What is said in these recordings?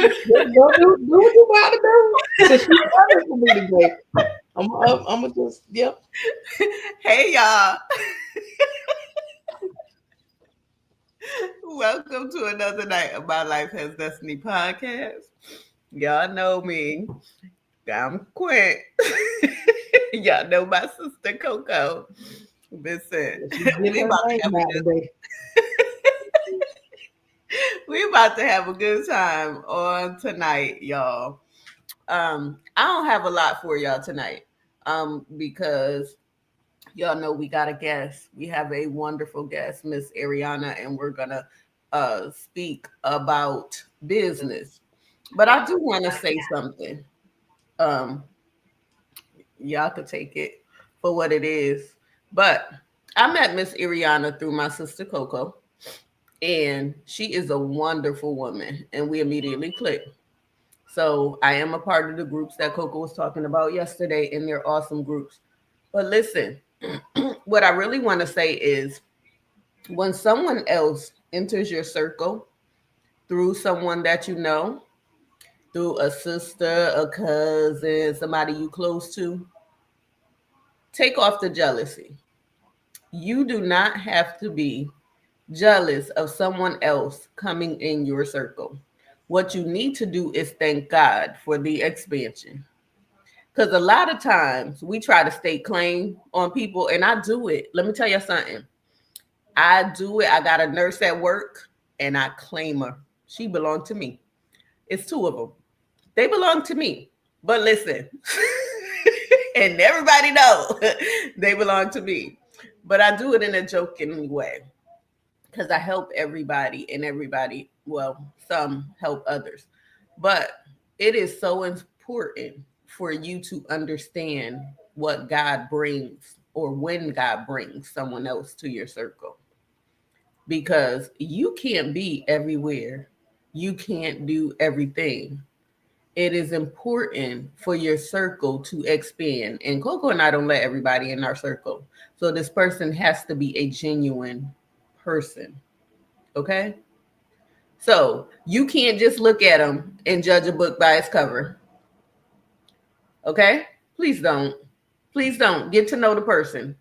do what you about to do. Since you coming for me today, I'm gonna just yep. Hey y'all, welcome to another night of My Life Has Destiny podcast. Y'all know me. I'm Quint. Y'all know my sister Coco. Listen, She getting we her about to have name a out good today. we about to have a good time on tonight, y'all. I don't have a lot for y'all tonight. Because y'all know we got a guest. We have a wonderful guest, Miss Ariana, and we're gonna speak about business. But I do want to say something. Um, y'all could take it for what it is. But I met Miss Ariana through my sister Coco, and she is a wonderful woman, and we immediately clicked. So I am a part of the groups that Coco was talking about yesterday, and they're awesome groups. But listen, what I really want to say is when someone else enters your circle through someone that you know, through a sister, a cousin, somebody you close to, take off the jealousy. You do not have to be jealous of someone else coming in your circle. What you need to do is thank God for the expansion. Because a lot of times we try to stay claim on people, and I do it. Let me tell you something. I do it. I got a nurse at work, and I claim her. She belonged to me. It's two of them. They belong to me. But listen, and everybody know they belong to me. But I do it in a joking way because I help everybody, and everybody, well, some help others. But it is so important for you to understand what God brings or when God brings someone else to your circle, because you can't be everywhere. You can't do everything. It is important for your circle to expand. And Coco and I don't let everybody in our circle. So this person has to be a genuine person. Okay? So you can't just look at them and judge a book by its cover. Okay? Please don't. Please don't. Get to know the person.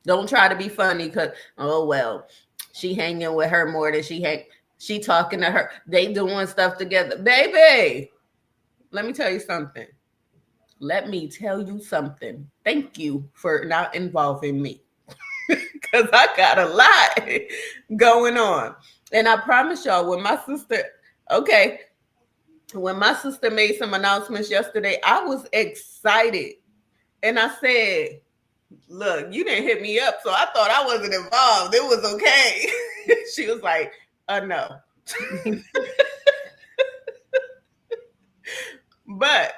Don't try to be funny because, oh well, she hanging with her more than she talking to her. They doing stuff together. Baby, let me tell you something. Let me tell you something. Thank you for not involving me. Because I got a lot going on. And I promise y'all, okay, when my sister made some announcements yesterday, I was excited. And I said, look, you didn't hit me up, so I thought I wasn't involved. It was okay. She was like, no. But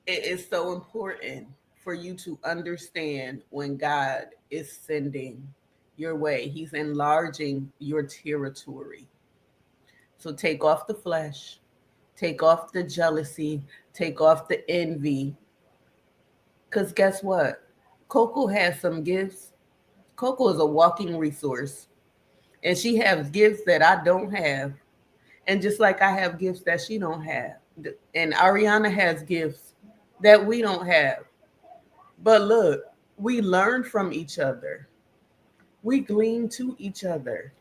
it is so important for you to understand when God is sending your way, He's enlarging your territory. So take off the flesh, take off the jealousy, take off the envy. Because guess what? Coco has some gifts. Coco is a walking resource, and she has gifts that I don't have. And just like I have gifts that she don't have. And Ariana has gifts that we don't have. But look, we learn from each other. We glean to each other.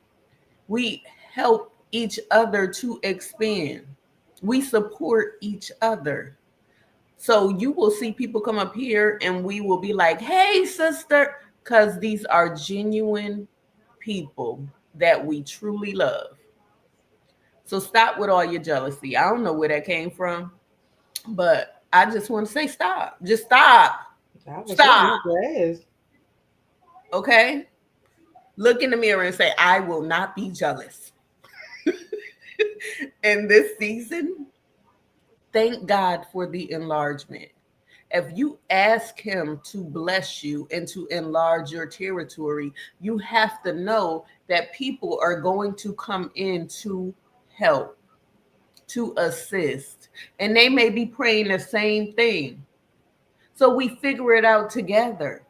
We help each other to expand. We support each other. So you will see people come up here and we will be like, hey, sister, because these are genuine people that we truly love. So stop with all your jealousy. I don't know where that came from, but I just want to say stop. Just stop. I was sitting Stop. up there. Okay? Look in the mirror and say, I will not be jealous. In this season, thank God for the enlargement. If you ask Him to bless you and to enlarge your territory, you have to know that people are going to come in to help, to assist, and they may be praying the same thing. So we figure it out together.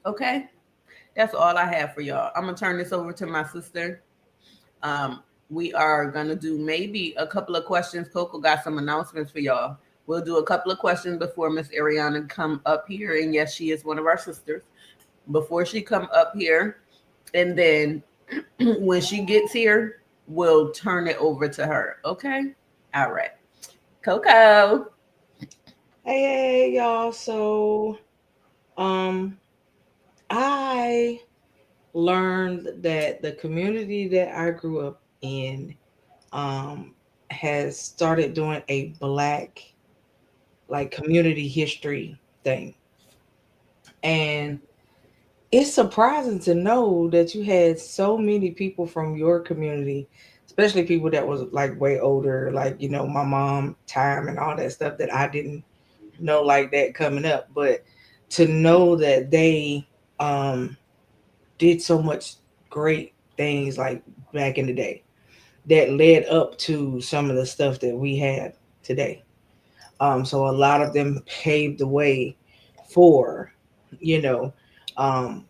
Okay? That's all I have for y'all. I'm going to turn this over to my sister. Um, we are gonna do maybe a couple of questions. Coco got some announcements for y'all. We'll do a couple of questions before Miss Ariana come up here, and yes, she is one of our sisters. Before she come up here, and then when she gets here, we'll turn it over to her. Okay? All right. Coco. Hey, y'all. So, um, I learned that the community that I grew up in, um, has started doing a black, like, community history thing. And it's surprising to know that you had so many people from your community, especially people that was like way older, like, my mom time and all that stuff that I didn't know like that coming up. But to know that they um did so much great things like back in the day that led up to some of the stuff that we have today. So a lot of them paved the way for, you know, um,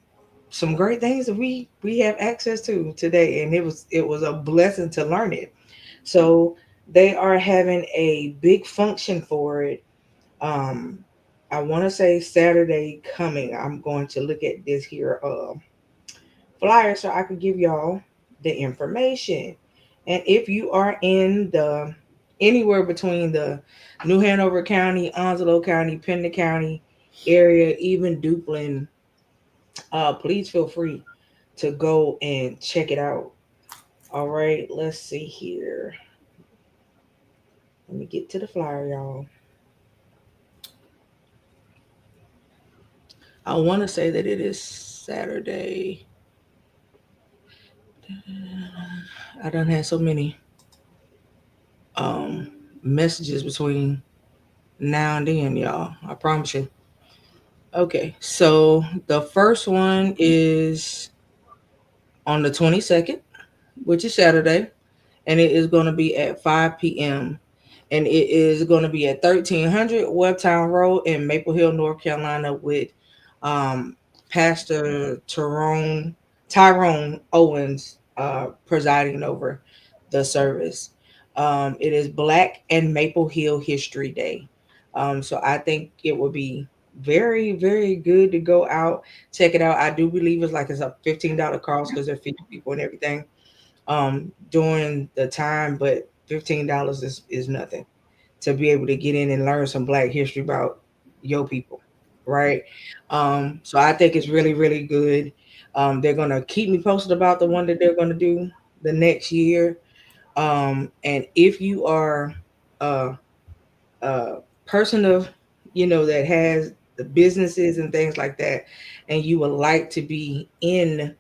some great things that we have access to today, and it was a blessing to learn it. So they are having a big function for it. Um, I want to say Saturday coming. I'm going to look at this here flyer so I can give y'all the information. And if you are in the anywhere between the New Hanover County, Onslow County, Pender County area, even Duplin, please feel free to go and check it out. All right, let's see here. Let me get to the flyer, y'all. I want to say that it is Saturday. I done had so many um messages between now and then, y'all. I promise you. Okay, so the first one is on the 22nd, which is Saturday, and it is going to be at 5 p.m. And it is going to be at 1300 Webtown Road in Maple Hill, North Carolina, with um, Pastor Tyrone Owens presiding over the service. It is Black and Maple Hill History Day. So I think it would be very, very good to go out, check it out. I do believe it's a $15 cost because they're feeding people and everything during the time, but $15 is nothing to be able to get in and learn some Black history about your people, right? So I think it's really, really good. They're gonna keep me posted about the one that they're gonna do the next year. And if you are a, a person of, that has the businesses and things like that, and you would like to be in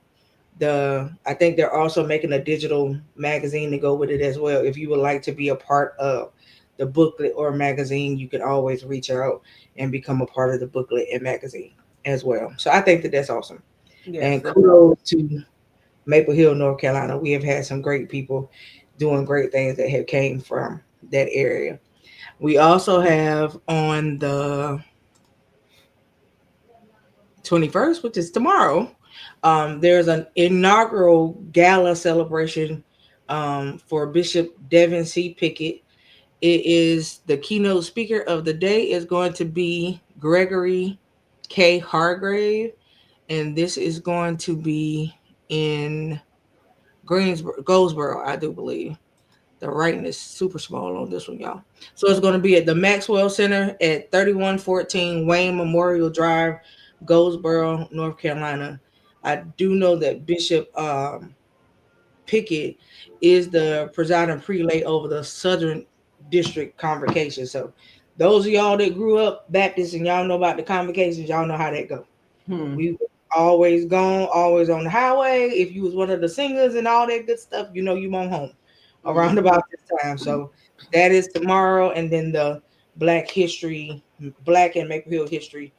I think they're also making a digital magazine to go with it as well. If you would like to be a part of the booklet or magazine, you can always reach out and become a part of the booklet and magazine as well. So I think that that's awesome. Yes, And that's awesome. kudos to Maple Hill, North Carolina. We have had some great people doing great things that have came from that area. We also have on the 21st, which is tomorrow, there's an inaugural gala celebration for Bishop Devin C. Pickett. It is the keynote speaker of the day is going to be Gregory K. Hargrave, and this is going to be in Goldsboro, I do believe. The writing is super small on this one, y'all. So it's going to be at the Maxwell Center at 3114 Wayne Memorial Drive, Goldsboro, North Carolina. I do know that Bishop Pickett is the presiding prelate over the Southern District Convocation. So those of y'all that grew up Baptist and y'all know about the convocations, y'all know how that go. Hmm. We were always gone, always on the highway. If you was one of the singers and all that good stuff, you on home around Hmm. about this time. So that is tomorrow, and then the Black History, Black and Maple Hill History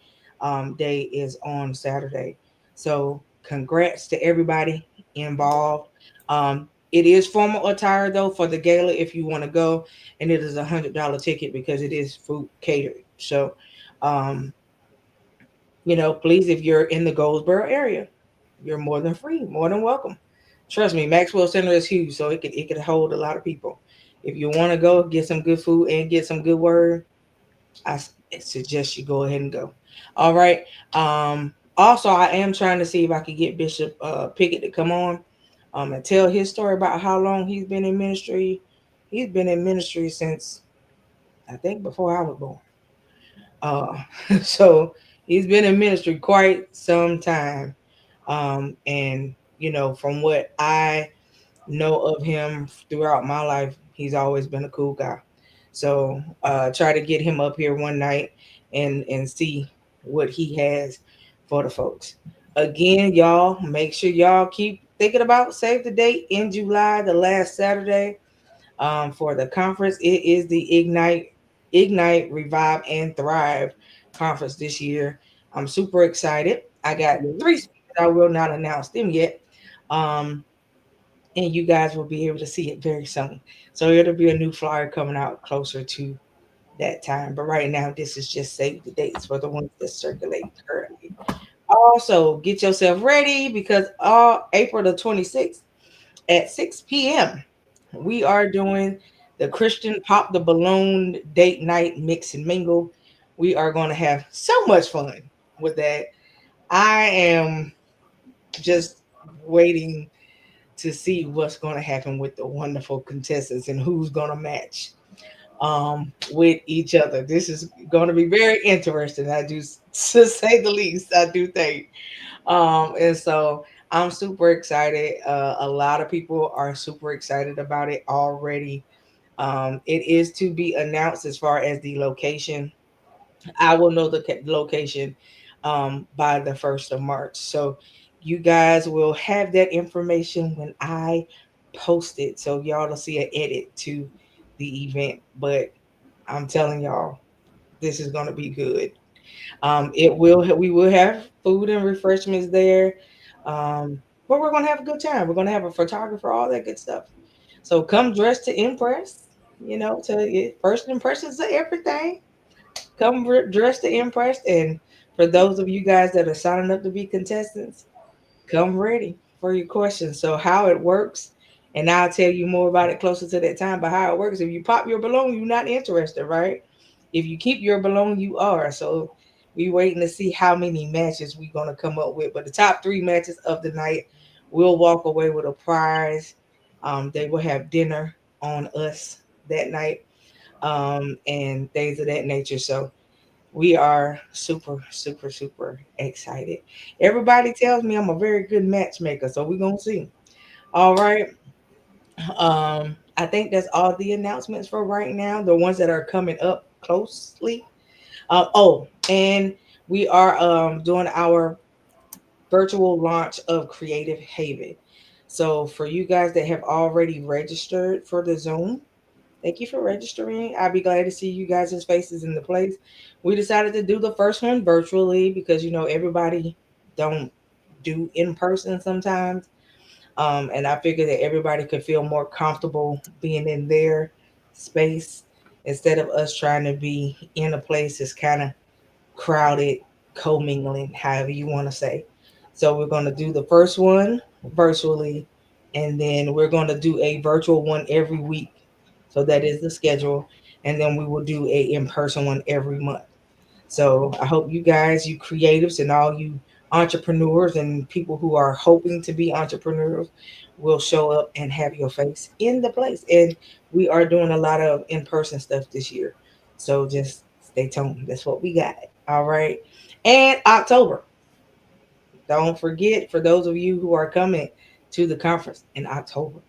Day is on Saturday. So congrats to everybody involved. It is formal attire though for the gala if you want to go, and it is $100 ticket because it is food catered. So um, please, if you're in the Goldsboro area, you're more than free, more than welcome. Trust me, Maxwell Center is huge, so it could hold a lot of people. If you want to go get some good food and get some good word, suggest you go ahead and go. All right. Also, I am trying to see if I could get Bishop Pickett to come on and tell his story about how long he's been in ministry. He's been in ministry since I think before I was born. Uh, so he's been in ministry quite some time. And from what I know of him throughout my life, he's always been a cool guy. So try to get him up here one night and see what he has for the folks. Again, y'all, make sure y'all keep thinking about save the date in July, the last Saturday for the conference. It is the Ignite, Revive, and Thrive conference this year. I'm super excited. I got three Yes. speakers. I will not announce them yet. Um, and you guys will be able to see it very soon. So it'll be a new flyer coming out closer to that time. But right now, this is just save the dates for the ones that circulate currently. Also, get yourself ready because April the 26th at 6 p.m. we are doing the Christian Pop the Balloon date night mix and mingle. We are going to have so much fun with that. I am just waiting to see what's going to happen with the wonderful contestants and who's going to match with each other. This is going to be very interesting. I do, to say the least, I do think. And so I'm super excited. A lot of people are super excited about it already. It is to be announced as far as the location. I will know the location by the 1st of March. So you guys will have that information when I post it. So y'all will see an edit to the event. But I'm telling y'all, this is going to be good. We will have food and refreshments there. But we're going to have a good time. We're going to have a photographer, all that good stuff. So come dressed to impress. First impressions of everything. Come dressed to impress. And for those of you guys that are signing up to be contestants, come ready for your questions. So how it works, and I'll tell you more about it closer to that time. But how it works, if you pop your balloon, you're not interested, right? If you keep your balloon, you are. So we waiting to see how many matches we're gonna come up with. But the top three matches of the night will walk away with a prize. They will have dinner on us that night, and things of that nature. So we are super, super, super excited. Everybody tells me I'm a very good matchmaker, so we're gonna see. All right. I think that's all the announcements for right now. The ones that are coming up closely. And we are doing our virtual launch of Creative Haven. So for you guys that have already registered for the Zoom, thank you for registering. I'll be glad to see you guys' faces in the place. We decided to do the first one virtually because everybody don't do in person sometimes. And I figured that everybody could feel more comfortable being in their space instead of us trying to be in a place that's kind of crowded, commingling, however you want to say. So we're going to do the first one virtually, and then we're going to do a virtual one every week. So that is the schedule, and then we will do a in-person one every month. So I hope you guys, you creatives, and all you entrepreneurs and people who are hoping to be entrepreneurs will show up and have your face in the place. And we are doing a lot of in-person stuff this year. So just stay tuned. That's what we got. All right. And October. Don't forget, for those of you who are coming to the conference in October,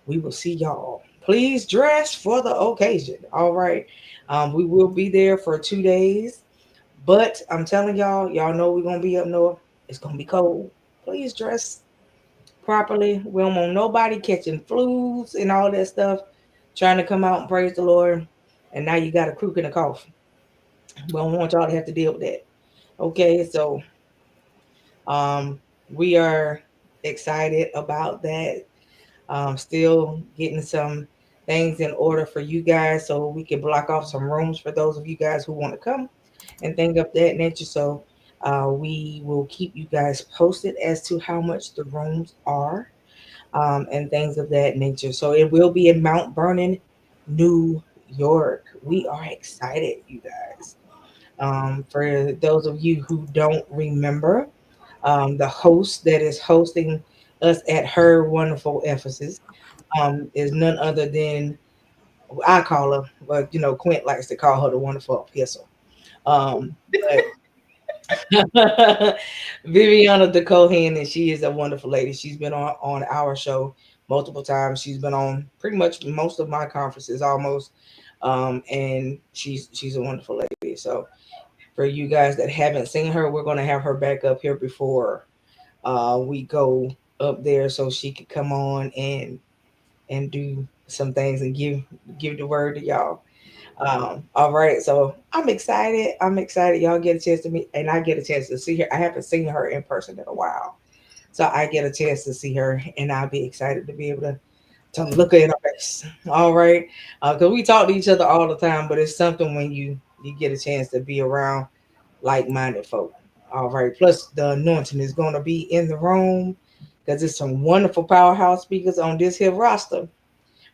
we will see y'all. Please dress for the occasion. All right. We will be there for 2 days. But I'm telling y'all know we're gonna be up north. It's gonna be cold. Please dress properly. We don't want nobody catching flus and all that stuff, trying to come out and praise the Lord. And now you got a crook and a cough. We don't want y'all to have to deal with that. Okay, so um we are excited about that. Still getting some things in order for you guys so we can block off some rooms for those of you guys who want to come and things of that nature. So we will keep you guys posted as to how much the rooms are. and things of that nature. So it will be in Mount Vernon, New York. We are excited, you guys. For those of you who don't remember, the host that is hosting us at her wonderful Ephesus is none other than I call her, but Quint likes to call her the wonderful epistle. But Viviana the Cohen, and she is a wonderful lady. She's been on our show multiple times. She's been on pretty much most of my conferences almost, and she's a wonderful lady. So for you guys that haven't seen her, we're gonna have her back up here before we go up there, so she could come on and do some things and give the word to y'all. All right, so I'm excited. I'm excited. Y'all get a chance to meet, and I get a chance to see her. I haven't seen her in person in a while, so I get a chance to see her, and I'll be excited to be able to look her in her face. All right, because we talk to each other all the time, but it's something when you get a chance to be around like-minded folk. All right. Plus, the anointing is going to be in the room because there's some wonderful powerhouse speakers on this here roster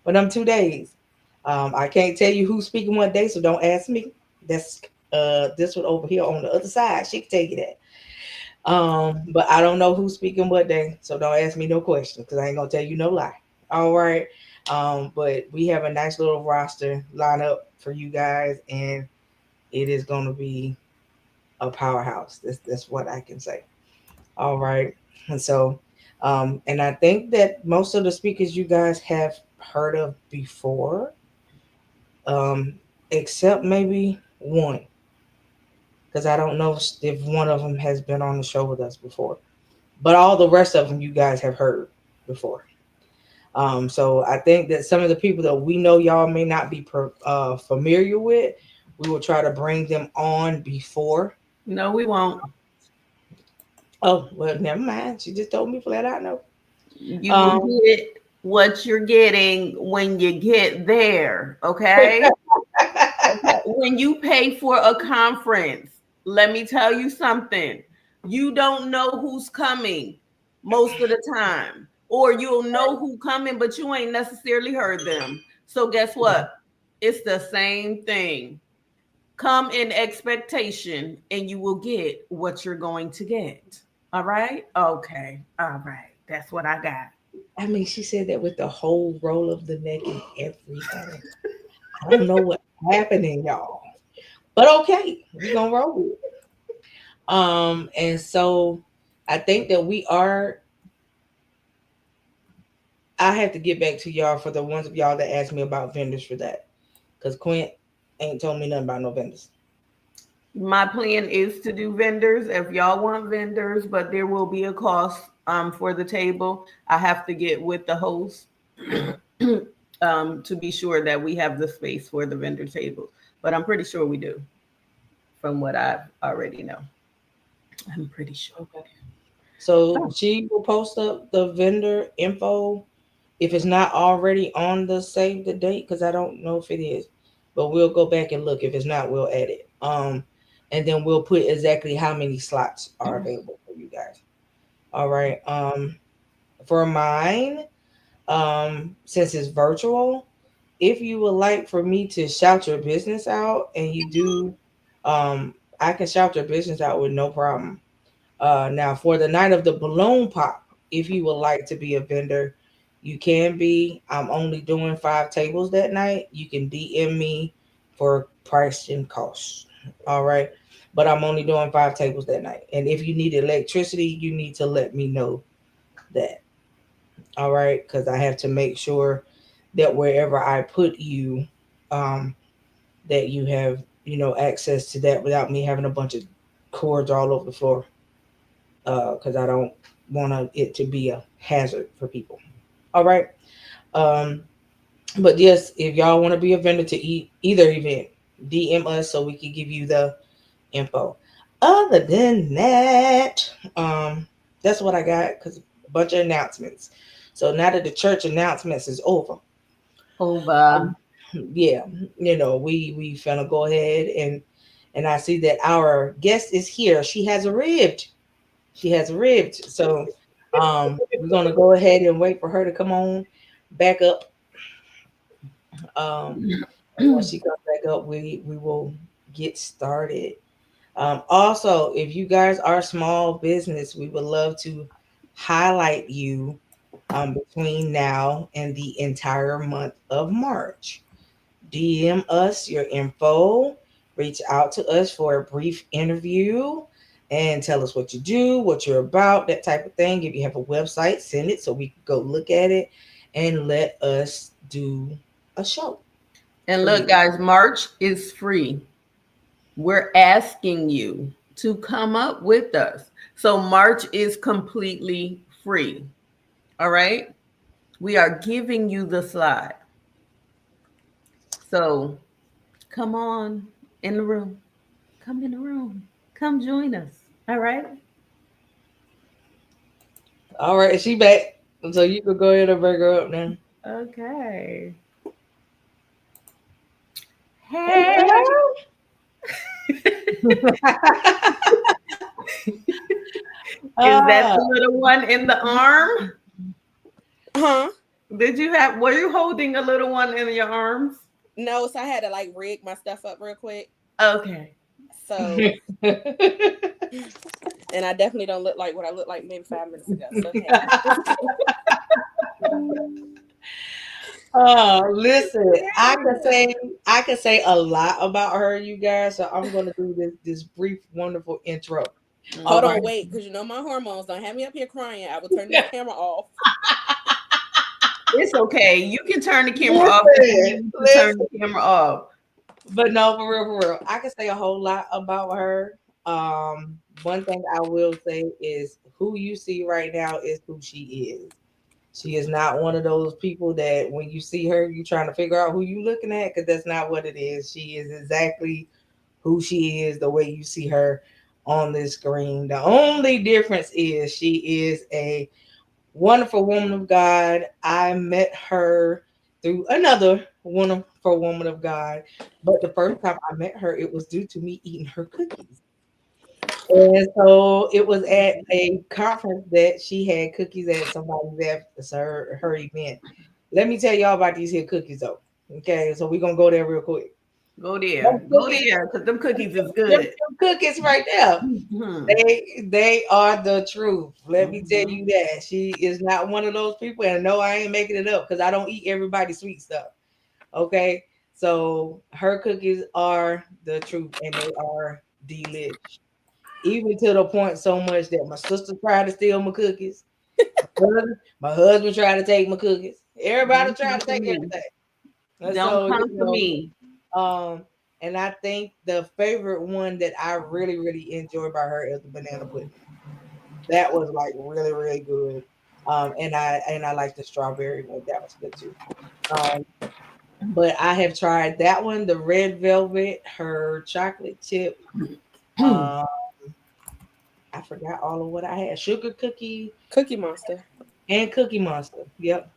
for them 2 days. I can't tell you who's speaking one day, so don't ask me. That's this one over here on the other side. She can tell you that. But I don't know who's speaking what day, so don't ask me no questions because I ain't gonna tell you no lie. All right. But we have a nice little roster lineup for you guys, and it is gonna be a powerhouse. That's what I can say. All right. And so, and I think that most of the speakers you guys have heard of before, um, except maybe one, because I don't know if one of them has been on the show with us before. But all the rest of them you guys have heard before. So I think that some of the people that we know y'all may not be familiar with, we will try to bring them on before. No, we won't. Oh, well, never mind. She just told me flat out no. You will Um, get what you're getting when you get there. Okay. Okay. When you pay for a conference, let me tell you something. You don't know who's coming most of the time, or you'll know who coming, but you ain't necessarily heard them. So guess yeah. what? It's the same thing. Come in expectation, and you will get what you're going to get. All right. Okay. All right. That's what I got. I mean, she said that with the whole roll of the neck and everything. I don't know what's happening, y'all. But okay, we're gonna roll with it. And so I think that we are I have to get back to y'all for the ones of y'all that asked me about vendors for that. Because Quint ain't told me nothing about no vendors. My plan is to do vendors if y'all want vendors, but there will be a cost for the table. I have to get with the host to be sure that we have the space for the vendor tables. But I'm pretty sure we do from what I already know. I'm pretty sure Okay. we So do. she will post up the vendor info if it's not already on the save the date, because I don't know if it is. But we'll go back and look. If it's not, we'll add it. And then we'll put exactly how many slots are available for you guys. All right. For mine, since it's virtual, if you would like for me to shout your business out and you do, um, I can shout your business out with no problem. Now, for the night of the balloon pop, if you would like to be a vendor, you can be. I'm only doing 5 tables that night. You can DM me for price and cost. All right. But I'm only doing 5 tables that night. And if you need electricity, you need to let me know that. All right. Because I have to make sure that wherever I put you, um, that you have, access to that without me having a bunch of cords all over the floor. Because I don't want it to be a hazard for people. All right. Um, but yes, if y'all want to be a vendor to either event, DM us so we can give you the info. Other than that, that's what I got because a bunch of announcements. So now that the church announcements is over, Over. um, yeah, we finna go ahead and I see that our guest is here. She has arrived. She has arrived. So We're gonna go ahead and wait for her to come on back up. Um, and once she comes back up, we will get started. Also, if you guys are small business, we would love to highlight you between now and the entire month of March. DM us your info, reach out to us for a brief interview, and tell us what you do, what you're about, that type of thing. If you have a website, send it so we can go look at it and let us do a show And for look, you. guys, March is free. We're asking you to come up with us. So March is completely free. All right. We are giving you the slide. So come on in the room. Come in the room. Come join us. All right. All right, she back. So you can go ahead and bring her up now. Okay. Hey. Hello. Is that Ah, the little one in the arm? Huh? Were you holding a little one in your arms? No, so I had to like rig my stuff up real quick. Okay. So, and I definitely don't look like what I looked like maybe 5 minutes ago. So, hey. Listen, I could say a lot about her, you guys. So I'm gonna do this brief, wonderful intro. All Hold Mhm. right. on, wait, because you know my hormones don't have me up here crying. I will turn this camera off. It's okay. You can turn the camera off if you Listen, need to turn listen. the camera off. But no, for real, I can say a whole lot about her. One thing I will say is who you see right now is who she is. She is not one of those people that when you see her, you trying to figure out who you looking at because that's not what it is. She is exactly who she is, the way you see her on this screen. The only difference is she is a wonderful woman of God. I met her through another wonderful woman of God, but the first time I met her, it was due to me eating her cookies. And so it was at a conference that she had cookies at somebody's at her event. Let me tell y'all about these here cookies though. Okay, so we're gonna go there real quick. Go Them there. Go cookies, there, because them cookies is them good. cookies right there. Mhm. They are the truth. Let me tell Mhm. you that. She is not one of those people, and no, I ain't making it up because I don't eat everybody's sweet stuff. Okay. So her cookies are the truth and they are delish. Even to the point so much that my sister tried to steal my cookies. My husband tried to take my cookies. Everybody Don't tried come to for take me. everything. And Don't so, come for me. um, and I think the favorite one that I really, really enjoy by her is the banana pudding. That was like really, really good. And I like the strawberry one. That was good too. Um, but I have tried that one, the red velvet, her chocolate chip. Uh, I forgot all of what I had. Sugar cookie Cookie Monster. and Cookie Monster. Yep.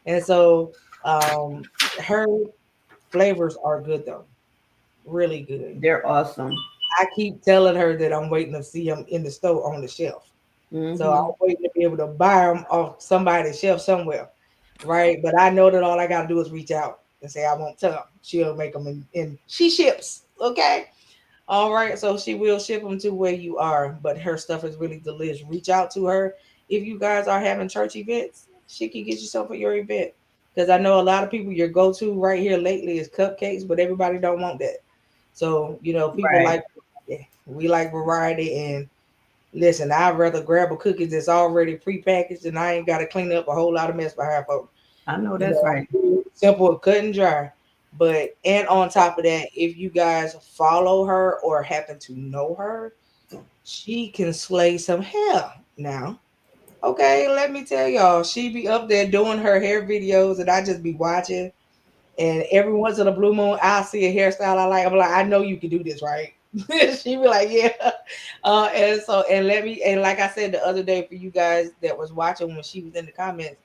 And so um, her flavors are good though, really good. They're awesome. I keep telling her that I'm waiting to see them in the store on the shelf. So I'm Hmm. waiting to be able to buy them off somebody's shelf somewhere, right? But I know that all I gotta do is reach out and say I want some. She'll make them, and she ships. Okay, all right. So she will ship them to where you are. But her stuff is really delicious. Reach out to her if you guys are having church events. She can get you some for your event. Because I know a lot of people your go to right here lately is cupcakes, but everybody don't want that. So people Right. like we like variety and listen, I'd rather grab a cookie that's already prepackaged and I ain't got to clean up a whole lot of mess behind folks. I know that's right. Simple, cut and dry. But and on top of that, if you guys follow her or happen to know her, she can slay some hair now. Okay, let me tell y'all, she be up there doing her hair videos and I just be watching. And every once in a blue moon, I'll see a hairstyle I like. I'm like, I know you can do this, right? She be like, yeah. And let me and like I said the other day for you guys that was watching when she was in the comments,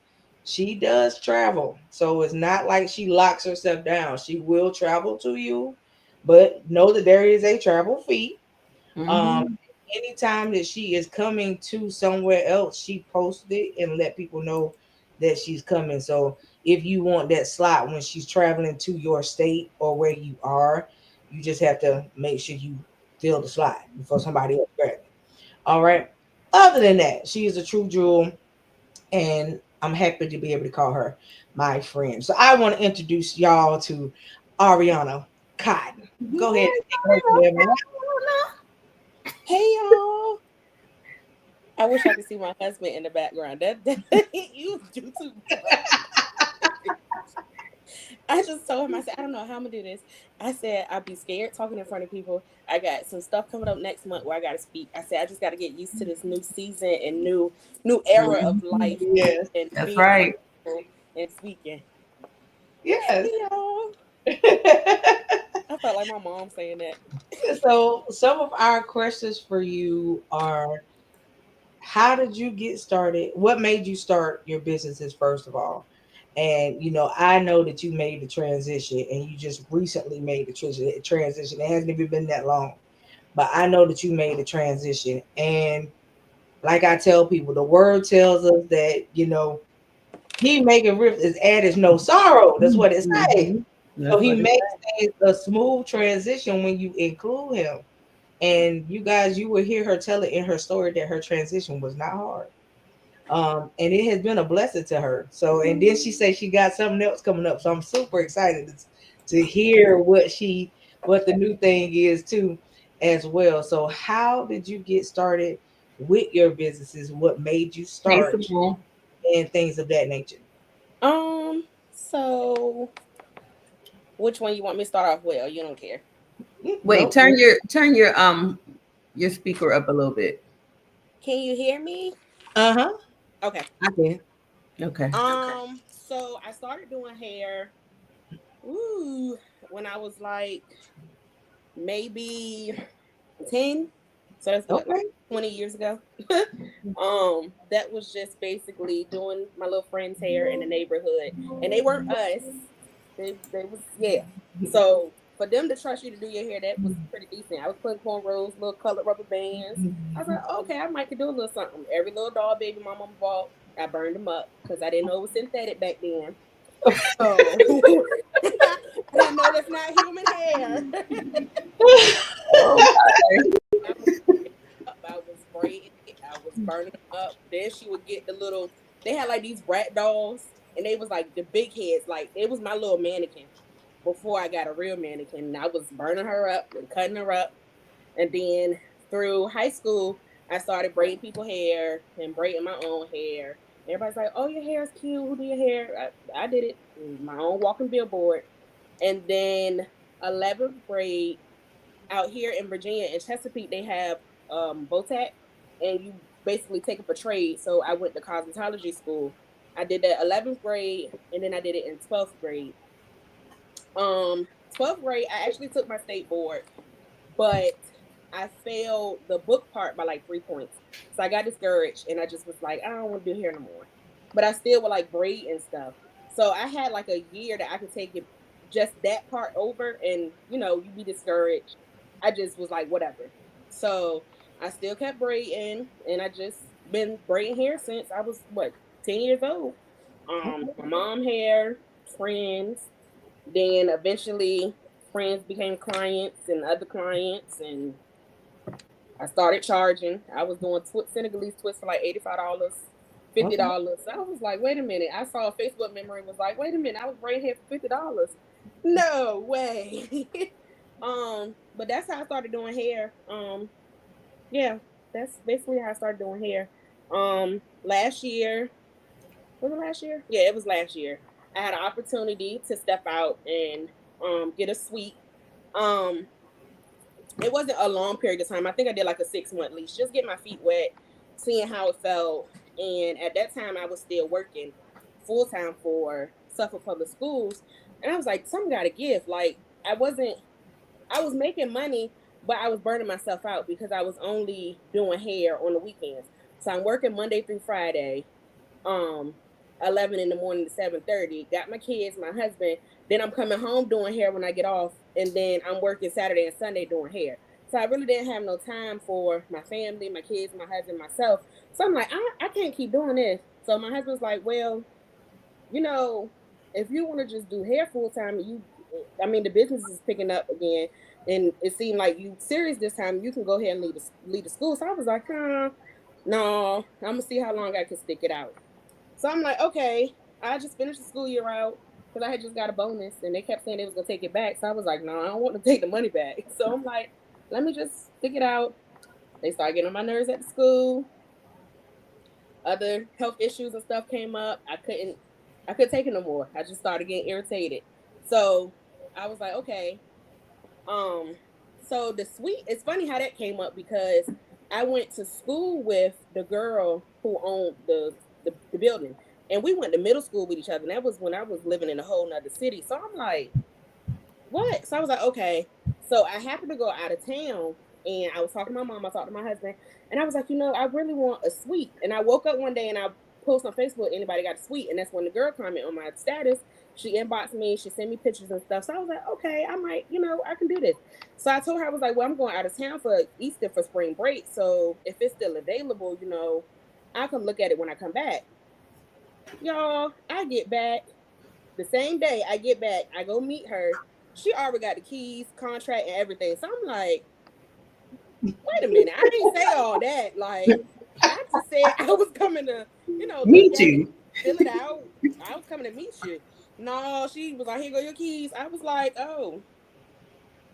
she does travel. So it's not like she locks herself down. She will travel to you, but know that there is a travel fee. Um, Hmm. anytime that she is coming to somewhere else, she posts it and let people know that she's coming. So if you want that slot when she's traveling to your state or where you are, you just have to make sure you fill the slot before somebody else grabs it. All right. Other than that, she is a true jewel, and I'm happy to be able to call her my friend. So I want to introduce y'all to Ariana Cotton. Go ahead Yes, and take her to them. Hey y'all. I wish I could see my husband in the background. That you do too much. I just told him, I said, I don't know how I'm gonna do this. I said I'd be scared talking in front of people. I got some stuff coming up next month where I gotta speak. I said I just gotta get used to this new season and new era of life Yes. and that's being in front right. of people and speaking. Yes. Hey y'all. I felt like my mom saying that. So some of our questions for you are: how did you get started? What made you start your businesses, first of all? And I know that you made the transition, and you just recently made the transition. It hasn't even been that long, but I know that you made the transition. And like I tell people, the word tells us that he making rich is add is no sorrow. That's what it says. Mhm. So That's he what it makes things a smooth transition when you include him. And you guys, you will hear her tell it in her story that her transition was not hard. And it has been a blessing to her. So, and then she said she got something else coming up. So I'm super excited to hear what the new thing is too, as well. So, how did you get started with your businesses? What made you Hey, start, Simone. and things of that nature? So which one you want me to start off with? Or you don't care. Wait, Nope. turn your speaker up a little bit. Can you hear me? Uh huh. Okay. Okay. Okay. So I started doing hair. Ooh, when I was like maybe 10. So that's what, Okay. 20 years ago. That was just basically doing my little friend's hair in the neighborhood. And they weren't us. They was, yeah. So for them to trust you to do your hair, that was pretty decent. I was putting cornrows, little colored rubber bands. I was like, okay, I might could do a little something. Every little doll baby my mom bought, I burned them up because I didn't know it was synthetic back then. So I didn't know that's not human hair. Oh my. I was up, I was braiding it, I was burning them up. Then she would get the little. They had like these brat dolls, and they was like the big heads. Like it was my little mannequin before I got a real mannequin. And I was burning her up and cutting her up, and then through high school, I started braiding people hair and braiding my own hair. Everybody's like, "Oh, your hair is cute. Who do your hair?" I did it. My own walking billboard. And then 11th grade, out here in Virginia in Chesapeake, they have Botac, and you basically take up a trade. So I went to cosmetology school. I did that 11th grade, and then I did it in 12th grade. 12th grade, I actually took my state board, but I failed the book part by like 3 points. So I got discouraged, and I just was like, I don't want to do hair no more. But I still would like braid and stuff. So I had like a year that I could take it just that part over, and you be discouraged. I just was like, whatever. So I still kept braiding, and I just been braiding hair since I was what 10 years old. My mom hair, friends, then eventually friends became clients and other clients, and I started charging. I was doing Senegalese twists for like $85, Okay. $50. So I was like, wait a minute. I saw a Facebook memory and was like, wait a minute, I was braiding hair for $50. No way. But that's how I started doing hair. Yeah, that's basically how I started doing hair. Last year, was it last year? Yeah, it was last year. I had an opportunity to step out and get a suite. Um, it wasn't a long period of time. I think I did like a 6 month lease, just get my feet wet, seeing how it felt. And at that time, I was still working full time for Suffolk Public Schools, and I was like, some got to give. Like I wasn't, I was making money, but I was burning myself out because I was only doing hair on the weekends. So I'm working Monday through Friday, um 11 in the morning to 7:30. Got my kids, my husband. Then I'm coming home doing hair when I get off, and then I'm working Saturday and Sunday doing hair. So I really didn't have no time for my family, my kids, my husband, myself. So I'm like, I can't keep doing this. So my husband's like, well, you know, if you want to just do hair full time, I mean, the business is picking up again, and it seemed like you serious this time. You can go ahead and lead the school. So I was like, no, I'm gonna see how long I can stick it out. So I'm like, okay, I just finished the school year out because I had just got a bonus, and they kept saying they was gonna take it back. So I was like, no, I don't want to take the money back. So I'm like, let me just stick it out. They started getting on my nerves at the school. Other health issues and stuff came up. I couldn't take it no more. I just started getting irritated. So I was like, okay. Um, so the suite, it's funny how that came up because I went to school with the girl who owned the building. And we went to middle school with each other. And that was when I was living in a whole nother city. So I'm like, what? So I was like, okay. So I happened to go out of town and I was talking to my mom, I talked to my husband, and I was like, I really want a suite. And I woke up one day and I posted on Facebook, anybody got a suite? And that's when the girl commented on my status. She inboxed me, she sent me pictures and stuff. So I was like, okay, I might, I can do this. So I told her, I was like, well, I'm going out of town for Easter for spring break. So if it's still available, I'll come look at it when I come back. Y'all, I get back the same day I get back, I go meet her. She already got the keys, contract, and everything. So I'm like, wait a minute, I ain't say all that. Like, I just said I was coming to, look Me at it, too. fill it out. I was coming to meet you. No, she was like, here go your keys. I was like, oh,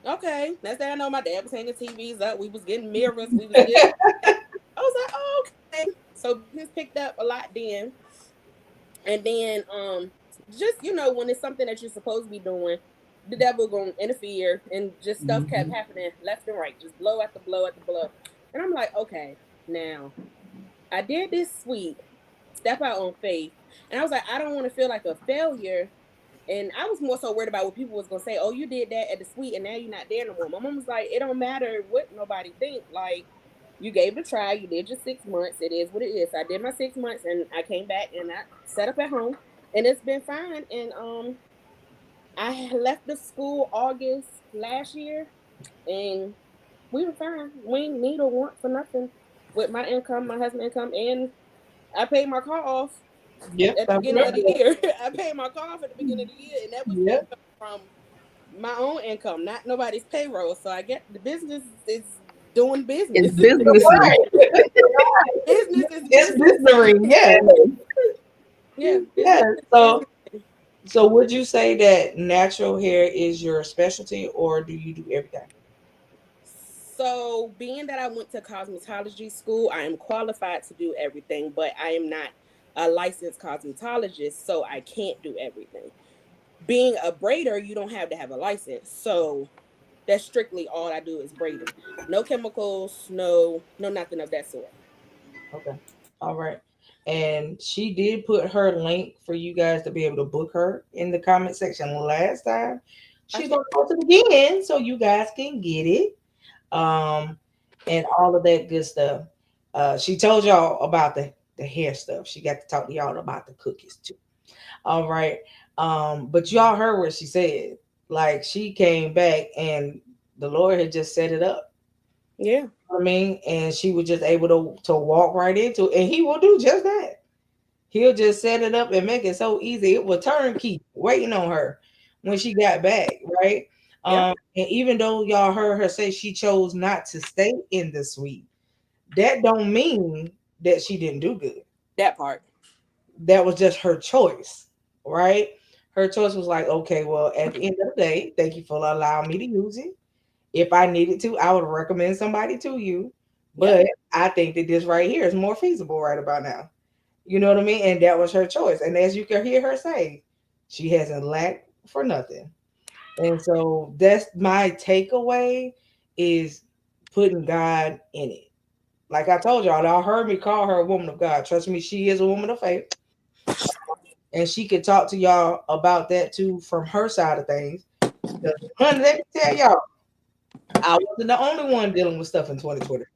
okay. That's how I know my dad was hanging TVs up. We was getting mirrors. We was getting. I was like, oh, okay. So business picked up a lot then. And then just when it's something that you're supposed to be doing, the devil gonna interfere and just stuff kept Mhm. happening left and right, just blow after blow after blow. And I'm like, okay, now I did this sweet step out on faith, and I was like, I don't want to feel like a failure. And I was more so worried about what people was gonna say. Oh, you did that at the suite, and now you're not there no more. My mom was like, it don't matter what nobody think. Like, you gave it a try. You did your 6 months. It is what it is. So I did my 6 months, and I came back and I set up at home, and it's been fine. And I left the school August last year, and we were fine. We ain't need or want for nothing with my income, my husband's income, and I paid my car off Yep, at the I beginning of remember the that. year. I paid my car off at the beginning of the year, and that was Yep, income from my own income, not nobody's payroll. So I get the business is doing It's business. businessing. right. Business is It's business. business, yeah, Yeah, yeah. business is So, business. so would you say that natural hair is your specialty, or do you do everything? So, being that I went to cosmetology school, I am qualified to do everything, but I am not a licensed cosmetologist, so I can't do everything. Being a braider, you don't have to have a license. So, that's strictly all I do is braiding. No chemicals, no nothing of that sort. Okay, all right. And she did put her link for you guys to be able to book her in the comment section last time. She's Okay. gonna post it again so you guys can get it. Um, and all of that good stuff. She told y'all about the hair stuff. She got to talk to y'all about the cookies too. All right. But y'all heard what she said. Like she came back and the Lord had just set it up. Yeah. I mean, and she was just able to walk right into it. And he will do just that. He'll just set it up and make it so easy. It was turnkey waiting on her when she got back, right? Yep. And even though y'all heard her say she chose not to stay in the suite, that don't mean that she didn't do good. That part. That was just her choice, right? Her choice was like, okay, well, at the end of the day, thank you for allowing me to use it. If I needed to, I would recommend somebody to you. Yep. But I think that this right here is more feasible right about now. You know what I mean? And that was her choice. And as you can hear her say, she hasn't lacked for nothing. And so that's my takeaway is putting God in it. Like I told y'all heard me call her a woman of God. Trust me, she is a woman of faith. And she could talk to y'all about that too from her side of things. Because, honey, let me tell y'all, I wasn't the only one dealing with stuff in 2024.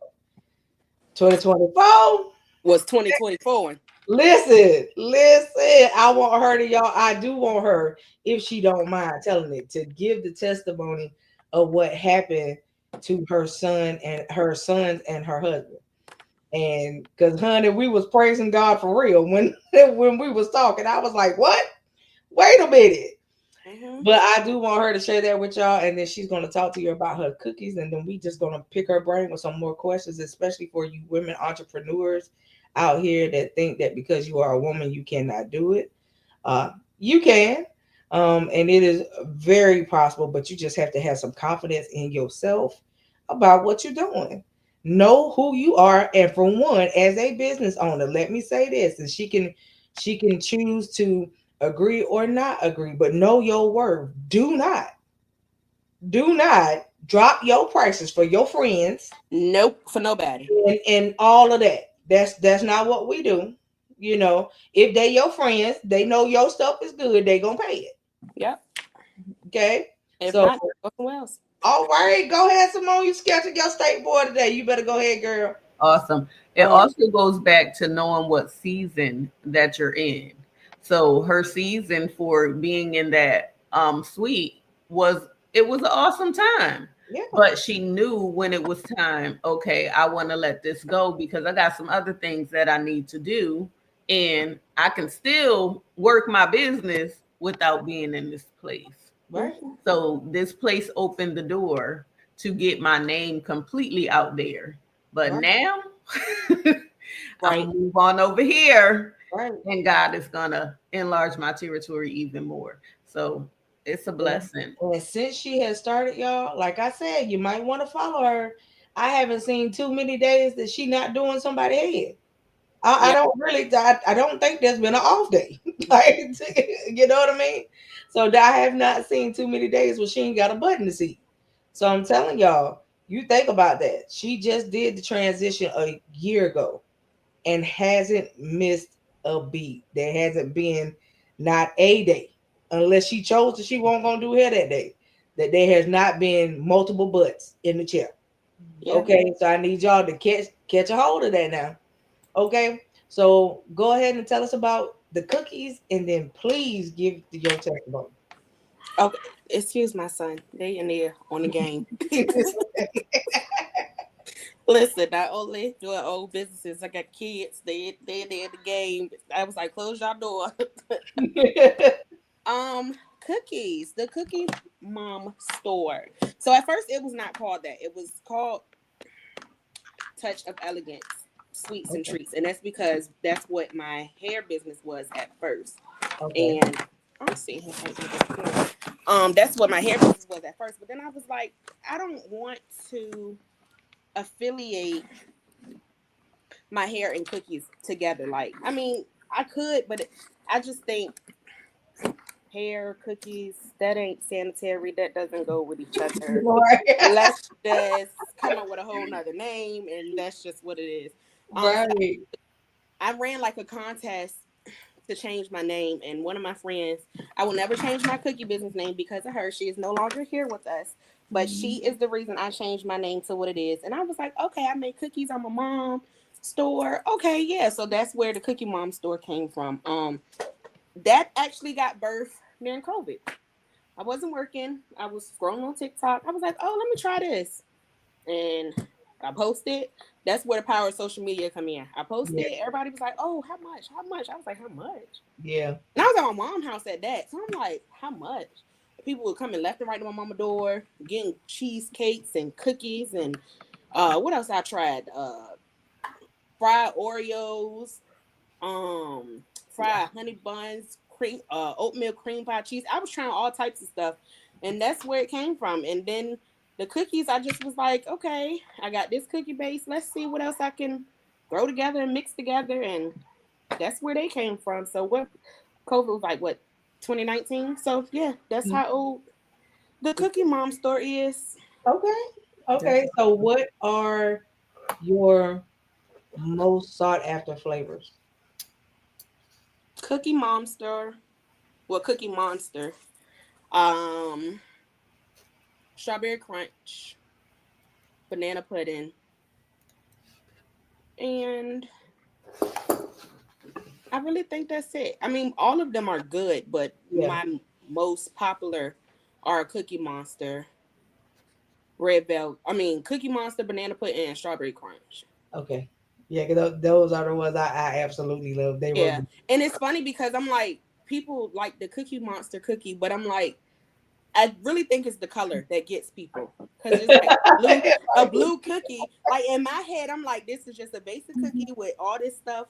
2024. Was 2024. Listen. I want her to y'all. I do want her, if she don't mind telling it, to give the testimony of what happened to her sons and her husband. And because honey, we was praising God for real when when we was talking. I was like, what? Wait a minute. Mm-hmm. But I do want her to share that with y'all, and then she's gonna talk to you about her cookies, and then we just gonna pick her brain with some more questions, especially for you women entrepreneurs out here that think that because you are a woman you cannot do it. Uh, you can, and it is very possible, but you just have to have some confidence in yourself about what you're doing. Know who you are, and for one, as a business owner, let me say this, and she can choose to agree or not agree, but know your worth. Do not drop your prices for your friends Nope, for nobody. and all of that. That's not what we do. If they your friends, they know your stuff is good, they gonna pay it. Yep. Okay. If So not, go somewhere else. all right, go ahead, Simone. You scheduled your state board today. You better go ahead, girl. Awesome. It Um, also goes back to knowing what season that you're in. So her season for being in that suite was, it was an awesome time. Yeah. But she knew when it was time, okay, I want to let this go because I got some other things that I need to do, and I can still work my business without being in this place. Right. So this place opened the door to get my name completely out there. But Right. now I'm right. gonna move on over here, Right. and God is gonna enlarge my territory even more. So it's a And, blessing. and since she has started, y'all, like I said, you might want to follow her. I haven't seen too many days that she not doing somebody head. I Yeah. don't really, I don't think there's been an off day. Like, you know what I mean? So I have not seen too many days where she ain't got a button to see. So I'm telling y'all, you think about that. She just did the transition a year ago and hasn't missed a beat. There hasn't been not a day, unless she chose that she won't gonna do hair that day. That there has not been multiple butts in the chair. Yeah. Okay, so I need y'all to catch a hold of that now. Okay, so go ahead and tell us about the cookies, and then please give your testimony. Okay. Excuse my son. They in there on the game. Listen, not only do I own businesses, I got kids. They in the game. I was like, close your door. Cookies. The Cookie Mom store. So at first it was not called that. It was called Touch of Elegance Sweets and Okay, Treats. And that's because that's what my hair business was at first. okay, And I'm seeing him that's what my hair business was at first. But then I was like, I don't want to affiliate my hair and cookies together. Like, I mean, I could, but I just think hair, cookies, that ain't sanitary. That doesn't go with each other. right, Let's just come up with a whole nother name, and that's just what it is. So right, I ran like a contest to change my name, and one of my friends, I will never change my cookie business name because of her. She is no longer here with us, but she mhm, is the reason I changed my name to what it is. And I was like, okay, I make cookies. I'm a mom store. Okay, yeah. So that's where the Cookie Mom store came from. That actually got birthed during COVID. I wasn't working. I was scrolling on TikTok. I was like, oh, let me try this. And I posted. That's where the power of social media come in. I yeah, posted. Everybody was like, oh, how much? How much? I was like, how much? yeah, And I was at my mom's house at that. So I'm like, how much? People were coming left and right to my mama's door, getting cheesecakes and cookies and what else I tried? Fried Oreos, um, yeah. fried honey buns, cream, oatmeal cream pie cheese. I was trying all types of stuff, and that's where it came from. And then the cookies, I just was like, okay, I got this cookie base. Let's see what else I can throw together and mix together, and that's where they came from. So what? COVID was like what 2019. So yeah, that's Mhm. how old the Cookie Mom store is. Okay, okay. So, what are your most sought after flavors? Cookie Mom store. Well, Cookie Monster. Um, Strawberry Crunch, banana pudding, and I really think that's it. I mean, all of them are good, but Yeah. my most popular are Cookie Monster, red velvet. I mean, Cookie Monster, banana pudding, and strawberry crunch. Okay. Yeah, 'cause those are the ones I absolutely love. They were Yeah, good. and it's funny because I'm like, people like the Cookie Monster cookie, but I'm like, I really think it's the color that gets people because it's like blue, a blue cookie. Like in my head, I'm like, this is just a basic cookie with all this stuff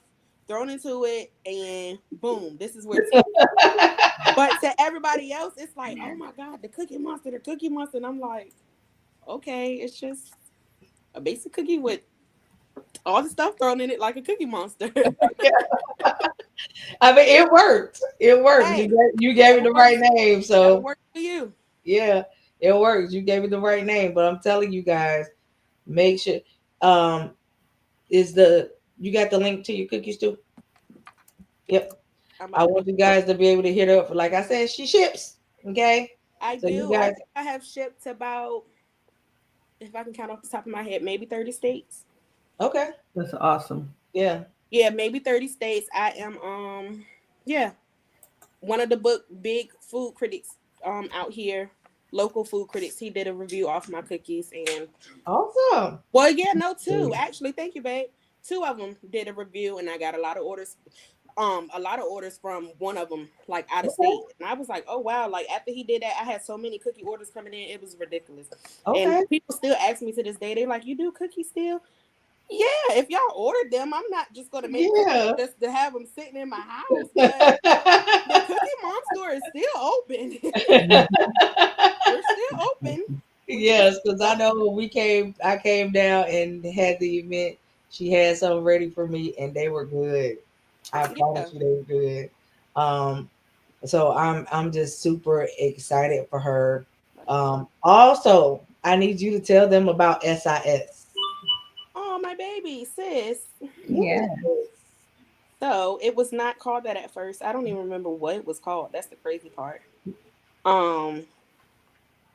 thrown into it, and boom, this is where it's going. But to everybody else, it's like, oh my god, the Cookie Monster, and I'm like, okay, it's just a basic cookie with all the stuff thrown in it, like a Cookie Monster. I mean, it worked. It worked. Hey, You gave it whatever the works, right name. whatever So works for you. yeah, it works. You gave it the right name. But I'm telling you guys, make sure um is the you got the link to your cookies too? Yep. I'm I about to want look. you guys to be able to hit her up. Like I said, she ships. Okay. I So you do. I guys, think I have shipped about, if I can count off the top of my head, maybe 30 states. okay. That's awesome. Yeah. Yeah, maybe 30 states. I am yeah, one of the book big food critics out here, local food critics. He did a review off my cookies, and Awesome. well, yeah, no, two actually. Thank you, babe. Two of them did a review, and I got a lot of orders. A lot of orders from one of them, like out of Okay. state, and I was like, oh wow! Like after he did that, I had so many cookie orders coming in, it was ridiculous. And Okay. people still ask me to this day, they're like, you do cookies still? Yeah, if y'all ordered them, I'm not just gonna make cookies Yeah. just to have them sitting in my house, but the Cookie Mom store is still open. We're still open. We just Yes, because I know when I came down and had the event. She had some ready for me, and they were good. I yeah. promise you, they were good. Um, so I'm just super excited for her. Also, I need you to tell them about SIS. Oh, my baby, sis. Yeah. So it was not called that at first. I don't even remember what it was called. That's the crazy part. Um,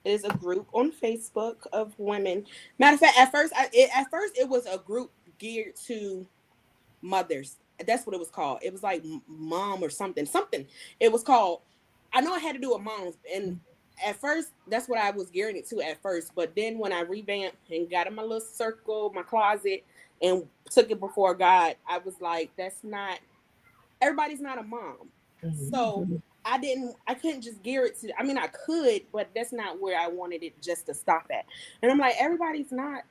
it is a group on Facebook of women. Matter of fact, at first it was a group geared to mothers. That's what it was called. It was like mom or something. Something. It was called. I know it had to do with moms, and at first that's what I was gearing it to at first. But then when I revamped and got in my little circle, my closet, and took it before God, I was like, that's not, everybody's not a mom. Mhm. So I couldn't just gear it to, I mean, I could, but that's not where I wanted it just to stop at. And I'm like, everybody's not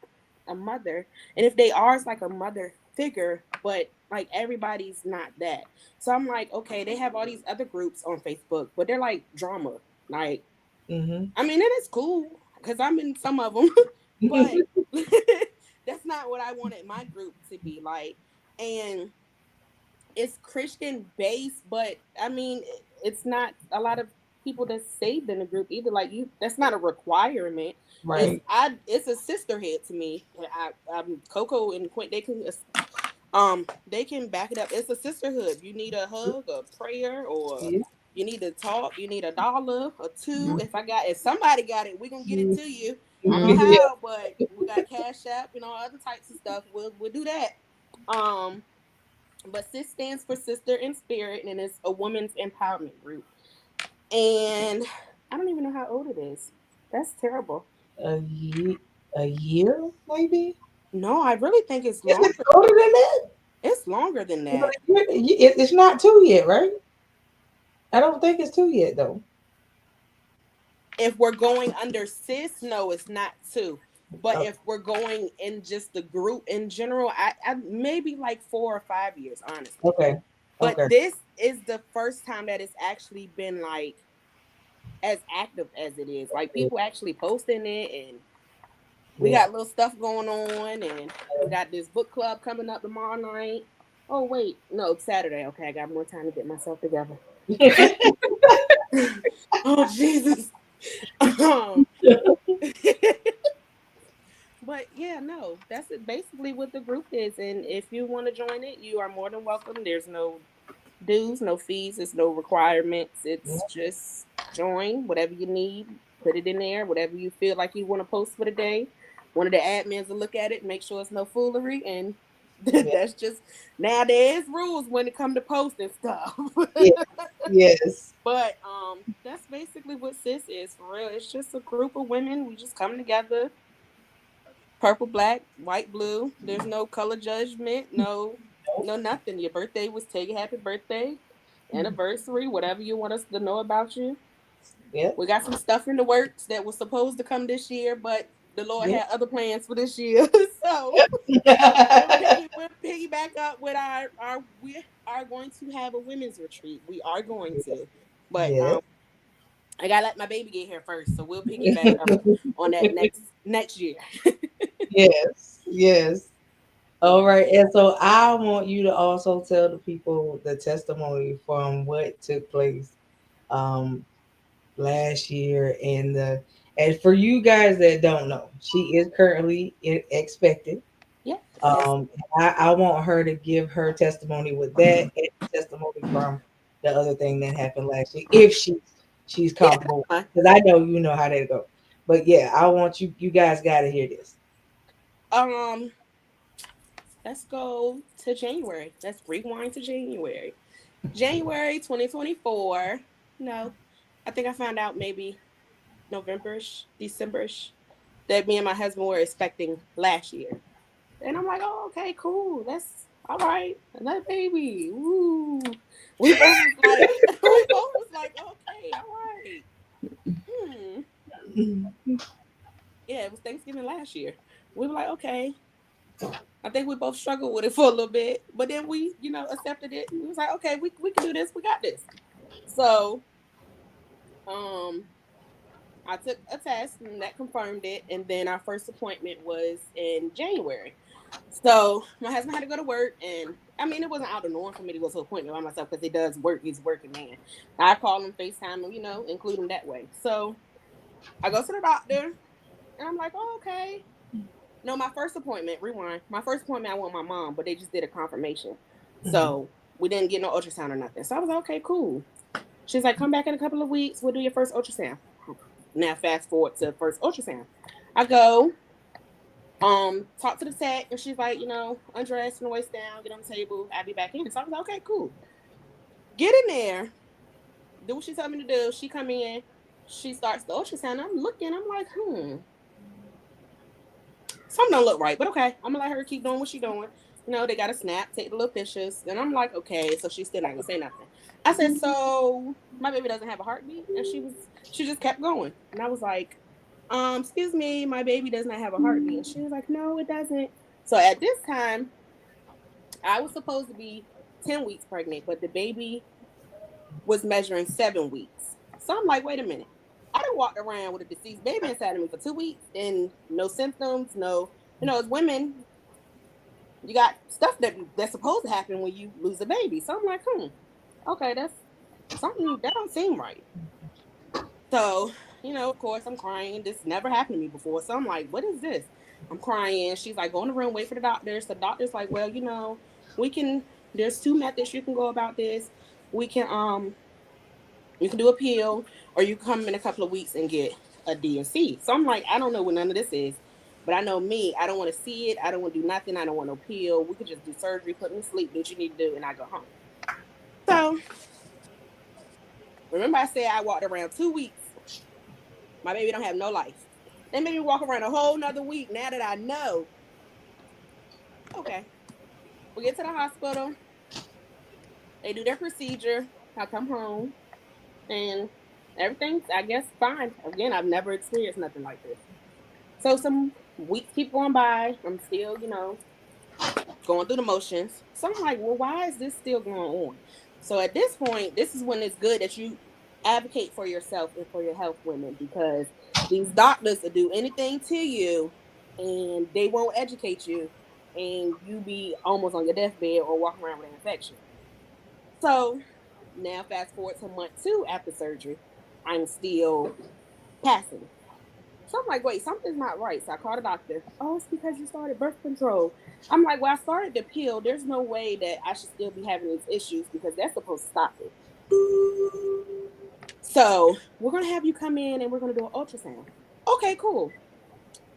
a mother. And if they are, it's like a mother figure, but like everybody's not that. So I'm like, okay, they have all these other groups on Facebook, but they're like drama. Like, Mhm. I mean, it is cool because I'm in some of them, but that's not what I wanted my group to be like. And it's Christian based, but I mean, it's not a lot of people that's saved in the group either. Like you, that's not a requirement. Right. It's a sisterhood to me. I'm Coco and Quint. They can back it up. It's a sisterhood. You need a hug, a prayer, or Yeah. you need to talk. You need $1 or two. If somebody got it, we gonna get it to you. I don't know Yeah. how, but we got Cash App, other types of stuff. We'll do that. Um, but SIS stands for Sister in Spirit, and it's a women's empowerment group. And I don't even know how old it is. That's terrible. A year, maybe. No, I really think it's Is it longer. older than that? It's longer than But that. it's not two yet, right? I don't think it's two yet, though. If we're going under cis, no, it's not two. But Oh, if we're going in just the group in general, I maybe like 4 or 5 years, honestly. okay. But Okay. this is the first time that it's actually been like as active as it is. Like people actually posting it, and we Yeah. got little stuff going on, and we got this book club coming up tomorrow night. Oh wait, no, Saturday. Okay, I got more time to get myself together. Oh Jesus. Um, but yeah, no, that's it, basically what the group is. And if you want to join it, you are more than welcome. There's no dues, no fees, it's no requirements. It's just join whatever you need, put it in there, whatever you feel like you want to post for the day. One of the admins will look at it, make sure it's no foolery, and Yeah. that's just, now there's rules when it come to posting stuff. Yeah. Yes. But that's basically what sis is for real. It's just a group of women. We just come together. Purple, black, white, blue. There's no color judgment. No, Nope. no nothing. Your birthday was taken. Happy birthday, anniversary, whatever you want us to know about you. Yep. We got some stuff in the works that was supposed to come this year, but the Lord Yep. had other plans for this year. So we'll piggyback up with our we are going to have a women's retreat. We are going to, but Yes. I gotta let my baby get here first. So we'll piggyback up on that next year. Yes. Yes. All right. And so I want you to also tell the people the testimony from what took place um last year and for you guys that don't know, she is currently expected. Yeah. Yes. Um, I want her to give her testimony with that and testimony from the other thing that happened last year, if she's Yeah. That's comfortable, fine. because I know you know how that go. But yeah, I want you guys got to hear this. Um. Let's go to January. Let's rewind to January. January 2024. No, I think I found out maybe Novemberish, Decemberish that me and my husband were expecting last year. And I'm like, oh, okay, cool. That's all right. Another baby. Woo. We both was like, we both was like, okay, all right. Hmm. Yeah, it was Thanksgiving last year. We were like, okay. I think we both struggled with it for a little bit, but then we, accepted it. We was like, okay, we can do this. We got this. So, um, I took a test and that confirmed it. And then our first appointment was in January. So my husband had to go to work, and I mean, it wasn't out of the norm for me to go to an appointment by myself because he does work. He's a working man. I call him, FaceTime him, include him that way. So I go to the doctor, and I'm like, oh, okay. No, my first appointment, rewind. My first appointment, I went with my mom, but they just did a confirmation. Mhm. So we didn't get no ultrasound or nothing. So I was like, okay, cool. She's like, come back in a couple of weeks. We'll do your first ultrasound. Now fast forward to first ultrasound. I go, talk to the tech, and she's like, undress from the waist down, get on the table, I'll be back in. So I was like, okay, cool. Get in there, do what she told me to do. She come in, she starts the ultrasound. I'm looking, I'm like, something don't look right, but okay, I'm gonna let her keep doing what she doing. They got a snap, take the little pictures, and I'm like, okay, so she's still not gonna say nothing. I said, so my baby doesn't have a heartbeat, and she just kept going, and I was like, excuse me, my baby does not have a heartbeat, and she was like, no, it doesn't. So at this time, I was supposed to be 10 weeks pregnant, but the baby was measuring 7 weeks. So I'm like, wait a minute. I done walked around with a deceased baby inside of me for 2 weeks and no symptoms, no, as women, you got stuff that's supposed to happen when you lose a baby. So I'm like, okay, that's something that don't seem right. So, of course, I'm crying. This never happened to me before. So I'm like, what is this? I'm crying. She's like, go in the room, wait for the doctor. So the doctor's like, well, we can, there's two methods you can go about this. We can, you can do a pill, or you can come in a couple of weeks and get a DNC. So I'm like, I don't know what none of this is, but I know me. I don't want to see it. I don't want to do nothing. I don't want no pill. We could just do surgery, put me to sleep, do what you need to do, and I go home. So remember, I said I walked around 2 weeks. My baby don't have no life. They made me walk around a whole nother week. Now that I know, okay, we get to the hospital. They do their procedure. I come home, and everything's, I guess, fine. Again, I've never experienced nothing like this. So some weeks keep going by. I'm still, going through the motions. So I'm like, well, why is this still going on? So at this point, this is when it's good that you advocate for yourself and for your health, women, because these doctors will do anything to you and they won't educate you, and you be almost on your deathbed or walking around with an infection. So now fast forward to month 2 after surgery, I'm still passing. So I'm like, wait, something's not right. So I called the doctor. Oh, it's because you started birth control. I'm like, well, I started the pill. There's no way that I should still be having these issues because that's supposed to stop it. So we're gonna have you come in and we're gonna do an ultrasound. Okay, cool.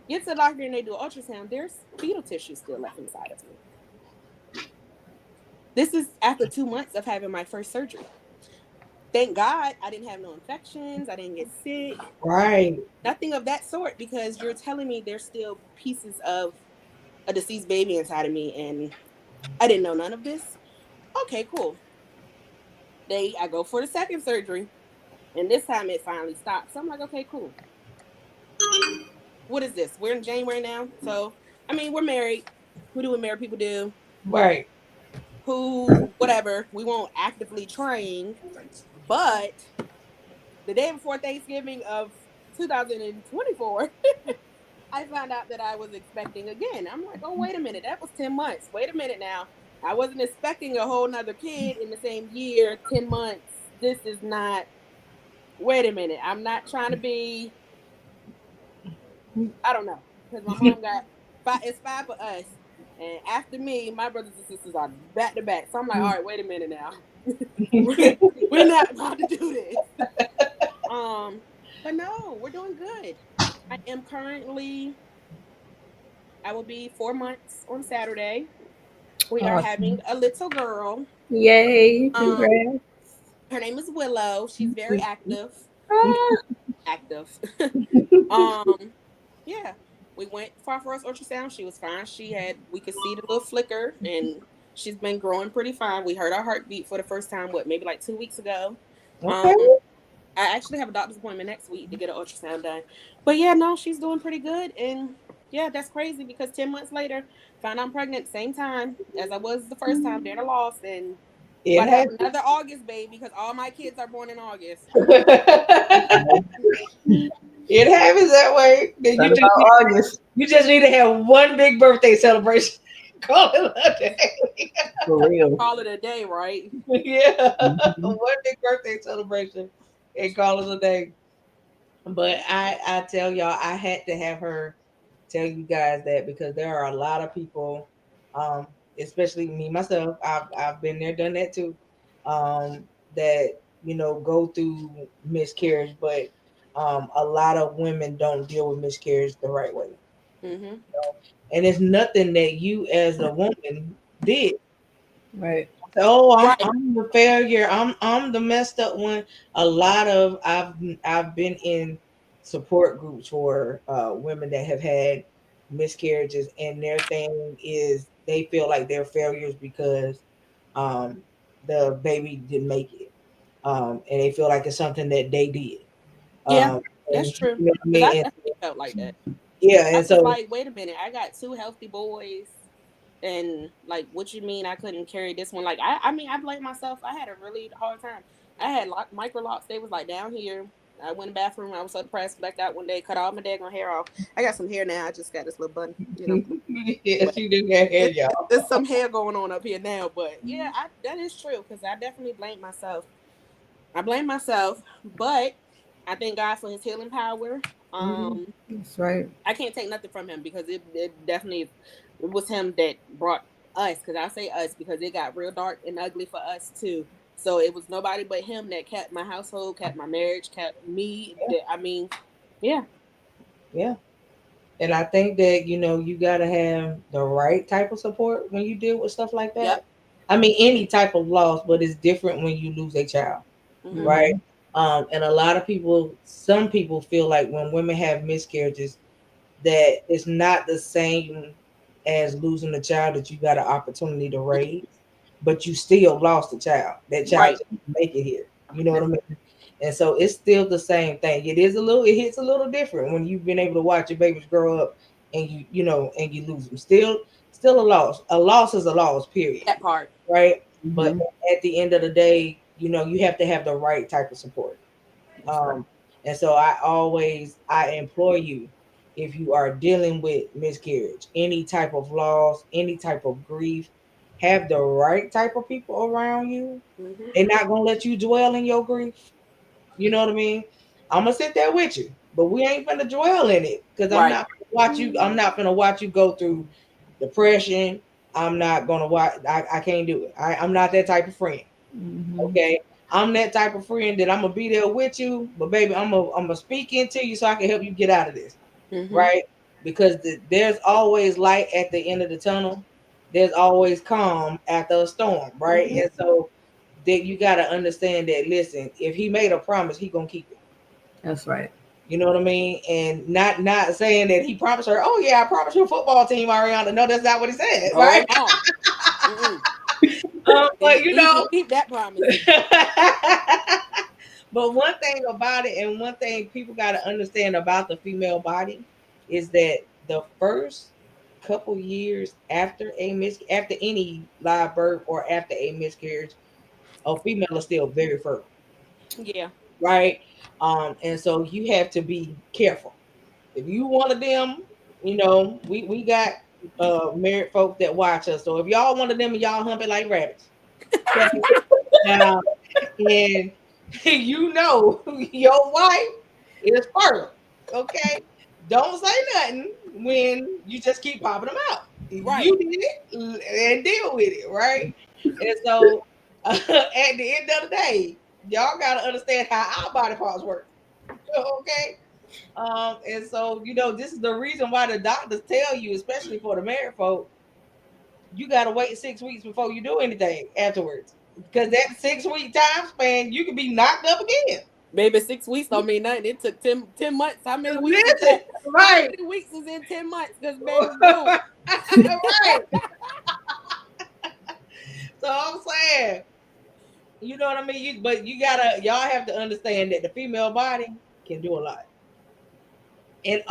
Get to the doctor and they do an ultrasound. There's fetal tissue still left inside of me. This is after 2 months of having my first surgery. Thank God I didn't have no infections. I didn't get sick. Right. Nothing of that sort because you're telling me there's still pieces of a deceased baby inside of me and I didn't know none of this. Okay, cool. I go for the second surgery and this time it finally stopped. So I'm like, okay, cool. What is this? We're in January now. So, I mean, we're married. Who do what married people do? Right. Who, whatever. We won't actively trying. But the day before Thanksgiving of 2024, I found out that I was expecting again. I'm like, oh, wait a minute. That was 10 months. Wait a minute now. I wasn't expecting a whole nother kid in the same year, 10 months. This is not, wait a minute. I'm not trying to be, I don't know. Because my mom got five, it's five of us. And after me, my brothers and sisters are back to back. So I'm like, all right, wait a minute now. we're, we're not about to do this. Um, but no, we're doing good. I am currently, I will be 4 months on Saturday. We are having Awesome. a little girl. Yay. Um, Congrats. her name is Willow. She's very active. Ah. Active. um, yeah. We went for our first ultrasound. She was fine. We could see the little flicker, and she's been growing pretty fine. We heard our heartbeat for the first time, maybe like 2 weeks ago. Um, Okay. I actually have a doctor's appointment next week to get an ultrasound done. But yeah, no, she's doing pretty good. And yeah, that's crazy because 10 months later, found out I'm pregnant same time as I was the first time during the loss. And It about to have happens. another August baby because all my kids are born in August. It happens that way. Then What about August? you just need to have one big birthday celebration. Call it a day. For real. Call it a day, right? Yeah. Mhm. One big birthday celebration and call it a day. But I tell y'all, I had to have her tell you guys that because there are a lot of people, um, especially me myself. I've been there, done that too. Um, that go through miscarriage, but a lot of women don't deal with miscarriage the right way, Mm-hmm. and it's nothing that you as a woman did. Right. Oh, Right. I'm the failure. I'm the messed up one. A lot of I've been in support groups for women that have had miscarriages, and their thing is they feel like they're failures because um, the baby didn't make it, and they feel like it's something that they did. Yeah, Um, that's and true. you know what I Because I mean? And definitely felt like that. yeah, I and was so like, wait a minute, I got two healthy boys. And like, what you mean I couldn't carry this one? Like, I mean, I blame myself. I had a really hard time. I had micro locks. They was like down here. I went in the bathroom. I was so depressed. Blacked out one day. Cut all my daggone hair off. I got some hair now. I just got this little bun. yes, But you do got hair, y'all. there's some hair going on up here now. But yeah, that is true because I definitely blame myself. I blame myself, but I thank God for His healing power. Mhm. That's right. I can't take nothing from Him because it definitely it was Him that brought us. Because I say us because it got real dark and ugly for us too. So it was nobody but Him that kept my household, kept my marriage, kept me. I mean, yeah, Yeah. And I think that, you got to have the right type of support when you deal with stuff like that. yep, I mean, any type of loss, but it's different when you lose a child, mm-hmm. right? Hmm. And a lot of people, some people feel like when women have miscarriages, that it's not the same as losing a child that you got an opportunity to raise, but you still lost a child. That child Right, just didn't make it here. You know what I mean? And so it's still the same thing. It hits a little different when you've been able to watch your babies grow up and and you lose them. Still a loss. A loss is a loss, period. that part. Right? But Hmm. at the end of the day, you have to have the right type of support. That's right. Um, and so I implore you, if you are dealing with miscarriage, any type of loss, any type of grief, have the right type of people around you. Mm-hmm. They're not gonna let you dwell in your grief. You know what I mean? I'm gonna sit there with you, but we ain't gonna dwell in it because I'm Right, not gonna watch you. I'm not gonna watch you go through depression. I'm not gonna watch. I can't do it. I'm not that type of friend. Hmm. Okay. I'm that type of friend that I'm gonna be there with you, but baby, I'm gonna speak into you so I can help you get out of this, mm-hmm. right? Because there's always light at the end of the tunnel. There's always calm after a storm, right? Mm-hmm. And so that you got to understand that. Listen, if he made a promise, he gonna keep it. That's right. You know what I mean? And not saying that he promised her, oh yeah, I promised you a football team, Ariana. No, that's not what he said, Oh right? no. Mm-mm. But you He's gonna know, keep that promise. but one thing about it, and one thing people got to understand about the female body, is that the first couple years after after any live birth or after a miscarriage, a female is still very fertile, Yeah. right? And so you have to be careful. If you one of them, we got married folk that watch us. So if y'all one of them and y'all humping like rabbits, okay? Now, and your wife is fertile, okay? Don't say nothing when you just keep popping them out. Right. You did it and deal with it, right? And so at the end of the day, y'all got to understand how our body parts work, okay? And so this is the reason why the doctors tell you, especially for the married folk, you gotta wait 6 weeks before you do anything afterwards. Because that 6 week time span, you can be knocked up again. Baby, 6 weeks don't mean nothing. It took 10 months. How many weeks is Listen, that? How right, many weeks is in 10 months? Because baby, whoa. right. So I'm saying, you know what I mean? But y'all have to understand that the female body can do a lot. And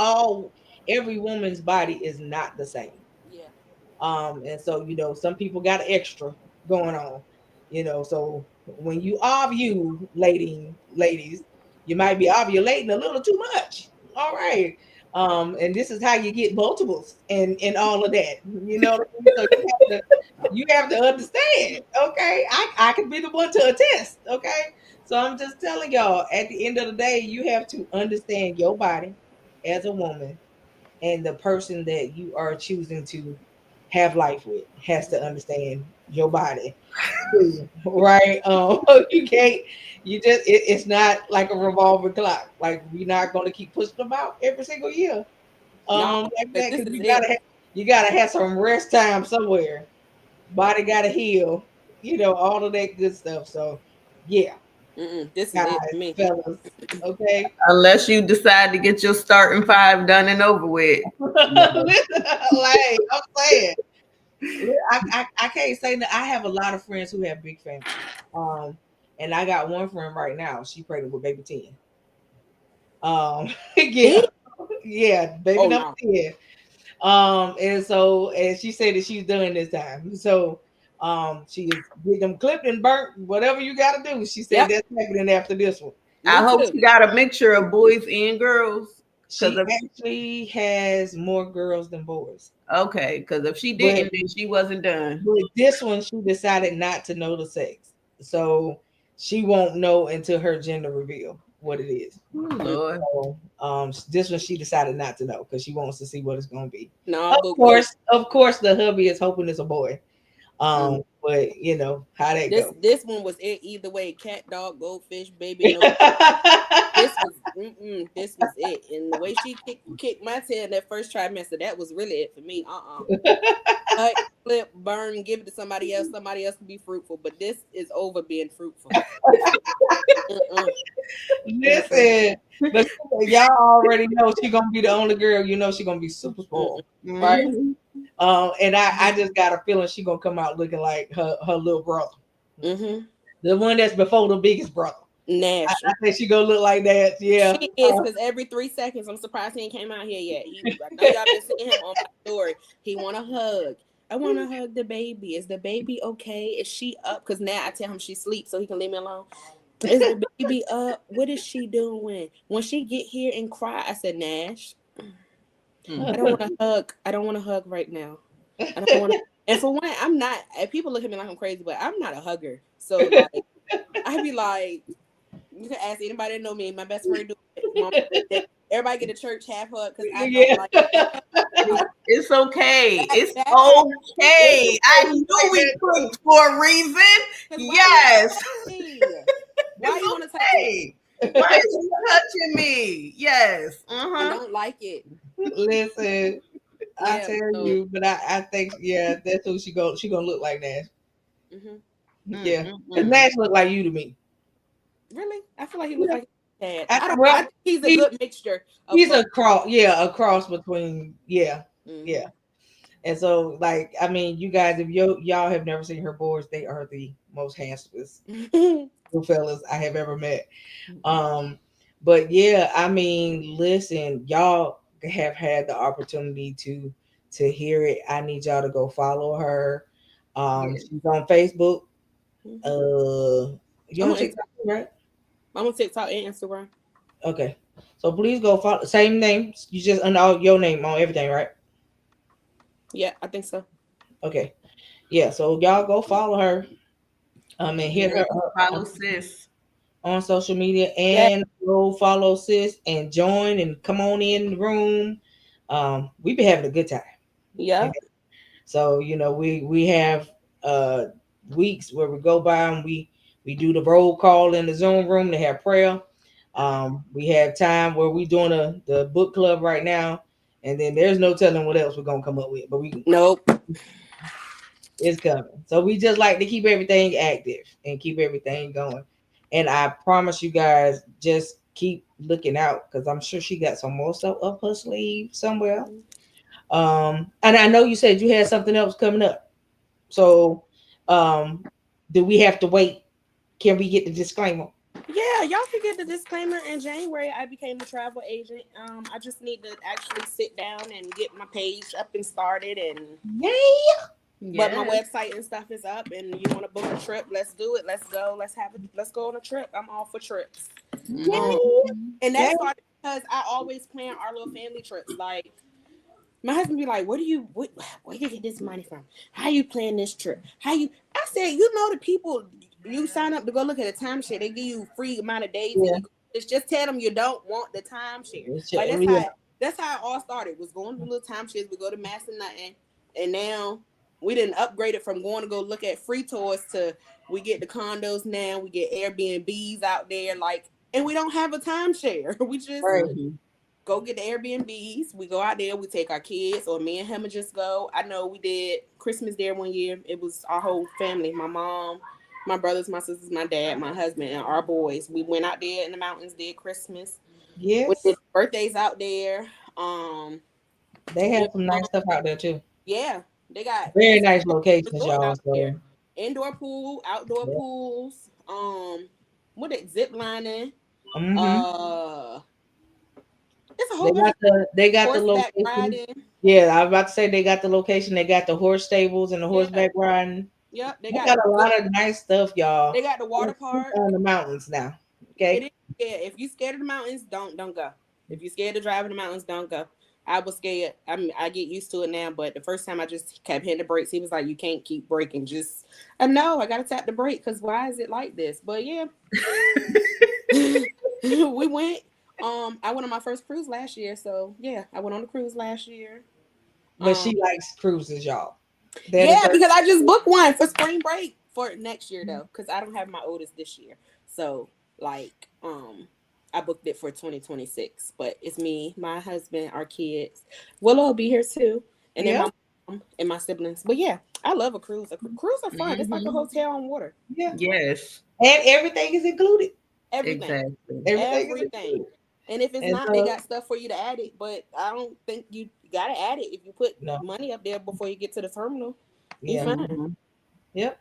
every woman's body is not the same. Yeah. And so some people got extra going on. So when you ladies, you might be ovulating a little too much. All right. And this is how you get multiples and all of that. You know what I mean? So you have to understand. Okay, I can be the one to attest. Okay, so I'm just telling y'all. At the end of the day, you have to understand your body as a woman, and the person that you are choosing to have life with has to understand your body too, right? You can't. It's not like a revolving clock. Like we're not going to keep pushing them out every single year, No, like but that, this because is it. you gotta have some rest time somewhere. Body gotta heal, all of that good stuff. So, yeah, This is it for guys, me. fellas, okay. Unless you decide to get your starting five done and over with. No. Listen, like I'm saying, I can't say that. I have a lot of friends who have big families. Um, and I got one friend right now. She pregnant with baby 10. Me? Yeah, yeah, baby Oh number no. 10. And she said that she's done this time. So, she is get them clipped and burnt. Whatever you got to do, she said Yep. that's happening after this one. I Me hope too. she got a mixture of boys and girls. Cause She actually has more girls than boys. if she But didn't, then she wasn't done. with this one, she decided not to know the sex. So she won't know until her gender reveal what it is. Oh, Mm. Lord. So this one she decided not to know because she wants to see what it's gonna be. No, Of but course, the hubby is hoping it's a boy. mm, But you know how that this go. this one was it either way. Cat, dog, goldfish, baby. No, this was it. And the way she kicked my tail in that first trimester, that was really it for me. Cut, flip, burn, give it to somebody else. Somebody else can be fruitful, but this is over being fruitful. Mm-mm, mm-mm, Listen, but y'all already know she gonna be the only girl. She gonna be super spoiled, mm-mm. right? Mhm. And I just got a feeling she gonna come out looking like her little brother, Mm-hmm. the one that's before the biggest brother. Nash. I think she gonna look like that. Yeah. She is because every 3 seconds, I'm surprised he ain't came out here yet. I know y'all been seeing him on my story. He want a hug. I want to hug the baby. Is the baby okay? Is she up? Because now I tell him she sleeps so he can leave me alone. Is the baby up? What is she doing? When she get here and cry, I said, Nash, I don't want to hug. I don't want to hug right now. I don't want to. And for one, I'm not. People look at me like I'm crazy, but I'm not a hugger. So like, I be like, you can ask anybody that know me. My best friend do it. Mom, everybody get a church half hug because I don't Yeah. like that. Like, It's okay. It's that it's okay. I You knew like we that too. clicked for a reason. because why you want Yes. to touch me? Why It's you want to touch me? okay. Why is you touching me? Yes. I Uh-huh. don't like it. Listen, I Yeah. tell So you, but I think, yeah, that's who she gonna look like, Nash. hmm Yeah, because Mm-mm-mm. Nash look like you to me. Really? I feel like he looks Yeah. like Dad. I, I don't know. I well, think he's a he good mixture of he's both. a cross. Yeah, a cross between. Yeah, yeah. Hmm. And so, like, I mean, you guys, if y'all have never seen her boards, they are the most handsomest little fellas I have ever met. Um, but yeah, I mean, listen, y'all have had the opportunity to hear it. I need y'all to go follow her. Yeah. She's on Facebook. Hmm. You I'm on on TikTok, right? I'm on TikTok and Instagram. Okay. So please go follow. Same name. You just under all your name on everything, right? Yeah, I think so. Okay. Yeah. So y'all go follow her. And hit Yes. her up Follow sis. on social media, Yeah. and go follow sis and join and come on in the room. We've been having a good time. Yeah. And so we have uh weeks where we go by and we do the roll call in the Zoom room to have prayer. We have time where we doing the book club right now, and then there's no telling what else we're gonna come up with, but we Nope. it's coming. So we just like to keep everything active and keep everything going. And I promise you guys, just keep looking out because I'm sure she got some more stuff up her sleeve somewhere. And I know you said you had something else coming up. So, do we have to wait? Can we get the disclaimer? Yeah, y'all can get the disclaimer. In January, I became a travel agent. I just need to actually sit down and get my page up and started, and Yay! but my Yes. website and stuff is up. And you want to book a trip? Let's do it. Let's go. Let's have it. Let's go on a trip. I'm all for trips. Um, Yay! Mm-hmm. and that Yay! started because I always plan our little family trips. Like my husband be like, where you get this money from? How you plan this trip? How you?" I said, "You know the people you sign up to go look at a timeshare. They give you free amount of days, and Yeah, you it's just tell them you don't want the timeshare. Like yeah. that's how it all started. Was going to little timeshares. We go to Mass and nothing, and now we didn't upgrade it from going to go look at free tours to we get the condos now. We get Airbnbs out there, like, and we don't have a timeshare. We just Right. Mm-hmm. go get the Airbnbs. We go out there. We take our kids, or me and him would just go. I know we did Christmas there one year. It was our whole family. My mom, my brothers, my sisters, my dad, my husband, and our boys. We went out there in the mountains. Did Christmas. We Yes, did birthdays out there. they We have some nice stuff out there too. yeah, they got Very it's nice a locations, resort y'all. out So there. Indoor pool, outdoor yeah. pools. What it zip lining. Hmm. Uh, it's a They whole bunch got of the horseback location. riding. Yeah, I was about to say they got the location. They got the horse stables and the Yeah, horseback riding. yep. They They got got a good. lot of nice stuff, y'all. They got the water We're park. on the mountains now. It Okay. is. Yeah, if you scared of the mountains, don't go. If you scared of driving the mountains, don't go. I was scared. I get used to it now, but the first time I just kept hitting the brakes. He was like, "You can't keep braking." Just, I know I gotta tap the brake because why is it like this? But yeah, we went. I went on my first cruise last year, so yeah, I went on the cruise last year. But Um, she likes cruises, y'all. That is Yeah, her. because I just booked one for spring break for next year though, because I don't have my oldest this year. So like, I booked it for 2026. But it's me, my husband, our kids. Willow will be here too, and then Yeah. my mom and my siblings. But yeah, I love a cruise. Cruise are fun. It's like a Mm-hmm. hotel on water. Yeah. Yes. And everything is included. Everything, Exactly. Everything is everything. included. And if it's And not, they so got stuff for you to add it. But I don't think you gotta add it if you put no. money up there before you get to the terminal. You Yeah. fine. Mm-hmm. Yep.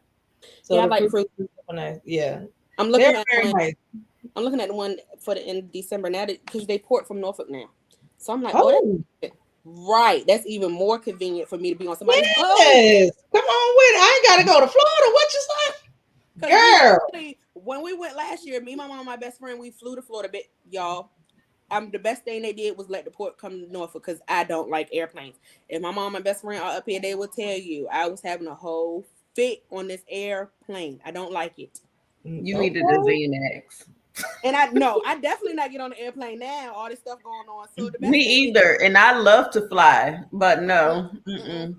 So Yeah, I the like cruise cruise. is super nice. Yeah. I'm They're looking at very one. nice. I'm looking at the one for the end of December now because they port from Norfolk now. So I'm like, oh, Oh, that's right. That's even more convenient for me to be on somebody's boat. yes. Come on with it. I ain't gotta go to Florida. What you say? Because we Girl. literally, when we went last year, me, my mom, my best friend, we flew to Florida. But y'all, the best thing they did was let the port come to Norfolk because I don't like airplanes. If my mom and best friend are up here, they will tell you I was having a whole fit on this airplane. I don't like it. You needed a Okay. Xanax. And I no, I definitely not get on the airplane now. All this stuff going on. So the Me best thing they either. And I love to fly, but mm, no. mm-mm.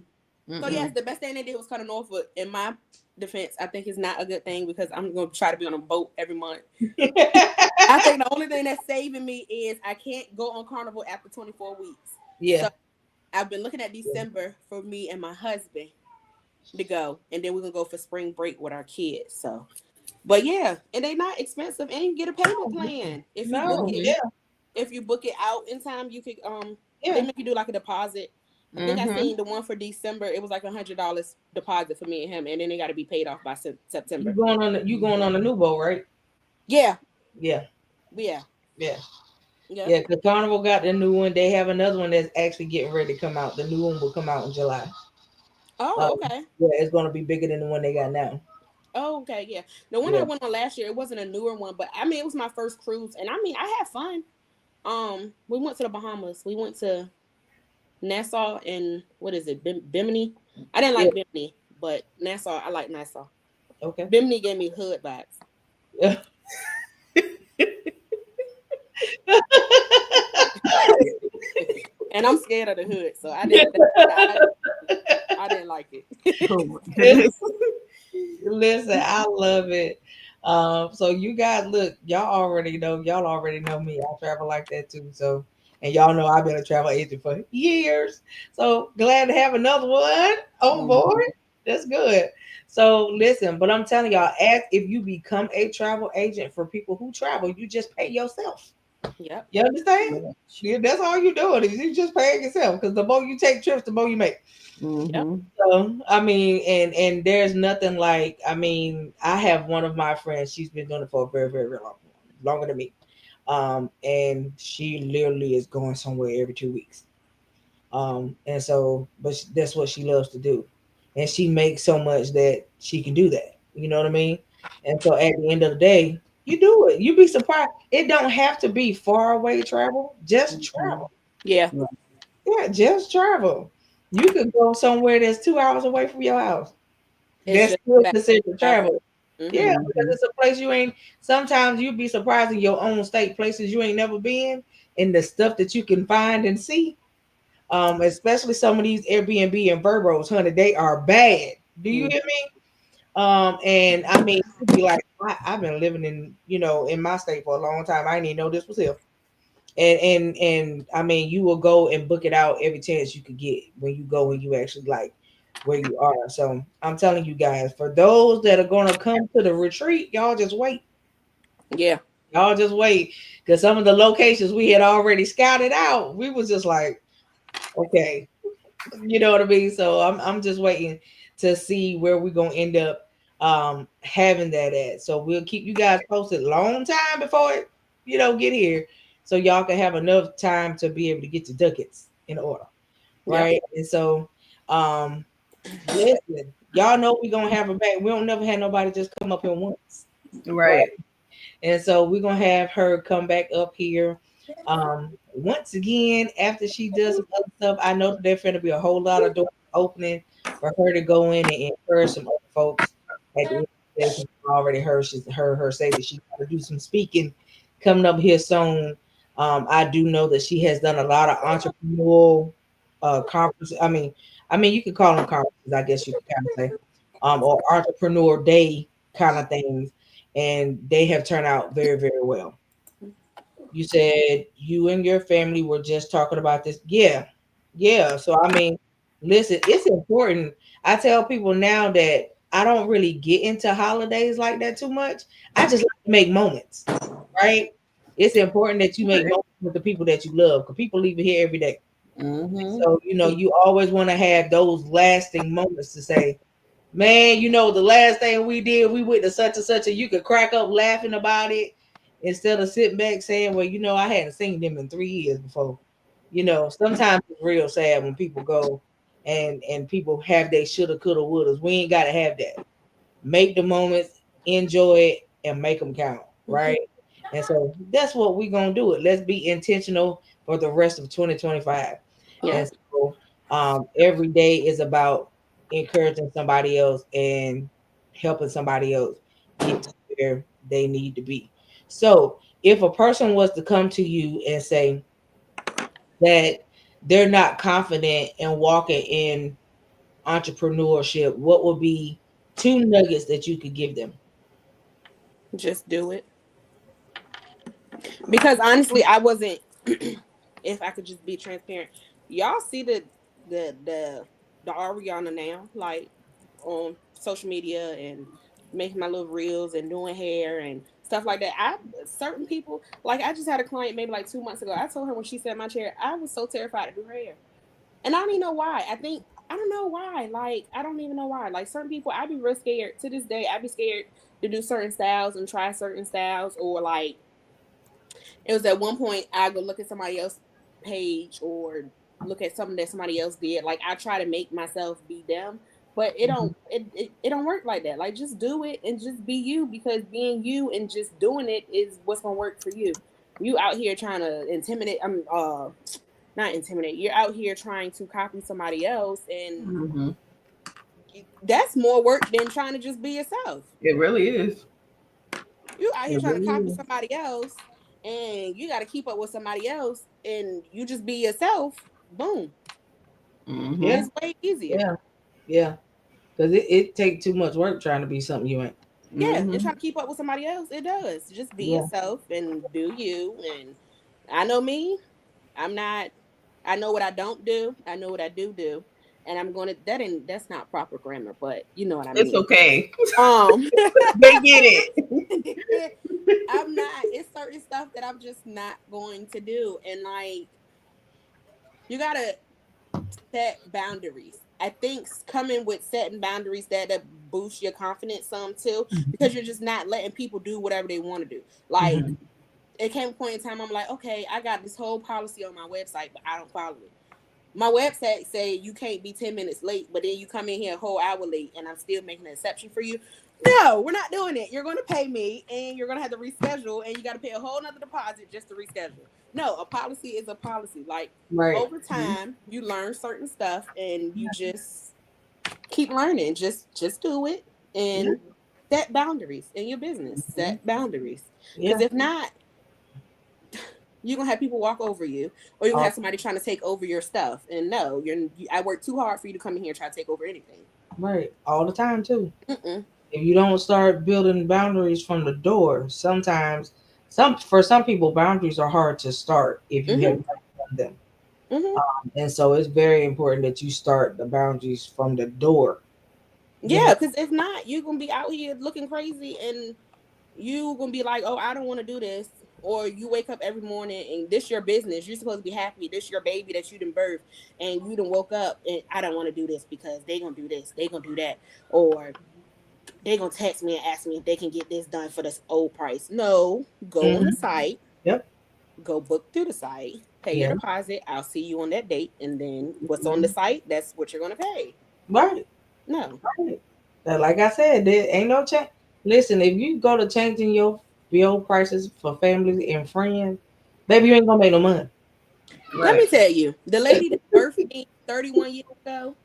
Mm-mm. So yes, Mm-mm. the best thing they did was cut it off. But in my defense, I think it's not a good thing because I'm gonna try to be on a boat every month. I think the only thing that's saving me is I can't go on Carnival after 24 weeks. Yeah. So I've been looking at December for me and my husband. to go, and then we're gonna go for spring break with our kids. So, but yeah, and they not expensive, and you get a payment plan if you book No, it. Mm-hmm. yeah, If you book it out in time, you could they yeah. make you do like a deposit. I think I Mm-hmm. seen the one for December. It was like $100 deposit for me and him, and then they got to be paid off by You September. going on you going on the new boat, right? Yeah, Yeah, yeah, yeah. yep. Yeah, because Carnival got the new one. They have another one that's actually getting ready to come out. The new one will come out in July. Oh, Um, okay. yeah, it's gonna be bigger than the one they got now. Oh, okay, yeah. The one I Yeah, went on last year, it wasn't a newer one, but I mean, it was my first cruise, and I mean, I had fun. We went to the Bahamas. We went to Nassau and what is it, Bimini? I didn't yeah. like Bimini, but Nassau, I like Nassau. Okay. Bimini gave me hood vibes, Yeah. and I'm scared of the hood, so I didn't. I didn't like it. Oh my goodness. Listen, I love it. So you guys look, y'all already know me. I travel like that too. So, and y'all know I've been a travel agent for years. So glad to have another one on board. Mm-hmm. That's good. So listen, but I'm telling y'all, as if you become a travel agent for people who travel, you just pay yourself. Yep. You understand? Yeah. Yeah, that's all you doing is you just paying yourself because the more you take trips, the more you make. Yep. Mm-hmm. So I mean, and there's nothing like I mean, I have one of my friends. She's been doing it for a very very long, longer than me. And she literally is going somewhere every 2 weeks. And so, but that's what she loves to do, and she makes so much that she can do that. You know what I mean? And so at the end of the day, you do it. You'd be surprised. It don't have to be far away travel. Just Mm-hmm. travel. Yeah. Right. Yeah, just travel. You could go somewhere that's 2 hours away from your house. It's That's just still back considered travel. travel. Yeah, Mm-hmm. because Mm-hmm. it's a place you ain't. Sometimes you'd be surprised in your own state, places you ain't never been, and the stuff that you can find and see. Especially some of these Airbnb and Verbos, honey, they are bad. Do you hear me? And I mean, you'd be like, I've been living in my state for a long time. I didn't even know this was here. And I mean, you will go and book it out every chance you could get when you go and you actually like where you are. So I'm telling you guys, for those that are gonna come to the retreat, y'all just wait. Yeah. Y'all just wait. Because some of the locations we had already scouted out, we was just like, okay, you know what I mean? So I'm just waiting to see where we're gonna end up having that at. So we'll keep you guys posted long time before it, get here. So y'all can have enough time to be able to get your ducats in order. Yep. Right. And so listen, y'all know we're gonna have her back. We don't never have nobody just come up here once. Right. Right. And so we're gonna have her come back up here. Once again, after she does some other stuff, I know that there's gonna be a whole lot of doors opening for her to go in and encourage some other folks at the end of the day. 'Cause I already heard her say that she's gonna do some speaking coming up here soon. I do know that she has done a lot of entrepreneurial conferences. I mean, you could call them conferences, I guess you could kind of say, or entrepreneur day kind of things, and they have turned out very, very well. You said you and your family were just talking about this. Yeah. Yeah. So, I mean, listen, it's important. I tell people now that I don't really get into holidays like that too much. I just like to make moments, right? It's important that you make moments with the people that you love because people leave it here every day. Mm-hmm. So, you always want to have those lasting moments to say, man, the last thing we did, we went to such and such, and you could crack up laughing about it instead of sitting back saying, well, I hadn't seen them in 3 years before. Sometimes it's real sad when people go and people have they shoulda, coulda, wouldas. We ain't got to have that. Make the moments, enjoy it, and make them count, right? And so that's what we're gonna do. It. Let's be intentional for the rest of 2025. Yeah. And so every day is about encouraging somebody else and helping somebody else get to where they need to be. So if a person was to come to you and say that they're not confident in walking in entrepreneurship, what would be two nuggets that you could give them? Just do it. Because honestly, I wasn't. If I could just be transparent, y'all see the the Ariana now, like on social media and making my little reels and doing hair and stuff like that. I certain people like I just had a client maybe like 2 months ago. I told her when she sat in my chair, I was so terrified to do her hair. And I don't even know why. I don't know why. Like I don't even know why. Like certain people, I'd be real scared to this day. I'd be scared to do certain styles and try certain styles, or like it was at one point I go look at somebody else's page or look at something that somebody else did. Like I try to make myself be them, but it don't work like that. Like just do it and just be you, because being you and just doing it is what's gonna work for you. You out here trying to intimidate. I'm not intimidate. You're out here trying to copy somebody else, and Mm-hmm. that's more work than trying to just be yourself. It really is. You out here It trying to really copy is. somebody else, and you got to keep up with somebody else, and you just be yourself. Boom, Mm-hmm. Yeah, it's way easier. yeah, yeah. Because it take too much work trying to be something you ain't. Yeah, and Mm-hmm. trying to keep up with somebody else, it does. Just be Yeah, yourself and do you. And I know me. I'm not. I know what I don't do. I know what I do, and I'm gonna. That's not proper grammar, but you know what I It's mean. okay. Um, They get it. I'm not. It's certain stuff that I'm just not going to do, and like you gotta set boundaries. I think coming with setting boundaries that boosts your confidence some too, because you're just not letting people do whatever they want to do. Like hmm it came a point in time I'm like, okay, I got this whole policy on my website, but I don't follow it. My website say you can't be 10 minutes late, but then you come in here a whole hour late and I'm still making an exception for you. No, we're not doing it. You're going to pay me and you're going to have to reschedule, and you got to pay a whole nother deposit just to reschedule. No, a policy is a policy. Like right. over time, you learn certain stuff and you just keep learning. Just do it Yeah, and set boundaries in your business. mhm, Set boundaries. Because yeah. if not, you're gonna have people walk over you, or you're gonna All, have somebody trying to take over your stuff. And no, I work too hard for you to come in here and try to take over anything. right. All the time too. Mm-mm. If you don't start building boundaries from the door, sometimes some people boundaries are hard to start if you have Mm-hmm. not done them. Mm-hmm. And so it's very important that you start the boundaries from the door. You Yeah, know, because if not, you're gonna be out here looking crazy, and you gonna be like, "Oh, I don't want to do this." Or you wake up every morning and this your business. You're supposed to be happy. This your baby that you done birth, and you done woke up and I don't want to do this because they gonna do this, they gonna do that, or they gonna text me and ask me if they can get this done for this old price. No, go on the hmm site, yep, go book through the site, pay your yeah, deposit. I'll see you on that date, and then what's on the mhm, site, that's what you're gonna pay. right, No. right. Like I said, there ain't no change. Listen, if you go to changing your prices for families and friends, baby, you ain't gonna make no money. Let Right. me tell you, the lady that birthed me 31 years ago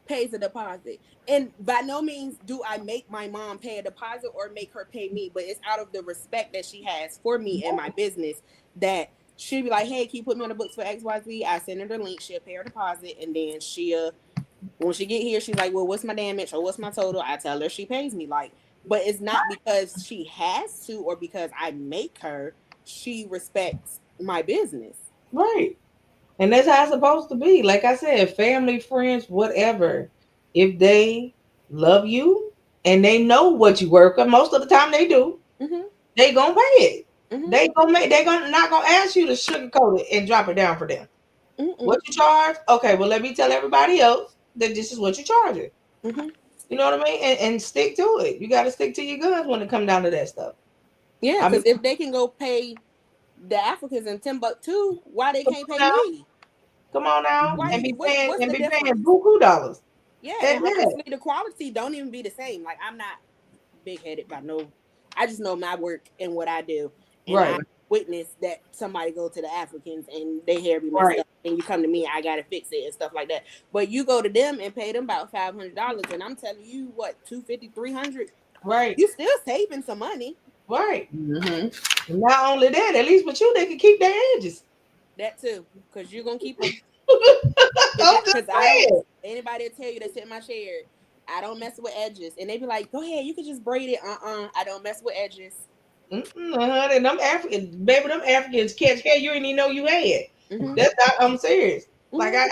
pays a deposit. And by no means do I make my mom pay a deposit or make her pay me, but it's out of the respect that she has for me and my business that she'll be like, hey, can you put me on the books for XYZ? I send her the link, she'll pay her deposit, and then she'll when she get here, she's like, well, what's my damage or what's my total? I tell her, she pays me. Like, but it's not because she has to or because I make her. She respects my business. Right. And that's how it's supposed to be. Like I said, family, friends, whatever. If they love you and they know what you work, 'cause most of the time they do, Mm-hmm. they gonna pay it. Mm-hmm. They gonna not gonna ask you to sugarcoat it and drop it down for them. What Mm-mm. you charge? Okay, well let me tell everybody else that this is what you charge it. Mm-hmm. You know what I mean? And stick to it. You gotta stick to your guns when it come down to that stuff. Yeah, I mean, because if they can go pay the Africans in Timbuktu, why they come can't on pay now, me? come on now, Why Mm-hmm. you what's and the be paying difference? buku dollars. Yeah, At and that. honestly, the quality don't even be the same. Like I'm not big headed by no. I just know my work and what I do, and I Right, witness that somebody go to the Africans and their hair be messed right, up, and you come to me, I gotta fix it and stuff like that. But you go to them and pay them about $500, and I'm telling you, what 250, 300, right, you still saving some money. right. Mm-hmm. And not only that, at least with you, they can keep their edges. That too, because you're gonna keep them. I'm just Because I don't. saying. Anybody will tell you that sit in my chair, I don't mess with edges, and they be like, "Go ahead, you can just braid it." I don't mess with edges. And them Africans, baby, them Africans catch hair you didn't even know you had. Mhm. That's not, I'm serious. Like Mhm.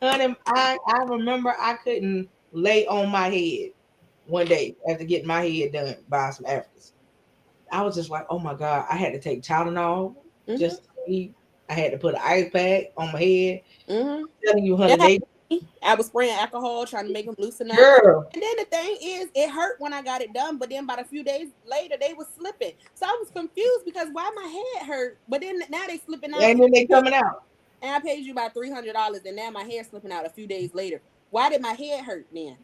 honey, I remember I couldn't. lay on my head one day after getting my head done by some Africans. I was just like, oh my God, I had to take Tylenol Mm-hmm. just to sleep. I had to put an ice pack on my head. Mm-hmm. Telling you, honey, That they happened to me. I was spraying alcohol trying to make them loosen up. girl. And then the thing is, it hurt when I got it done, but then about a few days later, they was slipping. So I was confused because why my head hurt, but then now they slipping out, And then they coming out. and I paid you about $300, and now my hair slipping out a few days later. Why did my head hurt then?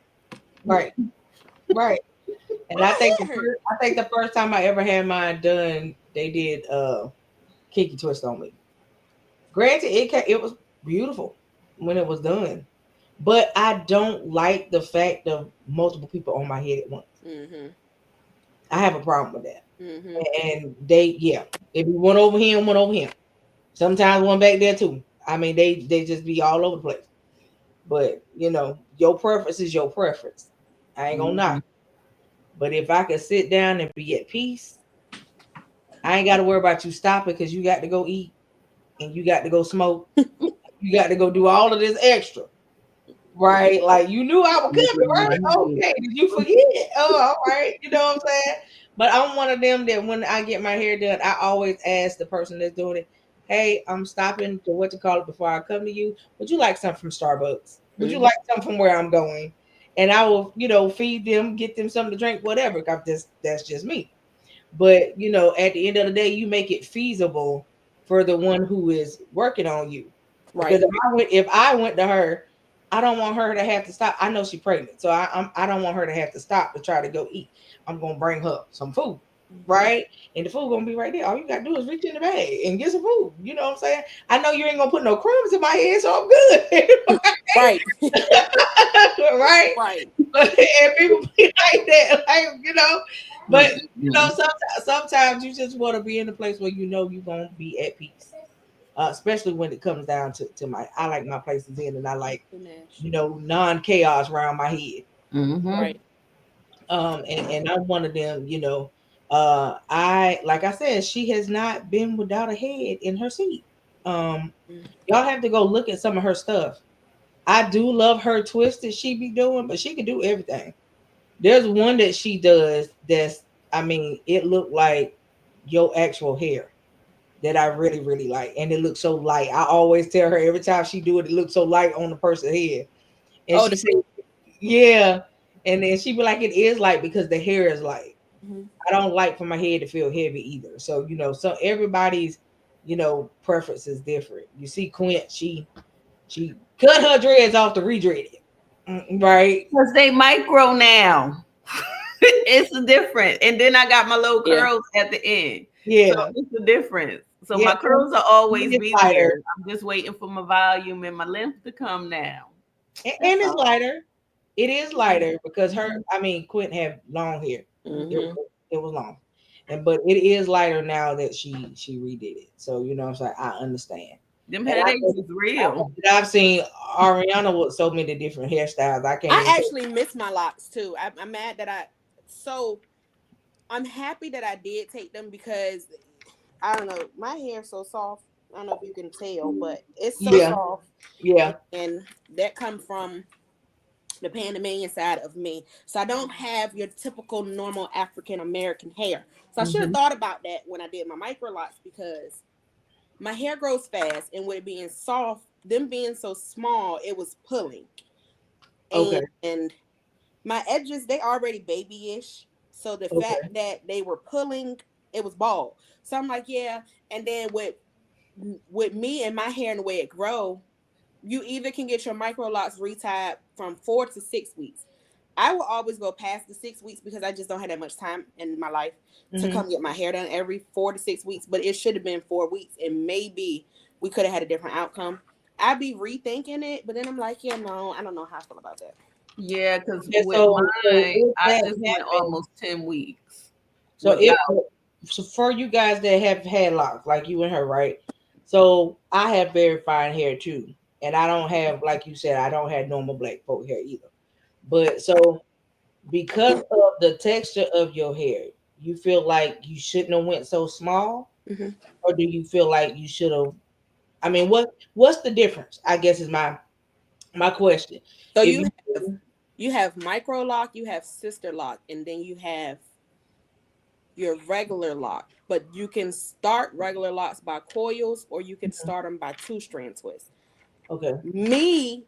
Right. Right. And Why my head hurt? I think the first time I ever had mine done, they did kinky twist on me. Granted, it was beautiful when it was done, but I don't like the fact of multiple people on my head at once. Mm-hmm. I have a problem with that. Mm-hmm. And they, yeah, if you went over here and went over here, sometimes one back there too. I mean, they just be all over the place. But your preference is your preference. I ain't gonna knock. Mhm. But if I could sit down and be at peace, I ain't got to worry about you stopping because you got to go eat and you got to go smoke. You got to go do all of this extra. Right? Like you knew I was coming, right? Okay. Did you forget? Oh, all right. You know what I'm saying? But I'm one of them that when I get my hair done, I always ask the person that's doing it, hey, I'm stopping to what to call it before I come to you. Would you like something from Starbucks? Would you Mm-hmm. like something from where I'm going? And I will, feed them, get them something to drink, whatever. 'Cause that's just me. But at the end of the day, you make it feasible for the one who is working on you. Because Right. if I went to her, I don't want her to have to stop. I know she's pregnant, so I don't want her to have to stop to try to go eat. I'm gonna bring her some food, Mm-hmm. right? And the food gonna be right there. All you gotta do is reach in the bag and get some food. You know what I'm saying? I know you ain't gonna put no crumbs in my head, so I'm good. Right. Right? Right. And people be like that, like But Mhm. sometimes you just want to be in a place where you're gonna be at peace. Especially when it comes down to I like my places in, and I like Nash. non chaos around my head. Mhm. Right. And I'm one of them. I like I said, she has not been without a head in her seat. Um, Mm-hmm. y'all have to go look at some of her stuff. I do love her twist that she be doing, but she can do everything. There's one that she does that's, I mean, it looked like your actual hair that I really, really like. And it looks so light. I always tell her every time she do it, it looks so light on the person's head. And Oh, she said, yeah. And then she be like, it is light because the hair is light. mm-hmm. I don't like for my head to feel heavy either. So, so everybody's, preference is different. You see Quint, she cut her dreads off to redread it. Right? Because they micro now. It's a difference. And then I got my little Yeah. curls at the end. So Yeah. it's a difference. So Yeah. my curls will And always it's be there. lighter. I'm just waiting for my volume and my length to come now. That's And it's all. lighter. It is lighter because I mean, Quint had long hair. It, Mm-hmm. it was long, but it is lighter now that she redid it. So what I'm saying, I understand. Them And headaches is real. I've seen Ariana with so many different hairstyles. I can't even I tell. actually miss my locks too. I'm mad that so I'm happy that I did take them because I don't know, my hair's so soft. I don't know if you can tell, but it's so Yeah, soft, yeah. and that come from the Panamanian side of me. So I don't have your typical normal African American hair. So I should have Hmm. thought about that when I did my micro locks because my hair grows fast, and with it being soft, them being so small, it was pulling. Okay, And my edges, they already babyish. So the okay, fact that they were pulling, it was bald. So I'm like, yeah. And then with me and my hair and the way it grow, you either can get your micro locks retied from 4 to 6 weeks. I will always go past the 6 weeks because I just don't have that much time in my life to hmm come get my hair done every 4 to 6 weeks. But it should have been 4 weeks, and maybe we could have had a different outcome. I'd be rethinking it, but then I'm like, yeah, no, I don't know how I feel about that. Yeah, because yeah. with So mine, if I that just went happens, almost 10 weeks so if without. so for you guys that have had locks like you and her, right? So I have very fine hair too, and I don't have, like you said, I don't have normal black folk hair either. But so because of the texture of your hair, you feel like you shouldn't have went so small, Hmm. or do you feel like you should have? I mean, what's the difference? I guess is my question. So If you you, have You have micro lock, you have sister lock, and then you have your regular lock. But you can start regular locks by coils, or you can start them by two strand twists. Okay. Me,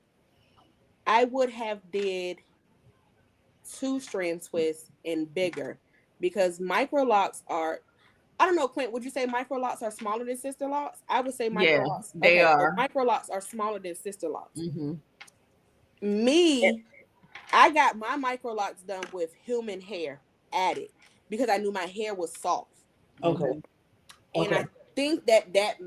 I would have did two strand twists and bigger, because micro locks are, I don't know, Clint, would you say micro locks are smaller than sister locks? I would say micro Yeah, locks. they Okay, so are. micro locks are smaller than sister locks. Mm-hmm. Me, I got my micro locks done with human hair added because I knew my hair was soft. Okay. Mm-hmm. And Okay. I think that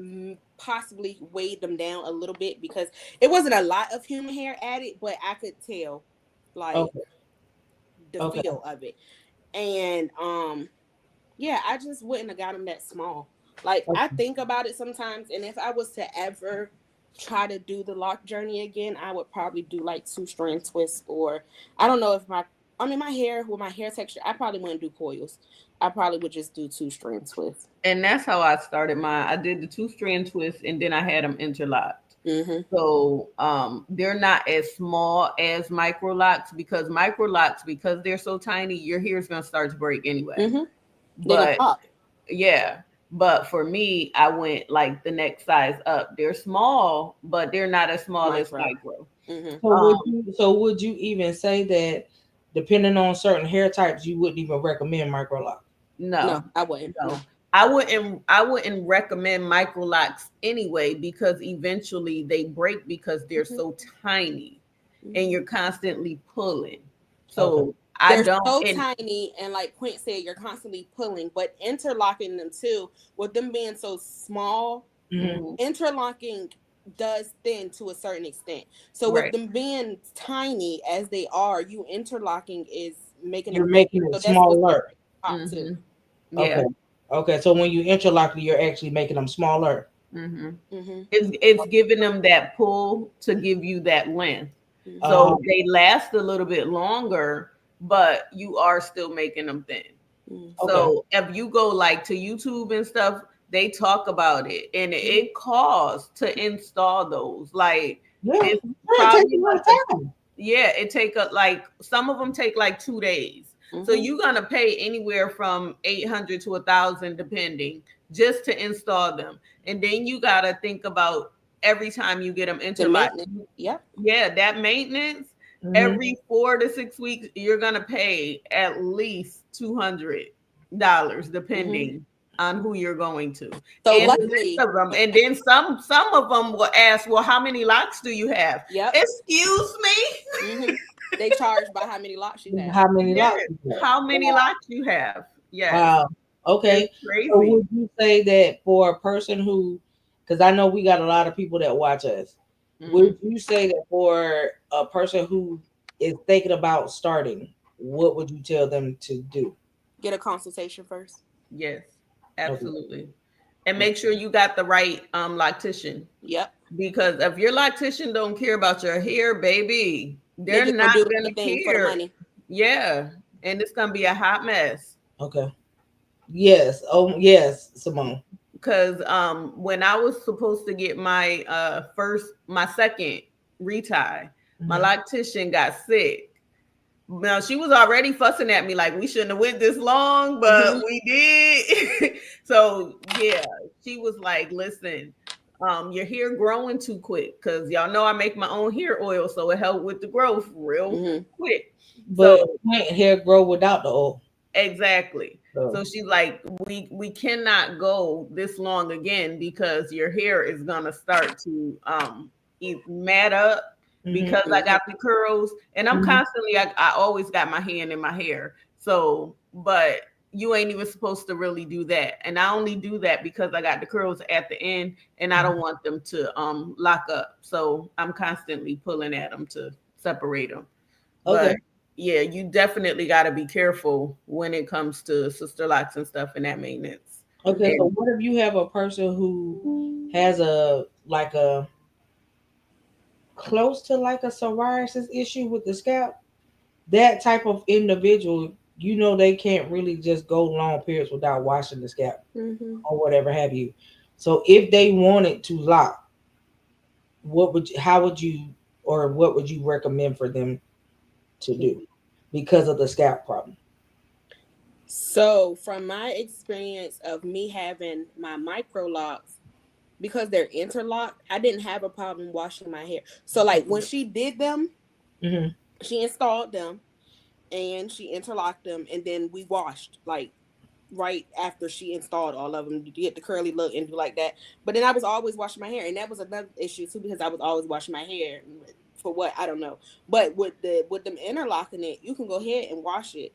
possibly weighed them down a little bit, because it wasn't a lot of human hair added, but I could tell like Okay. the Okay. feel of it. And yeah, I just wouldn't have got them that small. Like, I Okay. think about it sometimes, and if I was to ever try to do the lock journey again, I would probably do like two strand twists, or I don't know if I mean, my hair, with my hair texture, I probably wouldn't do coils. I probably would just do two strand twists. And that's how I started mine. I did the two strand twist and then I had them interlocked. Mm-hmm. So they're not as small as micro locks, because micro locks, because they're so tiny, your hair is gonna start to break anyway. Mm-hmm. They're gonna But pop. yeah, but for me, I went like the next size up. They're small, but they're not as small as Micro. micro. Mm-hmm. Um, So would you even say that depending on certain hair types, you wouldn't even recommend micro lock? No, no, I wouldn't. no. No. I wouldn't recommend micro locks anyway, because eventually they break because they're Mm-hmm. so tiny and Mm-hmm. you're constantly pulling. Okay. So I They're don't so and tiny, and like Quint said, you're constantly pulling, but interlocking them too, with them being so small, Hmm. mhm, interlocking does thin to a certain extent. So with right. them being tiny as they are, you interlocking is making You're them thin. making it So that's what's gonna smaller. make them pop too. Hmm. Okay. Yeah. Okay. So when you interlock, you're actually making them smaller. Hmm. Mm-hmm. It's giving them that pull to give you that length. Mm-hmm. Uh, So they last a little bit longer, but you are still making them thin. okay. So if you go like to YouTube and stuff, they talk about it, and Mm-hmm. it costs to install those. Like Yeah. it's Yeah, it takes a probably lot like of a, time. yeah, it take a like some of them take like 2 days. So Mm-hmm. you're gonna pay anywhere from 800 to 1,000 depending, just to install them, and then you gotta think about every time you get them The interlocked. maintenance. Yep. Yeah, that maintenance Hmm. every 4 to 6 weeks, you're gonna pay at least $200, Mm-hmm. depending on who you're going to, So and the length luckily, of them. And then some of them will ask, "Well, how many locks do you have?" yep. Excuse me. Mm-hmm. They charge by how many locks you have. How many locks Yes. you have? How many Wow. locks you have? Yes, Wow. it's Okay. So crazy. would you say that for a person who, because I know we got a lot of people that watch us, would Hmm. you say that for a person who is thinking about starting, what would you tell them to do? Get a consultation first. Yes, Okay. absolutely. And make sure you got the right loctician. Yep. Because if your loctician don't care about your hair, baby, They they're just gonna not do gonna anything for the care. money. Yeah, and it's gonna be a hot mess. Okay. Yes. Oh, yes, Simone. Because when I was supposed to get my second retie, my Hmm. loctician got sick. Now she was already fussing at me like we shouldn't have went this long, Mm-hmm. but we did. So yeah, she was like, "Listen, your hair growing too quick, because y'all know I make my own hair oil, so it helped with the growth real Mm-hmm. quick." But So plant hair grow without the oil. exactly. So, So she's like, we cannot go this long again, because your hair is gonna start to mat up, hmm, because I Mm-hmm. got the curls, and I'm hmm, constantly I always got my hand in my hair. So, but you ain't even supposed to really do that. And I only do that because I got the curls at the end, and I don't want them to lock up. So I'm constantly pulling at them to separate them. okay. But yeah, you definitely got to be careful when it comes to sister locks and stuff and that maintenance. Okay. Mm-hmm. So And what if you have a person who has a close to like a psoriasis issue with the scalp? That type of individual, they can't really just go long periods without washing the scalp Mm-hmm. or whatever have you. So if they wanted to lock, how would you, or what would you recommend for them to do because of the scalp problem. So, from my experience of me having my micro locks, because they're interlocked, I didn't have a problem washing my hair. So, like when she did them, Hmm. she installed them and she interlocked them, and then we washed like right after she installed all of them to get the curly look and do like that. But then I was always washing my hair, and that was another issue too because I was always washing my hair for what I don't know. But with them interlocking it, you can go ahead and wash it,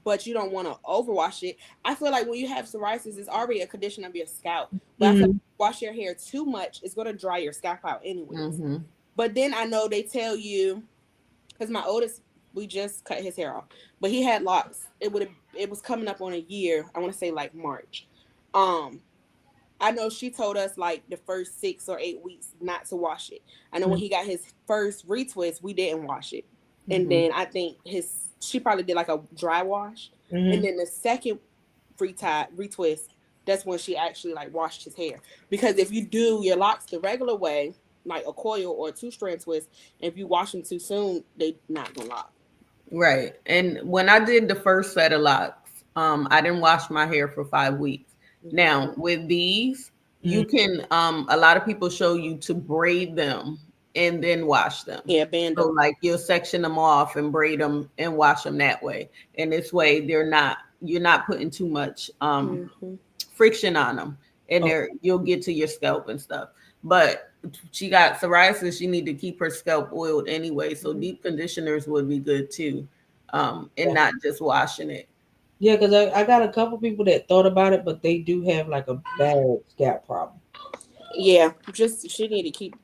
but you don't want to overwash it. I feel like when you have psoriasis, it's already a condition of your scalp. But I feel like Hmm. wash your hair too much, it's gonna dry your scalp out anyways. Mhm. But then I know they tell you because my oldest, we just cut his hair off, but he had locks. It was coming up on a year. I want to say like March. Um, I know she told us like the first 6 or 8 weeks not to wash it. I know when he got his first retwist, we didn't wash it, and Mhm. then I think his she probably did like a dry wash, and Hmm. then the second retwist, that's when she actually like washed his hair. Because if you do your locks the regular way, like a coil or a two strand twist, if you wash them too soon, they not gonna lock. Right. And when I did the first set of locks, I didn't wash my hair for 5 weeks. Hmm. Now with these, Hmm. you can a lot of people show you to braid them and then wash them. Yeah, band So them. like you'll section them off and braid them and wash them that way. And this way you're not putting too much Hmm. friction on them, and Oh. there you'll get to your scalp and stuff. But she got psoriasis, she need to keep her scalp oiled anyway, so Hmm. deep conditioners would be good too, and Yeah. not just washing it. Yeah, because I got a couple people that thought about it, but they do have like a bad scalp problem. Yeah, just she need to keep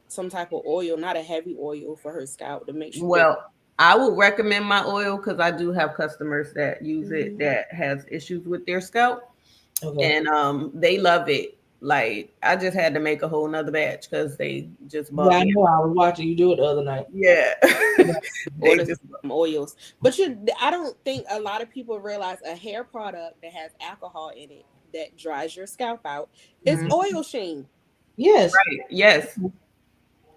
some type of oil, not a heavy oil for her scalp to make sure that. Well, I would recommend my oil because I do have customers that use it Hmm. that has issues with their scalp, Okay. and they love it. Like I just had to make a whole nother batch because they just Yeah, bought I me. know. I was watching you do it the other night. Yeah. They Order just some oils. But I don't think a lot of people realize a hair product that has alcohol in it that dries your scalp out is Mhm. oil sheen. Yes. Right. Yes,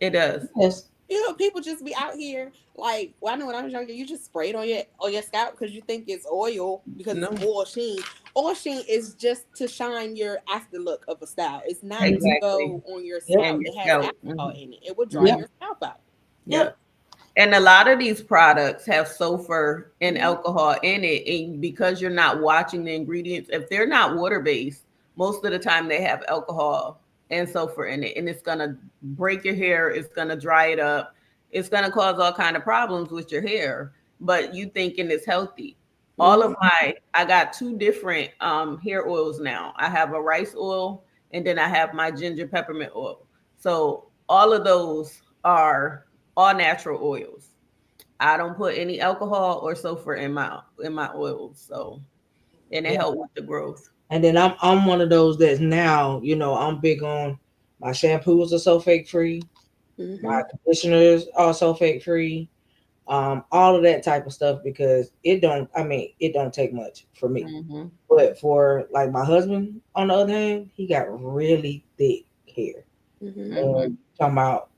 it does. Yes. You know, people just be out here like, well, I know when I was younger, you just spray it on your scalp because you think it's oil because it's No, oil sheen. Oil sheen is just to shine your after look of a style. It's not to Hmm. exactly. go on your Yep. scalp. And your It has scalp. alcohol in it. It will dry Yep. your scalp out. Yeah. Yep. And a lot of these products have sulfur and Hmm. alcohol in it. And because you're not watching the ingredients, if they're not water based, most of the time they have alcohol and sulfur in it. And it's gonna break your hair, it's gonna dry it up, it's gonna cause all kind of problems with your hair. But you thinking it's healthy. All Hmm. of I got two different hair oils now. I have a rice oil and then I have my ginger peppermint oil. So all of those are all natural oils. I don't put any alcohol or sulfur in my oils, so and it Yeah. helped with the growth. And then I'm one of those that's now, I'm big on my shampoos are sulfate free, my Hmm. conditioners are sulfate free, all of that type of stuff because it don't take much for me. Mm-hmm. But for like my husband, on the other hand, he got really thick hair. Hmm. And Mm-hmm. talking about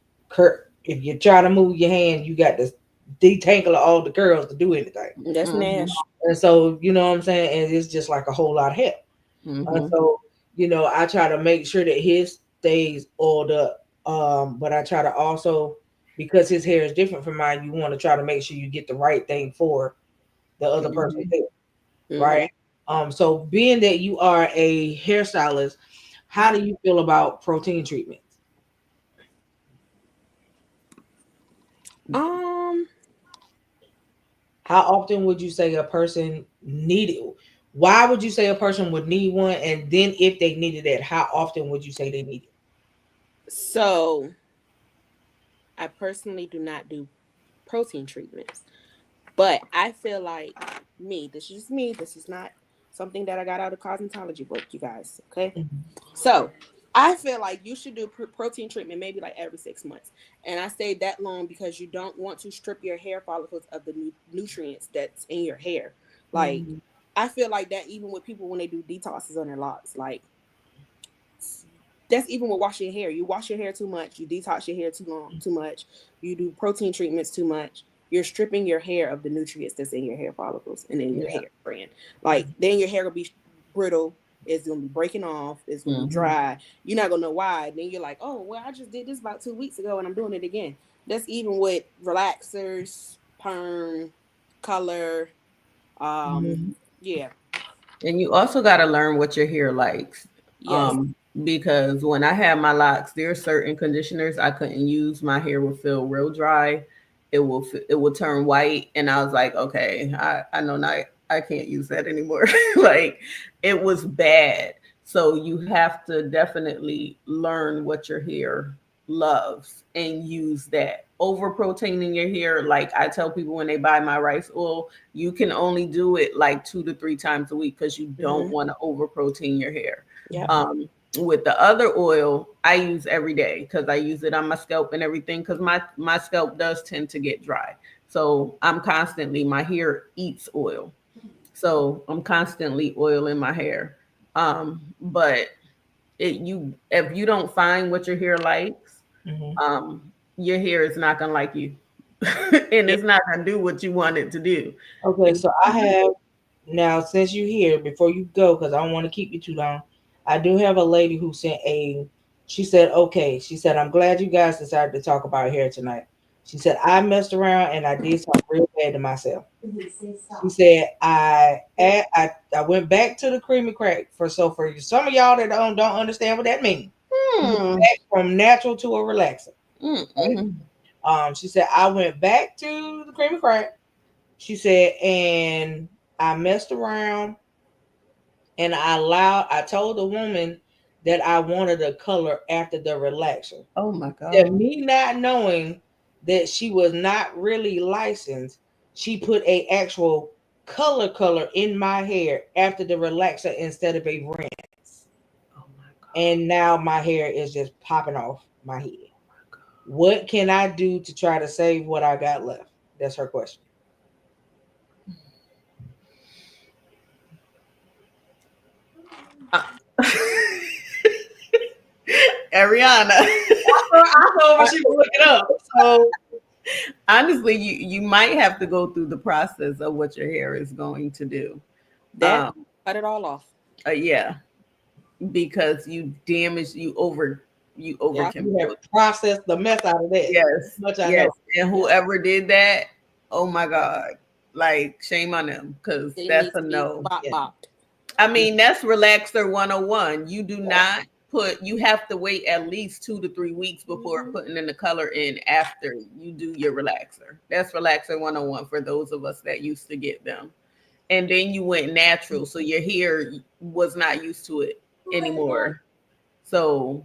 if you try to move your hand, you got to detangle all the curls to do anything. That's Mm-hmm. Nash. And so, you know what I'm saying? And it's just like a whole lot of help. And Mm-hmm. so, I try to make sure that his stays oiled up. But I try to also, because his hair is different from mine, you want to try to make sure you get the right thing for the other person's Mm-hmm. hair, right? Hmm. So being that you are a hairstylist, how do you feel about protein treatments? Um, How often would you say a person needed? Why would you say a person would need one? And then if they needed it, how often would you say they need it? so I personally do not do protein treatments. But I feel like this is just me, this is not something that I got out of cosmetology book, you guys. Okay. Mhm. So I feel like you should do protein treatment maybe like every 6 months. And I say that long because you don't want to strip your hair follicles of the nutrients that's in your hair. Like, Mhm. I feel like that even with people when they do detoxes on their locks. Like, that's even with washing your hair. You wash your hair too much, you detox your hair too much, you do protein treatments too much. you're stripping your hair of the nutrients that's in your hair follicles and in your Yeah. hair strand. Like then your hair will be brittle. It's gonna be breaking off. It's gonna be Mm-hmm. dry. You're not gonna know why. Then you're like, oh well, I just did this about 2 weeks ago and I'm doing it again. That's even with relaxers, perm, color. Um, Mhm. yeah, And you also got to learn what your hair likes. yes. Because when I had my locks, there are certain conditioners I couldn't use. My hair would feel real dry. It will turn white, and I was like, okay, I know not I can't use that anymore. Like it was bad. So you have to definitely learn what your hair loves and use that. Over proteining your hair, like I tell people when they buy my rice oil, you can only do it like 2 to 3 times a week because you don't Mm-hmm. want to over protein your hair. Yep. Um, with the other oil, I use every day because I use it on my scalp and everything because my scalp does tend to get dry. So I'm constantly my hair eats oil. So I'm constantly oiling my hair. But it you if you don't find what your hair likes, Mhm. um, your hair is not gonna like you. And Yeah. it's not gonna do what you want it to do. Okay, And so I have now since you here before you go because I don't want to keep you too long. I do have a lady who sent a. She said, "Okay." She said, "I'm glad you guys decided to talk about hair tonight." She said, "I messed around and I did something real bad to myself." She said, I went back to the creamy crack for some of y'all that don't understand what that means. You went hmm, back from natural to a relaxer. Right? mm-mm. She said I went back to the creamy crack. She said, and I messed around and I told the woman that I wanted a color after the relaxer. Oh my That god. me not knowing that she was not really licensed, she put a actual color in my hair after the relaxer instead of a rinse. Oh my god. And now my hair is just popping off my head. What can I do to try to save what I got left? That's her question. Uh, Ariana. I told her she could look it up. So Honestly, you might have to go through the process of what your hair is going to do. That Um, cut it all off. yeah, because you damage you over Yeah. you have chemical. processed the mess out of that. Yes, Much I yes, know. and Yeah. whoever did that, oh my god, like shame on them because They that's need a to be no. bop Yeah. bopped. I Yeah. mean, that's relaxer 101. You do not you have to wait at least 2 to 3 weeks before Mm-hmm. putting in the color in after you do your relaxer. That's relaxer 101 for those of us that used to get them. And then you went natural, so your hair was not used to it anymore. So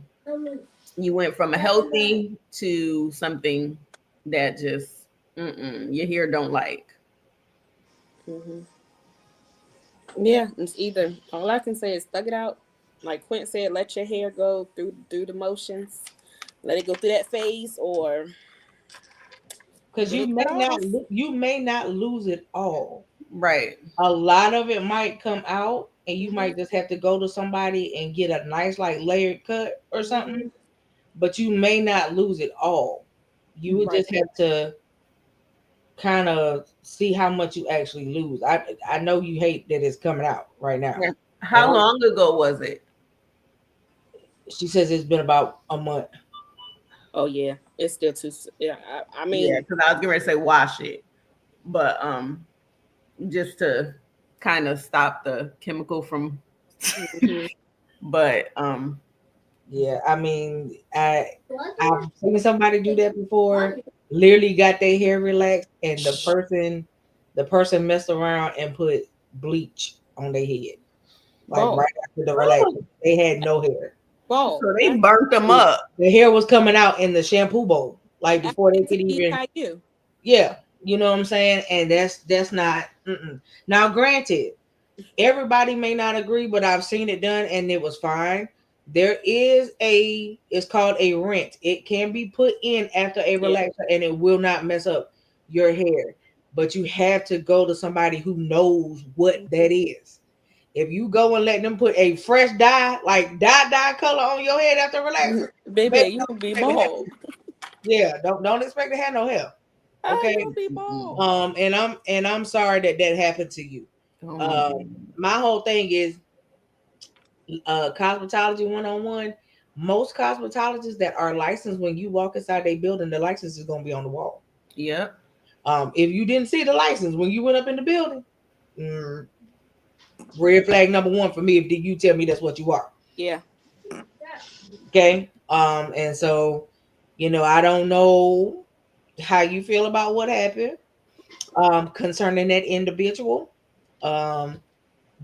you went from a healthy to something that just your hair don't like. Mm-hmm. Yeah, it's either all I can say is thug it out. Like Quint said, let your hair go through the motions, let it go through that phase, or Because get it cut off. you may not lose it all. Right. A lot of it might come out, and you Mm-hmm. might just have to go to somebody and get a nice like layered cut or something. Mm-hmm. But you may not lose it all. You would Right. just have to kind of see how much you actually lose. I know you hate that it's coming out right now, Yeah. and How long ago was it? she says it's been about a month. Oh yeah, it's still too. Yeah, I Yeah, mean, because I was going to say wash it, but just to kind of stop the chemical from. mhm. But Yeah, I mean, I've seen somebody do that before. Literally got their hair relaxed, and the person messed around and put bleach on their head, like Ball, right after the relaxer. They had no hair. ball. so they burnt them up. The hair was coming out in the shampoo bowl, like Ask before they it to could be even. Caillou. Yeah, you know what I'm saying. And that's not. Mm-mm. Now, granted, everybody may not agree, but I've seen it done and it was fine. There is it's called a rent. It can be put in after a Yeah. relaxer and it will not mess up your hair. But you have to go to somebody who knows what Mhm. that is. If you go and let them put a fresh dye, like dye color on your head after a relaxer, Baby, baby, you don't gonna be expect to have, bald. yeah, don't expect to have no hair. I Okay. know people. And I'm sorry that that happened to you. Oh my Um, god. my whole thing is cosmetology 101. Most cosmetologists that are licensed, when you walk inside their building, the license is gonna be on the wall. Yep. If you didn't see the license when you went up in the building, mm, red flag number one for me. If you tell me that's what you are, Yeah. okay. And so, I don't know how you feel about what happened, concerning that individual. Um,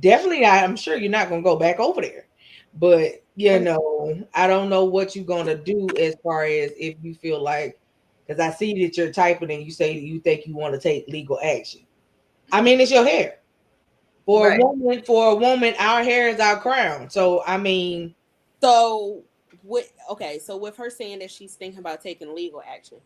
Definitely, I'm sure you're not gonna go back over there, but I don't know what you're gonna do as far as if you feel like, because I see that you're typing and you say that you think you want to take legal action. I mean, it's your hair. Right. For a woman, our hair is our crown. So I mean, So so with her saying that she's thinking about taking legal action,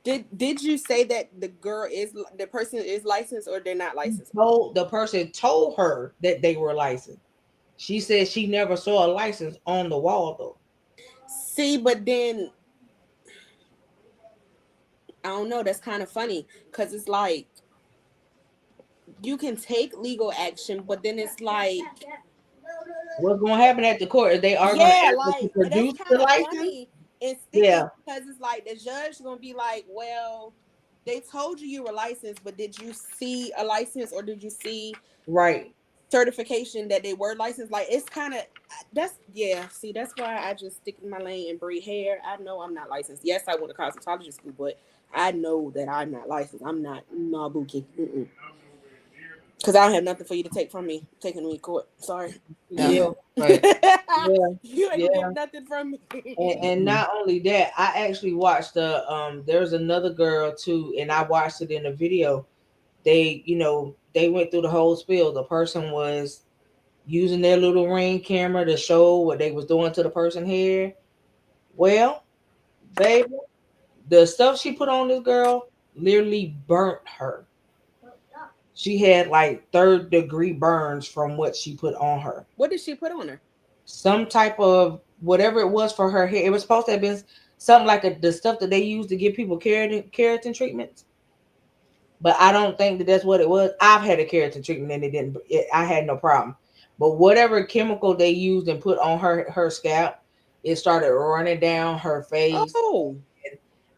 did you say that the person is licensed or they're not licensed? the person told her that they were licensed. She said she never saw a license on the wall though. See, but then I don't know. That's kind of funny because it's like you can take legal action, but then it's like, What's going to happen at the court is they are going to yeah, ask us to like that's produce the kind of license. funny and Yeah, sticky because it's like the judge gonna be like, well, they told you were licensed, but did you see a license or did you see right. certification that they were licensed? Like it's kind of that's yeah. See, that's why I just stick in my lane and breed hair. I know I'm not licensed. Yes, I went to cosmetology school, but I know that I'm not licensed. I'm not Nabuki. Because I don't have nothing for you to take from me, taking me to court. Sorry. I Yeah, know. Right. yeah, You ain't gonna yeah. get nothing from And me. Mm-mm. not only that, I actually watched there's another girl too, and I watched it in a video. They went through the whole spiel. The person was using their little ring camera to show what they was doing to the person's hair. Well, baby, the stuff she put on this girl literally burnt her. She had like third degree burns from what she put on her. What did she put on her? Some type of whatever it was for her hair. It was supposed to have been something like the stuff that they use to give people keratin treatments. But I don't think that that's what it was. I've had a keratin treatment and it didn't. I had no problem. But whatever chemical they used and put on her scalp, it started running down her face. Oh,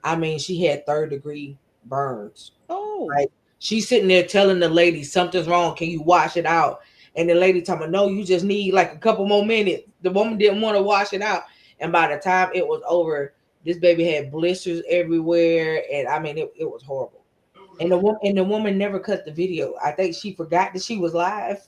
I mean, she had third degree burns. oh, Like she's sitting there telling the lady something's wrong. Can you wash it out? And the lady talking, no, you just need like a couple more minutes. The woman didn't want to wash it out, and by the time it was over, this baby had blisters everywhere, and I mean, it was horrible. And the woman never cut the video. I think she forgot that she was live,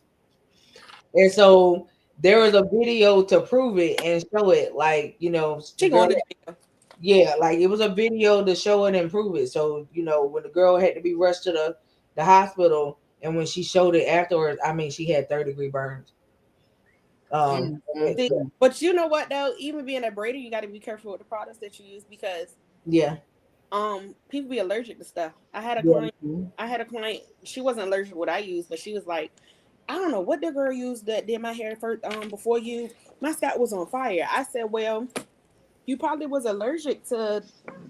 and so there was a video to prove it and show it. Like the she girl, going to jail. yeah, like it was a video to show it and prove it. So when the girl had to be rushed to the hospital, and when she showed it afterwards, I mean, she had third-degree burns. See, Mm-mm. but you know what though? Even being a braider, you got to be careful with the products that you use because Yeah, people be allergic to stuff. yeah, Mhm. I had a client. She wasn't allergic to what I used, but she was like, I don't know what the girl used that did my hair first. Before you, my scalp was on fire. I said, well, you probably was allergic to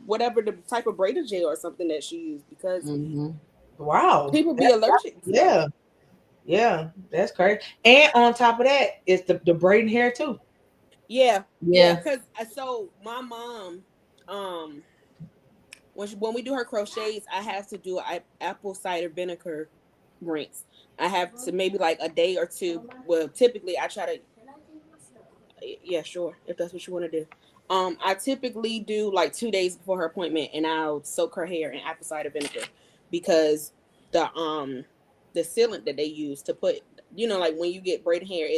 whatever the type of braider gel or something that she used because Mhm. wow, people be allergic to stuff. yeah, yeah, that's crazy. And on top of that, it's the braiding hair too. Yeah, yeah. Yeah. Cause so my mom, um, when we do her crochets, I have to do apple cider vinegar rinse. I have to maybe like a day or two. Well, typically I try to. Yeah, sure. If that's what you want to do. I typically do like 2 days before her appointment, and I'll soak her hair in apple cider vinegar because the um the sealant that they use to put, like when you get braided hair,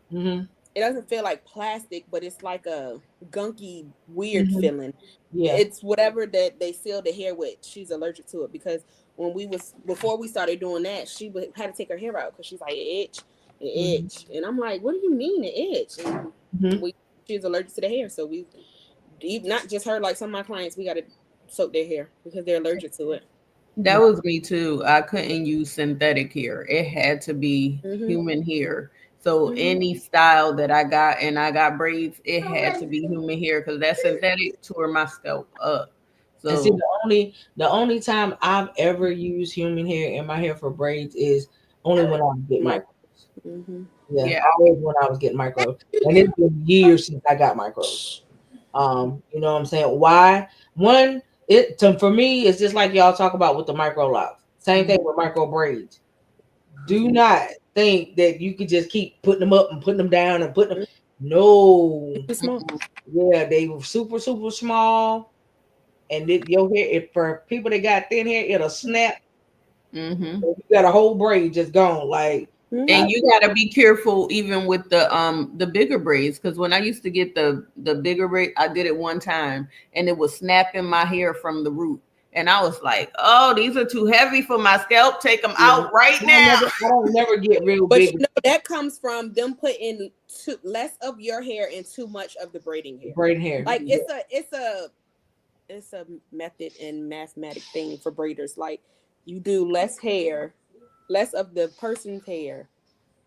Hmm. it doesn't feel like plastic, but it's like a gunky, weird Hmm. feeling. Yeah. It's whatever that they seal the hair with. She's allergic to it because when we was before we started doing that, had to take her hair out because she's like it Hmm. itch, and I'm like, what do you mean it itch? And Hmm. we she's allergic to the hair, so not just her, like some of my clients, we got to soak their hair because they're allergic to it. That was me too. I couldn't use synthetic hair. It had to be Mhm. human hair. So Mhm. any style that I got and I got braids, it had to be human hair because that synthetic tore my scalp up. And see, So the only time I've ever used human hair in my hair for braids is only when I get My. micros. Mm-hmm. Yeah, yeah. always when I was getting micros, and it's been years since I got micros. You know what I'm saying? Why? One, for me, it's just like y'all talk about with the micro locks. Same thing with micro braids. Do not think that you could just keep putting them up and putting them down and putting them. No, Too small. yeah, they were super super small, and your hair. If for people that got thin hair, it'll snap. Mm-hmm. You got a whole braid just gone. Like, I, And you got to be careful even with the bigger braids, because when I used to get the bigger braid, I did it one time and it was snapping my hair from the root, and I was like, oh, these are too heavy for my scalp, take them yeah, out right now. I don't never get real But big you know that comes from them putting too less of your hair and too much of the braiding hair. braiding hair. Like Yeah. it's a method and mathematic thing for braiders. Like you do less hair, less of the person's hair,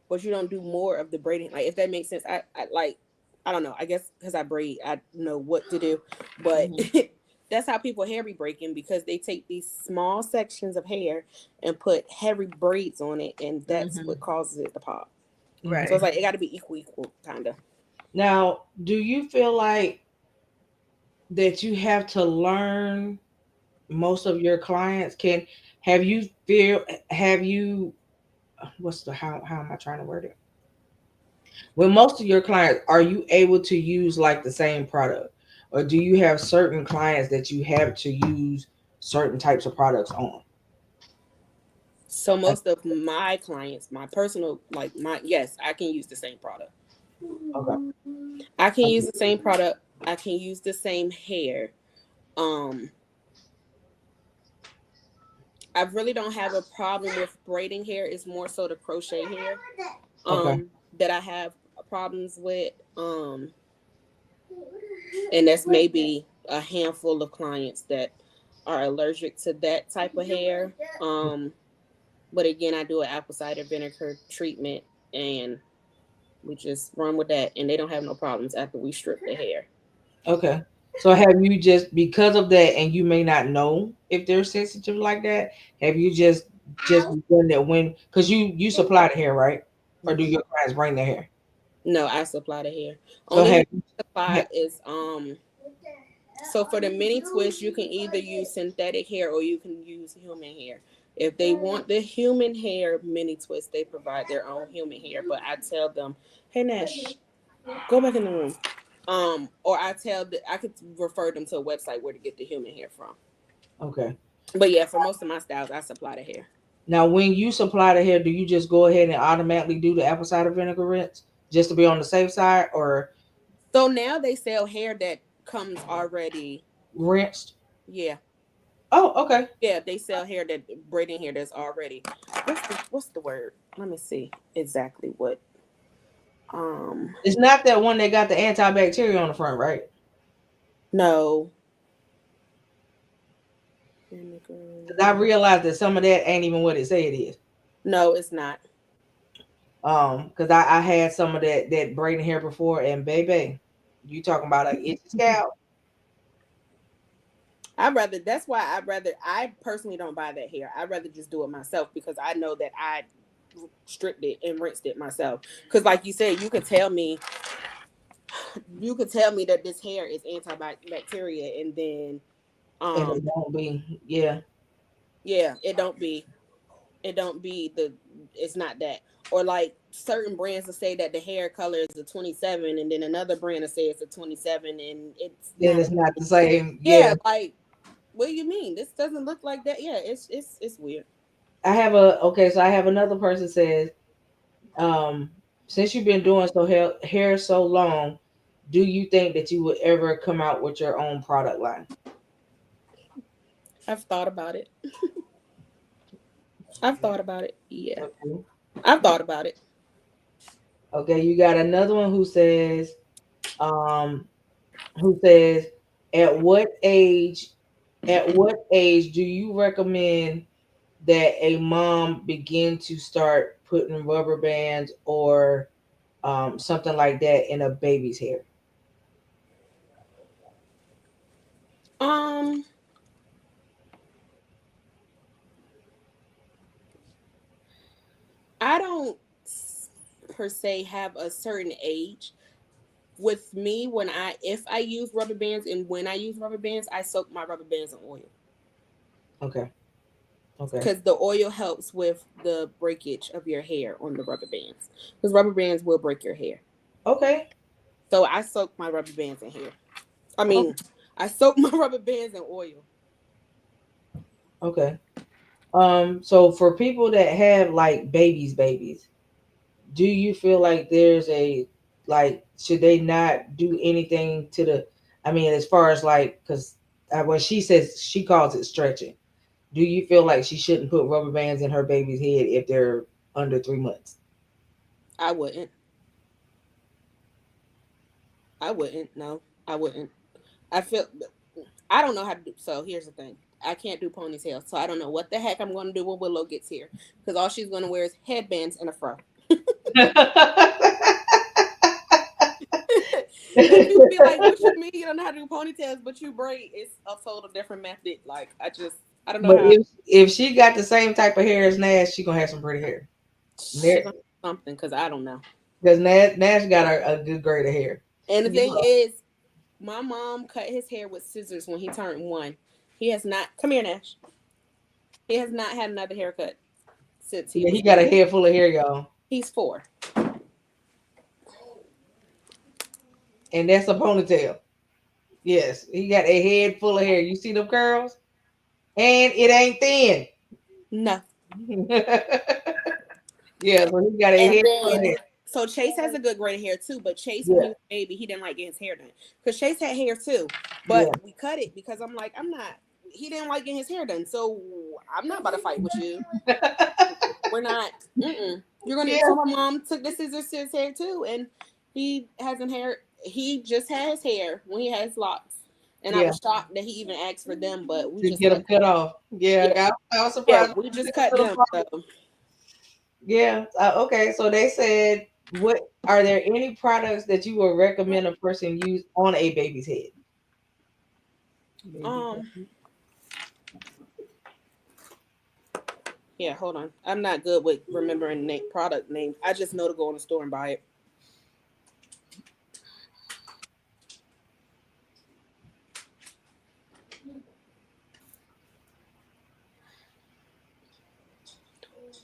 but you don't do more of the braiding. Like if that makes sense. I like I don't know. I guess because I braid, I know what to do. But Mm-hmm. that's how people hair be breaking because they take these small sections of hair and put heavy braids on it, and that's Mm-hmm. what causes it to pop. So Right. it's like it got to be equal, kind of. Now, do you feel like that you have to learn most of your clients can have you what's the how am I trying to word it? With most of your clients, are you able to use like the same product? Or do you have certain clients that you have to use certain types of products on? So Like, most of my clients, my personal, like my yes, I can use the same product. okay. I can use Okay. the same product. I can use the same hair. Um, I really don't have a problem with braiding hair. It's more so the crochet hair Okay. that I have problems with. And that's maybe a handful of clients that are allergic to that type of hair. But again, I do an apple cider vinegar treatment and we just run with that and they don't have no problems after we strip the hair. Okay. So have you just because of that and you may not know if they're sensitive like that, have you just done that when because you supply the hair, right? Or do Mhm. your clients bring their hair? No, I supply the hair. So Only hair have, I supply have is so for the mini twist, you can either use synthetic hair or you can use human hair. If they want the human hair mini twist, they provide their own human hair. But I tell them, hey Nash, go back in the room. Or I could refer them to a website where to get the human hair from. okay. But yeah, for most of my styles, I supply the hair. Now when you supply the hair, do you just go ahead and automatically do the apple cider vinegar rinse just to be on the safe side or So now they sell hair that comes already. rinsed? Yeah, Oh, okay. yeah, they sell hair that braiding hair that's already. What's the word? Let me see exactly what. Um, It's not that one that got the antibacterial on the front, right? no. 'Cause I realized that some of that ain't even what it say it is. No, it's not. Because I had some of that braiding hair before, and baby, you talking about an itchy scalp? I'd rather. That's why I'd rather. I personally don't buy that hair. I'd rather just do it myself because I know that I stripped it and rinsed it myself. Because, like you said, you could tell me that this hair is antibacteria, and then, And it um, won't be, yeah. yeah, it don't be the. It's not that. Or like certain brands will say that the hair color is a 27, and then another brand will say it's a 27, and it's Then not. it's not the same. Yeah, Yeah, like what do you mean? This doesn't look like that. Yeah, it's weird. I have a okay. So I have another person says, um, since you've been doing hair so long, do you think that you would ever come out with your own product line? I've thought about it. I've thought about it. Yeah, Okay. I've thought about it. Okay, you got another one um, who says, at what age, at what age do you recommend that a mom begin to start putting rubber bands or something like that in a baby's hair? Um, I don't per se have a certain age. With me, when I if I use rubber bands and when I use rubber bands, I soak my rubber bands in oil Okay. Okay. because the oil helps with the breakage of your hair on the rubber bands. Because rubber bands will break your hair. Okay. So I soak my rubber bands in hair. I Okay. mean, I soak my rubber bands in oil. Okay. So for people that have like babies, do you feel like there's a like should they not do anything to the? I mean, as far as like, because when she says she calls it stretching, do you feel like she shouldn't put rubber bands in her baby's head if they're under 3 months? I wouldn't. I wouldn't. No, I wouldn't. I feel I don't know how to do. So here's the thing. I can't do ponytails, so I don't know what the heck I'm going to do when Willow gets here, because all she's going to wear is headbands and a fro. And people be like, "What you mean you don't know how to do ponytails, but you braid?" It's a total different method. Like I don't know But how. if she got the same type of hair as Nash, she gonna have some pretty hair. She gonna do something because I don't know. Because Nash got a good grade of hair. And the thing Yeah. is, my mom cut his hair with scissors when he turned 1. He has not. Come here, Nash. He has not had another haircut since he Yeah, was he got a 1. head full of hair, y'all, He's 4. and that's a ponytail. Yes, he got a head full of hair. You see them curls, and it ain't thin. No. Yeah, so he got a And head full of then, hair. so Chase has a good grade of hair too. But Chase, when he Yeah, was a baby, he didn't like getting his hair done because Chase had hair too. But yeah, we cut it because I'm like, I'm not. He didn't like getting his hair done, so I'm not about to fight with you. We're not. Mm-mm. You're gonna. yeah, So my mom took the scissors to his hair too, and he hasn't hair. He just had his hair when he had his locks, and I yeah. was shocked that he even asked for them. But we To just get them cut. cut off. Yeah, Yeah, I was yeah, surprised. we just cut them. So Yeah. Okay. So they said, what are there any products that you would recommend a person use on a baby's head? Baby. um. Yeah, hold on. I'm not good with remembering product names. I just know to go in the store and buy it.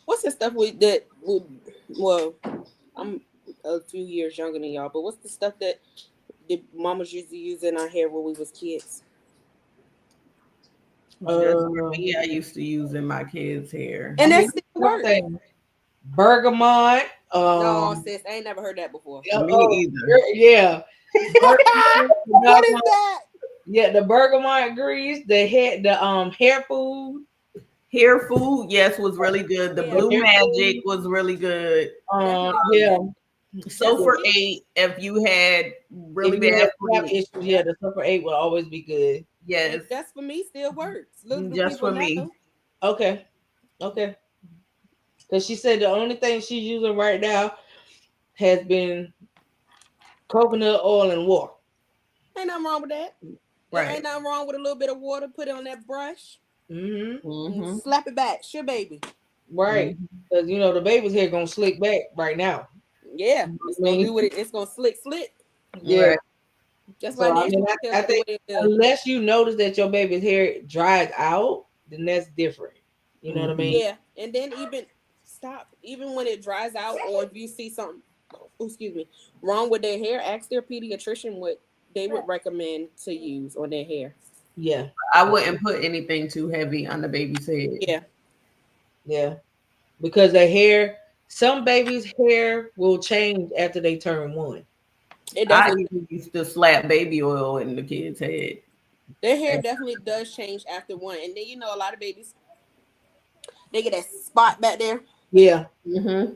What's the stuff we did? Well, I'm a few years younger than y'all, but what's the stuff that the mamas used to use in our hair when we was kids? Just for Uh, me, I used to use in my kids' hair. I And that mean, still works. something bergamot. No, sis, I ain't never heard that before. Oh, Me oh, either. yeah, bergamot, the What is doggone- that? yeah, the bergamot grease, the hair food, Hair food, yes, was really good. The Yeah, the Blue hair Magic food. was really good. definitely blue Yeah, magic. That's for Sulfur me. 8, if you had if really you bad have scalp fluid. issues, yeah, Yep. the Super 8 will always be good. And Yes, that's for me still works. Little just people for know. me. Okay, okay. Because she said the only thing she's using right now has been coconut oil and water. Ain't nothing wrong with that. There Right. ain't nothing wrong with a little bit of water. Put it on that brush Mm-hmm. and Mm-hmm. slap it back. Sure, baby. Right. Mm-hmm. Because, the baby's hair going to slick back right now. Yeah, I it's gonna mean, do what it's gonna slick. yeah. Right. That's why So, I Nash mean, tails I are the way think it is. unless you notice that your baby's hair dries out, then that's different. You know what I Mm-hmm. mean? Yeah, and then even when it dries out, or if you see something, oh, excuse me, wrong with their hair, ask their pediatrician what they would recommend to use on their hair. Yeah. I Yeah. wouldn't put anything too heavy on the baby's head. Yeah, Yeah. Because the hair, some babies' hair will change after they turn 1. it I definitely even used to slap baby oil in the kid's head. their hair definitely does change after 1, and then a lot of babies they get that spot back there. Yeah. Mm-hmm.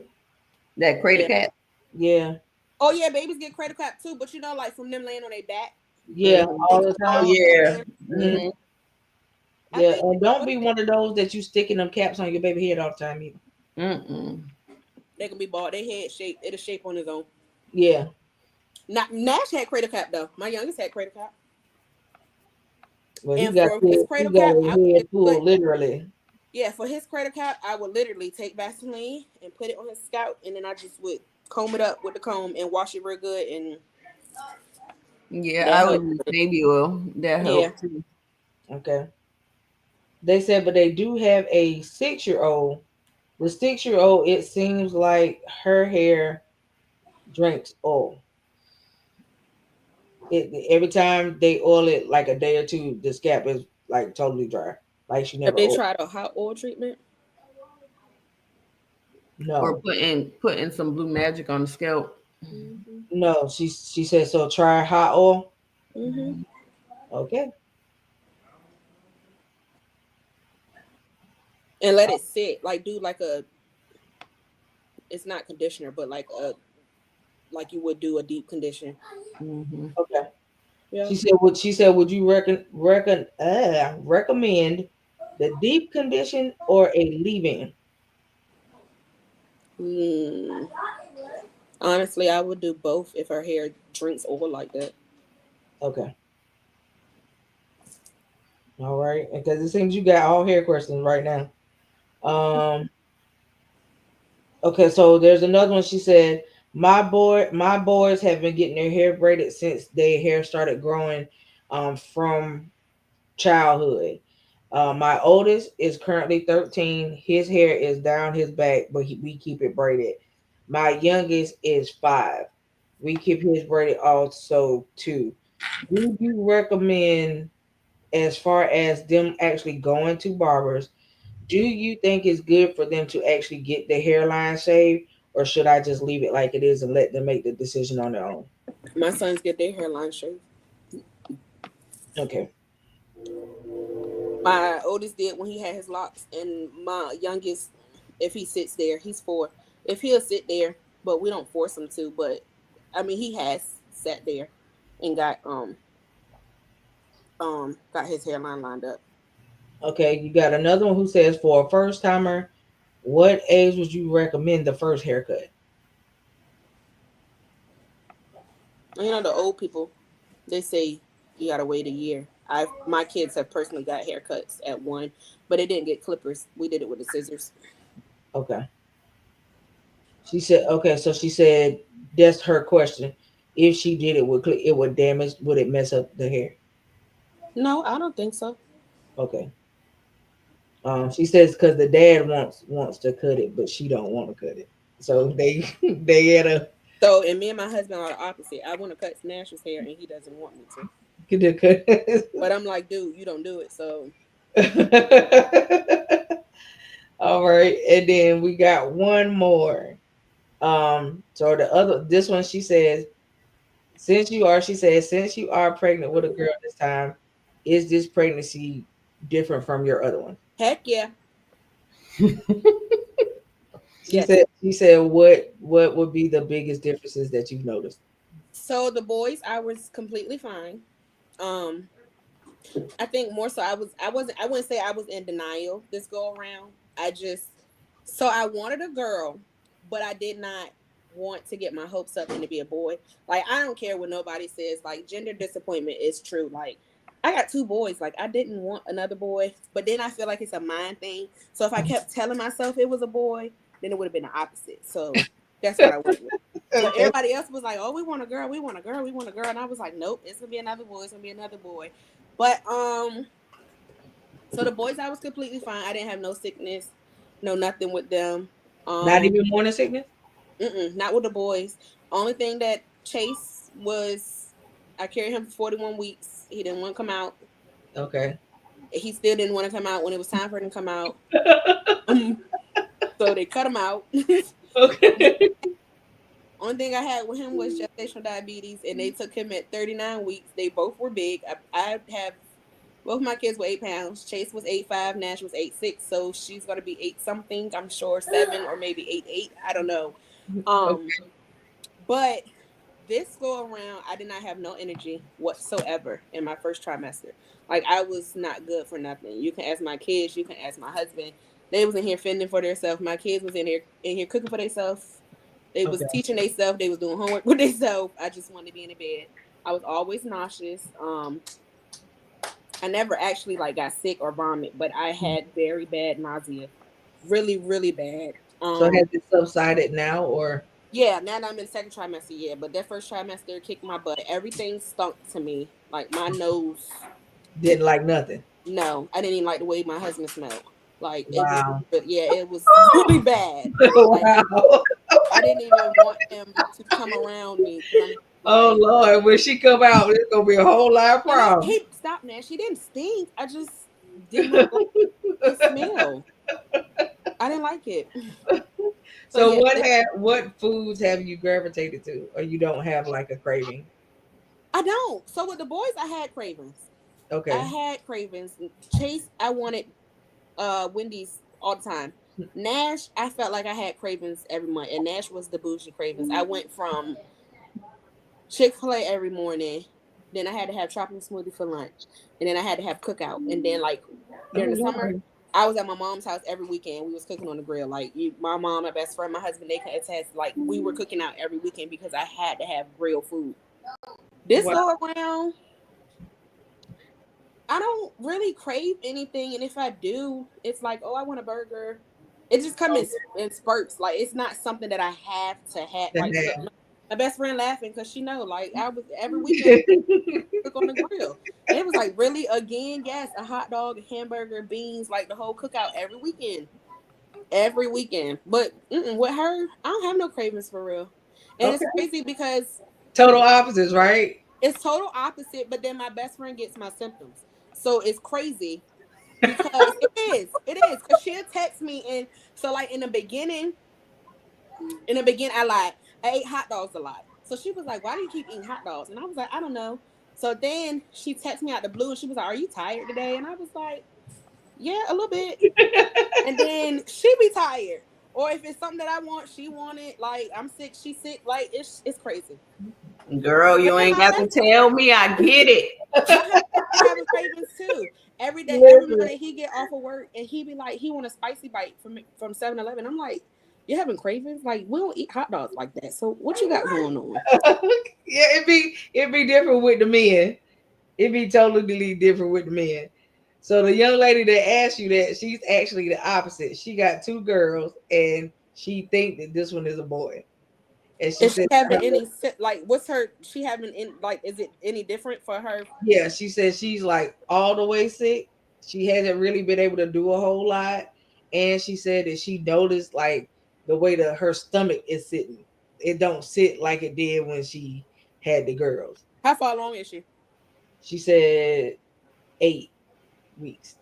That crater Yeah. cat. Yeah. Oh yeah, babies get credit cap too, but like from them laying on their back, Yeah. Mm-hmm. they All get the Oh time. all back yeah. there. Mhm. Mm-hmm. I Yeah. think And don't what be is it? one of those that you sticking them caps on your baby head all the time either. Mm-mm. They can be bald. They head shape. It'll shape on its own. Yeah. Not Nash had cradle cap though. My youngest had cradle cap. Well, And for his he cradle got cap, a I head wouldn't put full, literally. Yeah, for his crater cap, I would literally take Vaseline and put it on his scalp, and then I just would comb it up with the comb and wash it real good, and Yeah, that I would helped. use baby oil. That Yeah, helped too. Okay. They said, but they do have a 6-year old. The 6-year old, it seems like her hair drinks oil. Every time they oil it, like a day or two, the scalp is like totally dry. Like she have never they oiled. tried a hot oil treatment? Or No, putting some blue magic on the scalp. Hmm. no. She said so. Try hot oil. Hmm. Okay. And let it sit. Like do like a, it's not conditioner, but like a, like you would do a deep condition. Hmm. Okay. Yeah. She said would you recommend the deep condition or a leave-in? Hmm. Honestly, I would do both if her hair drinks oil like that. Okay. All right. Because it seems you got all hair questions right now. Um. Okay. So there's another one. She said my boys have been getting their hair braided since their hair started growing, from childhood. My oldest is currently 13. His hair is down his back, but we keep it braided. My youngest is 5. We keep his braided also too. Would you recommend, as far as them actually going to barbers, do you think it's good for them to actually get the hairline shaved, or should I just leave it like it is and let them make the decision on their own? My sons get their hairline shaved. Okay. My oldest did when he had his locks, and my youngest, if he sits there, he's 4. If he'll sit there, but we don't force him to. But I mean, he has sat there and got his hairline lined up. Okay, you got another one who says for a first timer, what age would you recommend the first haircut? And you know, the old people, they say you gotta wait a year. I My kids have personally got haircuts at 1, but they didn't get clippers. We did it with the scissors. Okay. She said, okay, so she said that's her question. If she did it, it would damage, would it mess up the hair? No, I don't think so. Okay. She says because the dad wants to cut it, but she don't want to cut it. So they they had a So, and me and my husband are the opposite. I want to cut Smash's hair, and he doesn't want me to. get the cut. But I'm like, dude, you don't do it. So, All right, and then we got one more. So the other, this one, she says, she says, since you are pregnant with a girl this time, is this pregnancy different from your other one? heck yeah, She yes. said, what would be the biggest differences that you've noticed? So the boys, I was completely fine. Um, I think more so I wouldn't say I was in denial this go around. I just, so I wanted a girl, but I did not want to get my hopes up and to be a boy. Like I don't care what nobody says. Like gender disappointment is true. Like I got 2 boys. Like I didn't want another boy, but then I feel like it's a mind thing. So if I kept telling myself it was a boy, then it would have been the opposite. So that's what I went with. But Okay. everybody else was like, "Oh, we want a girl, we want a girl, we want a girl," and I was like, "Nope, it's gonna be another boy. It's gonna be another boy." But so the boys, I was completely fine. I didn't have no sickness, no nothing with them. Not Um, even morning sickness? not with the boys. Only thing that Chase was, I carried him for 41 weeks. He didn't want to come out. Okay. He still didn't want to come out when it was time for him to come out. So they cut him out. Okay. Only thing I had with him was gestational diabetes, and they took him at 39 weeks. They both were big. I have both my kids were 8 pounds. Chase was 8'5", Nash was 8'6", so she's gonna be 8 something. I'm sure 7 or maybe 8'8". I don't know. Um, Okay. but this go around, I did not have no energy whatsoever in my first trimester. Like I was not good for nothing. You can ask my kids. You can ask my husband. They was in here fending for themselves. My kids was in here cooking for themselves. They was Okay. teaching themselves. They was doing homework with themselves. I just wanted to be in the bed. I was always nauseous. I never actually like got sick or vomit, but I had very bad nausea, really, really bad. So has it subsided now, or Yeah, now that I'm in second trimester, yeah, but that first trimester kicked my butt. Everything stunk to me, like my nose. didn't like nothing? No, I didn't even like the way my husband smelled. Like it was, Wow. yeah, it was really bad. Like Wow. I didn't even want him to come around me because I'm Oh like, Lord, when she come out, it's gonna be a whole lot of and I problems. he stopped, man. She didn't stink. I just did not like the smell. I didn't like it. So So yeah, what foods have you gravitated to, or you don't have like a craving? I don't. So with the boys, I had cravings. I Okay. had cravings. Chase, I wanted Wendy's all the time. Nash, I felt like I had cravings every month, and Nash was the bougie cravings. I went from Chick-fil-A every morning, then I had to have chocolate smoothie for lunch, and then I had to have cookout, and then like Oh during the summer, wow. I was at my mom's house every weekend. We was cooking on the grill. Like my mom, my best friend, my husband, they can attest. Like we were cooking out every weekend because I had to have grilled food. This Wow. go around, I don't really crave anything, and if I do, it's like, oh, I want a burger. It just comes in spurts. Like it's not something that I have to have. To Like look, have. my best friend laughing because she know, like I was every weekend cook on the grill, and it was like really again, yes, a hot dog, a hamburger, beans, like the whole cookout every weekend. But with her, I don't have no cravings for real, and it's Okay. crazy because Total opposites, right? it's total opposite. But then my best friend gets my symptoms, so it's crazy because it is because she'll text me, and so like in the beginning I lied, I ate hot dogs a lot, so she was like, why do you keep eating hot dogs? And I was like, I don't know. So then she texted me out the blue and she was like, are you tired today? And I was like, yeah, a little bit. And then she be tired, or if it's something that I want, she want it. Like I'm sick, she's sick. Like it's crazy. Girl, But you then ain't got to tell me. I get it. my husband be having cravings too. Every day, every Listen. morning he get off of work and he be like, he want a spicy bite from 7-Eleven. I'm like, you having cravings? Like we don't eat hot dogs like that. So what you got going on? Yeah, it'd be different with the men. It'd be totally different with the men. So the young lady that asked you that, she's actually the opposite. She got two girls, and she think that this one is a boy. And she Is she said, having any like what's her? She having in like is it any different for her? yeah, she said she's like all the way sick. She hasn't really been able to do a whole lot, and she said that she noticed like the way that her stomach is sitting. It don't sit like it did when she had the girls. How far along is she? She said 8 weeks.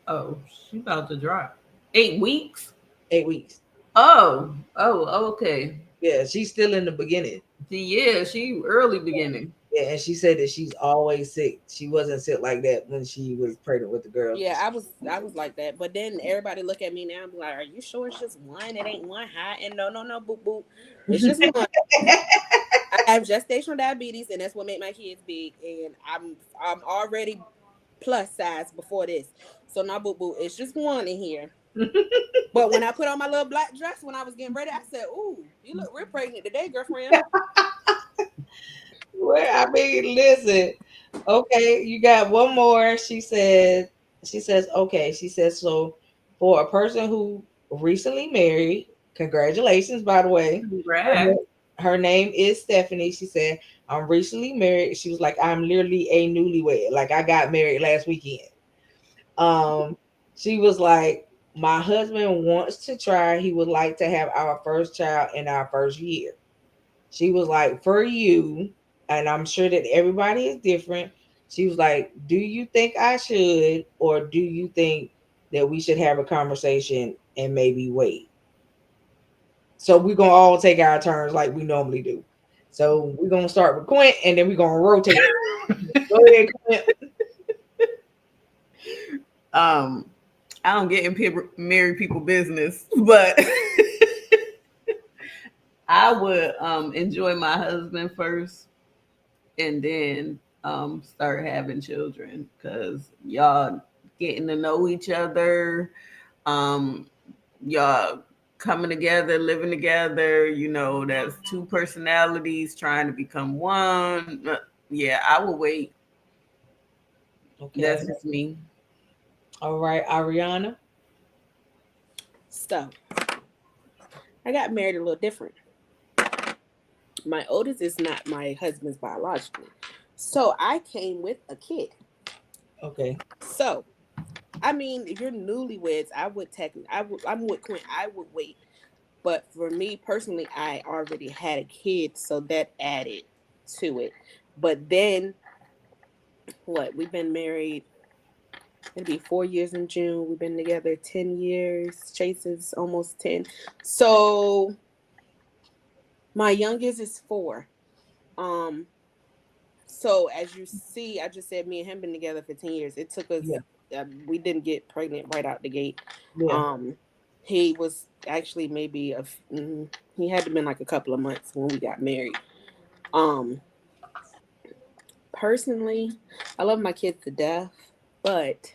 Oh, she about to drop. 8 weeks? 8 weeks. Oh, okay. Yeah, she's still in the beginning. Yeah, she early beginning. Yeah, and she said that she's always sick. She wasn't sick like that when she was pregnant with the girls. Yeah, I was like that. But then everybody look at me now and be like, are you sure it's just one? It ain't one high. And no, no, no, boop boop. It's just one. I have gestational diabetes, and that's what made my kids big. And I'm already plus size before this. So now boo boo, it's just one in here. But when I put on my little black dress when I was getting ready, I said, ooh, you look real pregnant today, girlfriend. Well, I mean, listen. Okay, you got one more. She says, okay. She says, so for a person who recently married, congratulations, by the way. Her, Congrats. her name is Stephanie. She said, I'm recently married. She was like, I'm literally a newlywed. Like, I got married last weekend. Um, she was like, my husband wants to try. He would like to have our first child in our first year. She was like, for you, and I'm sure that everybody is different. She was like, do you think I should, or do you think that we should have a conversation and maybe wait? So we're gonna all take our turns like we normally do. So we're gonna start with Quint, and then we're gonna rotate. Go ahead, Quint. um, I don't get in married people business, but I would enjoy my husband first and then start having children because y'all getting to know each other, um y'all coming together, living together, that's two personalities trying to become one. Yeah, I will wait. Okay. That's just me. All right, Ariana. So I got married a little different. My oldest is not my husband's biologically. So I came with a kid. Okay. So I mean, if you're newlyweds, I would technically, I'm with Quinn. I would wait, but for me personally, I already had a kid, so that added to it. But then, what? We've been married. It'll be 4 years in June. We've been together 10 years. Chase is almost 10. So my youngest is 4. Um, So as you see, I just said me and him been together for 10 years. It took us. Yeah. We didn't get pregnant right out the gate. Yeah. Um, he was actually maybe he had to been like a couple of months when we got married. Um, Personally, I love my kids to death, but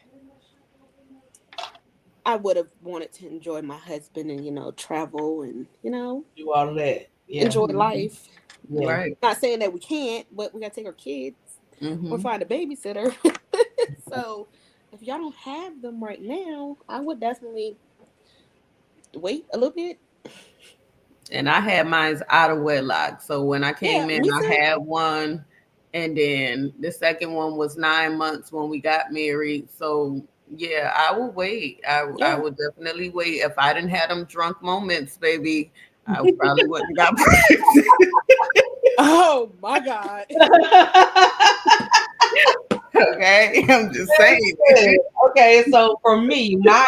I would have wanted to enjoy my husband and travel and Do all of that. Yeah. enjoy Mhm. life. Yeah. Right. Not saying that we can't, but we gotta take our kids or Hmm. find a babysitter. So if y'all don't have them right now, I would definitely wait a little bit. And I had mine's out of wedlock. So when I Yeah, came in, me I too. had one, and then the second one was 9 months when we got married. So yeah, I will wait. I Yeah. would definitely wait. If I didn't have them drunk moments, baby, I probably wouldn't have got Oh my God. okay. I'm just saying. Okay, so for me, my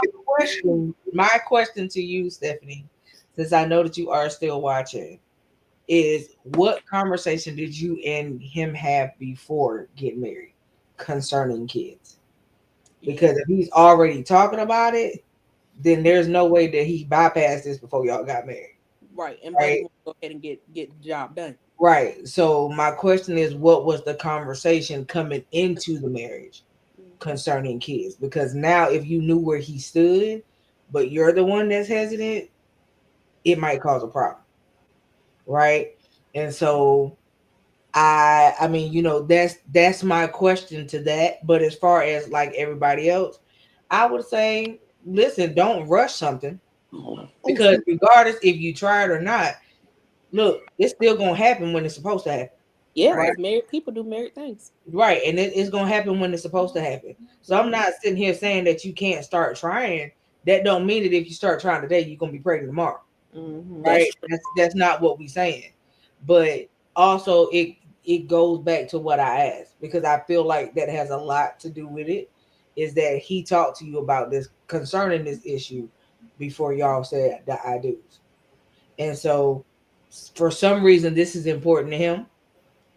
question to you, Stephanie, since I know that you are still watching, is what conversation did you and him have before getting married concerning kids? Yeah. Because if he's already talking about it, then there's no way that he bypassed this before y'all got married, Right. And Buddy right? want to go ahead and get the job done. Right. So my question is, what was the conversation coming into the marriage Mhm. concerning kids? Because now, if you knew where he stood, but you're the one that's hesitant, it might cause a problem, right? And so I mean, that's my question to that. But as far as like everybody else, I would say, listen, don't rush something, Oh, because excuse- regardless if you try it or not, look, it's still gonna happen when it's supposed to happen, yeah, right? Right. because married people do married things. Right, and it's gonna happen when it's supposed to happen. So I'm Hmm. not sitting here saying that you can't start trying. That don't mean that if you start trying today, you're gonna be pregnant tomorrow, That's right? true. That's not what we're saying. But also, it goes back to what I asked, because I feel like that has a lot to do with it. Is that he talked to you about this concerning this issue before y'all said the I do's, and so for some reason this is important to him,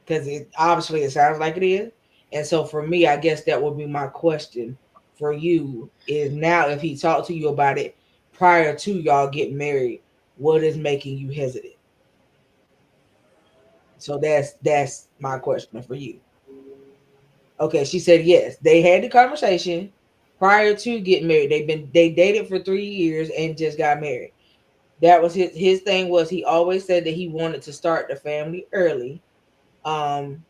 because it sounds like it is. And so for me, I guess that would be my question for you, is now if he talked to you about it prior to y'all getting married, what is making you hesitant? So that's my question for you. Okay, she said yes. They had the conversation prior to getting married. They dated for 3 years and just got married. That was his thing, was he always said that he wanted to start the family early. Um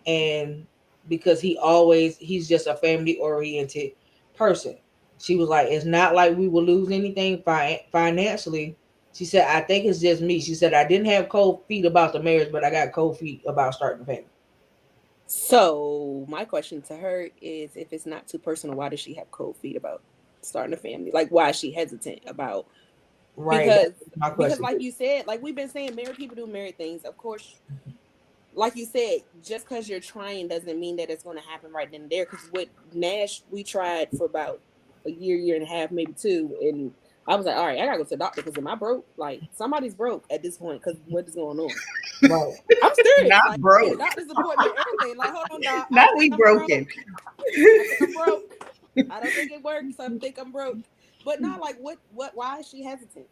and because he's just a family oriented person. She was like, it's not like we will lose anything financially. She said, I think it's just me. She said, I didn't have cold feet about the marriage, but I got cold feet about starting a family. So my question to her is, if it's not too personal, why does she have cold feet about starting a family? Like, why is she hesitant about? Right. Because That's my because question. like you said, like we've been saying, married people do married things. Of course, like you said, just because you're trying doesn't mean that it's going to happen right then and there. Because with Nash, we tried for about a year and a half, maybe 2, and I was like, all right, I gotta go to the doctor because am I broke? Like somebody's broke at this point because what is going on? Right. I'm serious. Not Like we had broke. doctor's appointment, everything. Like, hold on, doc. I Not think we I'm broke. broken. I think I'm broke. I don't think it works. I think I'm broke. But not like what? Why is she hesitant?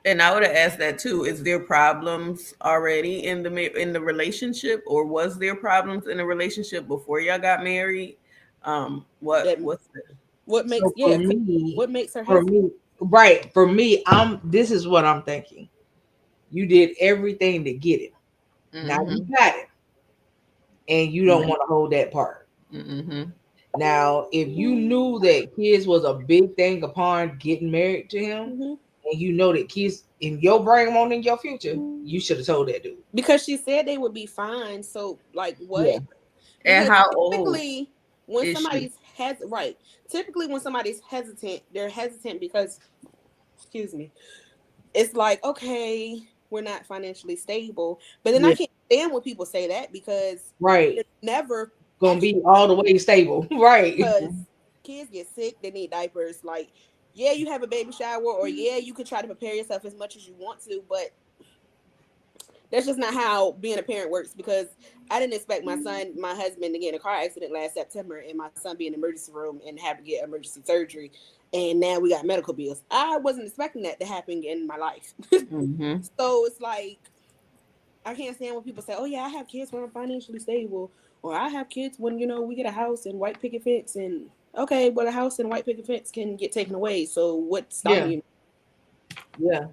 And I would have asked that too. Is there problems already in the relationship, or was there problems in the relationship before y'all got married? That What's the, what makes So for cause me, what makes her for hesitant? me, right, for me, this is what I'm thinking. You did everything to get it. Now you mm-hmm. got it. and you don't want to hold that part. Mm-hmm. Now, if you knew that kids was a big thing upon getting married to him, Hmm. and you know that kids in your brain on in your future, you should have told that dude. Because she said they would be fine. So like Yeah, what? And Because how old typically when is she? somebody's right, typically when somebody's hesitant, they're hesitant because, excuse me, it's like, okay, we're not financially stable. But then I yeah, can't stand when people say that because right. they're never Gonna actually be all the financially way stable, right? because kids get sick, they need diapers. Like, yeah, you have a baby shower, or yeah, you could try to prepare yourself as much as you want to, but that's just not how being a parent works because I didn't expect my husband to get in a car accident last September and my son be in the emergency room and have to get emergency surgery. And now we got medical bills. I wasn't expecting that to happen in my life. Mm-hmm. So it's like, I can't stand when people say, oh, yeah, I have kids when I'm financially stable. Or I have kids when, we get a house and white picket fence. And okay, but a house and white picket fence can get taken away. So what's stopping Yeah, you? yeah.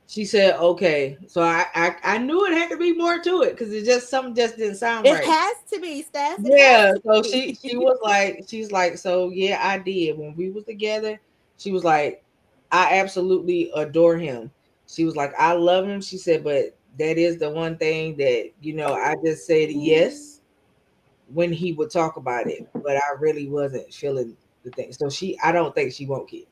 She said, "Okay." So I knew it had to be more to it because it just something just didn't sound It right. has to be, Steph. It has Yeah. to So she be. was like, she's like, so yeah, I did when we was together. She was like, I absolutely adore him. She was like, I love him. She said, but that is the one thing that I just said yes when he would talk about it, but I really wasn't feeling the thing. So I don't think she won't get,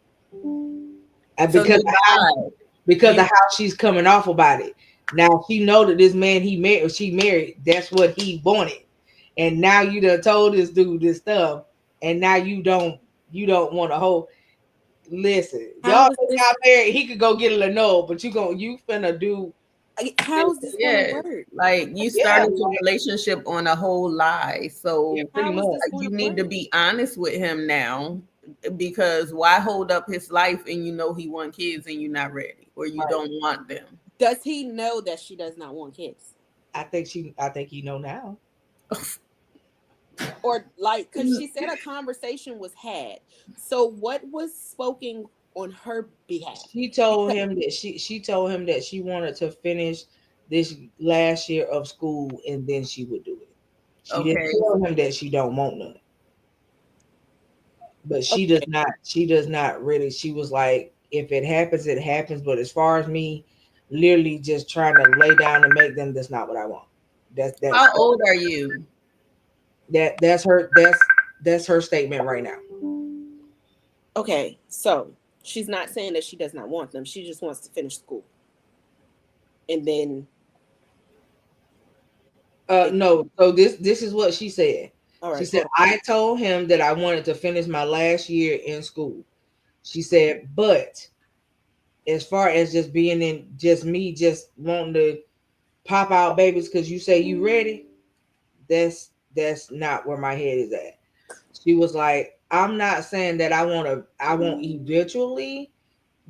and So because Dubai, because you of how she's coming off about it. Now she know that this man she married, that's what he wanted. And now you done told this dude this stuff, and now you don't want to hold. Listen, y'all How is just this? got married. He could go get a Lenore, but you finna do How this. is this going to yeah, work? like you Yeah, started your relationship on a whole lie. yeah, So pretty How is much. this going you to need to work? be honest with him now because why hold up his life and you know he want kids and you're not ready or you Right. don't want them. Does he know that she does not want kids? I think he know now. Or like, because she said a conversation was had. So what was spoken on her behalf? She told Because, him that she told him that she wanted to finish this last year of school and then she would do it. She didn't Okay. tell him that she don't want none. But okay, she does not really. She was like, if it happens, it happens. But as far as me literally just trying to lay down and make them, that's not what I want. That's that's How old are you? that's her statement right now. okay. So she's not saying that she does not want them. She just wants to finish school. And then, it, No, so this is what she said. all She right, said hold on. I told him that I wanted to finish my last year in school. She said, but as far as just being in just me just wanting to pop out babies because you say you ready, that's not where my head is at. She was like, I'm not saying that I won't eventually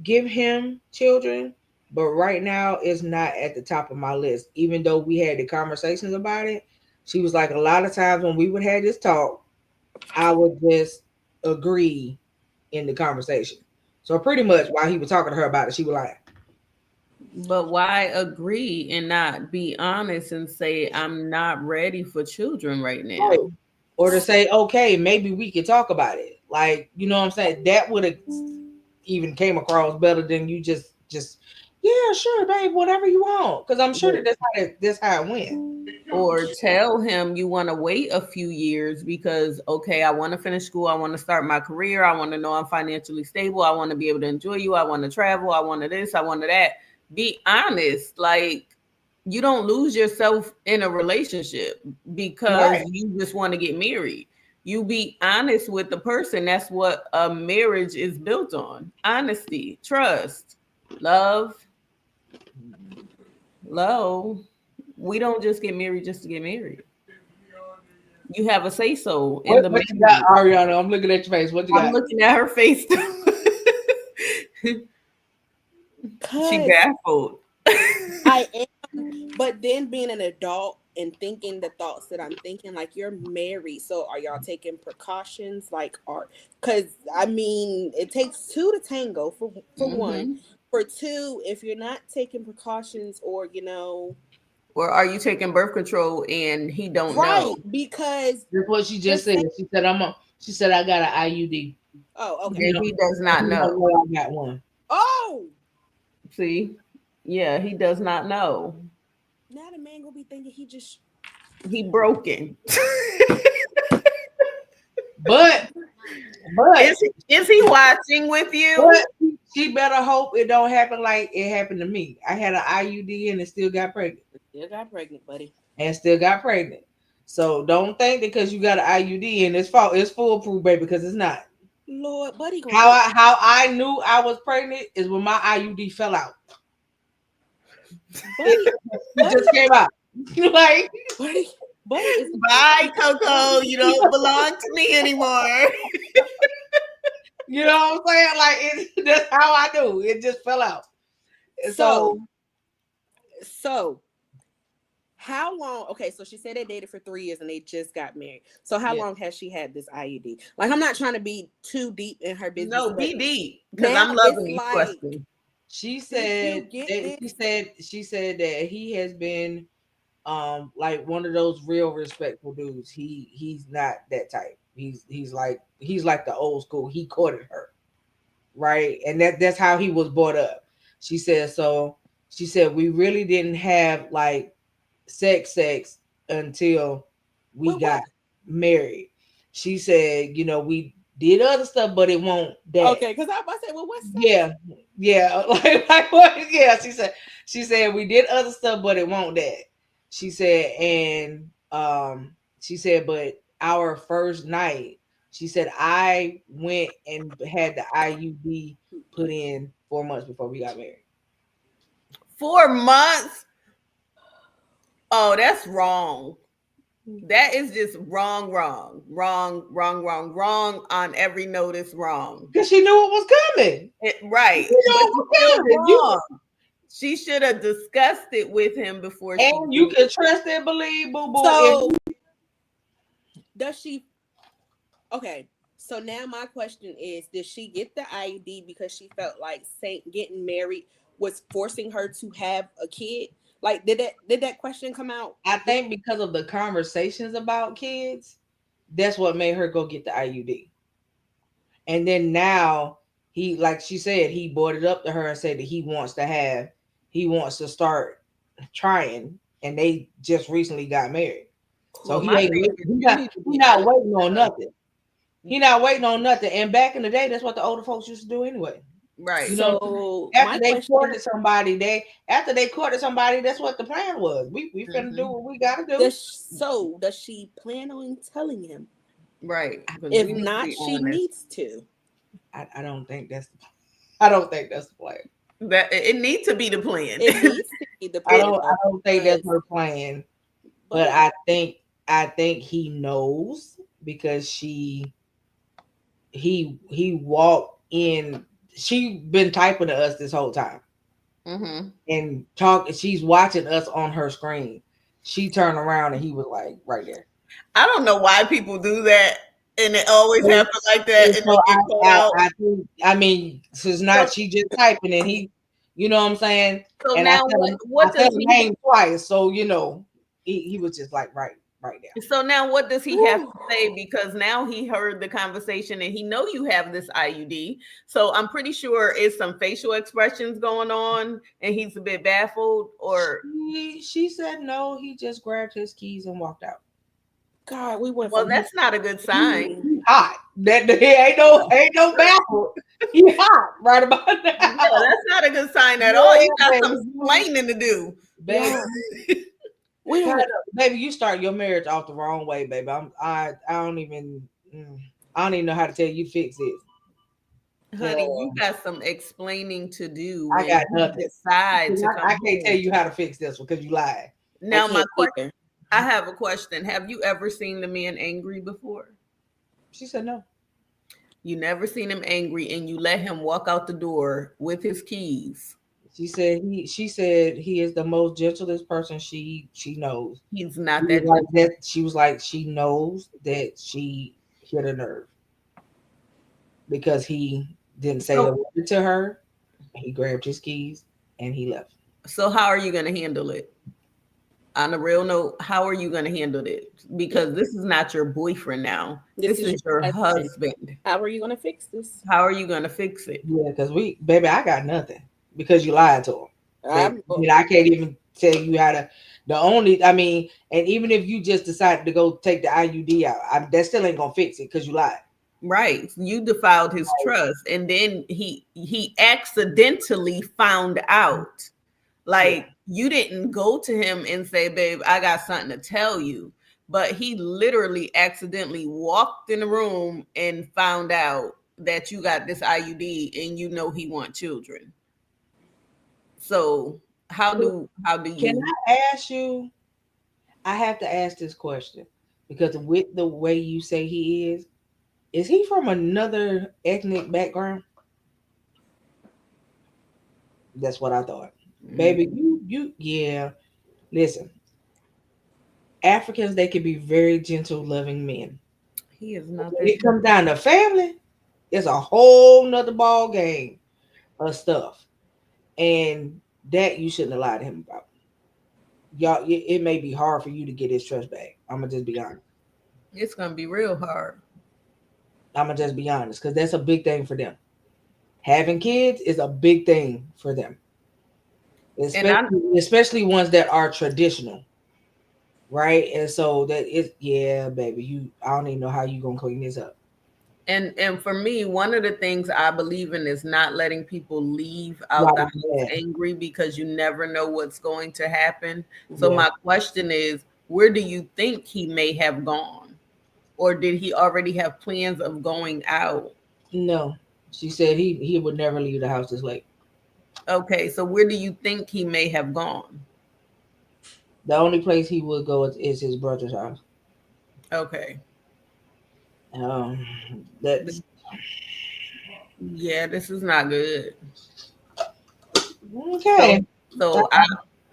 give him children, but right now it's not at the top of my list. Even though we had the conversations about it, she was like, a lot of times when we would have this talk, I would just agree in the conversation. So pretty much while he was talking to her about it, she was like, But why agree and not be honest and say I'm not ready for children right now? right. Or to say, okay, maybe we could talk about it. Like, you know what I'm saying? That would have even came across better than you just yeah, sure, babe, whatever you want. Because I'm sure that that's how it went. Or tell him you want to wait a few years because okay, I want to finish school, I want to start my career, I want to know I'm financially stable, I want to be able to enjoy you, I want to travel, I want to this, I want to that. Be honest. Like you don't lose yourself in a relationship because Right. you just want to get married. You be honest with the person. That's what a marriage is built on: honesty, trust, love. Love. We don't just get married just to get married. You have a say so in the What you got, marriage. Ariana? I'm looking at your face. What you I'm got? looking at her face. She Cause baffled. I am, but then being an adult and thinking the thoughts that I'm thinking, like you're married, so are y'all taking precautions? Like, are because I mean, it takes two to tango for one. Hmm. For two, if you're not taking precautions or Or are you taking birth control and he don't Right, know? because That's what she the just said. same. She said she said I got an IUD. Oh, He okay. And don't, he does not he don't know. know I got one. Oh, See? Yeah, he does not know. now the man gonna be thinking he just. He broken. But but Is he watching with but you? she better hope it don't happen like it happened to me. I had an IUD and it still got pregnant. Still got pregnant, buddy. And still got pregnant. So don't think because you got an IUD and it's foolproof, baby, because it's not. Lord, buddy gonna How think, I knew I was pregnant is when my IUD fell out. It, buddy, it just buddy, came out. Like buddy, buddy is Bye, Coco. You don't belong to me anymore. you know what I'm saying? Like that's how I knew. It just fell out. And so so so. How long? Okay, so she said they dated for 3 years and they just got married. So how yeah. long has she had this IUD? Like, I'm not trying to be too deep in her business, No, but be deep because now I'm it's loving these like, questions. She did said you get that this? she said that he has been like one of those real respectful dudes. He's not that type. He's like the old school. He courted her, right? And that's how he was brought up. She said so. She said we really didn't have like sex until we What? got married. She said, you know, we did other stuff, but it won't that. Okay, because I was about to say, well, what's sex? Yeah, yeah, like what? Yeah, she said we did other stuff, but it won't that. She said, and she said, but our first night, she said I went and had the IUD put in 4 months before we got married. 4 months? Oh, that's wrong. That is just wrong on every notice wrong. Because she knew it was coming. Right, You know but it it's was still coming. You wrong. She should have discussed it with him before she and you did can it. trust and believe, boo boo. If So does she? Okay, so now my question is: did she get the IUD because she felt like Saint getting married was forcing her to have a kid? Like, did that question come out? I think because of the conversations about kids, that's what made her go get the IUD. And then now he, like she said, he brought it up to her and said that he wants to start trying, and they just recently got married. So Well, he my ain't thing is, you need to he be not honest waiting with on her. nothing. He not waiting on nothing. And back in the day, that's what the older folks used to do anyway. Right. You know, So after my they question: courted somebody, that's what the plan was. We finna do Hmm. what we gotta do. does she plan on telling him? Right. Because we If need to not, be she honest. needs to. I don't think that's I don't think that's the plan. That it needs to be the plan. It needs to be the plan I though, don't think that's because her plan. But buddy, I think he knows because he walked in. She been typing to us this whole time Hmm. and talk. She's watching us on her screen. She turned around and he was like right there. I don't know why people do that, and it always And, happens like that, and so they get caught out. I think I mean it's So, not she just typing and he, you know what I'm saying. so And now I what said does her he name twice, so you know he was just like right there. so now what does he have whew, to say? Because now he heard the conversation and he know you have this IUD. So I'm pretty sure it's some facial expressions going on, and he's a bit baffled. Or She said no. He just grabbed his keys and walked out. God, we went well, from him. that's not a good sign. Mm, He hot. That he ain't no baffle. He hot right about Yeah, now. that's not a good sign at all. Yeah, You got baby, some explaining to do. baby, y'all, we kind don't. of, baby. You start your marriage off the wrong way, baby. I don't even I don't even know how to tell you fix it. Honey, Hell, you got some explaining to do I when got you nothing. decide to I come can't tell home. you how to fix this one because you lied. I Now, can't either. I have a question. Have you ever seen the man angry before? She said no. You never seen him angry, and you let him walk out the door with his keys. She said he is the most gentlest person she knows. He's She not was that like gentle. that. She was like she knows that she hit a nerve because he didn't say a So, word to her. He grabbed his keys and he left. so how are you going to handle it? On a real note, how are you going to handle it? Because this is not your boyfriend now. This This is is your your husband. husband. How are you gonna fix this? How are you going to fix it? Yeah, because baby, I got nothing because you lied to him. Baby, I'm I can't even tell you how to. The only, I mean, and even if you just decided to go take the IUD out, that still ain't gonna fix it because you lied. Right. You defiled his trust, and then he accidentally found out. Yeah. Like, you didn't go to him and say, "Babe, I got something to tell you." But he literally accidentally walked in the room and found out that you got this IUD, and you know he want children. So how do Can you? I ask you? I have to ask this question because with the way you say is he from another ethnic background? That's what I thought. Baby, Mm, yeah. Listen, Africans, they can be very gentle, loving men. he is not When that. it comes down to family, it's a whole nother ball game of stuff. And that you shouldn't have lied to him about. Y'all, it may be hard for you to get his trust back. I'm gonna just be honest. It's gonna be real hard. I'm gonna just be honest, because that's a big thing for them. Having kids is a big thing for them, And I especially ones that are traditional, right? And so that is, yeah, baby. I don't even know how you gonna clean this up. and for me, one of the things I believe in is not letting people leave out Right? the house Yeah, angry, because you never know what's going to happen. So yeah. my question is, where do you think he may have gone? Or did he already have plans of going out? No, she said he would never leave the house this late. Okay, so where do you think he may have gone? The only place he would go is his brother's house. Okay. Um, that's Yeah, this is not good. So okay. so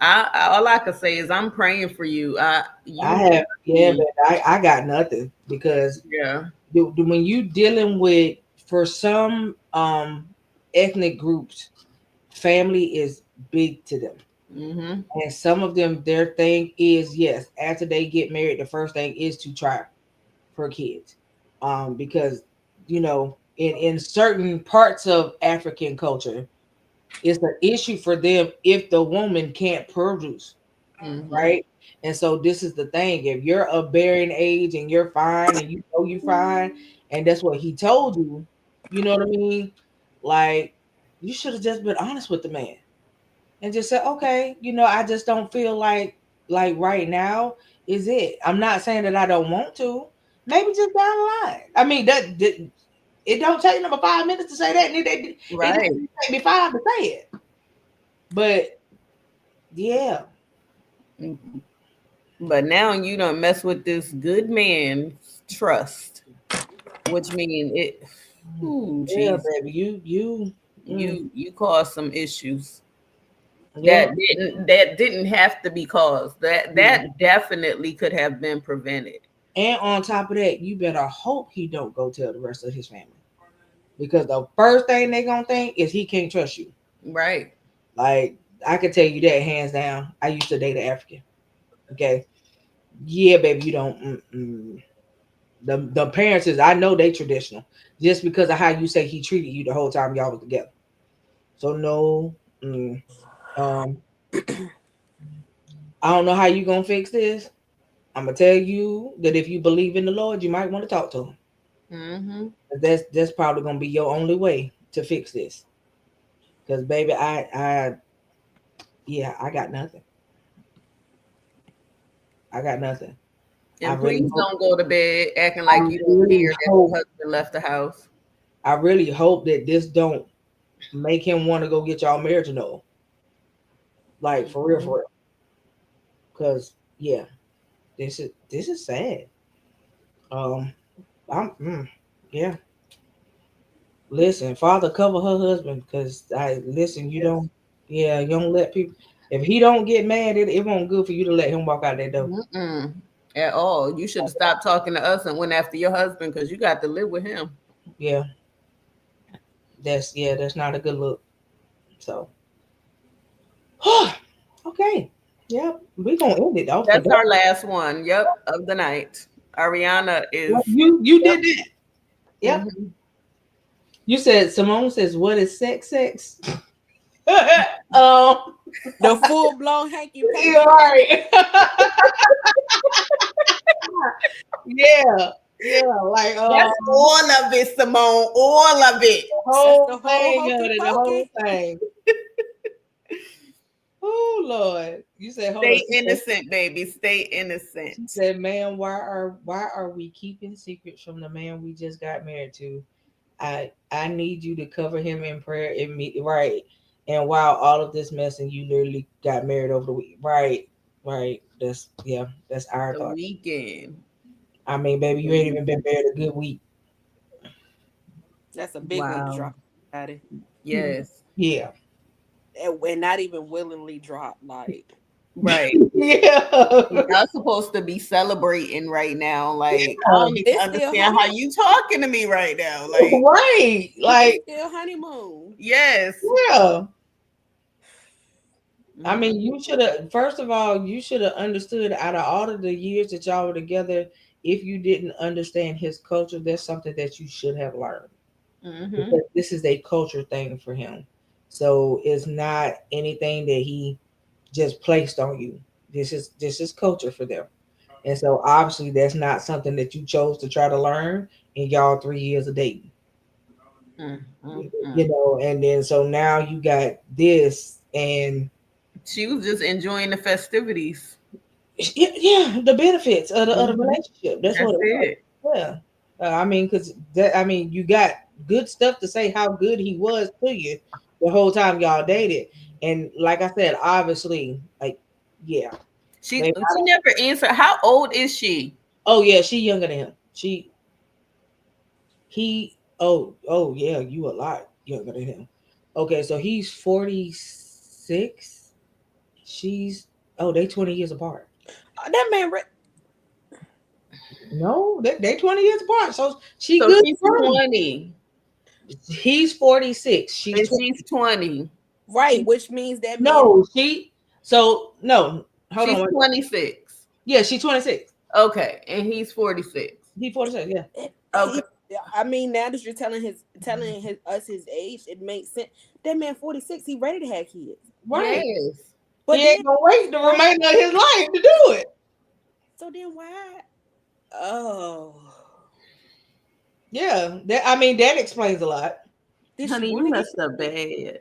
I all I could say is I'm praying for you. I You have, yeah, be, but I got nothing because yeah. when you dealing with, for some ethnic groups, family is big to them, Mhm. and some of them, their thing is, yes, after they get married, the first thing is to try for kids, because in certain parts of African culture, it's an issue for them if the woman can't produce, Mhm. right? And so this is the thing: if you're of bearing age and you're fine, and you know you're fine, and that's what he told you, you know what I mean? Like, you should have just been honest with the man and just said, okay, I just don't feel like right now is it. I'm not saying that I don't want to. Maybe just down the line. I mean, that it don't take number 5 minutes to say that, and it Right. didn't take me five to say it. But yeah, Mhm. But now you don't mess with this good man's trust, which mean it. Ooh, yeah, jeez, baby, mm, you caused some issues yeah. that didn't have to be caused. That definitely could have been prevented. And on top of that, you better hope he don't go tell the rest of his family, because the first thing they gonna think is he can't trust you. Right. Like, I can tell you that hands down. I used to date an African. Okay, yeah, baby, you don't. The parents is, I know they traditional just because of how you say he treated you the whole time y'all was together. So no, um, I don't know how you gonna fix this. I'm gonna tell you that if you believe in the Lord, you might want to talk to him. Mhm. That's probably gonna be your only way to fix this. Cause baby, yeah, I got nothing. I got nothing. I And really please hope. don't go to bed acting I like you don't really care that hope. your husband left the house. I really hope that this don't make him want to go get y'all married to no. Like, for real, Mhm. for real. Cause yeah, this is sad. Um, yeah. Listen, Father, cover her husband, cause I listen. You Yes. don't. Yeah, you don't let people. If he don't get mad, it won't good for you to let him walk out that door. Mm-mm. At all. You should have stopped talking to us and went after your husband, because you got to live with him. Yeah, that's not a good look. So, okay. Yep. We gonna end it off with That's that. our last one. Yep, of the night. Ariana Well, is. you Yep. did that. Yep. Hmm. You said Simone says, "What is sex?" um, The full blown hanky you're panky. right. Yeah, yeah. Like That's all of it, Simone. All of it. the That's the whole whole thing of hokey it, the whole pokey. thing. Oh Lord, you said, hold on. Stay innocent, baby. Stay innocent. She said, "Man, why are we keeping secrets from the man we just got married to? I need you to cover him in prayer right. And while all of this mess, and you literally got married over the week, right, right. That's our The thought. weekend. I mean, baby, you ain't even been married a good week. That's a big one to drop, Wow. daddy. Yes. Yeah, And not even willingly drop. Like, Right. yeah, Y'all supposed to be celebrating right now. Like, I yeah. don't even it's still understand how you talking to me right now. Like, Right. it's Like, still honeymoon. yes. yeah. I Mm, mean, you should have, first of all, you should have understood out of all of the years that y'all were together, if you didn't understand his culture, there's something that you should have learned, mm-hmm. because this is a culture thing for him. So it's not anything that he just placed on you. This is culture for them. And so obviously that's not something that you chose to try to learn in y'all 3 years of dating. Mm, mm, You mm. know, and then so now you got this, and She was just enjoying the festivities. yeah, the benefits of the Mhm. relationship. That's That's what it was. it. Yeah. I mean, because that, I mean, you got good stuff to say how good he was to you the whole time y'all dated. And like I said, obviously, like, yeah, She maybe I she don't. never answered. How old is she? Oh yeah, she younger than him. Oh yeah, you a lot younger than him. Okay, so he's 46. She's they 20 years apart. That man, No, they 20 years apart. So she So good she's for him. 20 He's 46. She's and 20. she's 20. right, which means that man, No, no, hold She's on. 26. Yeah, she's 26. Okay, and he's 46. He 46, yeah. Okay. he, I mean, now that you're telling us his age, it makes sense. That man 46, he ready to have kids. Right. Yes. But He then ain't gonna wait the why? remainder of his life to do it. So then why? Oh, Yeah. That explains a lot. did she Honey, you want to get messed up bad.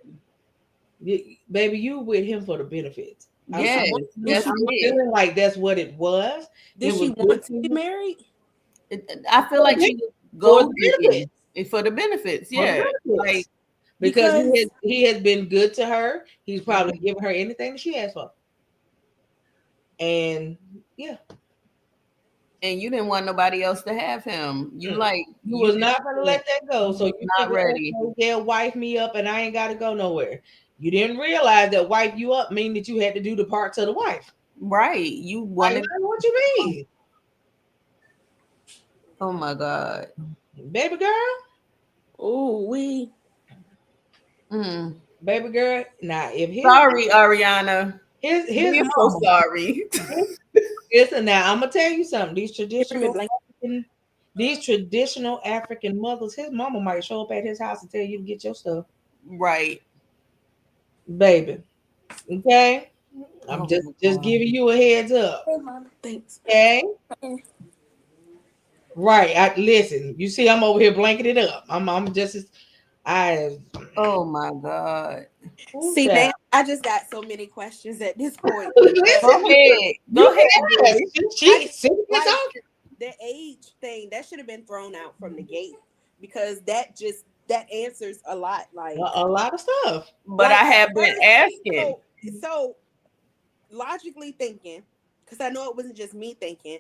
Baby, you with him for the benefits. I'm, did she I'm, Yes, want did that's she I'm it. feeling like that's what it was. did It she was want good to to be him married? I feel like she was for gold the digging benefits. for the benefits. For the Yeah. Like, benefits. Because Because he has been good to her. He's probably mhm. given her anything that she asked for. And yeah, And you didn't want nobody else to have him. You mm, like, you you was just, not gonna let that go. you So was you not figured, ready. okay, they'll wife me up and I ain't gotta go nowhere. You didn't realize that wife you up mean that you had to do the parts of the wife. Right. You Like, wanted, what you mean? oh my God. Baby girl? oh we Mm. Baby girl. Now if Sorry, Ariana. his We are so mama, sorry. listen now, I'm gonna tell you something. give me blank. These traditional African mothers, his mama might show up at his house and tell you to get your stuff. Right. Baby. Okay? I'm Oh just my just God. giving you a heads up. Hey, mom, thanks. Okay? Right. I listen. You see, I'm over here blanking it up. I'm just as I Oh my God. ooh, See, child. now I just got so many questions at this point because Go Listen, ahead. Go you ahead, can ask. boo. I She sitting here like talking. the age thing that should have been thrown out from the gate because that answers a lot. A lot of stuff. But Like I at have been first, asking. so logically thinking, because I know it wasn't just me thinking.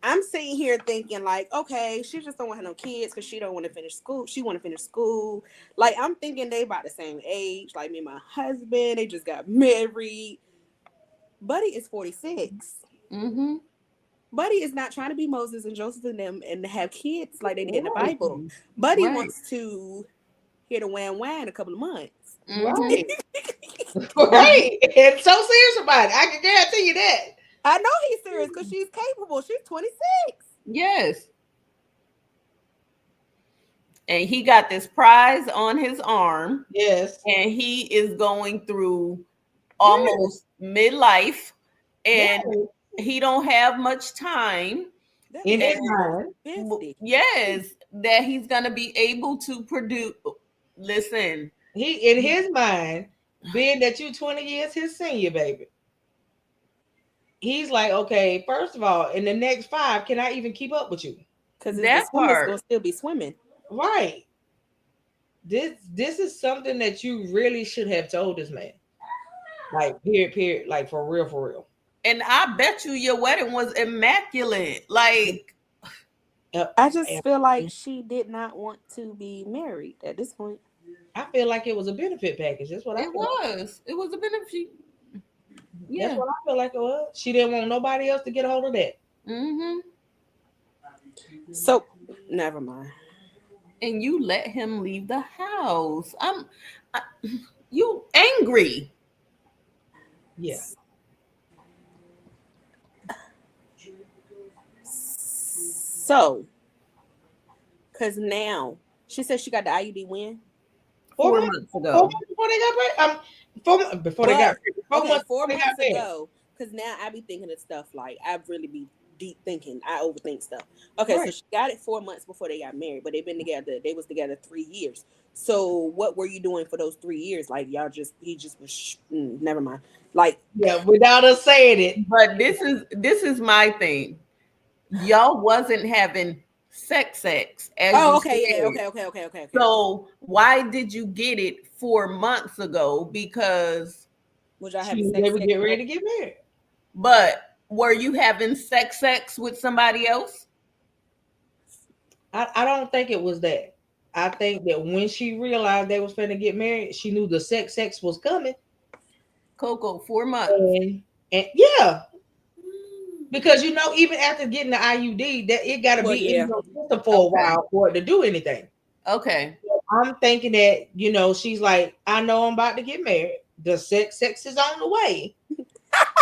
I'm sitting here thinking like, okay, she just don't want to have no kids because she don't want to finish school. She want to finish school. Like I'm thinking they about the same age. Like me and my husband, they just got married. Buddy is 46. Mm-hmm. Buddy is not trying to be Moses and Joseph and them and have kids like they did in the Right. Bible. Buddy Right. wants to hear the wham wham in a couple of months. Mm-hmm. Right. Right. And so serious about it. I can guarantee you that. I know he's serious because she's capable. She's 26. Yes. And he got this prize on his arm, Yes. and he is going through Yes. almost midlife, Yes. and he don't have much time. That In man his And mind. 50. yes, that he's gonna be able to produce. Listen, He in his mind, being that you 20 years his senior, baby. He's like, okay, first of all, in the next 5, can I even keep up with you? Because the that swimmers part. gonna still be swimming. Right. This is something that you really should have told this man. Like, period, like for real, for real. And I bet you your wedding was immaculate. Like, Yep. I just And feel like she did not want to be married at this point. I feel like it was a benefit package. That's what I it feel like. was. It was a benefit. That's Yeah. what I feel like it was. She didn't want nobody else to get a hold of that. Mm-hmm. So, never mind. And you let him leave the house. I, you angry. Yeah. So, because now she said she got the IUD when? 4 4 months, months 4 months ago. before they got married. 4 months before they got But married. 4 months okay, before 4 they got months married. ago, because now I be thinking of stuff like I really be deep thinking. I overthink stuff. Okay, so Right. she got it 4 months before they got married, but they've been together. They was together 3 years. So what were you doing for those 3 years? Like y'all just he just was never mind. Like Yeah, without us saying it. But this is my thing. Y'all wasn't having sex as oh you okay yeah said. okay. So why did you get it 4 months ago? Because, Was y'all She having knew they sex would sex? get ready to get married. but were you having sex with somebody else? I don't think it was that. I think that when she realized they was finna get married, she knew the sex was coming. Coco, 4 months. And yeah, because even after getting the IUD, that it got to Well, be in yeah. your system for a Okay. while for it to do anything. Okay. I'm thinking that she's like, I know I'm about to get married. The sex is on the way.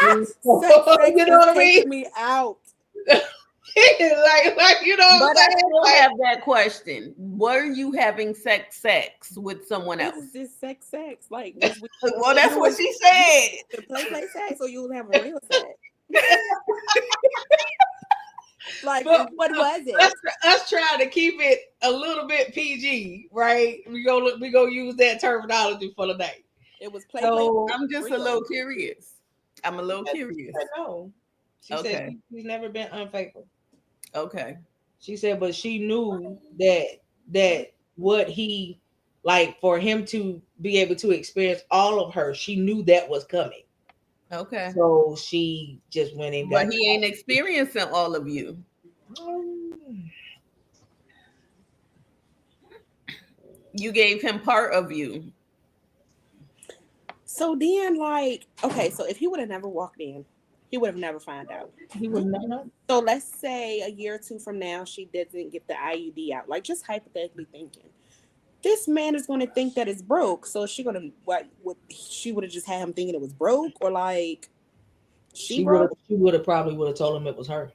You Sex know is what I mean? taking me out. like you know what I'm But I saying? still Like, have that question. Were you having sex with someone What is else? this sex? Like was we Well, that's you what was she you said. the play sex or you was having real sex? Like but what was us, it? us trying to keep it a little bit PG, right? We go use that terminology for the day. It was play So I'm just a real. little curious. I'm a little curious. no, she said Okay. she's never been unfaithful. Okay. She said, but she knew that what he like for him to be able to experience all of her, she knew that was coming. Okay. So she just went and But got. he ain't experiencing all of you. Um, You gave him part of you. So then like okay, so if he would have never walked in, he would have never found out. he would not know. So let's say a year or two from now she doesn't get the IUD out. Like just hypothetically thinking. This man is going to think that it's broke. So is she going to what she would have just had him thinking it was broke or like she broke? She would have probably would have told him it was her.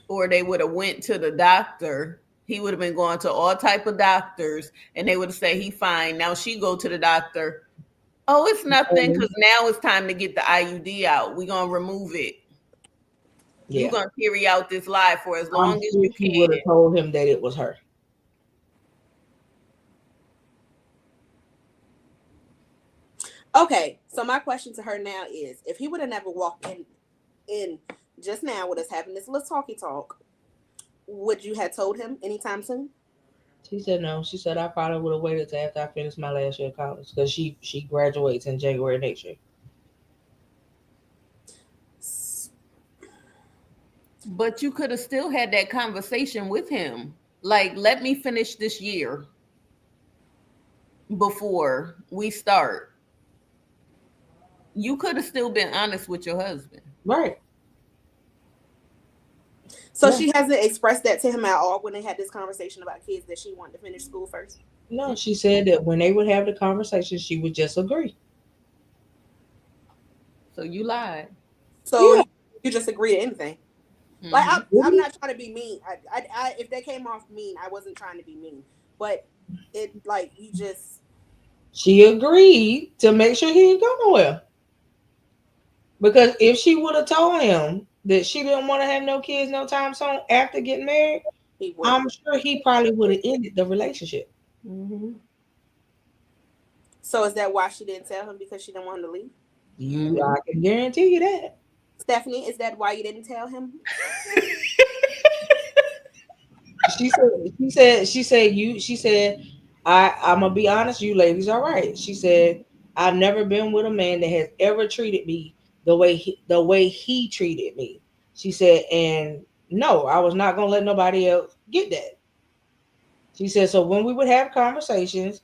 Or they would have went to the doctor. He would have been going to all type of doctors, and they would have said he fine. Now she go to the doctor. Oh, it's nothing, because now it's time to get the IUD out. We're gonna remove it. You're Yeah. gonna carry out this lie for as I'm long as sure you she would can. have told him that it was her. Okay, so my question to her now is if he would have never walked in just now with us having this little talky talk, would you have told him anytime soon? She said no. She said I probably would have waited till after I finished my last year of college because she graduates in January next year. But you could have still had that conversation with him. Like, let me finish this year before we start. You could have still been honest with your husband. Right. So Yeah. she hasn't expressed that to him at all when they had this conversation about kids that she wanted to finish school first. No, she said that when they would have the conversation, she would just agree. So you lied. So Yeah. you just agree to anything. Like Mm-hmm. I'm not trying to be mean. If they came off mean, I wasn't trying to be mean. But it like you just She agreed to make sure he didn't go nowhere. Because if she would have told him that she didn't want to have no kids no time soon after getting married, he I'm wouldn't. sure he probably would have ended the relationship. Mm-hmm. So is that why she didn't tell him because she didn't want him to leave? You, Mm-hmm. I can guarantee you that. Stephanie, is that why you didn't tell him? She said, I'm gonna be honest, you ladies are right. She said, I've never been with a man that has ever treated me the way he treated me. She said, and no, I was not gonna let nobody else get that. She said, so when we would have conversations,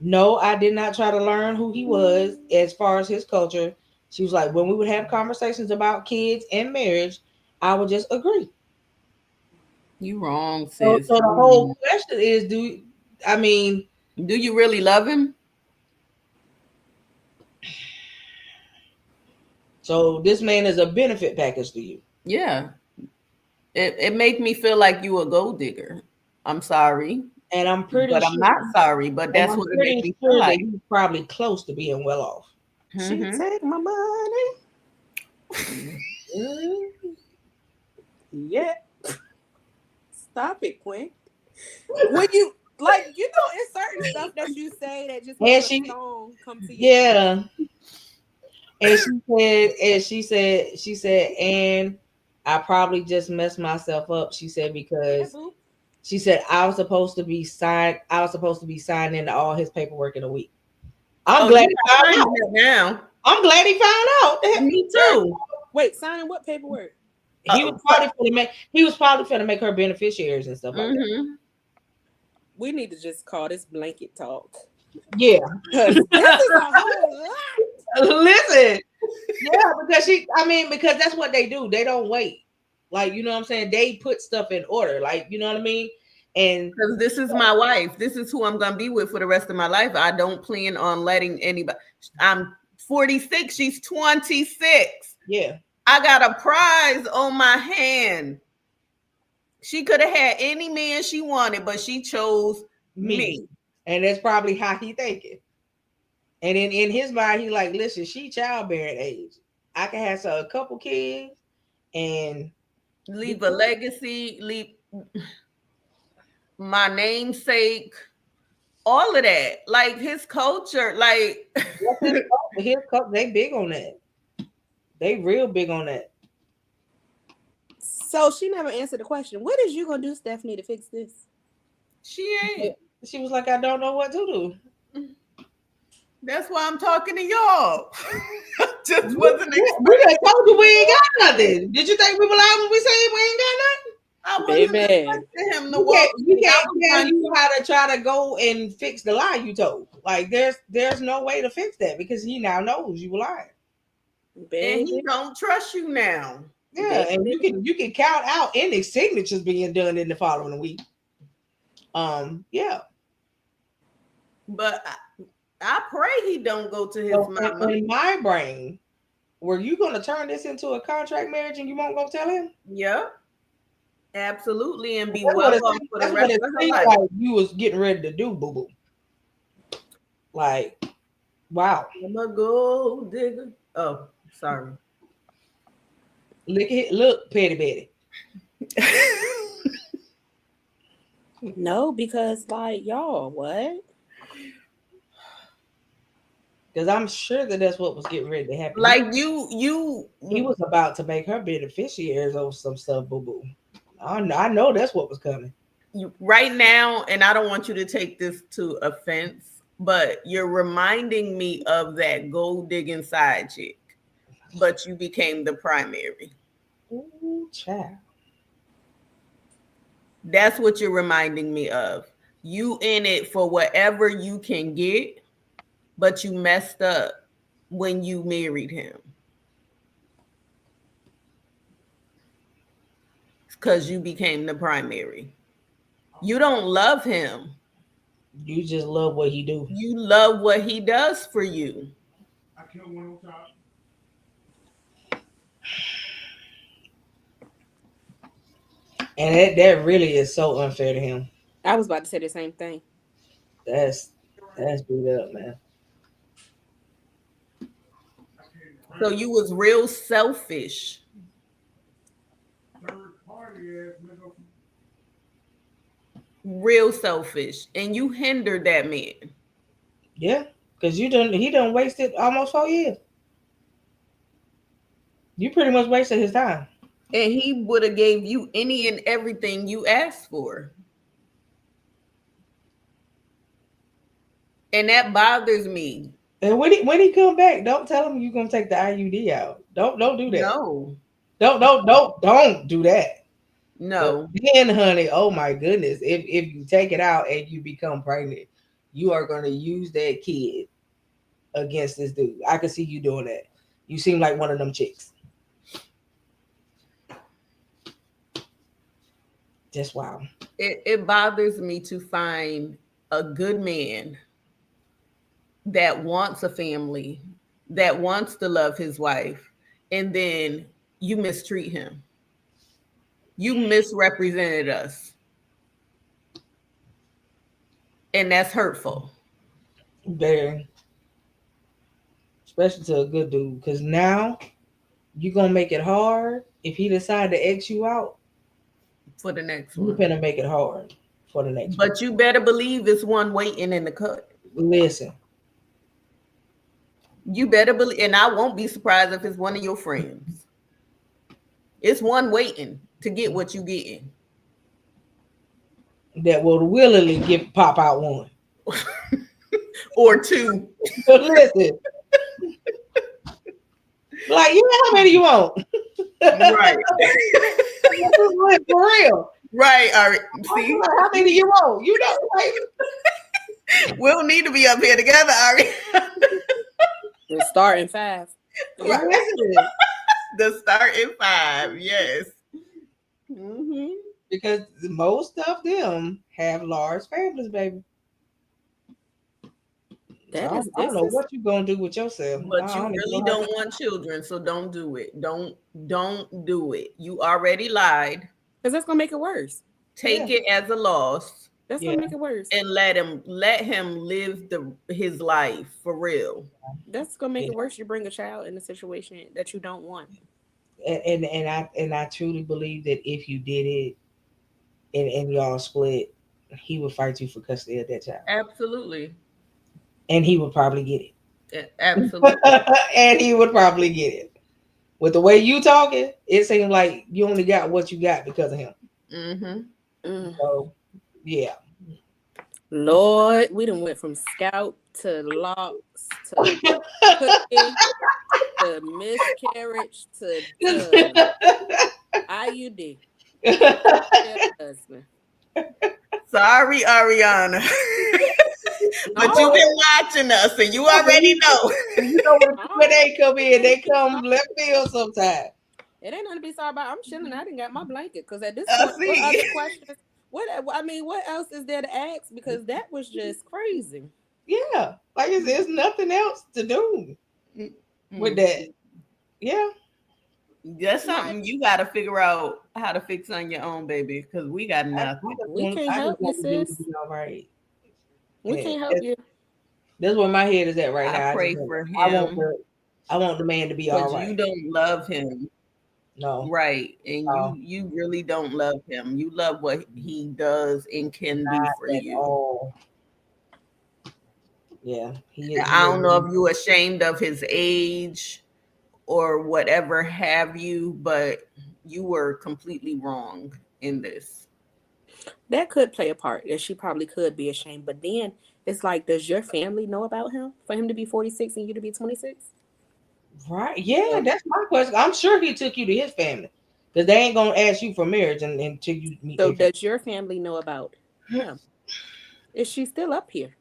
no, I did not try to learn who he was as far as his culture. She was like, when we would have conversations about kids and marriage, I would just agree. You wrong, So, sis. so the whole question is, I mean, Do you really love him? so this man is a benefit package to you, Yeah. It made me feel like you a gold digger. I'm sorry, and but I'm not sorry. But that's what it made me feel that like. he's probably close to being well off. She Mm-hmm. take my money. Mm. Yeah. Stop it, Quinn. When you like, it's certain stuff that you say that just make And a she, song come to your head. yeah, she said, and I probably just messed myself up. She said Yeah, because boo. she said I was supposed to be signed into all his paperwork in a week. I'm Oh, glad you he not found finding out. it now. I'm glad he found out. Me too. Wait, signing what paperwork? He was probably finna make her beneficiaries and stuff like that. Mm-hmm. We need to just call this blanket talk. Yeah. Because this is a whole lot. Listen. Yeah, because because that's what they do. They don't wait. Like, you know what I'm saying? They put stuff in order. Like, you know what I mean? And Because this is my wife. This is who I'm gonna be with for the rest of my life. I don't plan on letting anybody. I'm 46. She's 26. yeah, I got a prize on my hand. She could have had any man she wanted, but she chose me. me. And that's probably how he thinking. And in his mind, he like, listen, she childbearing age. I can have a couple kids and be Leave a cool. legacy, leave my namesake, all of that. Like his culture, like That's his couple, they big on that. They real big on that. So she never answered the question. What is you gonna do, Stephanie, to fix this? she ain't. She was like, I don't know what to do. That's why I'm talking to y'all. Just We, wasn't we done expecting. told you we ain't got nothing. Did you think we were lying when we said we ain't got nothing? I wasn't Baby. expecting him to You walk can't you in. I can't was tell trying you how to try to go and fix the lie you told. Like there's no way to fix that because he now knows you were lying. and he Baby. don't trust you now. Yeah, and Baby. you can count out any signatures being done in the following week. Yeah. But I pray he don't go to his So mama. in my brain, were you gonna turn this into a contract marriage and you won't go tell him? Yep, absolutely, and be That's what well off for the that's what rest it of her seemed life. like you was getting ready to do, boo boo. Like, wow. I'm a gold digger. Oh, sorry. Look, Petty Betty. No, because like y'all, what? Because I'm sure that that's what was getting ready to happen. Like you He was about to make her beneficiaries over some stuff, boo boo. I know that's what was coming. right now, and I don't want you to take this to offense, but you're reminding me of that gold digging side chick, but you became the primary. Ooh, child. That's what you're reminding me of. You in it for whatever you can get, but you messed up when you married him because you became the primary. You don't love him. You just love what he do. You love what he does for you. And that really is so unfair to him. I was about to say the same thing. That's that's beat up, man. So you was real selfish, real selfish, and you hindered that man. Yeah, because he done wasted almost 4 years. You pretty much wasted his time. And he would have gave you any and everything you asked for. And that bothers me. And when he come back, don't tell him you gonna take the IUD out. Don't do that. No, Don't do that. Cause no. then, honey, oh my goodness, if you take it out and you become pregnant, you are gonna use that kid against this dude. I can see you doing that. You seem like one of them chicks. Just wow. It bothers me to find a good man that wants a family, that wants to love his wife, and then you mistreat him. You misrepresented us, and that's hurtful Very, especially to a good dude. Cause now you gonna make it hard if he decide to X you out. for the next You one. gonna make it hard for the next one. But you better believe it's one waiting in the cut. Listen, You better believe, and I won't be surprised if it's one of your friends. It's one waiting to get what you getting. that will willingly give pop out one. Or two. But listen, like you know how many you want? Right. For real. Right. All right. See, Like, how many you want? You know, like we'll need to be up here together, Ari. And starting 5. listen, The starting five. Yes. Hmm. because most of them have large families, baby. That is I don't this know is what you gonna do with yourself. I But you don't even really know how don't want children, so don't do it. Don't do it. You already lied. because that's gonna make it worse. Take yeah, it as a loss That's yeah. gonna make it worse. and let him live his life for real. That's gonna make Yeah. it worse. You bring a child in a situation that you don't want. And I truly believe that if you did it and y'all split, he would fight you for custody of that child, Absolutely. and he would probably get Absolutely. it, and he would probably get it. With the way you talking, it seems like you only got what you got because of him. Hmm. Mm. So yeah, Lord, we done went from scalp to locks to cookie to miscarriage to IUD. Yeah, husband. Sorry, Ariana. But you've No, been watching us and you already know. you know when no. they come in, they come left field sometimes. It ain't nothing to be sorry about. I'm chilling. I didn't got my blanket because at this I point, what see. other questions? What I mean, what else is there to ask? Because that was just crazy. Yeah, like it's nothing else to do with that. Mm-mm. Yeah, That's Like, something you got to figure out how to fix on your own, baby, because we got nothing. we can't I just help you, want the dude to sis. be all right. We And can't help you that's where my head is at right I now. pray for I want him the man to be all because you right. don't love him, No, right? And no, you really don't love him. You love what he does and can do for not at you. all. Yeah, he I is. don't know if you're ashamed of his age or whatever have you, but you were completely wrong in this. that could play a part. That she probably could be ashamed. But then it's like, does your family know about him? For him to be 46 and you to be 26? Right. Yeah, that's my question. I'm sure he took you to his family because they ain't gonna ask you for marriage until you meet So their family. does your family know about him? Is she still up here?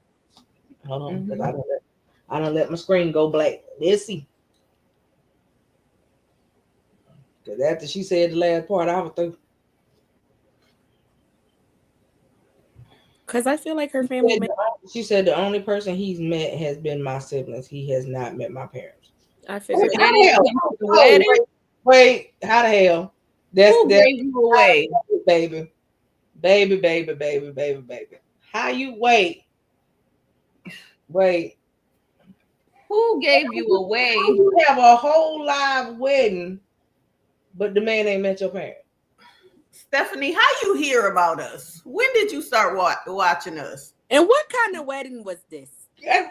Hold on, because Hmm. I don't let my screen go black. Let's see. Because after she said the last part, I was through. Because I feel like her She family said, may. she said the only person he's met has been my siblings. He has not met my parents. I So figured they that. How the didn't hell? come to the Oh, wedding? wait, how the hell? Who That's gave you away? baby, baby. How you wait? Who gave you How away? you have a whole live wedding, but the man ain't met your parents? Stephanie, how you hear about us? When did you start watching us? And what kind of wedding was this? How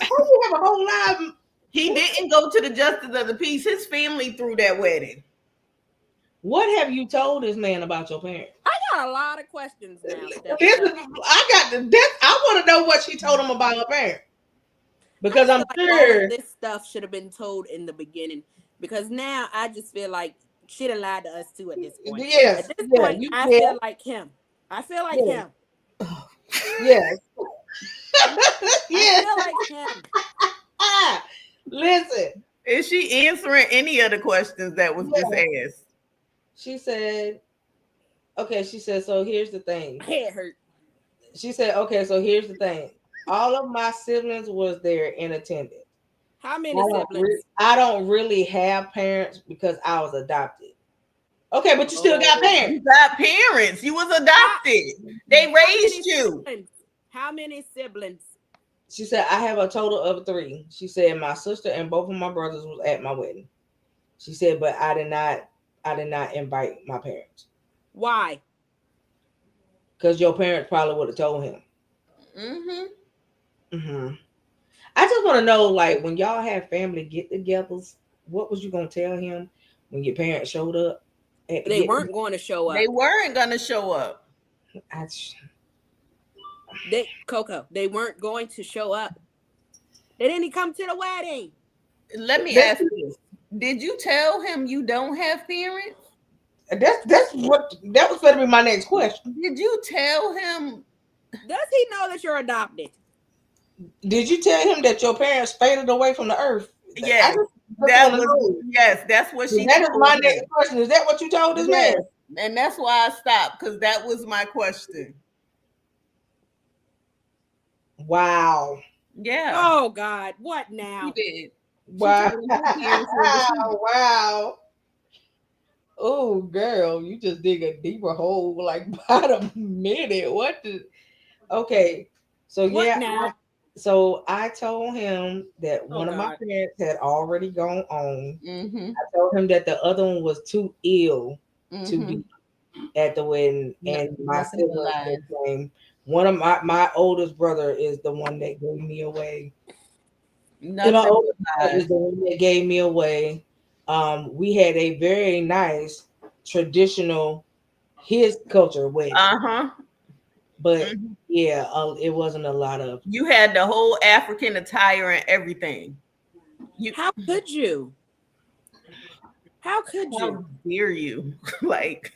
you have a whole live? He didn't go to the justice of the peace. His family threw that wedding. What have you told this man about your parents? I got a lot of questions now, This Stephanie. is I got this. I want to know what she told him about her parents I because feel I'm like all of sure. this stuff should have been told in the beginning. Because now I just feel like she done lied to us too at this point. At Yes, this yeah, point, you, I yeah, feel like him. I feel like yeah, him. yes, I yes. feel like him. Ah, listen, Is she answering any of the questions that was just yeah. asked? She said, okay. She said, so here's the thing. My head hurt. She said, okay, so here's the thing. All of my siblings was there in attendance. How many siblings? I don't really have parents because I was adopted. Okay, but you still got Oh. You parents. got parents. You was How, adopted. They how many raised you. siblings? How many siblings? She said I have a total of three. She said my sister and both of my brothers was at my wedding. She said, but I did not invite my parents Why? because your parents probably would have told him. Mm-hmm. Hmm. I just want to know, like, when y'all have family get-togethers, what was you gonna tell him when your parents showed up at the They get? weren't going to show They up. weren't gonna show up. I, They Coco, they weren't going to show up. They didn't come to the wedding. Let me that's ask you. Did you tell him you don't have parents? that's what that was going to be my next question. Did you tell him? Does he know that you're adopted? Did you tell him that your parents faded away from the earth? I Yes. just That want to was know. yes, that's what she That is told my him. next question. Is that what you told this man? Yes. And that's why I stopped, because that was my question. Wow. Yeah, Oh God, what she now? did. She Wow. told him her parents were deceased. Wow. Oh, girl, you just dig a deeper hole like by the minute. What the? Okay. So, What yeah. now? So, I told him that Oh one of my God. parents had already gone on. Mm-hmm. I told him that the other one was too ill to Mm-hmm. be at the wedding, No, and my nothing but siblings that lies. came. One of my oldest brother is the one that gave me away. And my Nothing oldest but brother is lies. the one that gave me away. We had a very nice traditional his culture wedding, Uh-huh. but Hmm. yeah, it wasn't a lot of. You had the whole African attire and everything. You How could you? How could you? how dare you? Like,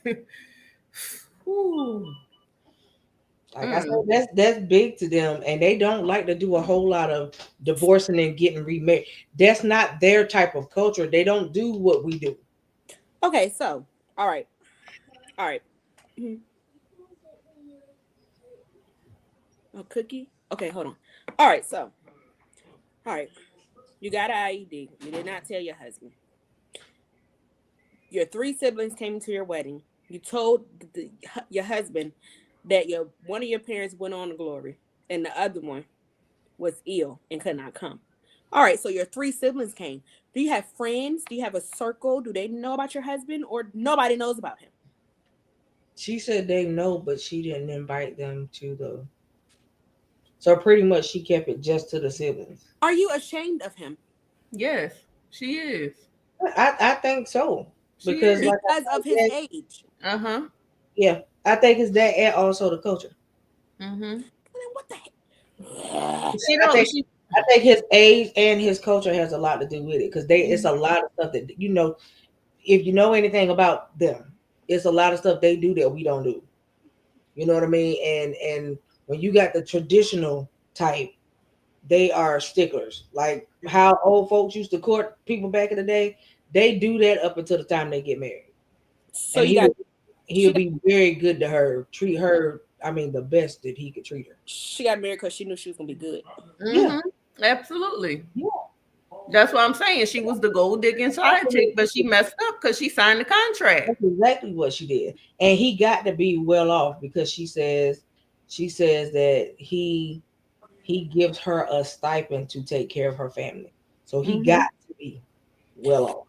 whew. Like I said, Mm. that's big to them, and they don't like to do a whole lot of divorcing and getting remarried. That's not their type of culture. They don't do what we do. Okay, so all right, all right. Mhm. A cookie. Okay, hold on. All right, so all right. You got an IED. You did not tell your husband. Your three siblings came to your wedding. You told your husband that your one of your parents went on to glory, and the other one was ill and could not come. All right, so your three siblings came. Do you have friends? Do you have a circle? Do they know about your husband, or nobody knows about him? She said they know, but she didn't invite them to the. So pretty much, she kept it just to the siblings. Are you ashamed of him Yes, she is. I think so She because, is. like I because of his said, age? Uh-huh. yeah, I think it's that and also the culture. Mm-hmm. Then what the heck? She I don't think she I think his age and his culture has a lot to do with it because they it's a lot of stuff that if you know anything about them, it's a lot of stuff they do that we don't do. You know what I mean? And when you got the traditional type, they are sticklers. Like how old folks used to court people back in the day, they do that up until the time they get married. So And you he got was he'll She got, be very good to her, treat her. I mean, the best that he could treat her. she got married because she knew she was gonna be good. Yeah, Mm-hmm. Absolutely. yeah. That's what I'm saying. She was the gold digging side chick, but she messed up because she signed the contract. That's exactly what she did. And he got to be well off because she says that he gives her a stipend to take care of her family. So he got Mm-hmm. to be well off.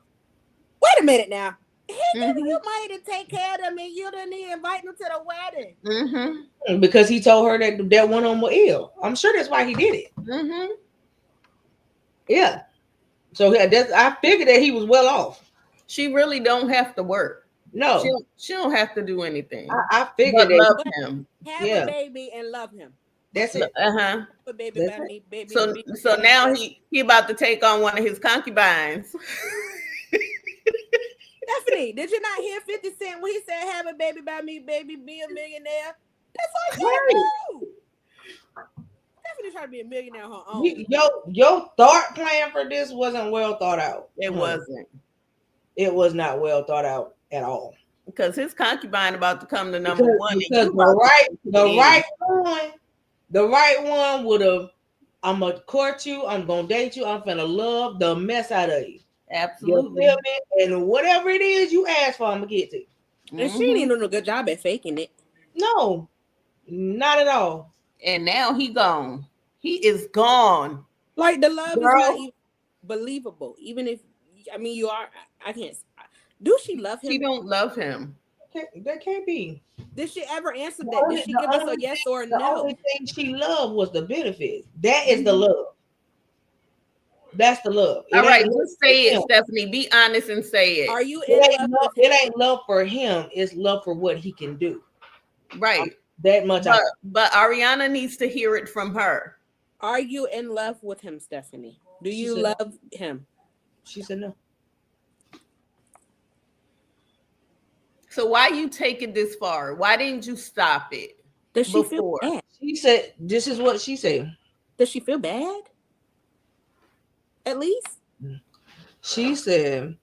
Wait a minute now. He giving Mm-hmm. you money to take care of them, and you didn't even invite them to the wedding. Mm-hmm. Because he told her that that one of them was ill. I'm sure that's why he did it. Mm-hmm. Yeah. So yeah, that's, I figured that he was well off. She really don't have to work. No, She don't have to do anything I figured but that. love But him. have a Yeah, baby and love him. that's it. Uh-huh. Have a baby That's by it. me, baby, So baby, so baby. now he about to take on one of his concubines. Stephanie, did you not hear 50 Cent when he said, have a baby by me, baby, be a millionaire? That's all you Right. gotta do. Stephanie trying to be a millionaire on her own. Your thought plan for this wasn't well thought out, It honey. wasn't. It was not well thought out at all. Because his concubine about to come to number Because one and because you about to go to the the end. right one would have. I'm gonna court you. I'm gonna date you. I'm gonna love the mess out of you. You feel Absolutely. me? And whatever it is you ask for, I'm gonna get to. And she ain't Hmm. even doing a good job at faking it. No, not at all, And now he gone. He is gone. Like the love is not girl. even believable. Even if, I mean, you are, I can't. Do she love She him? don't love him. That can't be. Did she ever answer The that? Did only, she the give us a only yes or a the no? only thing she loved was the benefits. That is the Mhm. love. That's the love. All It right, ain't love just for say it, him. Stephanie. Be honest and say it. Are you in love with him? It ain't love for him. It's love for what he can do. Um, Right. that much I. But Ariana needs to hear it from her. Are you in love with him, Stephanie? Do She you said no. love him? She said no. So why you take it this far? Why didn't you stop it Does she feel before? bad? She said this is what she said. Does she feel bad? At least? She said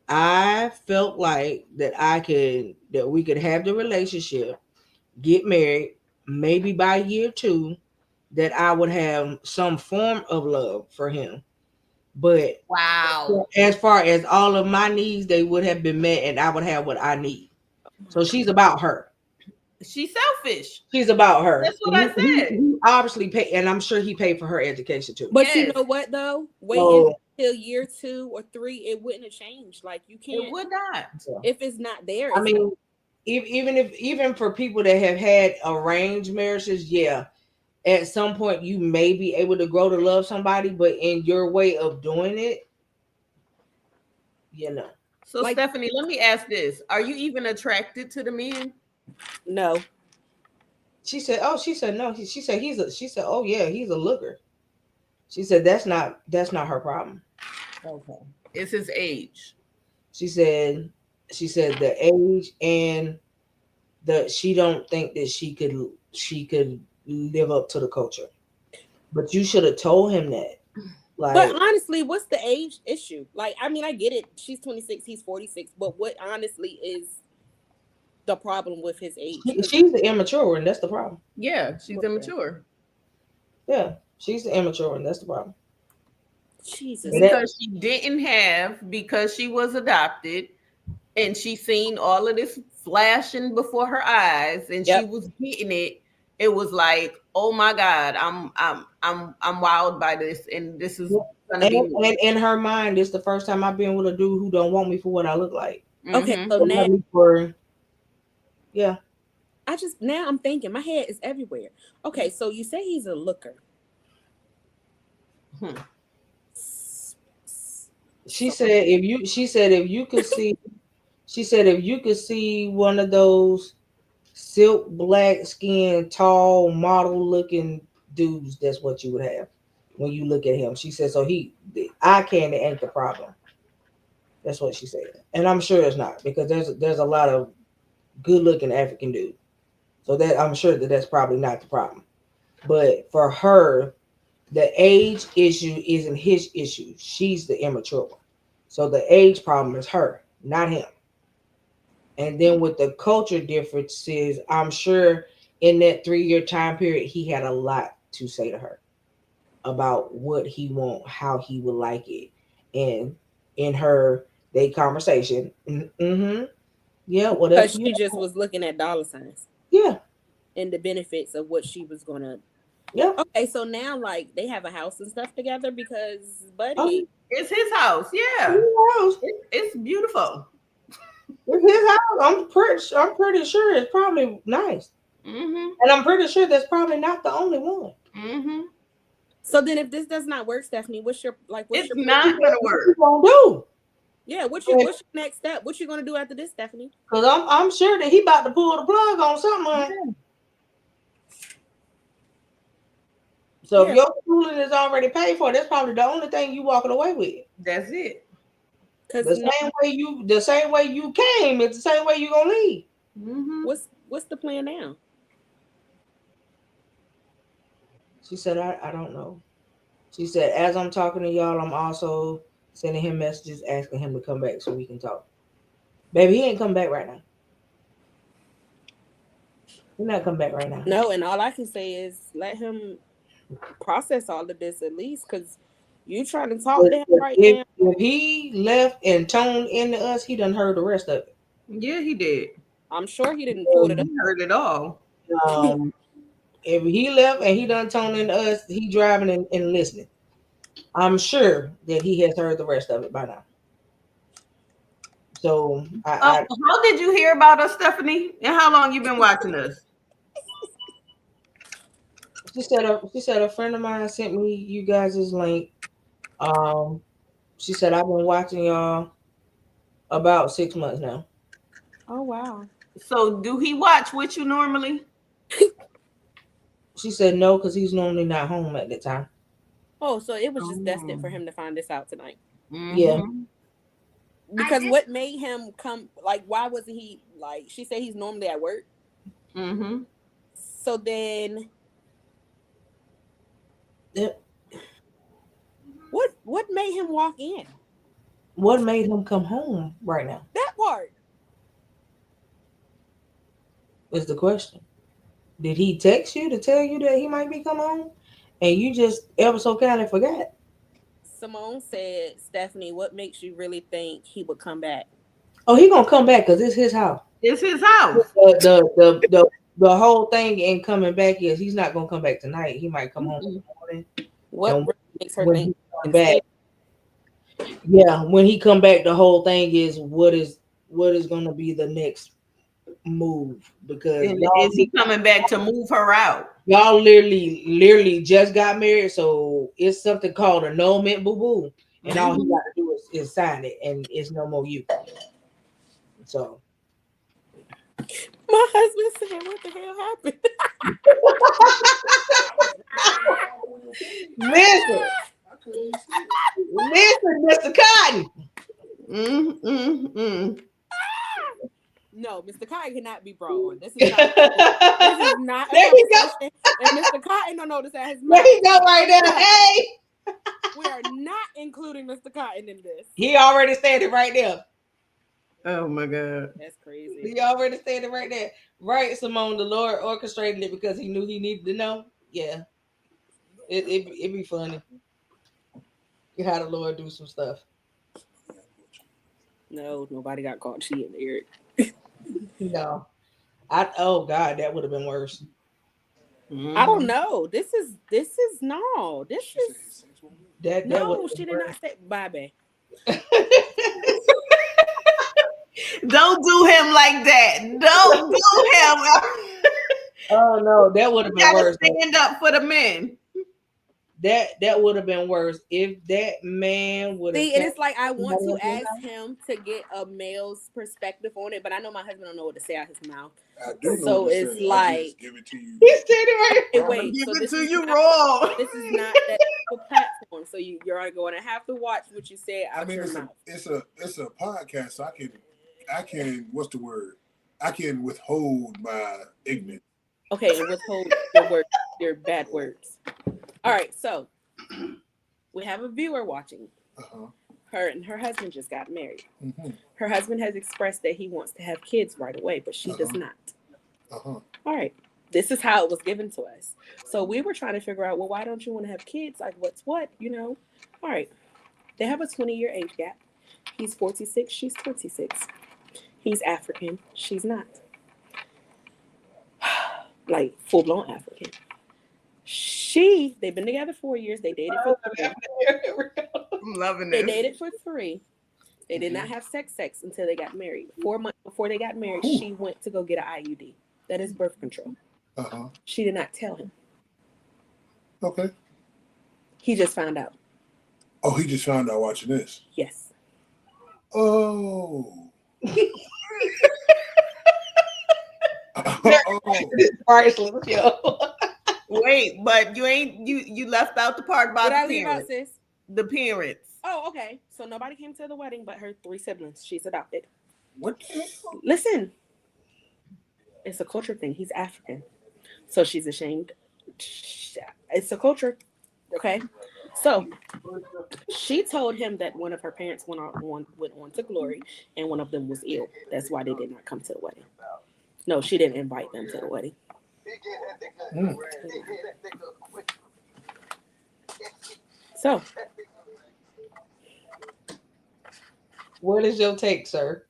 I felt like that we could have the relationship, get married, maybe by year two, that I would have some form of love for him. But Wow. as far as all of my needs, they would have been met, and I would have what I need. Oh my So she's about her. She's selfish. She's about her. That's what I said. He obviously paid, and I'm sure he paid for her education too. But you Yes. know what though? Waiting So until year 2 or 3, it wouldn't have changed. Like you It can't would not. yeah. if it's not there. I It's not. mean, even for people that have had arranged marriages, yeah, at some point you may be able to grow to love somebody, but in your way of doing it, you know. So Like Stephanie, let me ask this. Are you even attracted to the men? no. She said, "Oh, she said no." She said She said, "Oh yeah, he's a looker." She said that's not her problem. Okay. It's his age. She said she said the age and the she don't think that she could live up to the culture. But you should have told him that. But Like honestly, what's the age issue? Like, I mean, I get it. She's 26, he's 46, but what honestly is the problem with his age? Because she's the immature, and that's the problem. Yeah, she's immature. Yeah, she's the immature, and that's the problem. Jesus. And that, Because she didn't have, because she was adopted and she seen all of this flashing before her eyes and she yep. was getting it. It was like, oh my God, I'm wild by this and this is Yep. gonna be me. And in her mind, it's the first time I've been with a dude who don't want me for what I look like. Okay, Mm-hmm. so They now want me for yeah. now I'm thinking my head is everywhere. Okay, so you say he's a looker. Hmm. She So said if you could see she said if you could see one of those silk black skin tall model looking dudes, that's what you would have when you look at him. She said so the eye candy ain't the problem. That's what she said. And I'm sure it's not because there's a lot of good looking African dudes. So that I'm sure that that's probably not the problem. But for her, the age issue isn't his issue. She's the immature one. So the age problem is her, not him. And then with the culture differences, I'm sure in that 3 year time period, he had a lot to say to her about what he want, how he would like it, and in her they conversation. Mm-hmm. Yeah, whatever Because you. she just was looking at dollar signs Yeah, and the benefits of what she was gonna. yeah. Okay, so now like they have a house and stuff together because Oh, Buddy. It's his house. it's Yeah. his house. It's beautiful. It's his house. I'm pretty sure it's probably nice, Mm-hmm. and I'm pretty sure that's probably not the only one. Mm-hmm. So then, if this does not work, Stephanie, what's your like? What's It's your not gonna What work. you gonna do? yeah? What's your next step? What you gonna do after this, Stephanie? Because I'm sure that he about to pull the plug on something. Yeah. So if Yeah, your schooling is already paid for, that's probably the only thing you walking away with. That's it. because The no, same way you came, it's the same way you gonna leave. Mm-hmm. what's the plan now? She said, I don't know. She said, as I'm talking to y'all, I'm also sending him messages asking him to come back so we can talk. Baby, he ain't come back right now. He not come back right now. No, and all I can say is let him process all of this at least, because you trying to talk to him right If now. if he left and toned into us, he done heard the rest of it. Yeah, he did. I'm sure he didn't pull it up. He heard it all. Um, if he left and he done toned into us, he driving and listening. I'm sure that he has heard the rest of it by now. So How did you hear about us, Stephanie? And how long you been watching us? she said a friend of mine sent me you guys' link. Um, she said I've been watching y'all about 6 months now. Oh wow. So, do he watch with you normally? She said no, because he's normally not home at the time. Oh, so it was just destined for Oh. him to find this out tonight. Yeah. Mm-hmm. I Because did. what made him come? Like, why wasn't he like? She said he's normally at work. Mm-hmm. So then, Yep. what made him walk in? What made him come home right now That part. is the question. Did he text you to tell you that he might be coming home, and you just ever so kind of forgot? Simone said, Stephanie, what makes you really think he would come back? Oh, he gonna come back because it's his house. It's his house. The whole thing ain't coming back is he's not gonna come back tonight. He might come home in Mm-mm. the morning, What and really makes her when think he he come can back, stay? yeah, when he come back, the whole thing is what is gonna be the next move because And is he coming back to move her out? y'all literally just got married, so it's something called annulment, boo boo, and all he Mm-hmm. got to do is sign it, and it's no more you. So My husband said, what the hell happened? listen, listen, Mr. Cotton. Mm-hmm. No, Mr. Cotton cannot be brought on. This is There not this is not a he go. conversation. And Mr. Cotton don't know this at his There mouth. he go right there. Hey, We are not including Mr. Cotton in this. he already said it right there. Oh my God. That's crazy. He already said it right there. Right, Simone. The Lord orchestrated it because he knew he needed to know. Yeah, it be funny. How the Lord do some stuff. No, nobody got caught cheating, Eric. No, oh God, that would have been worse. I don't Mm-hmm. know. This is no. This is That would no. have She been did not say Bobby. worse. Don't do him like that. Don't do him. Oh no, that would You have been gotta worse. stand up for the men. That would have been worse if that man would have See, and came it's like I want somebody to else in ask him to get a male's perspective on it, but I know my husband don't know what to say out his mouth. I do know So what to it's say. I like, just give it to you. He's standing right. hey, I'm gonna wait. give So it this to is you not raw. this is not that type of platform. So you're going to have to watch what you say I out mean, your it's a mouth. it's a it's a podcast. So I can what's the word? I can withhold my ignorance. Okay, and withhold your words, your bad words. All right, so we have a viewer watching. Uh-huh. Her and her husband just got married. Mm-hmm. Her husband has expressed that he wants to have kids right away, but she does not. Uh-huh. All right. This is how it was given to us. So we were trying to figure out, well, why don't you want to have kids? Like, what's what? You know? All right. They have a 20-year age gap. He's 46. She's 26. He's African. She's not. Like, full-blown African. They've been together 4 years. They dated for 3. I'm loving They this. dated for 3. They did not have sex until they got married. 4 months before they got married, she went to go get an IUD. That is birth control. Uh-huh. She did not tell him. Okay. He just found out. Oh, he just found out watching this. Yes. Oh. Priceless, yo. Wait, but you left out the part about What I the leave out, parents. sis? The parents. Oh, okay. So nobody came to the wedding but her 3 siblings. She's adopted. What the hell? Listen. It's a culture thing. He's African. So she's ashamed. It's a culture. Okay. So she told him that one of her parents went on to glory and one of them was ill. That's why they did not come to the wedding. No, she didn't invite them to the wedding. So, What is your take, sir?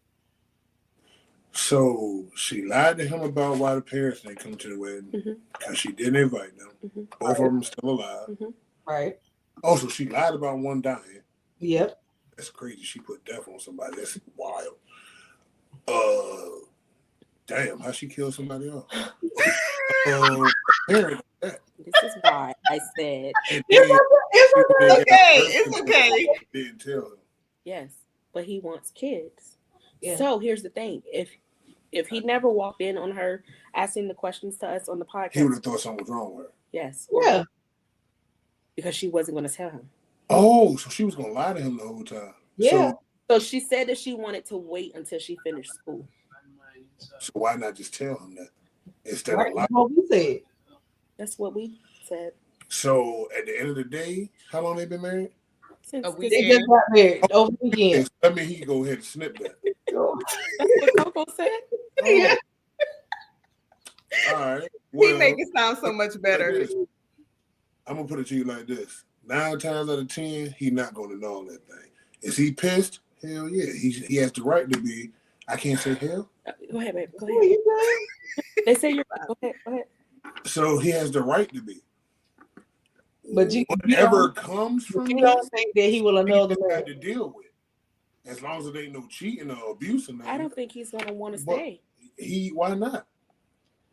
So she lied to him about why the parents didn't come to the wedding because she didn't invite them. Both of them still alive. Right. Also, she lied about one dying. Yep. That's crazy. She put death on somebody. That's wild. Damn, how she killed somebody else? Parents. this is why I said It's okay. Didn't tell him. yes, but he wants kids. Yeah. So here's the thing: if he never walked in on her asking the questions to us on the podcast, He would have thought something was wrong with her. yes, Yeah. because she wasn't going to tell him. Oh, so she was gonna lie to him the whole time. Yeah. So she said that she wanted to wait until she finished school. So why not just tell him that instead Right. of lying? What we said. That's what we said. So at the end of the day, how long they been married? Since A this- week. They just got married over the weekend. Yes, I mean, he can go ahead and snip that. that's what Coco said. Yeah. All right. He Well, make it sound so much better. I'm gonna put it to you like this: 9 times out of 10, he's not gonna know that thing. Is he pissed? Hell yeah. He has the right to be. I can't say hell. Go ahead, babe. Go What ahead. you saying? They say you're right. Go ahead. Go ahead. So he has the right to be. But you whatever comes from you this, don't think that he will he annul the just got marriage. to deal with. As long as it ain't no cheating or abuse or nothing. I don't think he's going to want to But stay. why not?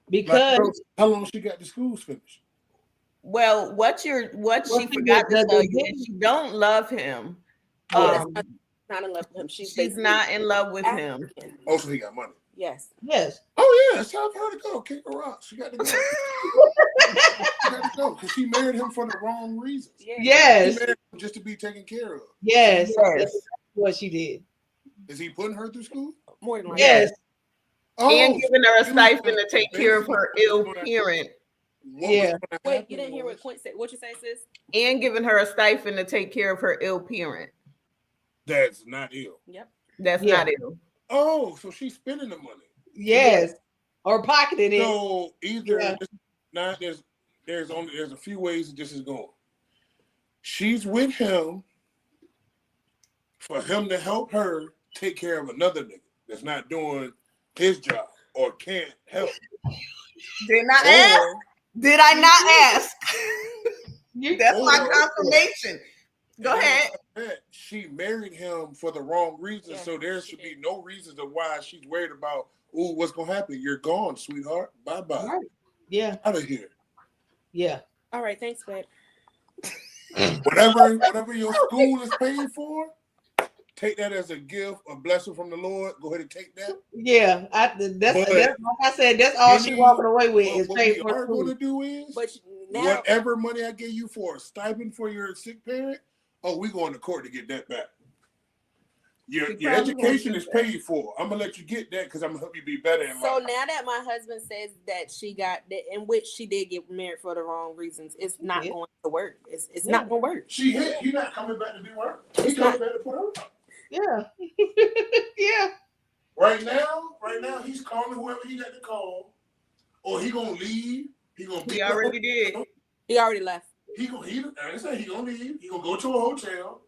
Because Like, how long she got the schools finished? Well, what she forgot to tell you is she don't love him. Oh, that's not in love with him. She's not in love with him. African. Also, he got money. Yes. yes. Oh yeah, that's how her to go. Kick her out. She got to go. She got to go because she married him for the wrong reasons. Yeah. Yes. She married him just to be taken care of. Yes. Yes. That's what she did. Is he putting her through school? More than likely. Yes. And giving her a he stipend was to take care of her ill basically- parent. What was Yeah. gonna Wait, happen you didn't hear what was- Quint said. What you say, sis? And giving her a stipend to take care of her ill parent. That's not ill. Yep. That's Yeah. not ill. Oh, so she's spending the money. Yes. Or pocketed it. So either Yeah. not there's a few ways that this is going. She's with him for him to help her take care of another nigga that's not doing his job or can't help. Did not ask? Did I not ask? That's my Or- confirmation. Go And ahead. She married him for the wrong reasons, Yeah, so there she should be did. no reasons of why she's worried about. Ooh, what's gonna happen? You're gone, sweetheart. Bye bye. Right. Yeah. Out of here. Yeah. All right. Thanks, babe. Whatever your school is paying for, take that as a gift, a blessing from the Lord. Go ahead and take that. Yeah. That's But- like I said, that's all Then she you- walking away with is What pay we for are going to food. do is But now, whatever money I gave you for a stipend for your sick parent, oh, we going to court to get that back. Your education is paid for. I'm gonna let you get that because I'm gonna help you be better in So life. now that my husband says that she got that, in which she did get married for the wrong reasons, it's not going to work. It's not going to work. He not coming back to do work. He's not. coming back to put her up. Yeah. Yeah. Right now, he's calling whoever he got to call, or he gonna leave. He already did. He already left. He gonna leave. He gonna go to a hotel.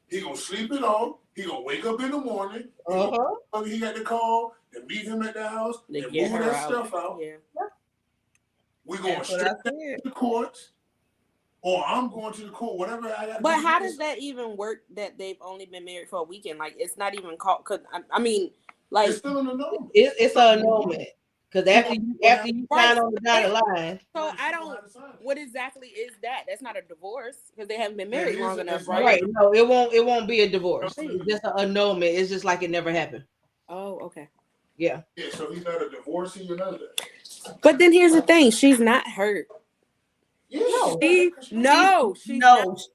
He gonna sleep it off. He gonna wake up in the morning. He got to call and meet him at the house and move that stuff out. Yeah. We going straight to the courts, or I'm going to the court. Whatever I got. But how does that even work? That they've only been married for a weekend? Like it's not even called. Cause I mean, like it's still an annulment. It's an annulment. Because after you sign on the dotted line. So I don't. What exactly is that? That's not a divorce because they haven't been married long enough, right? Right. No, it won't be a divorce. It's just an annulment. It's just like it never happened. Oh, okay. Yeah. Yeah. So he's not a divorcee or none of that. But then here's the thing: she's not hurt. Yeah. She's not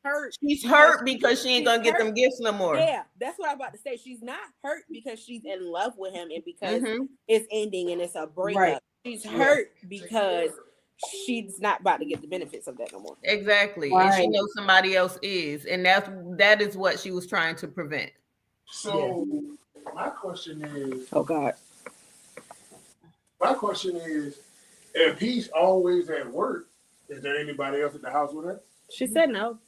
hurt. She's hurt because she ain't gonna get them gifts no more. Yeah, that's what I'm about to say. She's not hurt because she's in love with him and because it's ending and it's a breakup. Right. She's hurt because she's not about to get the benefits of that no more. Exactly. Right. And she knows somebody else is, and that is what she was trying to prevent. So my question is, oh God. My question is, if he's always at work, is there anybody else at the house with her? She said no.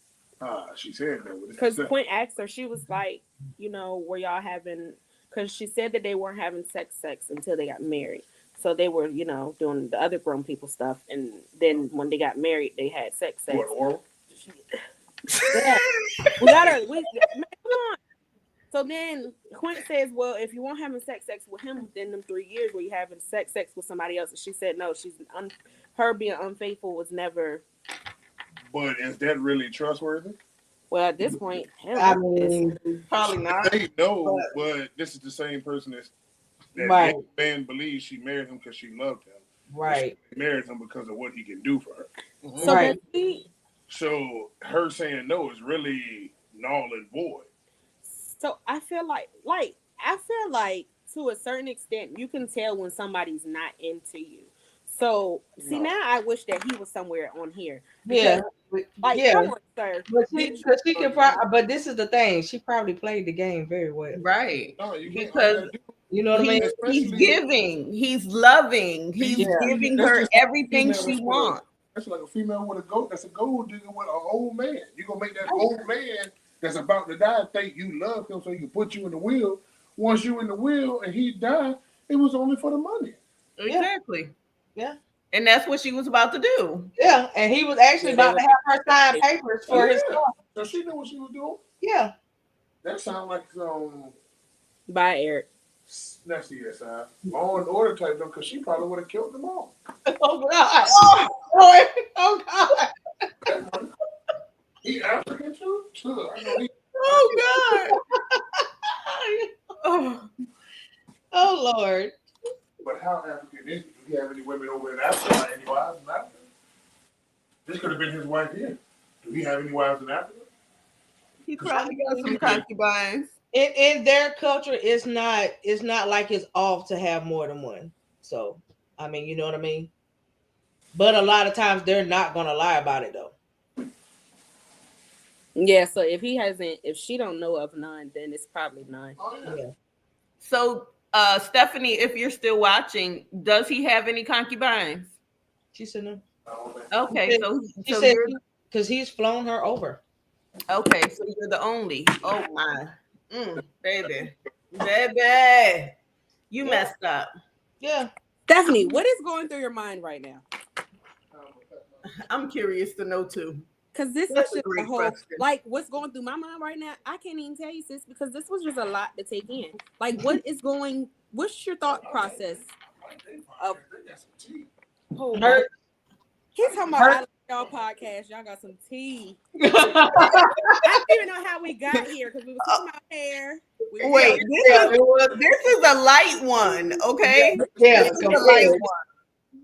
She said no. Because Quint asked her, she was like, were y'all having, because she said that they weren't having sex until they got married. So they were, doing the other grown people stuff. And then when they got married, they had sex. What, oral? Yeah. We got her. Come on. So then Quint says, well, if you weren't having sex with him within them 3 years, were you having sex with somebody else? And she said no. Her being unfaithful was never. But is that really trustworthy? Well, at this point, probably not. They know, but this is the same person that right. man believes she married him because she loved him. Right. She married him because of what he can do for her. So right. So her saying no is really null and void. So I feel like to a certain extent, you can tell when somebody's not into you. So now I wish that he was somewhere on here. Because, come on, sir. But this is the thing. She probably played the game very well. Right. No, because you know what I mean? He's giving, he's loving, he's giving her everything she wants. That's like a female with a goat. That's a gold digger with an old man. You're gonna make that old man that's about to die think you love him so he can put you in the wheel. Once you in the wheel and he died, it was only for the money. Exactly. Yeah. And that's what she was about to do. Yeah. And he was actually about to have her sign papers for his stuff. So she knew what she was doing? Yeah. That sounds like Bye, Eric. That's the side. Law and order type though, because she probably would have killed them all. Oh God. Oh God. He African too? I know he. Oh God. Oh Lord. But how African is he? Do he have any women over in Africa? Any wives in Africa? This could have been his wife here. Do he have any wives in Africa? He probably got some concubines. In their culture, it's not like it's off to have more than one. So, I mean, you know what I mean? But a lot of times they're not gonna lie about it though. Yeah, so if she don't know of none, then it's probably none. Oh, yeah. So Stephanie, if you're still watching, does he have any concubines? She said no. Okay, she said because he's flown her over. Okay, so you're the only. Oh my, baby, you messed up. Yeah, Stephanie, what is going through your mind right now? I'm curious to know too. Because this was just a whole, like, what's going through my mind right now, I can't even tell you, sis, because this was just a lot to take in. Like, what's your thought process of, he's talking about I Like Y'all podcast, y'all got some tea. I don't even know how we got here, because we were talking about hair. Wait, this is a light one, okay? Yeah, this is a light one.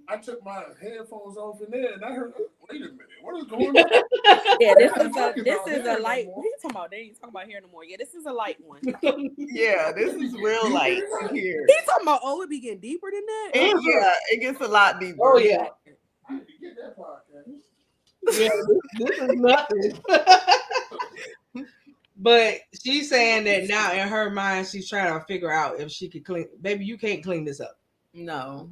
I took my headphones off in there, and I heard, wait a minute, what is going on? Yeah, They're not talking this about is a hair no light. more. What are you talking about? They ain't talking about hair no more. Yeah, this is a light one. Yeah, this It be is getting real deeper light than that. here. He talking about it be getting deeper than that. Yeah, it gets a lot Oh deeper. yeah, I need to get that podcast. yeah. This is nothing. But she's saying that now in her mind, she's trying to figure out if she could clean. Baby, you can't clean this up. No,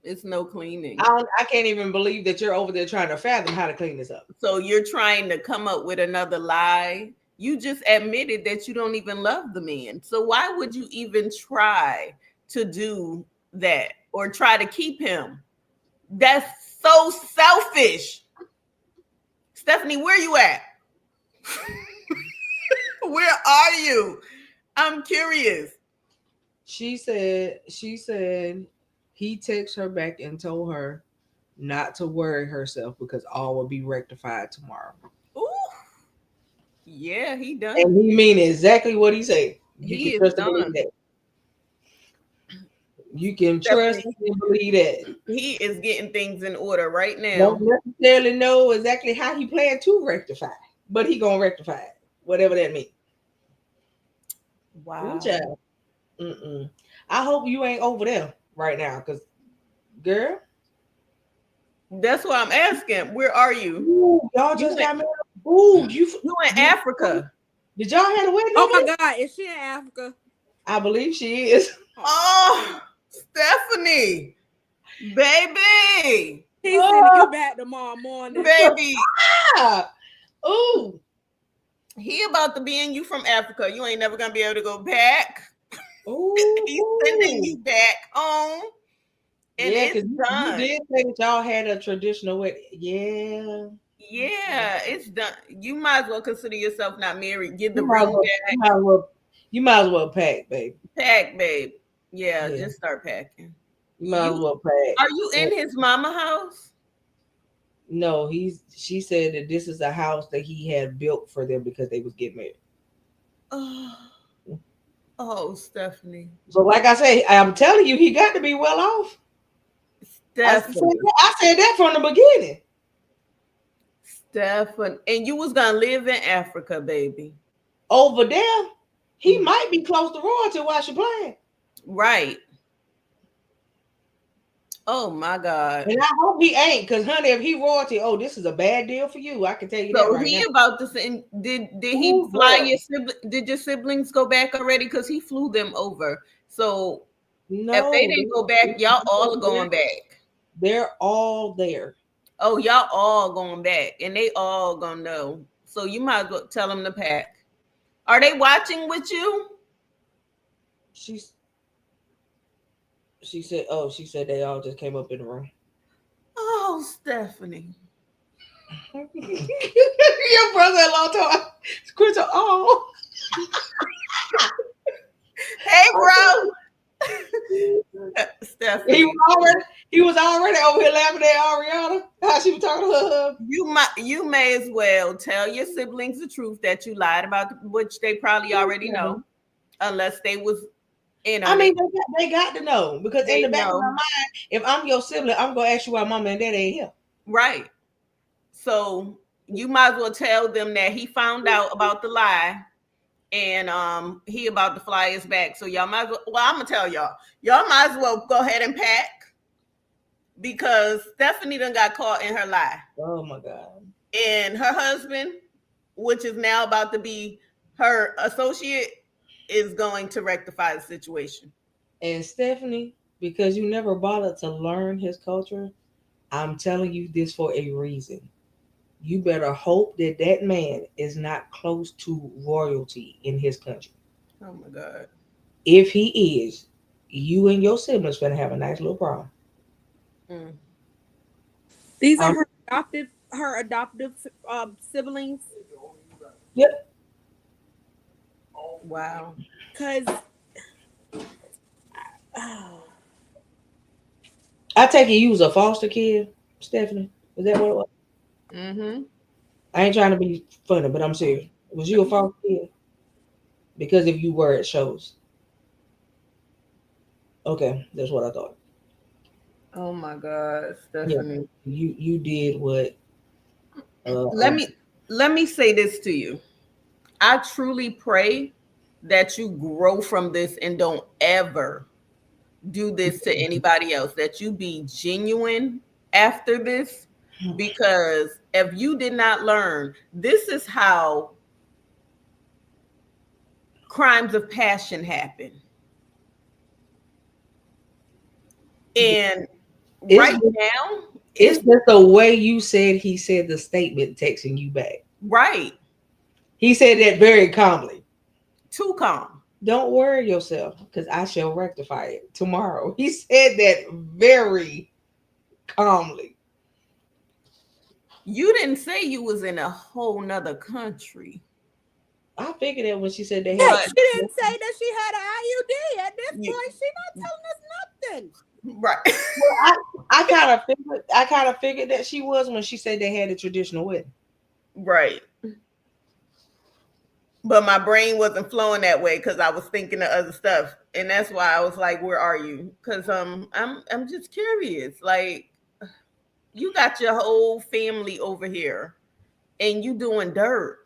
it's no I cleaning. don't, I can't even believe that you're over there trying to fathom how to clean this up. So you're trying to come up with another lie. You just admitted that you don't even love the man. So why would you even try to do that or try to keep him? That's so selfish. Stephanie, where you at? Where are you? I'm curious. She said he texted her back and told her not to worry herself because all will be rectified tomorrow. Ooh, yeah, he done. And he mean exactly what he said. You can He is trust and believe done. that. You can trust Stephanie, and believe that. he is getting things in order right Don't now. necessarily know exactly how he planned to rectify, but he gonna rectify it, whatever that means. Ooh, Wow. child. Mm-mm. I hope you ain't over there right now, cause girl, That's why I'm asking. Where are you? ooh, y'all You just in, got married. Ooh, you in did, Africa. did y'all have a wedding Oh over my there? God, is she in Africa? I believe she is. Oh, Stephanie, baby, He sending you Oh, back tomorrow morning. baby. ah. Ooh, He about to be in you from Africa. You ain't never gonna be able to go back. ooh, He's sending ooh. you back home, and Yeah, it's because you done. did say that y'all had a traditional wedding. Yeah. Yeah, it's done. You might as well consider yourself not married. Get the You might as ring well, you might as well, you might as well pack, baby. pack, babe. Yeah, Yeah, just start packing. you might as You well pack. are you And in his mama house? no, she said that this is a house that he had built for them because they was getting married. Oh, oh, Stephanie, So, like I say, I'm telling you, he got to be well off. Stephanie, I said that from the beginning. Stephanie, and you was gonna live in Africa, baby. Over there, he Mm, might be close to royalty while she playing. right. Oh my God. And I hope he ain't, because honey, if he royalty, oh, this is a bad deal for you. I can tell you that So right now. he about to send. Did he Ooh, fly girl. your sibling? Did your siblings go back already? Because he flew them over. So if they No, didn't go back, y'all all are going back. they're all there. Oh, y'all all going back, and they all gonna know. So you might as well tell them to pack. Are they watching with you? She's she said they all just came up in the room. Oh, Stephanie. Your brother-in-law told Crystal, oh. Hey, bro. he was Stephanie, already he was already over here laughing at Ariana. How she was talking to her husband. you may as well tell your siblings the truth that you lied about, which they probably already know, unless they was in I on it. mean, they got to know because in They the back of my know, mind, if I'm your sibling, I'm gonna ask you why mama and daddy ain't here. right? So you might as well tell them that he found out about the lie, and he about to fly us back. So y'all might as well. Well, I'm gonna tell y'all. Y'all might as well go ahead and pack because Stephanie done got caught in her lie, Oh my god. and her husband, which is now about to be her associate, is going to rectify the situation. And Stephanie, because you never bothered to learn his culture, I'm telling you this for a reason. You better hope that that man is not close to royalty in his country. Oh my God. If he is, you and your siblings gonna have a nice little problem. Mm. These are Um, her adoptive siblings. yep. Wow. Cause oh, I take it you was a foster kid, Stephanie. Is that what it was? Mm-hmm. I ain't trying to be funny, but I'm serious. Was you a foster kid? Because if you were, it shows. Okay, that's what I thought. Oh my God, Yeah, Stephanie. you did what? Uh, Let me let me say this to you. I truly pray that you grow from this and don't ever do this to anybody else. That you be genuine after this, because if you did not learn, this is how crimes of passion happen. And it's right now, it's it's just the way you said he said the statement texting you back. right. He said that very calmly. Too calm. Don't worry yourself, because I shall rectify it tomorrow. He said that very calmly. You didn't say you was in a whole nother country, I figured that when she said they Yeah, had. but she didn't say that she had an IUD. At this you point, she not telling us nothing. right. Well, I kind of figured that she was when she said they had a traditional wedding. Right. But my brain wasn't flowing that way because I was thinking of other stuff, and that's why I was like, "Where are you?" Because I'm just curious. Like, you got your whole family over here, and you doing dirt,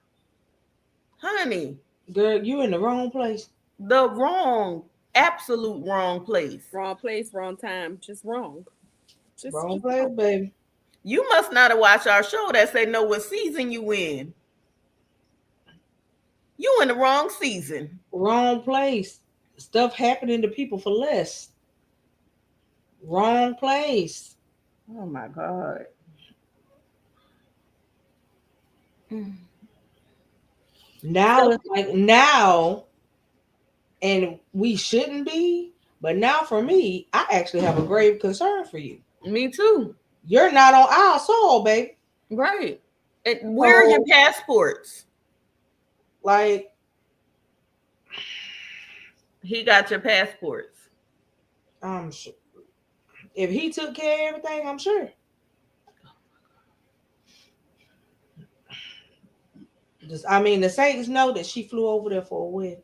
honey. Girl, you in the wrong place. The wrong, absolute wrong place. Wrong place, wrong time. Just wrong. Wrong Just place, wrong. baby. You must not have watched our show that say know what season you in. You in the wrong season. Wrong place. Stuff happening to people for less. Wrong place. Oh my God. Now So, it's like now, and we shouldn't be, but now for me, I actually have a grave concern for you. me too. You're not on our soil, baby. Right. And where are your So, passports? like, He got your passports. I'm sure if he took care of everything, I'm sure. Just, I mean, the Saints know that she flew over there for a wedding.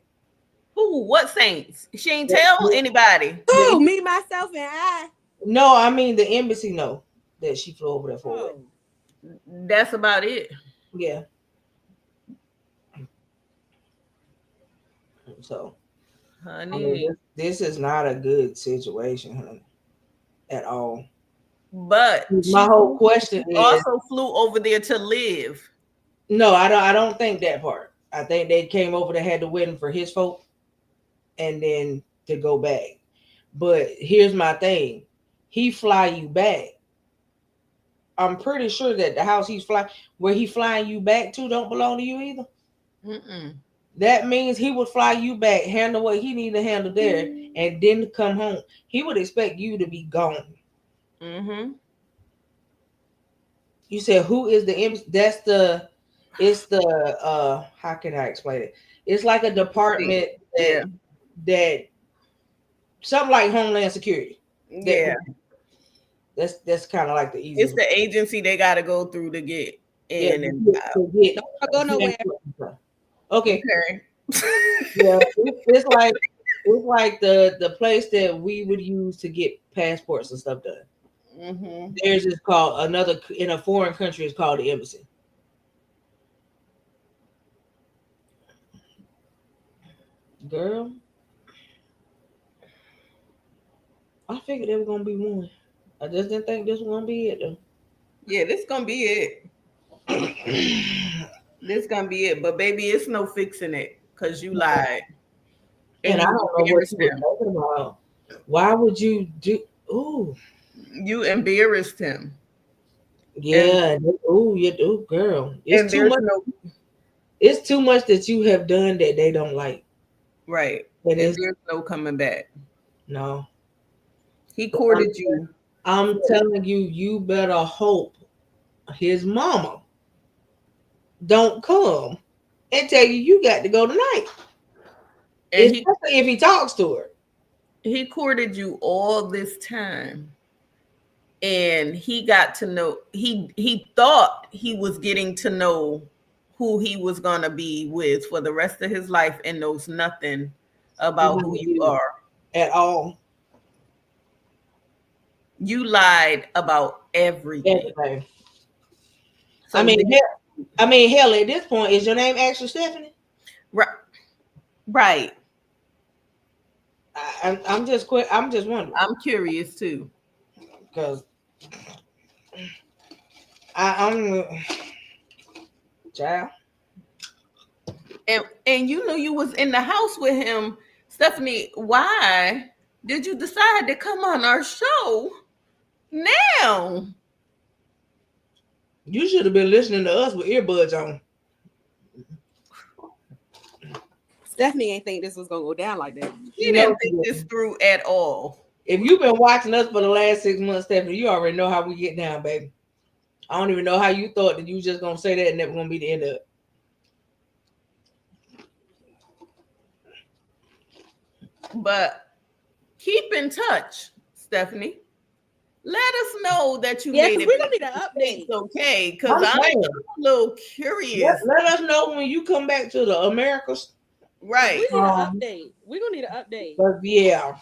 Who? What saints? She ain't tell anybody. Who? The- Me, myself, and I. no, I mean the embassy know that she flew over there for a wedding. Oh. That's about it. Yeah. So, I mean, Honey. this is not a good situation, honey, at all. But My whole question she is also flew over there to live. no, I don't think that part. I think they came over to had the wedding for his folk and then to go back. But here's my thing. He fly you back. I'm pretty sure that the house where he flying you back to don't belong to you either. Mm-mm. That means he would fly you back, handle what he need to handle there, and then come home. He would expect you to be gone. Mm-hmm. You said who is the that's the it's the how can I explain it? It's like a department Yeah. that something like Homeland Security. That Yeah. that's kind of like the It's easiest. the agency they got to go through to get Yeah, in and out. to get Don't go nowhere. okay. Okay. Yeah, it's like the place that we would use to get passports and stuff done. Mm-hmm. Theirs is called another in a foreign country is called the embassy. Girl, I figured there was gonna be one. I just didn't think this was gonna be it though. Yeah, this gonna be it. This gonna be it. But baby, it's no fixing it because you lied And and I you don't know what embarrassed you were him. talking about. Why would you do? Ooh, You embarrassed him, and yeah. Ooh, you do, girl. It's and too there's much. no It's too much that you have done that they don't like. right, And and it's there's no coming back. no. He But I'm, courted you. I'm telling you, you better hope his mama don't come and tell you got to go tonight. And Especially if he talks to her. he courted you all this time, and he got to know, he thought he was getting to know who he was going to be with for the rest of his life, and knows nothing about About who you you are. at all. You lied about everything. Everything. I So mean, did, hell, at this point, is your name actually Stephanie? right, right. I'm just quick. I'm just wondering I'm curious too. because I'm child. And you knew you was in the house with him, Stephanie. Why did you decide to come on our show now? You should have been listening to us with earbuds on. Stephanie ain't think this was gonna go down like that. She No, didn't think this through at all. if you've been watching us for the last 6 months, Stephanie, you already know how we get down, baby. I don't even know how you thought that you was just gonna say that and that was gonna be the end of it. But keep in touch, Stephanie. Let us know that you Yeah, made because it we're back gonna need to an the update. States okay. Because I'm I'm saying, a little curious. let us know when you come back to the Americas. Cause we Right. need an Um, update. We're gonna need an update. but yeah,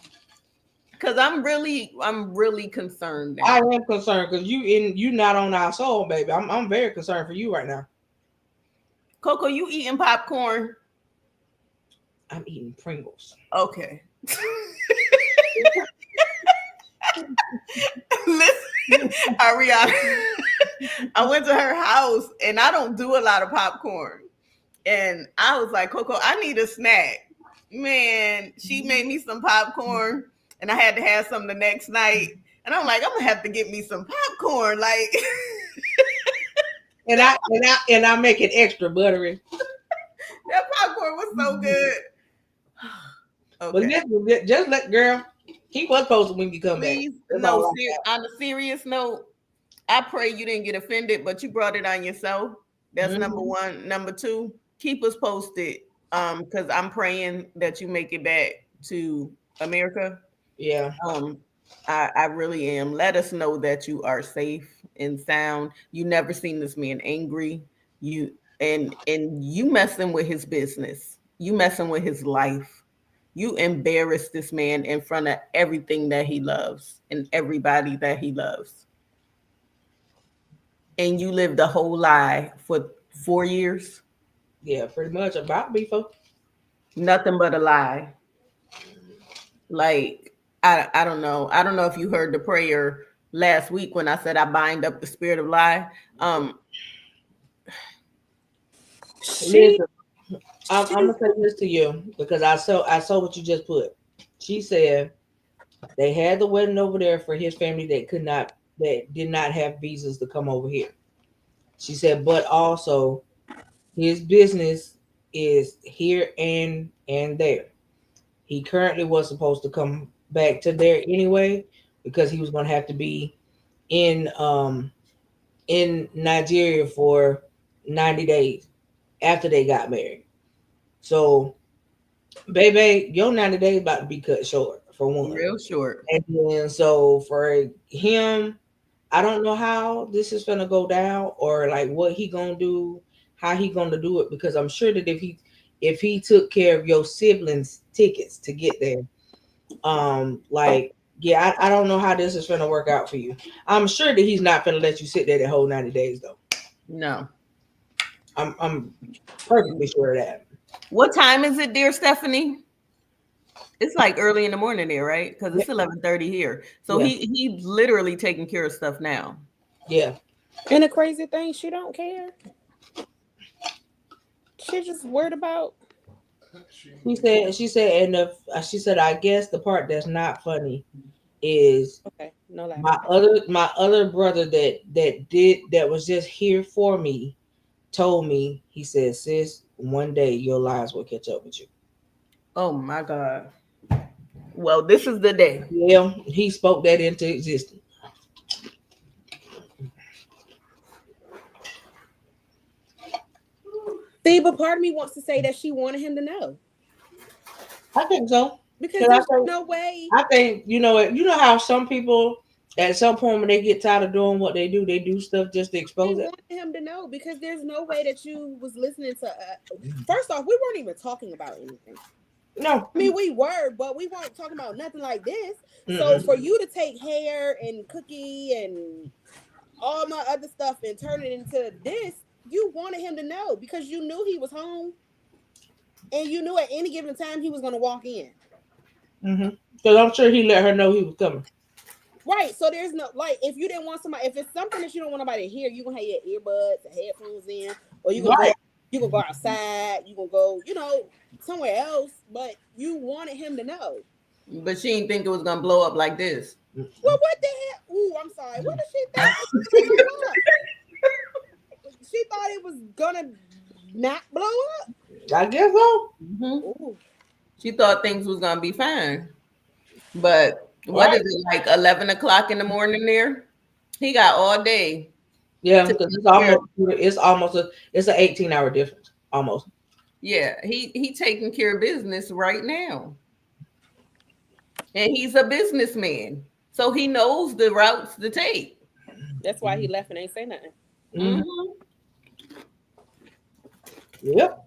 Because I'm really concerned I now. am concerned because you not on our soul, baby. I'm very concerned for you right now. Coco, you eating popcorn? I'm eating Pringles. Okay. Listen, Ariana, I went to her house and I don't do a lot of popcorn. And I was like, Coco, I need a snack. Man, she made me some popcorn and I had to have some the next night. And I'm like, I'm gonna have to get me some popcorn. Like And I make it extra buttery. that popcorn was so good. But Okay. listen, just let girl keep us posted when you come back. Please, That's no, all I on a serious note, I pray you didn't get offended, but you brought it on yourself. That's got. number one. Number two, keep us posted. Because I'm praying that you make it back to America. Yeah, Um, I really am. Let us know that you are safe and sound. You never seen this man angry. You and you messing with his business. You messing with his life. You embarrass this man in front of everything that he loves and everybody that he loves. And you lived a whole lie for 4 years. yeah, pretty much about before. Nothing but a lie. Like I don't know. I don't know if you heard the prayer last week when I said I bind up the spirit of lie. Um, She Listen, I'm she gonna say this to you because I saw what you just put. She said they had the wedding over there for his family that did not have visas to come over here. She said, but also his business is here and there. He currently was supposed to come back to there anyway because he was going to have to be in in Nigeria for 90 days after they got married. So, baby, your 90 days about to be cut short for one. real short. And then so for him, I don't know how this is gonna go down or like what he gonna do, how he gonna do it because I'm sure that if he took care of your siblings' tickets to get there, like yeah, I don't know how this is gonna work out for you. I'm sure that he's not gonna let you sit there the whole 90 days though. No. I'm perfectly sure of that. What time is it, dear Stephanie? It's like early in the morning there, right? Because Yeah, it's 11:30 here. So yeah, he's literally taking care of stuff now. yeah. and the crazy thing, she don't care. She just worried about. She said, and she said, I guess the part that's not funny is Okay, no my laughing. other brother that was just here for me told me, he said, sis, one day your lives will catch up with you. Oh my God. Well, this is the day. Yeah, he spoke that into existence. See, but part of me wants to say that she wanted him to know I think so. because Cause I there's think no way. I think you know how some people at some point when they get tired of doing what they do stuff just to She expose it. wanted him to know because there's no way that you was listening to. First off, we weren't even talking about anything. No. I mean, we were, but we weren't talking about nothing like this. So Mm-mm. for you to take hair and cookie and all my other stuff and turn it into this, you wanted him to know because you knew he was home and you knew at any given time he was going to walk in. Mm-hmm. Because I'm sure he let her know he was coming. Right. So there's no, like, if you didn't want somebody, if it's something that you don't want nobody to hear, you going to have your earbuds and headphones in, or Right. you going to go outside, you going to go, somewhere else, but you wanted him to know. But she didn't think it was gonna blow up like this. Well, what the hell? Ooh, I'm sorry. What did she think it was going to blow up? She thought it was going to not blow up? I guess so. Hmm. Ooh. She thought things was gonna be fine. But what Right. is it, like 11 o'clock in the morning there? He got all day Yeah, to because take care. it's an 18-hour difference. Almost. Yeah, he taking care of business right now. And he's a businessman. So he knows the routes to take. That's why he left and ain't say nothing. Mm-hmm. Hmm. Yep.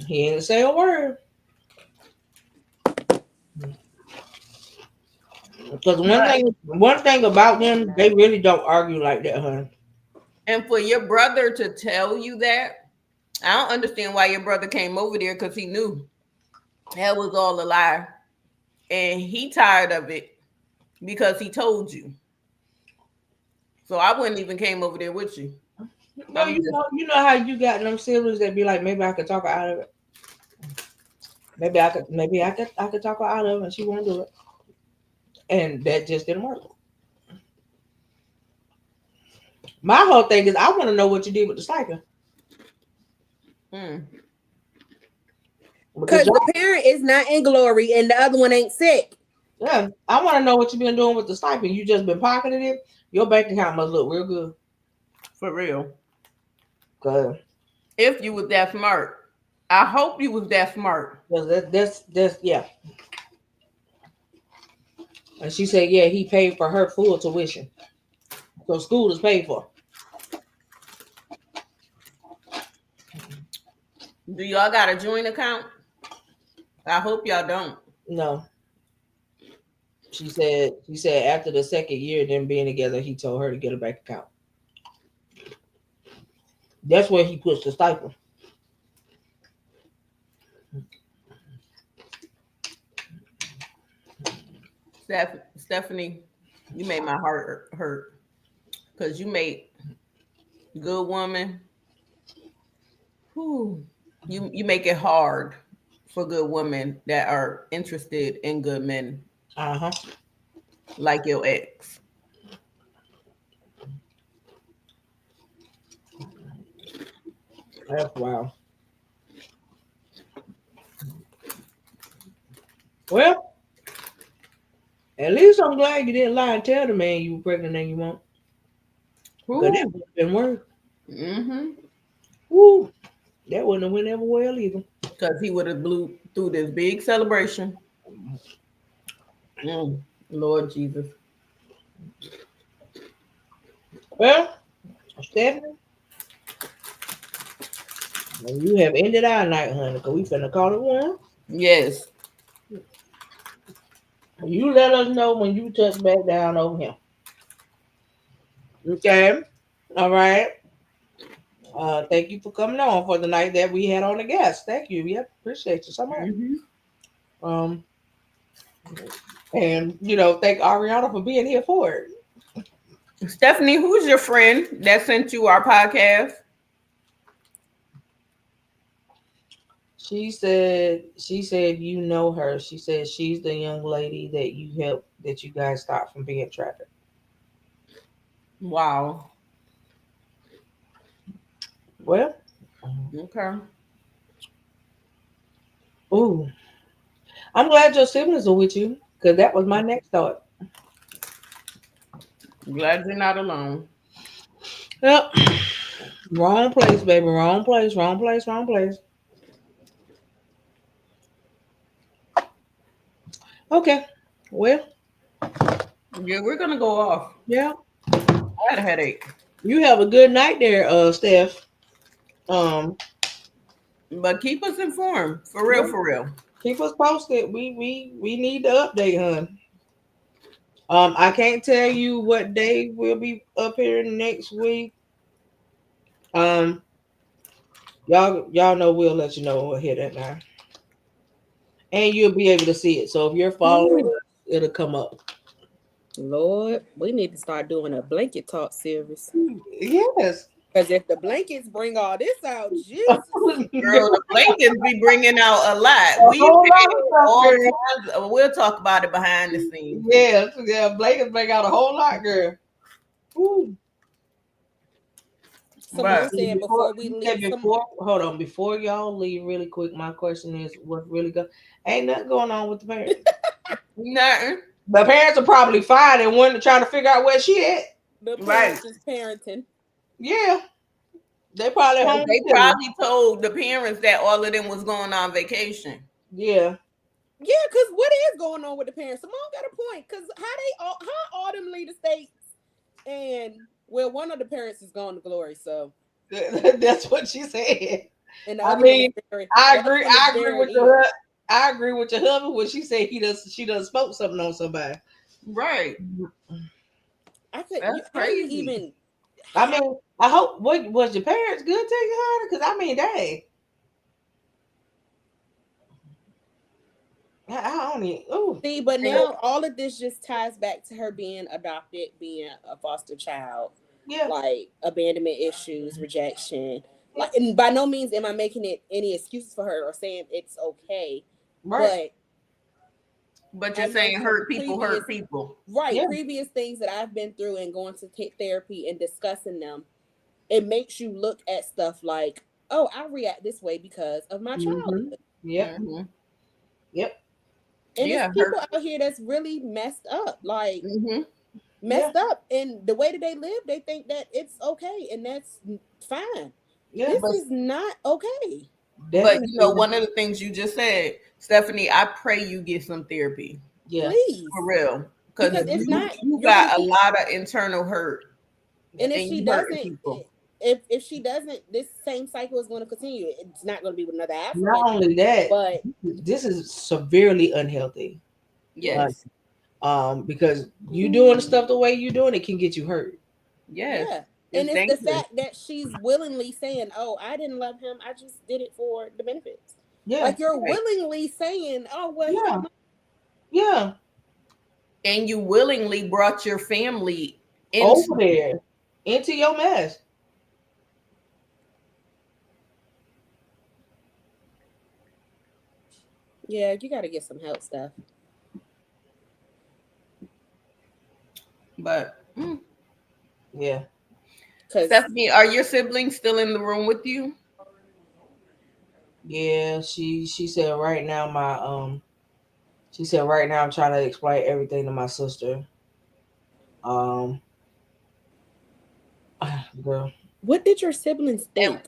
He ain't say a word. Because But one thing about them, they really don't argue like that, honey. and for your brother to tell you that, I don't understand why your brother came over there because he knew that was all a lie. And he tired of it because he told you. So I wouldn't even came over there with you. Well, I'm just you know how you got them siblings that be like, maybe I could talk her out of it. I could talk her out of it, and she won't do it, and that just didn't work. My whole thing is, I want to know what you did with the stipend mm. because Because the parent is not in glory and the other one ain't sick. yeah, I want to know what you been doing with the stipend. You just been pocketing it. Your bank account must look real good. For real. Cause, If you was that smart. I hope you was that smart. 'cause that's yeah. And she said, yeah, he paid for her full tuition, so school is paid for. Do y'all got a joint account? I hope y'all don't. No, she said after the second year of them being together, he told her to get a bank account. That's where he puts the stipend. Stephanie, you made my heart hurt because you made good woman. Whew, you make it hard for good women that are interested in good men Uh huh. like your ex. That's wow. Well, at least I'm glad you didn't lie and tell the man you were pregnant and you won't. Because that Whew. would have been worse. Mm-hmm. Woo. That wouldn't have went ever well either. Because he would have blew through this big celebration. Mm, Lord Jesus. Well, Stephanie, you have ended our night, honey, because we finna call it one. Yes. You let us know when you touch back down over here. Okay? All right. Thank you for coming on for the night that we had on the guest. Thank you. Yep. Appreciate you so much. Mm-hmm. Um, and thank Ariana for being here for it. Stephanie, who's your friend that sent you our podcast? She said you know her. She said she's the young lady that you helped that you guys stopped from being trafficked. Wow. Well, Okay. ooh, I'm glad your siblings are with you because that was my next thought. Glad you're not alone. Yep. Wrong place, baby. Wrong place. Wrong place. Wrong place. Okay. Well, Yeah, we're gonna go off. yeah. I had a headache. You have a good night there, Steph. Um, But keep us informed. For real, Yeah, for real. keep us posted. We need the update, hun. I can't tell you what day we'll be up here next week. Um, y'all know we'll let you know when we hit that now, and you'll be able to see it. So if you're following Mm, us, it'll come up. Lord, we need to start doing a blanket talk series. Yes. Because if the blankets bring all this out, Jesus. Girl, the blankets be bringing out a lot. A We whole lot say of stuff, all girl. kinds. We'll talk about it behind the scenes. Yes, yeah. Blake break out a whole lot, girl. Ooh. Someone But And said before before we you leave, said before, hold on, before y'all leave, really quick. My question is, what really go? Ain't nothing going on with the parents. nothing. The parents are probably fine and wanting to try to figure out where she at. the Right. parents is parenting. Yeah, they probably 'Cause home they chilling. probably told the parents that all of them was going on vacation. Yeah, Yeah, because what is going on with the parents? Simone got a point. Because how all them lead the states, and well, one of the parents is gone to glory, so that's what she said. and the I other one is mean, buried. I The other agree. one is I agree buried with in. your. I agree with your husband when she said she does spoke something on somebody. Right. I could. You, That's how do you crazy. even? I How, mean, I hope what was your parents good to you, honey? Because I mean, dang, I don't even. Ooh, see, but now all of this just ties back to her being adopted, being a foster child, yeah, like abandonment issues, rejection. yeah, Like, and by no means am I making it any excuses for her or saying it's okay, right, but But you're I know saying from hurt people previous, hurt people. right, yeah, previous things that I've been through and going to take therapy and discussing them, it makes you look at stuff like, oh, I react this way because of my mm-hmm, childhood. yep, Hmm. yep, And it's Yeah, people hurt. out here that's really messed up, like Hmm. yeah, messed up, and the way that they live, they think that it's okay and that's fine. yeah, This But is not okay. definitely, one of the things you just said, Stephanie, I pray you get some therapy yeah, for Please, real, because because yeah, it's not. you You're gonna got a keep. lot of internal hurt And if and she you hurting doesn't, people. if she doesn't, this same cycle is going to continue. It's not going to be with another not African, only that, but this is severely unhealthy. Uh, Yes, yes, because you doing the stuff the way you doing it can get you hurt. yes, yeah. And it's it's the dangerous. fact that she's willingly saying, "Oh, I didn't love him. I just did it for the benefits." Yeah, Like you're Right. willingly saying, "Oh, well, he yeah, got money." yeah. And you willingly brought your family into Over there into your mess. Yeah, you got to get some help stuff. but Yeah. Cause Stephanie, are your siblings still in the room with you? Yeah, she said right now she said right now I'm trying to explain everything to my sister. Um girl. what did your siblings And think?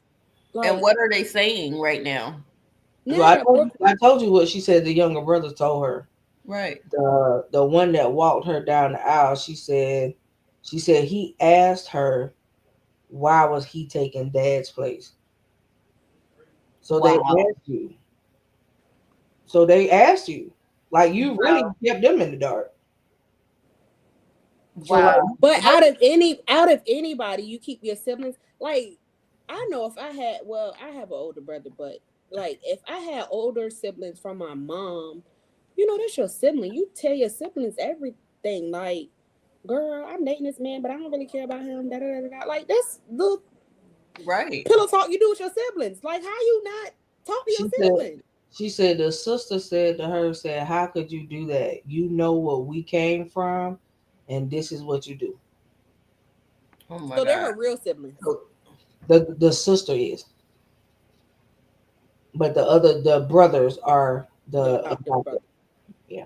and Like what are they saying right now? Well, now that Brooke, I told you what she said the younger brother told her. Right. The one that walked her down the aisle, she said he asked her why was he taking dad's place. So they Wow. asked you. So they asked you. Like you really Wow. kept them in the dark. So like Wow. but her, out of anybody, you keep your siblings. Like I know if I had, well, I have an older brother, but like if I had older siblings from my mom, that's your sibling. You tell your siblings everything. Like, girl, I'm dating this man, but I don't really care about him. Da, da, da, da. Like that's the Right. pillow talk you do with your siblings. Like, how you not talk to your she said siblings? she said the sister said to her, said, how could you do that? You know what we came from and this is what you do. Oh my So they're God. her real siblings, So, The sister is, but the brothers are the the adopted adopted. brother. Yeah.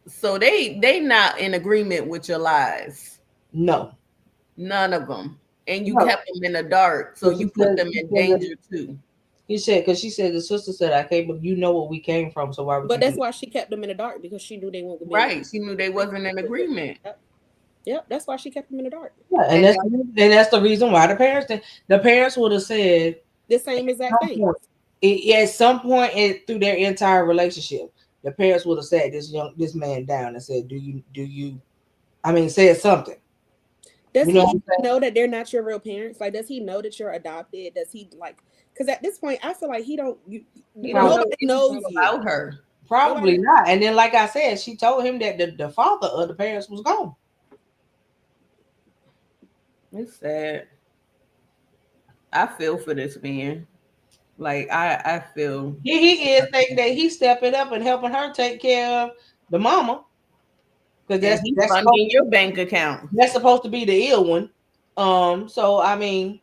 so they not in agreement with your lies. No. None of them. And you No. kept them in the dark, so Because you put them in danger too. because she said the sister said I came, but you know what we came from, so why would But you do that's that? why she kept them in the dark because she knew they wouldn't be. Right. She knew they wasn't in agreement. Yep. Yep. That's why she kept them in the dark. Yeah, And and that's the reason why the parents would have said The same exact thing. At some point through their entire relationship, the parents would have sat this man down and said, "Do you? I mean, said something." Does You know he what even I'm saying? know that they're not your real parents? Like, does he know that you're adopted? Does he like? Because at this point, I feel like he don't. He don't know Nobody anything knows you. about her. Nobody. Probably not. And then, like I said, she told him that the father of the parents was gone. It's sad. I feel for this man. Like I feel, Here he is thinking that he's stepping up and helping her take care of the mama, because and he's funding your bank account. that's supposed to be the ill one. So I mean,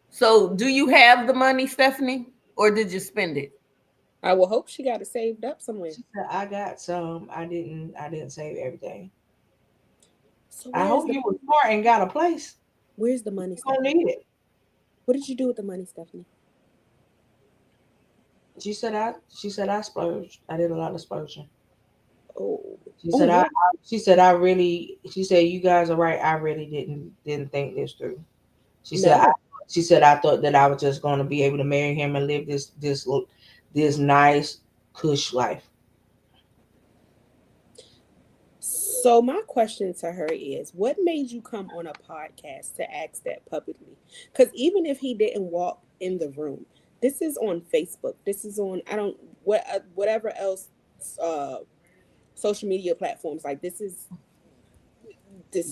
So, do you have the money, Stephanie, or did you spend it? I will hope she got it saved up somewhere. she said, "I got some. I didn't save everything. So I hope you were smart and got a place. where's the money, You gonna Stephanie? need it." What did you do with the money, Stephanie? She said I splurged. I did a lot of splurging. Oh, She oh, said what? she said I really she said you guys are right. I really didn't think this through. She said No. she said I thought that I was just gonna be able to marry him and live this nice cush life. So my question to her is, what made you come on a podcast to ask that publicly? Because even if he didn't walk in the room, this is on Facebook. This is on I don't whatever else uh social media platforms. Like this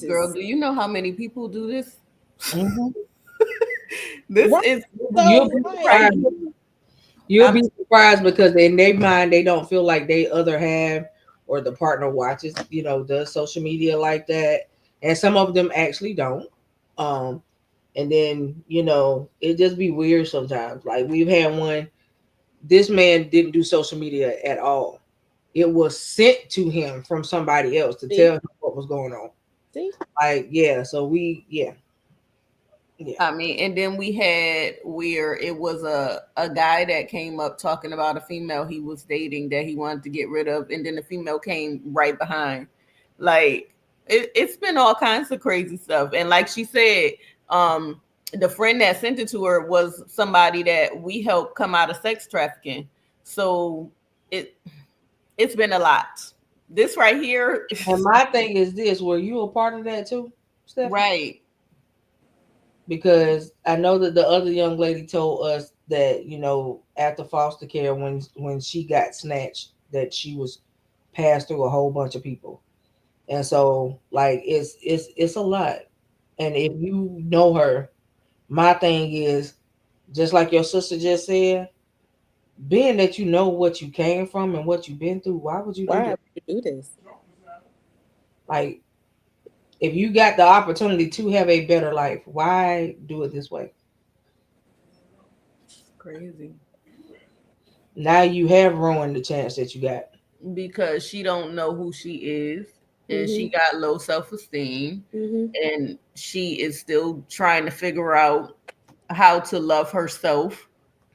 Girl, is do you know how many people do this? Mm-hmm. This right. is You'll So be like, right surprised. here. You'll I'm be surprised because in their mind they don't feel like they other half or the partner watches, does social media like that. And some of them actually don't. Um, and then, it just be weird sometimes. Like we've had one, this man didn't do social media at all. It was sent to him from somebody else to see, tell him what was going on. see, Like, yeah, so yeah. I mean, and then we had where it was a guy that came up talking about a female he was dating that he wanted to get rid of, and then the female came right behind. Like it's been all kinds of crazy stuff, and like she said, um, the friend that sent it to her was somebody that we helped come out of sex trafficking. So it it's been a lot. This right here, And my thing is this: were you a part of that too, Stephanie? right? Because I know that the other young lady told us that after foster care, when she got snatched, that she was passed through a whole bunch of people, and so like it's a lot. And if you know her, my thing is just like your sister just said, being that you know what you came from and what you've been through, why would you do why this? would you do this? Like, if you got the opportunity to have a better life, why do it this way? Crazy. Now you have ruined the chance that you got. Because she don't know who she is, and she Mhm. got low self-esteem, Mhm. and she is still trying to figure out how to love herself,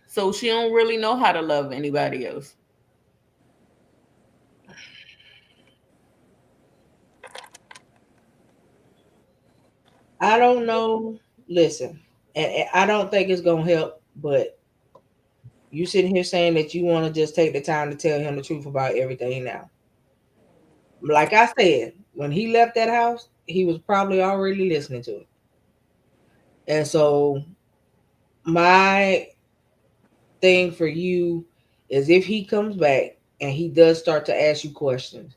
so she don't really know how to love anybody else. I don't know. Listen, and I don't think it's gonna help. But you sitting here saying that you want to just take the time to tell him the truth about everything now. Like I said, when he left that house, he was probably already listening to it. And so my thing for you is if he comes back and he does start to ask you questions,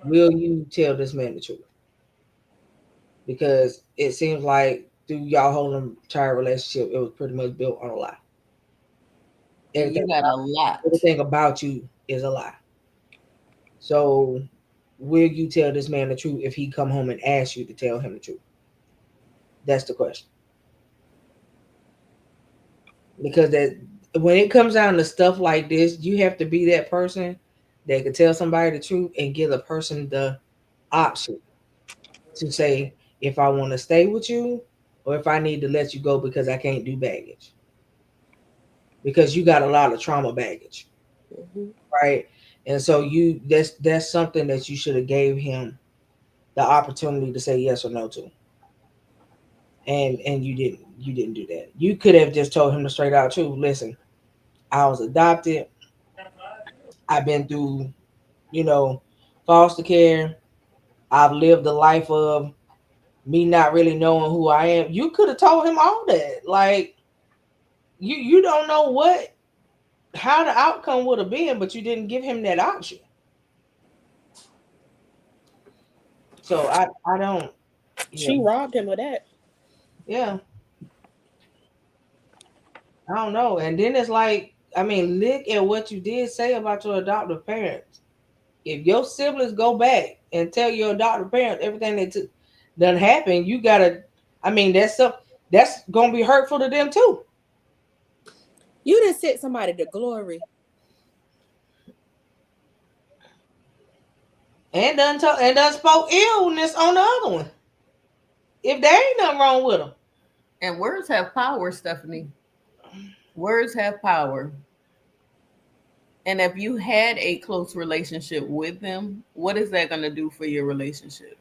will you tell this man the truth? Because it seems like through y'all whole entire relationship, it was pretty much built on a lie. And Everything you got a lot. everything about you is a lie. So will you tell this man the truth if he come home and ask you to tell him the truth? That's the question. Because that when it comes down to stuff like this, you have to be that person that can tell somebody the truth and give a person the option to say if I want to stay with you or if I need to let you go because I can't do baggage. Because you got a lot of trauma baggage, Mhm. right? And so that's something that you should have gave him the opportunity to say yes or no to. and you didn't do that. You could have just told him to straight out too. Listen, I was adopted. I've been through, you know, foster care. I've lived the life of me not really knowing who I am. You could have told him all that. Like you don't know what how the outcome would have been, but you didn't give him that option. So I don't yeah She robbed him of that. yeah I don't know. And then it's like I mean, look at what you did say about your adoptive parents. If your siblings go back and tell your adoptive parents everything that done happened, you gotta. I mean, that's gonna be hurtful to them too. You didn't set somebody to glory. And done spoke illness on the other one. If there ain't nothing wrong with them, And words have power, Stephanie. Words have power. And if you had a close relationship with them, what is that going to do for your relationship?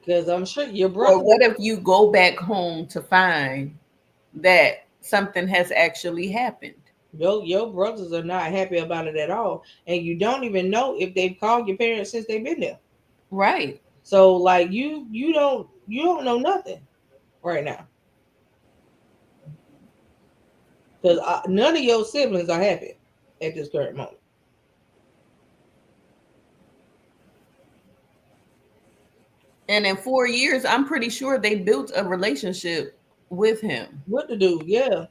because I'm sure your Or brother, what if you go back home to find that something has actually happened? your brothers are not happy about it at all, and you don't even know if they've called your parents since they've been there. Right. So like you don't know nothing right now because none of your siblings are happy at this current moment. And in 4 years, I'm pretty sure they built a relationship with him. What to do? Yeah.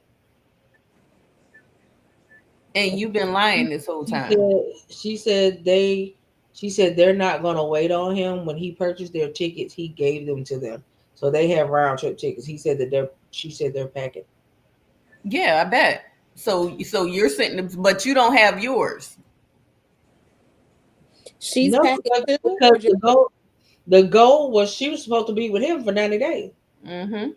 And you've been lying this whole She time. said she said they she said they're not gonna wait on him. When he purchased their tickets, he gave them to them. So they have round trip tickets. He said that they're she said they're packing. Yeah, I bet. So you're sitting, but you don't have yours. She's No, packing too, because or just the goal was she was supposed to be with him for 90 days. Mm-hmm.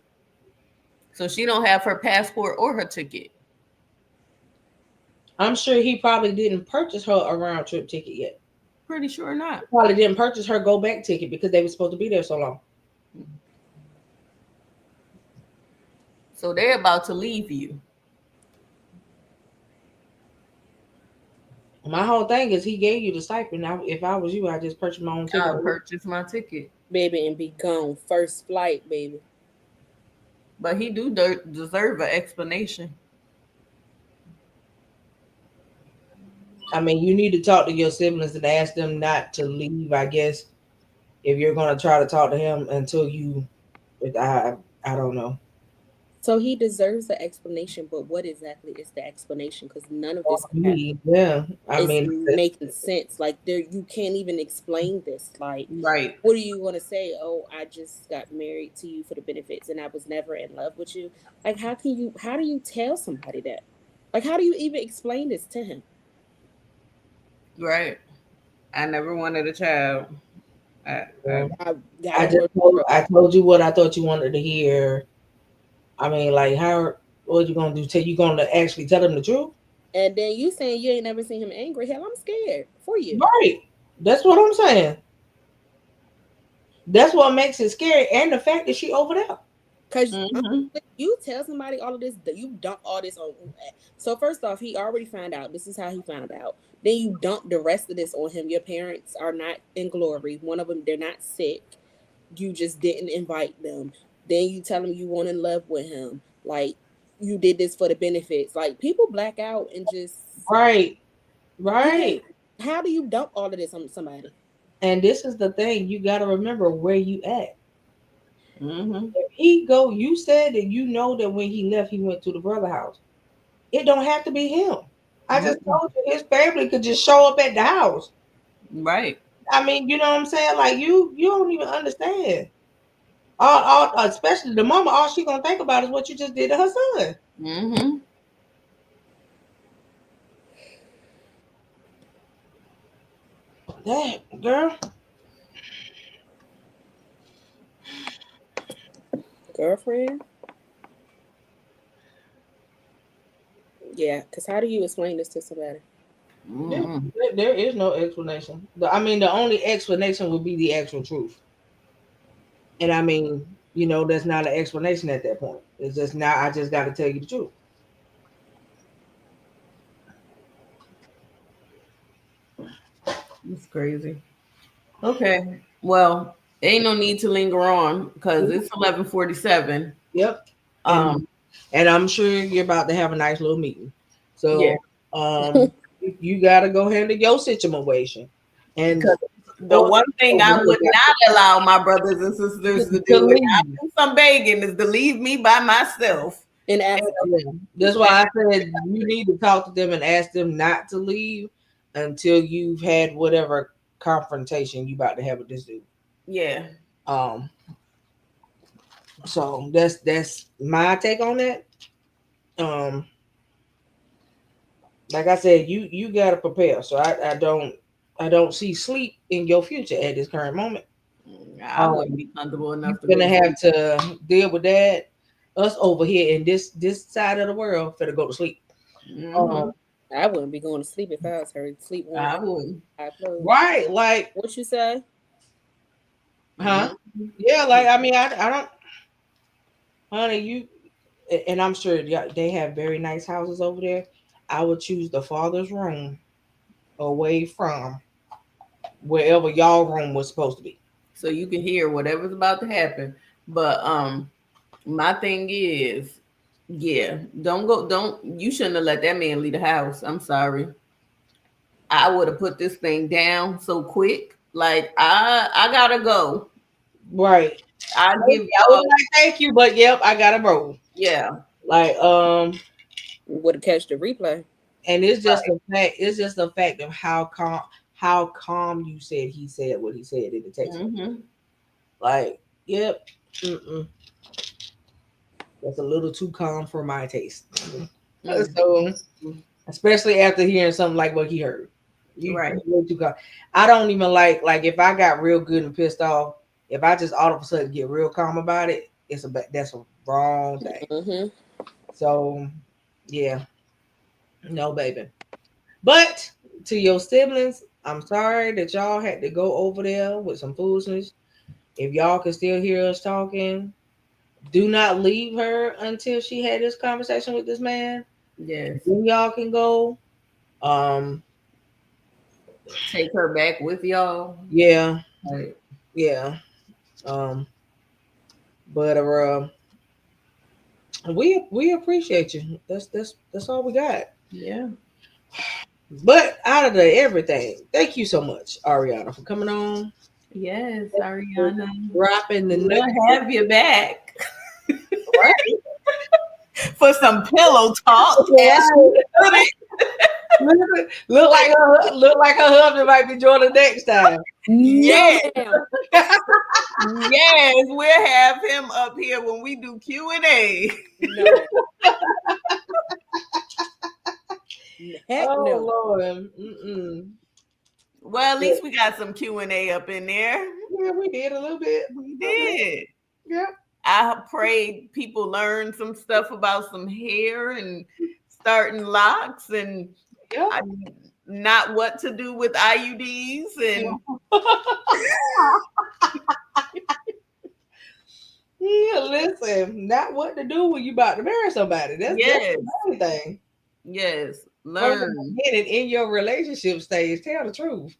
So she don't have her passport or her ticket. I'm sure he probably didn't purchase her a round trip ticket yet. Pretty sure not. He probably didn't purchase her go back ticket because they were supposed to be there so long. So they're about to leave you. My whole thing is he gave you the stipend. If I was you, I just purchased my own ticket. I'll purchase my ticket. baby and be gone first flight, baby. But he do deserve an explanation. I mean, you need to talk to your siblings and ask them not to leave. I guess if you're gonna try to talk to him until you, I don't know. So he deserves the explanation, but what exactly is the explanation? Because none of this crap Me, yeah. I is mean, making sense. Like there, you can't even explain this. Like, Right. what are you gonna say? Oh, I just got married to you for the benefits, and I was never in love with you. Like, how can you? How do you tell somebody that? Like, how do you even explain this to him? Right. I never wanted a child. I I gotta go. I told you what I thought you wanted to hear. I mean, like, how what you gonna do? Tell you gonna actually tell them the truth? And then you saying you ain't never seen him angry. Hell, I'm scared for you. Right. That's what I'm saying. That's what makes it scary, and the fact that she over there. Cause mm-hmm. you tell somebody all of this, that you dump all this on. So first off, he already found out. This is how he found out. Then you dump the rest of this on him. Your parents are not in glory. One of them, they're not sick. You just didn't invite them. Then you tell him you want in love with him. Like you did this for the benefits. Like people black out and just Right. yeah. Right. How do you dump all of this on somebody? And this is the thing, you got to remember where you at. Mm-hmm. If he go, you said that you know that when he left, he went to the brother house. It don't have to be him. I just Mm-hmm. told you his family could just show up at the house. Right. I mean, you know what I'm saying? Like you don't even understand. Especially the mama, all she gonna think about is what you just did to her son. Mm-hmm. That girl, Girlfriend? Yeah, because how do you explain this to somebody? there, Mm-hmm. there is no explanation. I mean, the only explanation would be the actual truth. And I mean, that's not an explanation at that point. It's just now I just got to tell you the truth. It's crazy. Okay. Well, ain't no need to linger on because it's 11:47. Yep. And Um, and I'm sure you're about to have a nice little meeting. yeah, So you got to go handle your situation. And because the or one thing I would not allow my brothers and sisters to to do, and I leave. do some begging, is to leave me by myself. In And, Africa. Yeah. That's why I said you need to talk to them and ask them not to leave until you've had whatever confrontation you about to have with this dude. yeah, Um, so that's my take on that. Um, like I said, you gotta prepare. So I don't see sleep in your future at this current moment. I wouldn't be comfortable You're enough to go gonna to have sleep. to deal with that. Us over here in this side of the world finna go to sleep. Um, Hmm. I wouldn't be going to sleep if I was her. Sleep on I wouldn't. high clothes. right, like, What you say? huh? Mhm. Yeah, like I mean, I don't, honey, and I'm sure they have very nice houses over there. I would choose the father's room away from wherever y'all room was supposed to be. So you can hear whatever's about to happen. But my thing is, yeah, don't go. Don't you shouldn't have let that man leave the house. I'm sorry. I would have put this thing down so quick. Like I gotta go. Right. I give I was y'all, like, thank you, but yep, I got to roll. yeah, Like, Would have catch the replay. and it's just the fact. It's just the fact of how calm you said he said what he said in the text message. hmm Like, yep, mm-mm, that's a little too calm for my taste. So, especially after hearing something like what he heard, right. you way too calm. I don't even like if I got real good and pissed off. If I just all of a sudden get real calm about it, that's a wrong thing. Mm-hmm. So, yeah, no, baby. But to your siblings, I'm sorry that y'all had to go over there with some foolishness. If y'all can still hear us talking, do not leave her until she had this conversation with this man. Yes. Then y'all can go. Um, Take her back with y'all. yeah, Like, yeah. Um, but we appreciate you. That's all we got. yeah. But out of the everything, thank you so much, Ariana, for coming on, Yes, for Ariana. dropping the We'll nuggets. have you back Right, for some pillow talk, as she right. put it. Look like her husband might be joining next time. No, Yes, ma'am. yes, we'll have him up here when we do Q&A. No, ma'am. Heck Oh no. Lord. Mm-mm. Well, at Yeah, least we got some Q&A up in there. yeah, we did a little bit. We A little bit. did. Yeah. I prayed people learn some stuff about some hair and starting locks and Yeah. I, not what to do with IUDs and Yeah, listen, not what to do when you about to marry somebody. That's yes, the main thing. yes, From the learn. beginning in your relationship stage, tell the truth.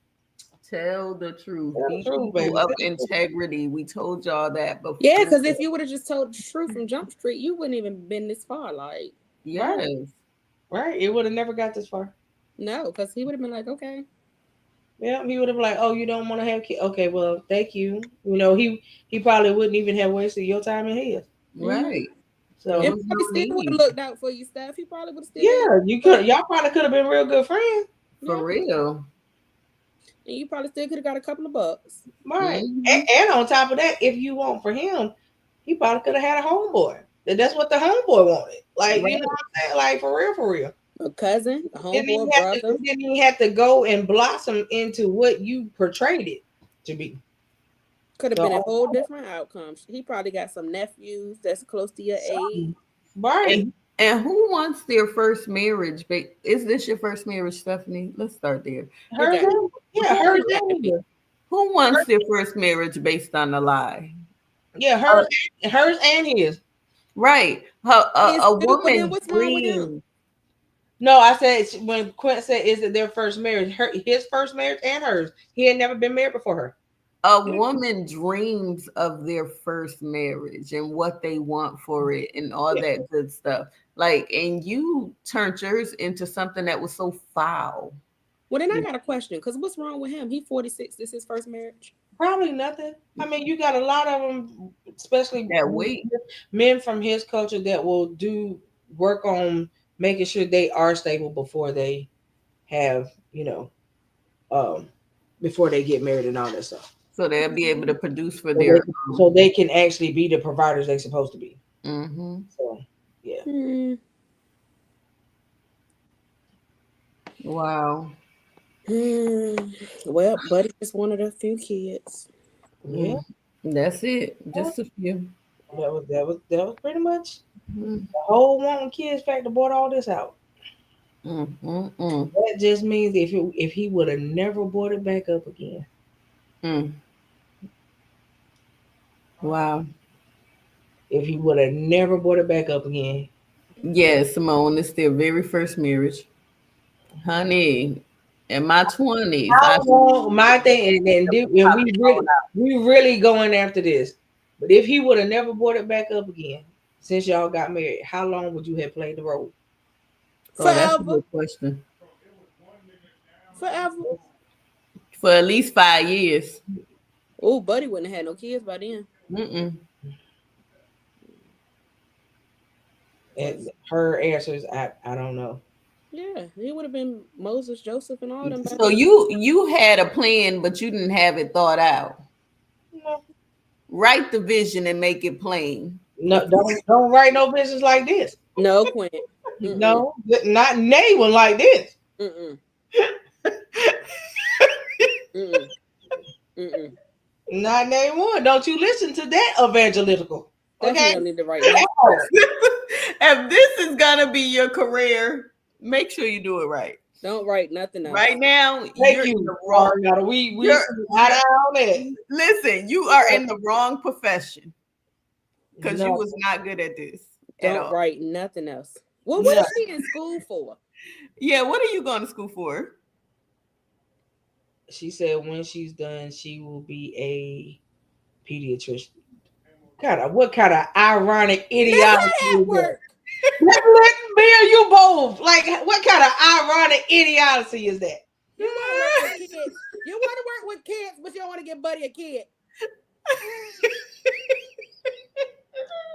Tell the truth. Tell the Be truth, people baby. of Tell the truth. integrity. We told y'all that Yeah, before. because if you would have just told the truth from Jump Street, you wouldn't even been this far. Like, Right, Yes. right. It would have never got this far. no, because he would have been like, okay. Yeah, he would have been like, "Oh, you don't want to have kids? Okay, well, thank you." He probably wouldn't even have wasted your time and his. Mm-hmm. Right. There So And was no probably still would have need. looked out for you, stuff. He probably would have still gave you yeah, you stuff. could. Y'all probably could have been real good friends. For Yeah. real. And you probably still could have got a couple of bucks. Right. Hmm. And on top of that, if you want for him, he probably could have had a homeboy. That's what the homeboy wanted. Like, you know Right. what I'm saying? Like, for real, for real. A cousin, a Didn't even homeboy, have to, brother. didn't even have to go and blossom into what you portrayed it to be. Could have been a So, whole different outcome. He probably got some nephews that's close to your age. something. Right. And who wants their first marriage? Is this your first marriage, Stephanie? Let's start there. It Hers got and, yeah, it hers got to and be. his. Who wants their first marriage based on a lie? Yeah, Uh, hers and his. right. Is A two of them? woman What's wrong with them? dreams. No, I said when Quint said, "Is it their first marriage?" His first marriage and hers. He had never been married before her. A woman dreams of their first marriage and what they want for it and all Yeah, that good stuff. Like, and you turned yours into something that was so foul. Well, then I got a question. Because what's wrong with him? He 46. This is his first marriage. probably nothing. I mean, you got a lot of them, especially That weight. men from his culture that will do work on making sure they are stable before they have, um, before they get married and all that stuff. So they'll be able to produce for So they their so they can actually be the providers they're supposed to be. hmm. So yeah. Hmm. Wow. Hmm. Well, Buddy just wanted a few kids. Yeah. Mm. That's it. Just a few. That was pretty much Mm, the whole wanting kids factor brought all this out. mm. That just means if he would have never brought it back up again. Mm. Wow. If he would have never brought it back up again. Yes, Simone, it's their very first marriage. Honey, in my 20s, I How long my thing and we really going after this. But if he would have never brought it back up again since y'all got married, how long would you have played the role? oh, that's a Forever. good question. Forever. For at least 5 years. Oh, Buddy wouldn't have had no kids by then. Mm-mm. And her answers, I don't know. Yeah, he would have been Moses, Joseph, and all them by So then. you had a plan, but you didn't have it thought out. No, Write the vision and make it plain. no, don't write no business like this. No, Quint. Mm-mm. No, not nay one like this. Mm-mm. Mm-mm. Mm-mm. Not nay one. Don't you listen to that evangelical. Definitely Okay? don't need to write nothing. If this is gonna be your career, make sure you do it right. Don't write nothing else. Right now, Thank you're in you, the wrong. Ariana. We You're, eye on that. listen, you are in the wrong profession because you No, was not good at this at Don't all. write nothing else. Well, what no. is she in school for? Yeah, what are you going to school for? She said when she's done, she will be a pediatrician. What kind of ironic That's idiocy how that is that? work. Let me and you both. Like, what kind of ironic idiocy is that? You want to work with kids. You want to work with kids, but you don't want to give Buddy a kid.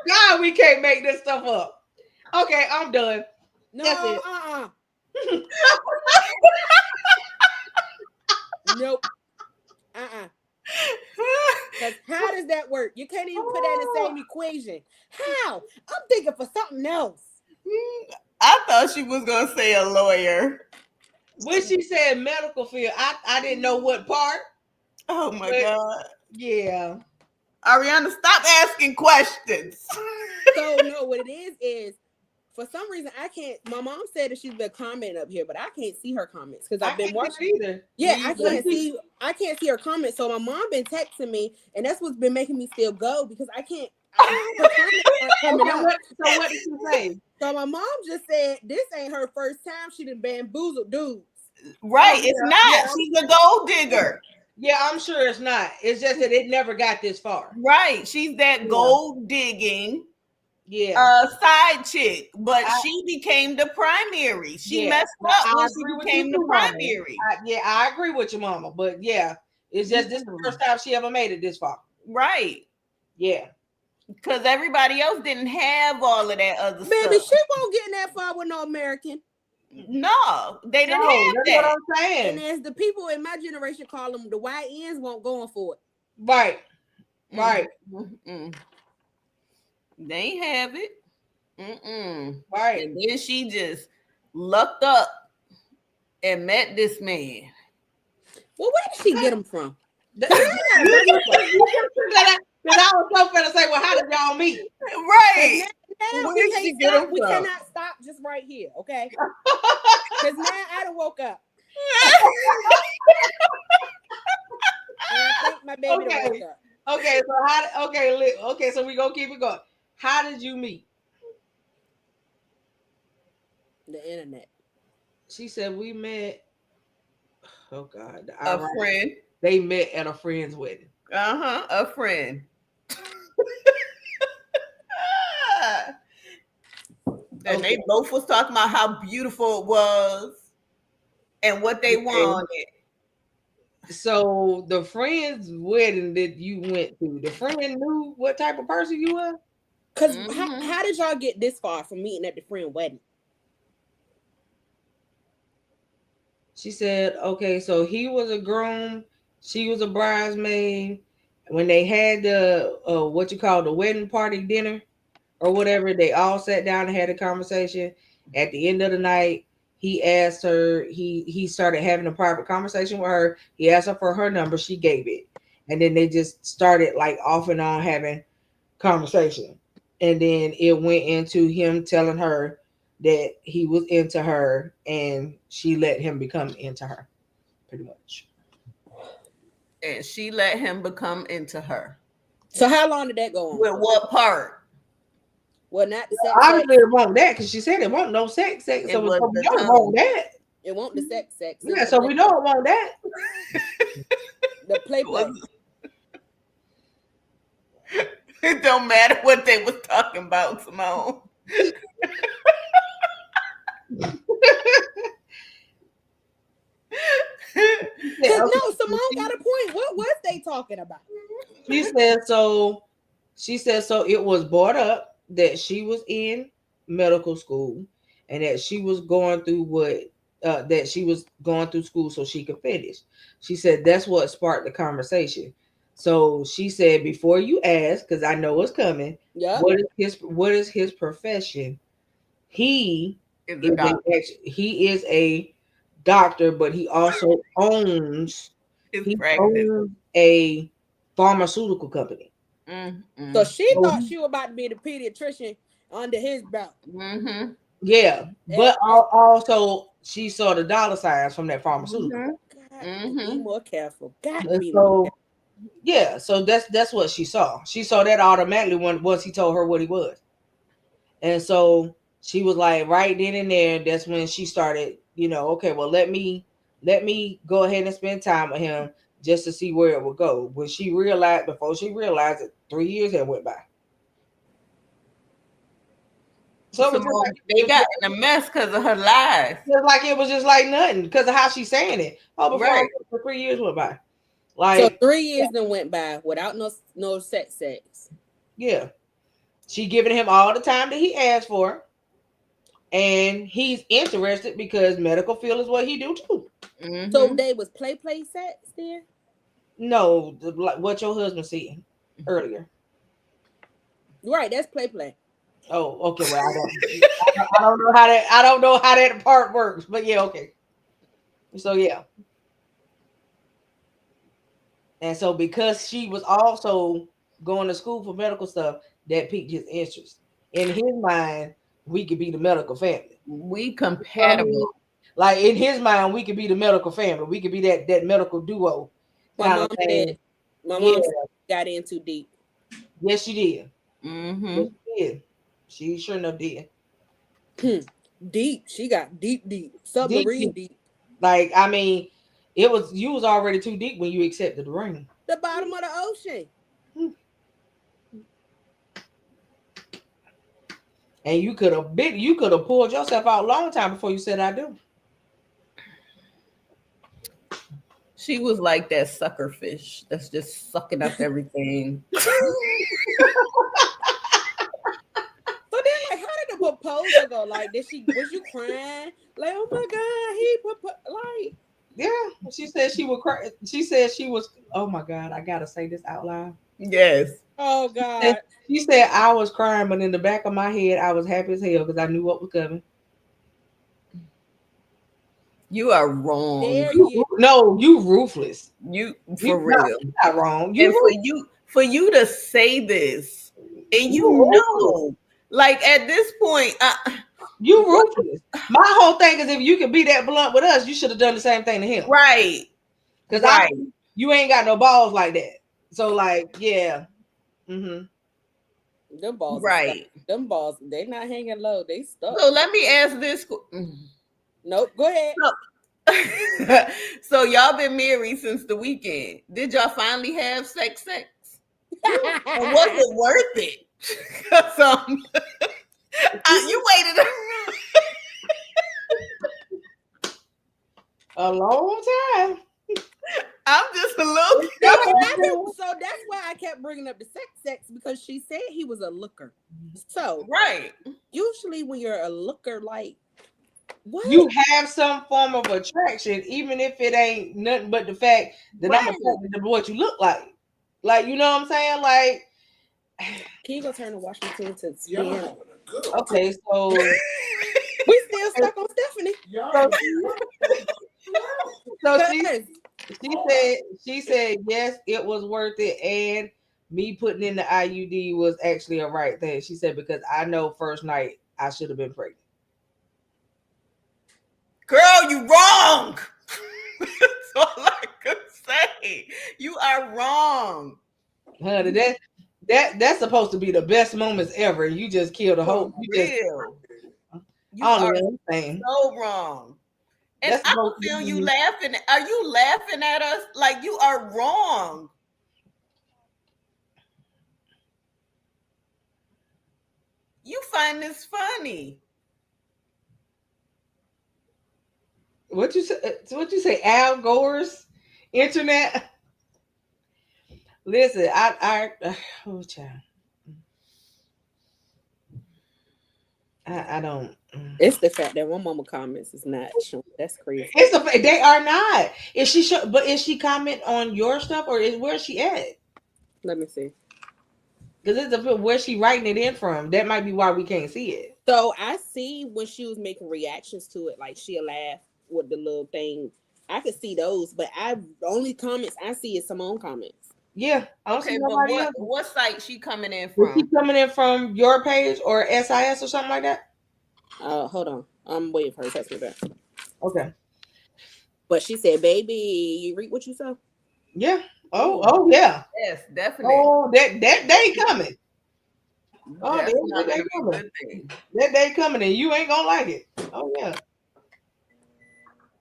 God, we can't make this stuff up. Okay, I'm done. No, That's it. Nope. Because how does that work? You can't even put that in the same equation. How? I'm thinking for something else. I thought she was going to say a lawyer. When she said medical field, I didn't know what part. Oh my But- God. Yeah. Ariana, stop asking questions. So no, what it is for some reason I can't. My mom said that she's been commenting up here, but I can't see her comments because I've been watching. Either. Yeah, Me I can't see. I can't see her comments. So my mom been texting me, and that's what's been making me still go because I can't. Her comments aren't coming up. So what did she say? So my mom just said this ain't her first time she done bamboozled dudes. Right, Oh, it's yeah, not. yeah. She's a gold digger. Yeah, I'm sure it's not. It's just that it never got this far. Right, she's that gold digging Yeah. side chick, but she became the primary. She messed up when she became the primary. I agree with your mama, but yeah, it's just this is the first time she ever made it this far. Right. Yeah. Because everybody else didn't have all of that other Baby, stuff. she won't get that far with no American. No, they didn't have That's that. what I'm saying. And as the people in my generation call them, the YNs won't go on for it. Right. Right. Mm-mm. They ain't have it. Mm-mm. Right. And then she just lucked up and met this man. Well, where did she get him from? Because I was so finna say, well, how did y'all meet? Right. Now Where we did can't she get stop. him We from? cannot stop just right here, okay? Because now I done woke up. And I think my baby done woke up. Okay, so okay, so we gonna keep it going. How did you meet? The internet. She said we met. Oh God, the A ironic. friend. They met at a friend's wedding. Uh-huh. A friend. Ah. And they Okay, both was talking about how beautiful it was and what they okay. wanted. So the friend's wedding that you went to, the friend knew what type of person you were. Cause Hmm. how did y'all get this far from meeting at the friend wedding? She said, okay, so he was a groom, she was a bridesmaid. When they had the what you call the wedding party dinner or whatever, they all sat down and had a conversation. At the end of the night, he asked her, he started having a private conversation with her. He asked her for her number, she gave it. And then they just started like off and on having conversation. And then it went into him telling her that he was into her and she let him become into her, pretty much. And she let him become into her. So how long did that go on With for? what part? Well, not the sex Obviously, sex. it won't that because she said it won't no sex. It So, was so we the know it won't tongue. that. It won't the sex sex. It Yeah, was so we know it won't that. the play It was. play. It don't matter what they was talking about, Simone. Yeah, Cause okay. no, So Simone got a point. What was they talking about? she said so. She said so. It was brought up that she was in medical school and that she was going through that she was going through school so she could finish. She said that's what sparked the conversation. So she said before you ask, because I know it's coming, Yep. what is his profession? He Is a is doctor. he is a doctor, but His he practice. owns a pharmaceutical company. So Mm-mm. she So thought she was about to be the pediatrician under his belt. Mm-hmm. yeah, And, but and also she saw the dollar signs from that pharmaceutical Mm-hmm. got to be Mm-hmm. more careful. Got to company. be more So careful. yeah, so that's what she saw. She saw that automatically when once he told her what he was. And so she was like, right then and there, that's when she started, okay, well, let me go ahead and spend time with him just to see where it would go. Before she realized it, 3 years had went by. So it was just Simone, like they got in a mess because of her lies. it was just like nothing because of how she's saying it. Oh, before Right. 3 years went by. So Like, 3 years then went by without no sex. yeah. She giving him all the time that he asked for, and he's interested because medical field is what he do too. So Mm-hmm. they was play sex then? No, like what your husband said earlier. Right, that's play. Oh, okay. Well, I don't know how that part works, but yeah, okay. So yeah, and so because she was also going to school for medical stuff, that piqued his interest. In his mind, we could be the medical family. We You know what I mean? compatible. Like in his mind, we could be the medical family. We could be that medical duo My kind of mom said thing. my Yeah, mom said got in too deep. yes, she did. Yes, Mm-hmm. she did. She sure enough did. Deep. She got deep. Deep, Submarine deep. deep. Like I mean, it was you was already too deep when you accepted the ring. The bottom of the ocean. And you could have pulled yourself out a long time before you said I do. She was like that sucker fish that's just sucking up everything. So then, like, how did the proposal go? Like, was you crying? Like, oh my god, like, Yeah, she said she would cry. She said she was. Oh my God, I gotta say this out loud. Yes. oh She god, she said I was crying, but in the back of my head, I was happy as hell because I knew what was coming. You are wrong. there you. No, you ruthless. You You for not, real. you not wrong. You And for ruthless. you to say this and You you ruthless. know, like at this point, You what ruthless. My whole thing is if you could be that blunt with us, you should have done the same thing to him. right, Because right. you ain't got no balls like that. So like, yeah. Mm-hmm. Them balls are stuck. Right. Them balls, they not hanging low. They stuck. So let me ask this. Nope. Go ahead. So, so y'all been married since the weekend. Did y'all finally have sex? And was it worth it? 'Cause, you waited. A long time. I'm just a little. So that's why I kept bringing up the sex because she said he was a looker. So Right. usually when you're a looker, like what? You have some form of attraction, even if it ain't nothing but the fact that I'm Right. attracted to what you look like. Like, you know what I'm saying? Like, Can you go turn the washing machine to Y'all spin? having a good old time. okay, so We still stuck on Stephanie. Y'all so, so Cause she said yes, it was worth it, and me putting in the IUD was actually a right thing. She said because I know first night I should have been pregnant. Girl, you wrong. That's all I could say. You are wrong. Honey, that's supposed to be the best moments ever. You just killed a For whole. You just real. You I don't are even understand. so wrong. And That's I supposed don't to feel you be. laughing. Are you laughing at us? Like you are wrong. You find this funny. What you say? So what you say? Al Gore's internet. Listen, oh child, I don't. it's the fact that one mama comments is not showing. That's crazy. It's the they are not. Is she but is she comment on your stuff or is where she at? Let me see. Because it's the where she writing it in from. That might be why we can't see it. So I see when she was making reactions to it, like she'll laugh with the little thing. I could see those, but I the only comments I see is Simone comments. Yeah, I don't see Okay, but nobody what else. what site she coming in Is she from? coming in from your page or SIS or something like that? Hold on. I'm waiting for her to text me back. Okay. But she said, "Baby, you read what you saw." Yeah. Oh. Ooh, Oh yeah. yes, definitely. Oh, that day coming. Oh, That's that not day gonna be a coming. good thing. That day coming, and you ain't gonna like it. Oh yeah.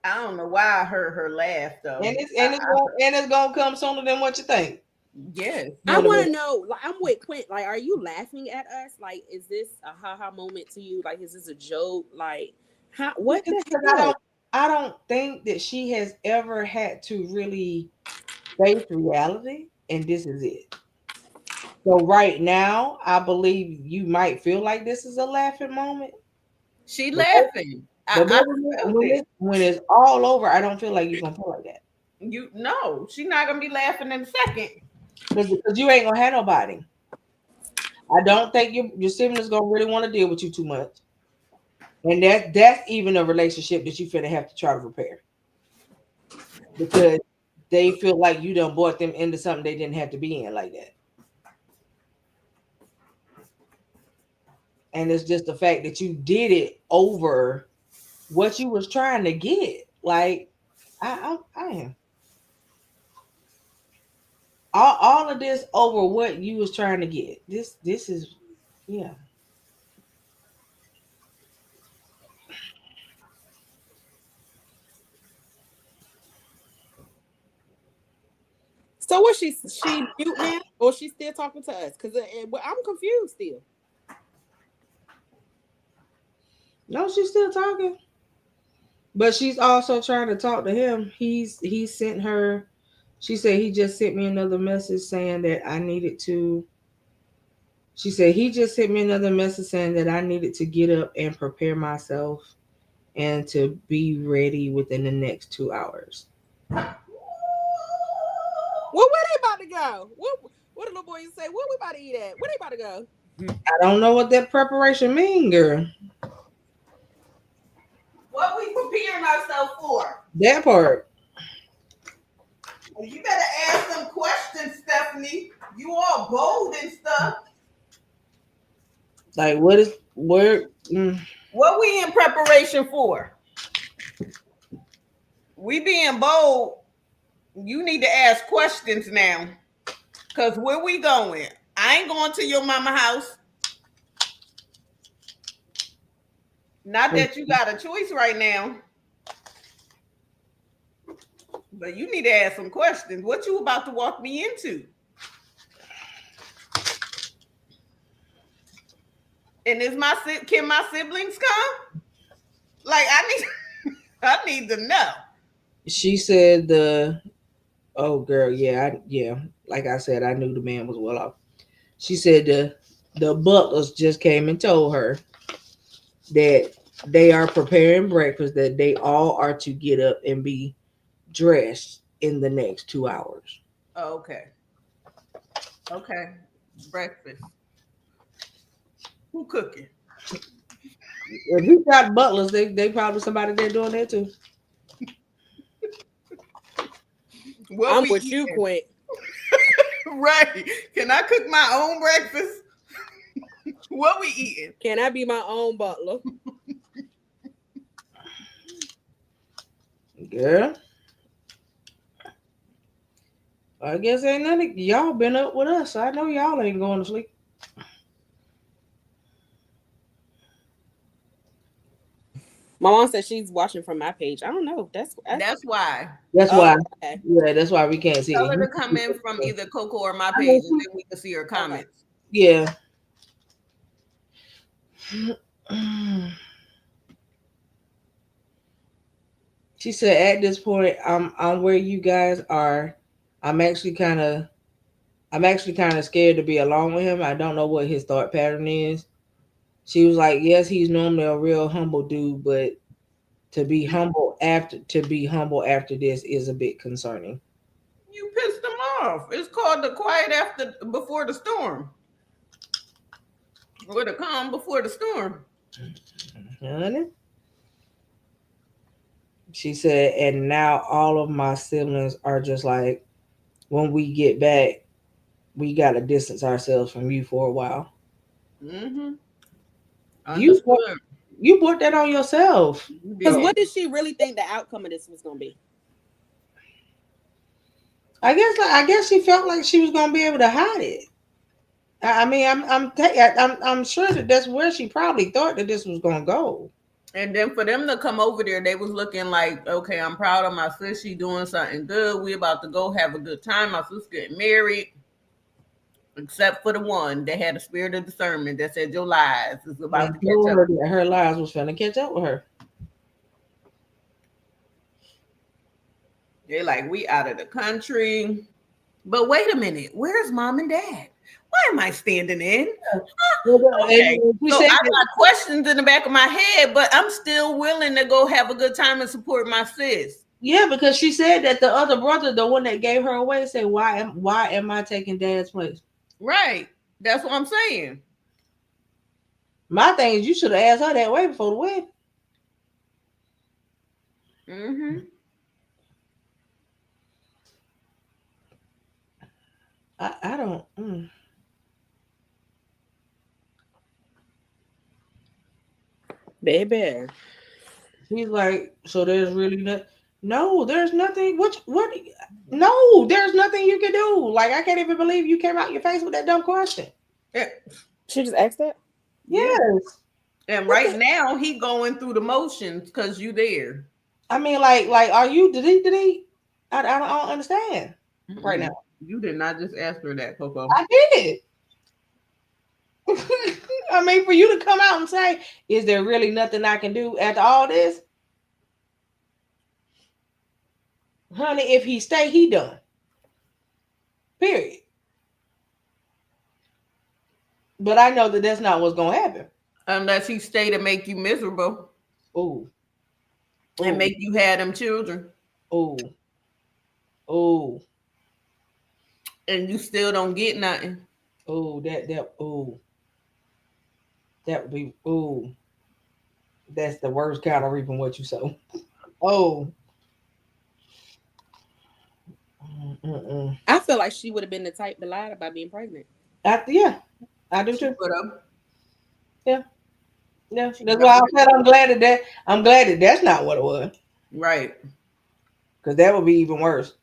I don't know why I heard her laugh though. And it's gonna come sooner than what you think. Yes. I One of want the to know. Like, I'm with Quint. Like, are you laughing at us? Like, is this a haha moment to you? Like, is this a joke? Like, how? What the because hell? I don't think that she has ever had to really face reality, and this is it. So right now, I believe you might feel like this is a laughing moment, She but laughing. but I baby, felt it. when it's all over, I don't feel like you're gonna feel like that You no, she not gonna be laughing in a second. because you ain't gonna have nobody. I don't think your sibling is gonna really want to deal with you too much, and that's even a relationship that you finna have to try to repair because they feel like you done brought them into something they didn't have to be in like that, and it's just the fact that you did it over what you was trying to get. Like I am all of this over what you was trying to get. This is yeah. So what? She mute now, or she still talking to us? Because I'm confused still. No, she's still talking, but she's also trying to talk to him. He sent her. She said he just sent me another message saying that I needed to. She said he just sent me another message saying that I needed to get up and prepare myself and to be ready within the next 2 hours. Well, where they about to go? What the little boy say? Where we about to eat at? Where they about to go? I don't know what that preparation mean, girl. What we preparing ourselves for? That part. You better ask some questions, Stephanie. You all bold and stuff. Like what is where What we in preparation for? We being bold. You need to ask questions now. Cause where we going? I ain't going to your mama house. Not that you got a choice right now, but you need to ask some questions. What you about to walk me into? And can my siblings come? Like I need I need to know. She said the oh girl, yeah, yeah. Like I said, I knew the man was well off. She said the butlers just came and told her that they are preparing breakfast, that they all are to get up and be dressed in the next 2 hours. Oh, okay. Okay. Breakfast. Who cooking? If he got butlers, they probably somebody there doing that too. What I'm we with you, eating? Quint. Right. Can I cook my own breakfast? What we eating? Can I be my own butler? Girl, I guess ain't nothing. Y'all been up with us. So I know y'all ain't going to sleep. My mom said she's watching from my page. I don't know. That's That's why. That's oh why. okay. Yeah, that's why we can't see Tell her it. to come in from either Coco or my I page, mean, and then we can see her Okay. comments. yeah. She said, "At this point, I'm where you guys are. I'm actually kind of I'm actually kind of scared to be alone with him. I don't know what his thought pattern is." She was like, "Yes, he's normally a real humble dude, but to be humble after this is a bit concerning." You pissed them off. It's called the quiet after before the storm, or the calm before the storm. Honey. She said, "And now all of my siblings are just like, when we get back, we gotta distance ourselves from you for a while." Mm-hmm. You Understood. you brought that on yourself. You Because did. what did she really think the outcome of this was gonna be? I guess she felt like she was gonna be able to hide it. I mean, I'm sure that that's where she probably thought that this was gonna go. And then for them to come over there, they was looking like, okay, I'm proud of my sis. She doing something good. We about to go have a good time. My sis getting married. Except for the one that had a spirit of discernment that said your lies is about And to catch told up. her that her lives was finna catch up with her. They're like, we out of the country. But wait a minute, where's mom and dad? Why am I standing in? Okay. And she So said I that, got questions in the back of my head, but I'm still willing to go have a good time and support my sis. yeah, because she said that the other brother, the one that gave her away, said, "Why am I taking dad's place?" Right. That's what I'm saying. My thing is, you should have asked her that way before the wedding. Mm-hmm. I don't. Baby. He's like, so there's really no, there's nothing. What? No, there's nothing you can do. Like, I can't even believe you came out your face with that dumb question. Yeah. She just asked that? Yeah. Yes. And What right the, now he going through the motions because you there. I mean, like, are you? Did he? I don't understand right Mm-mm. now. You did not just ask her that, Coco. I did. I mean, for you to come out and say, "Is there really nothing I can do after all this, honey?" If he stay, he done. Period. But I know that that's not what's gonna happen. Unless he stay to make you miserable Oh, and oh, make you have them children, oh, oh, and you still don't get nothing. oh. That would be. Oh, that's the worst kind of reaping what you sow. Oh, mm-mm. I feel like she would have been the type to lie about being pregnant. Yeah, I do She too. would have. Yeah, yeah. She That's why I already said I'm glad that that's not what it was, right. because that would be even worse.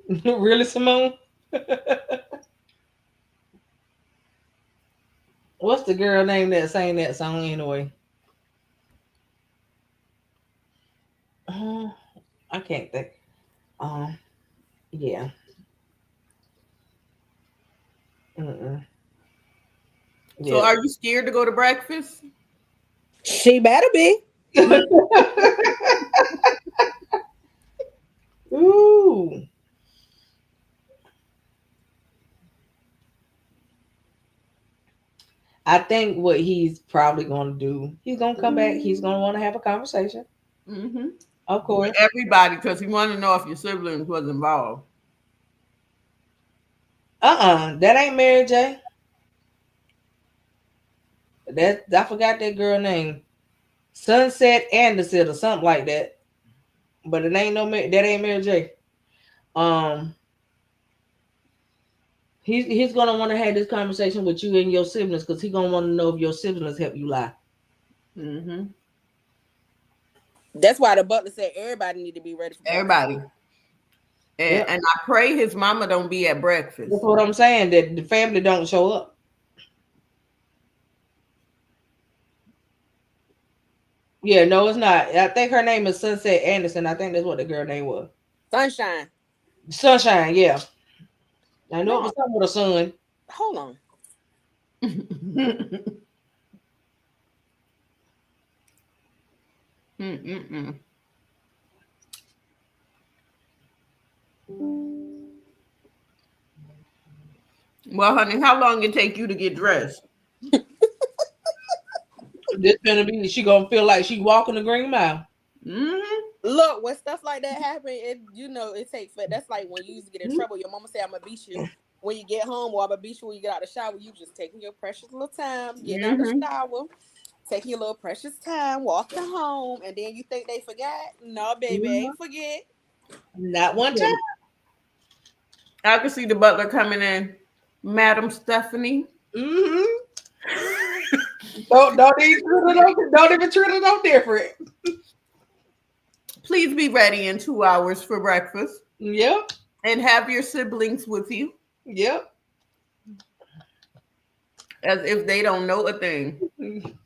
Really, Simone? What's the girl name that sang that song anyway? Uh, I can't think. Um, yeah. Mm-mm. So, Yeah. are you scared to go to breakfast? She better be. Ooh. I think what he's probably going to do, he's going to come back. He's going to want to have a conversation, Mm-hmm. of With course. everybody, because he wanted to know if your siblings was involved. That ain't Mary J. That I forgot that girl name. Sunset Anderson or something like that. But it ain't that ain't Mary J. Um, he's gonna want to have this conversation with you and your siblings because he's gonna want to know if your siblings help you lie. Mm-hmm. That's why the butler said everybody need to be ready for breakfast. Everybody. And, Yep, and I pray his mama don't be at breakfast. that's what I'm saying. That the family don't show up. Yeah, no, it's not. I think her name is Sunset Anderson. I think that's what the girl name was. Sunshine. Sunshine. Yeah, I know it No, was something with a sun. hold on. Mm-mm-mm. Well, honey, how long it take you to get dressed? This gonna be. She gonna feel like she walking the green mile. Mm-hmm. Look, when stuff like that happen, it takes for that's like when you used to get in trouble. Your mama say I'm gonna beat you when you get home, or I'm gonna beat you when you get out of the shower. You just taking your precious little time, getting out the Mm-hmm. shower, taking your little precious time, walking home, and then you think they forgot? No, baby, Mhm. ain't forget. Not one time. I could see the butler coming in. Madam Stephanie. Hmm. Don't even treat it no different. Please be ready in 2 hours for breakfast Yep. and have your siblings with you Yep. as if they don't know a thing.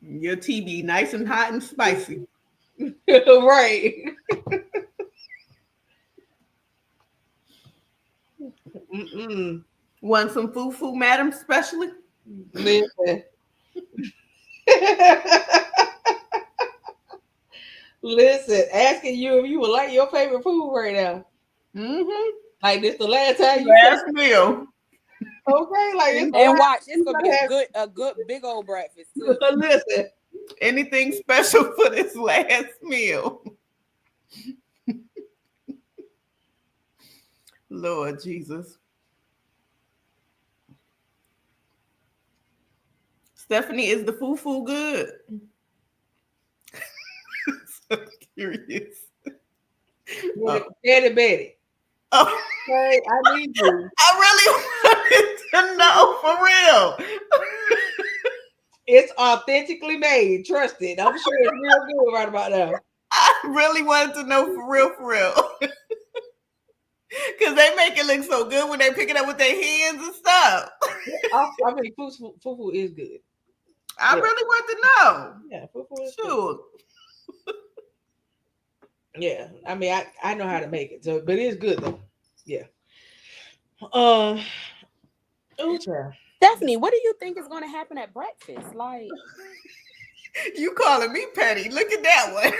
Your tea be nice and hot and spicy. Right. Mm-mm. Want some foo, madam, specially? Listen. Listen, asking you if you would like your favorite food right now. Mm-hmm. Like this the last time you said Last meal. okay, like it's the And last watch, time it's you gonna be a good big old breakfast too. gotta have listen. Anything special for this last meal? Lord Jesus. Stephanie, is the foo good? So curious. Betty, Oh. Betty, Betty. Oh, Okay, I need you. I really wanted to know for real. It's authentically made. Trust it. I'm sure it's real good right about now. I really wanted to know for real, for real. Because they make it look so good when they pick it up with their hands and stuff. I mean, fufu is good. I Yeah, really want to know. yeah, fufu is good. Shoot. Yeah, I mean, I know how to make it, so but it's good though. Yeah. Um. Oh, child. Stephanie, what do you think is gonna happen at breakfast? You calling me petty. Look at that one.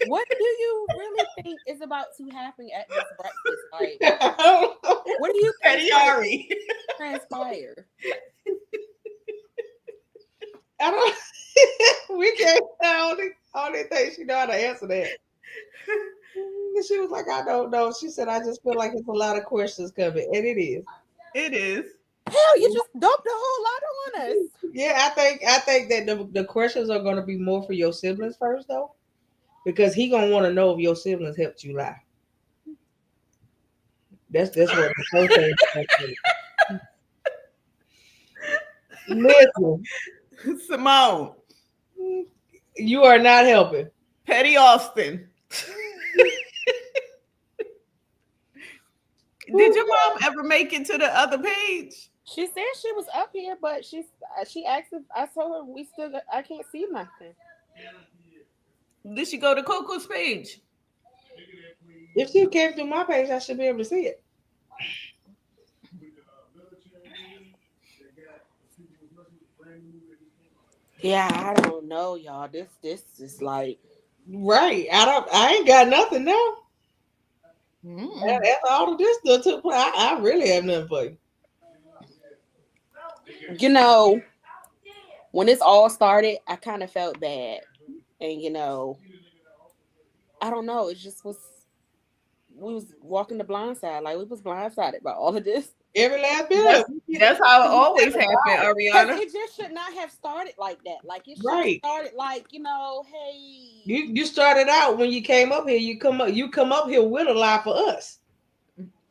What do you really think is about to happen at this breakfast? I What do you think Petty might Ari. transpire? don't. We can't. I only think she know how to answer that. She was like, I don't know. She said, I just feel like it's a lot of questions coming, and it is. It is. Hell, you just dumped a whole lot on us. Yeah, I think that the questions are gonna be more for your siblings first though, because he gonna want to know if your siblings helped you lie. That's what the first thing. Listen, Simone. you are not helping. Petty Austin. Did your mom ever make it to the other page? She said she was up here, but she asked if I told her we still I can't see nothing. Did she go to Coco's page? If she came through my page, I should be able to see it. Yeah, I don't know, y'all. This is like Right. I ain't got nothing now. Mm-mm. After all of this stuff took place, I really have nothing for you. you know, when this all started, I kind of felt bad. And I don't know, it just was we was walking the blind side. Like we was blindsided by all of this. Every last bit That's of it. that's how it always happened, Because Ariana. it just should not have started like that. Like it should have Right. started like, hey. You started out when you came up here. You come up here with a lie for us.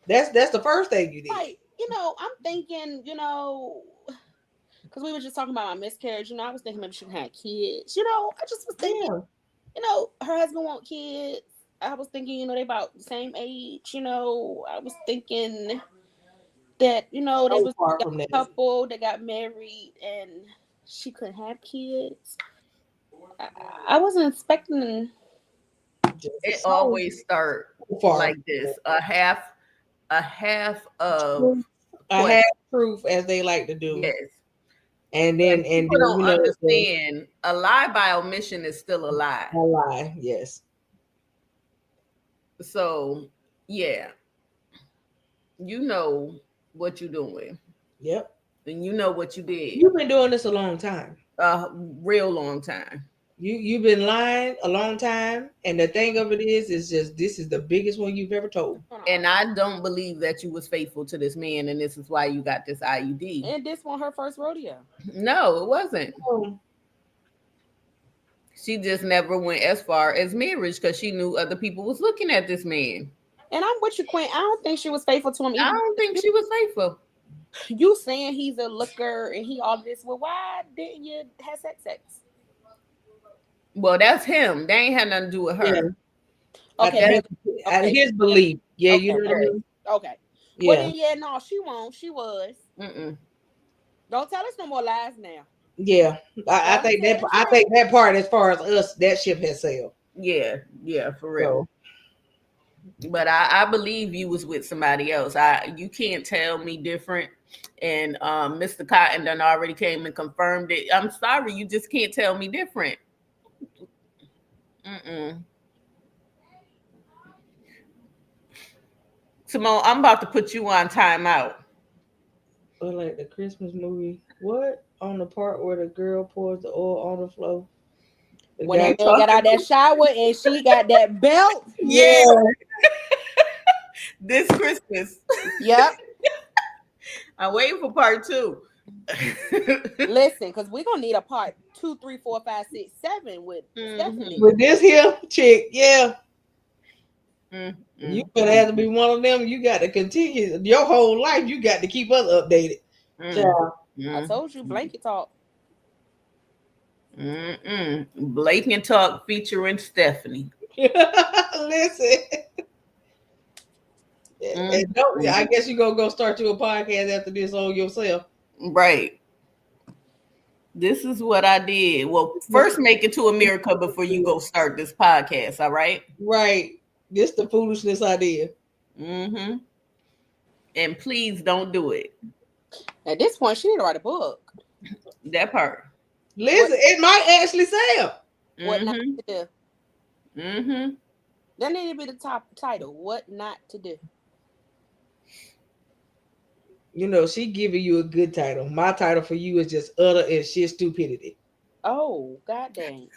That's the first thing you did. Like, I'm thinking, because we were just talking about my miscarriage. I was thinking maybe she had kids. I just was thinking, Yeah. her husband want kids. I was thinking, they about the same age. I was thinking that, they So was far a from that. couple that got married and she couldn't have kids. I, I wasn't expecting. It So always start far. like this. A half of I question. have proof as they like to do. Yes. And And then people don't the understand a lie by omission is still a lie. a lie. Yes. So yeah, you know what you're doing. Yep. And you know what you did. You've been doing this a long time. A real long time. You've been lying a long time, and the thing of it is just this is the biggest one you've ever told. And I don't believe that you was faithful to this man, and this is why you got this IUD. And this one her first rodeo. No, it wasn't. Oh, She just never went as far as marriage because she knew other people was looking at this man. And I'm with you, Quinn. I don't think she was faithful to him I either. don't think she was faithful. You saying he's a looker and he all this. Well, why didn't you have sex? Well, that's him. They ain't had nothing to do with yeah. her. Okay. His belief. Yeah, Okay. you know what I mean? Okay. Yeah. Well, then, no, she won't. She was. Mm-mm. Don't tell us no more lies now. Yeah. I think that part, as far as us, that ship has sailed. Yeah, for real. So. But I believe you was with somebody else. You can't tell me different. And Mr. Cotton done already came and confirmed it. I'm sorry, you just can't tell me different. Mm-mm. Simone, I'm about to put you on timeout. Or like the Christmas movie. What? On the part where the girl pours the oil on the floor. When that man got out that shower and she got that belt. Yeah. This Christmas. Yep. I'm waiting for part 2. Listen, because we're gonna need a part 2, 3, 4, 5, 6, 7 with Stephanie. With this here chick, yeah. Mm-hmm. You gonna have to be one of them. You got to continue your whole life. You got to keep us updated. I told you, blanket talk. Blanket talk featuring Stephanie. Listen. I guess you're gonna go start you a podcast after this on yourself. Right. This is what I did. Well, first make it to America before you go start this podcast, all right? Right. This the foolishness idea. Mm-hmm. And please don't do it. At this point, she need to write a book. That part. Listen, it might actually sell. What not to do. Mm-hmm. That need to be the top title. What not to do. She giving you a good title. My title for you is just utter and shit stupidity. Oh, god dang.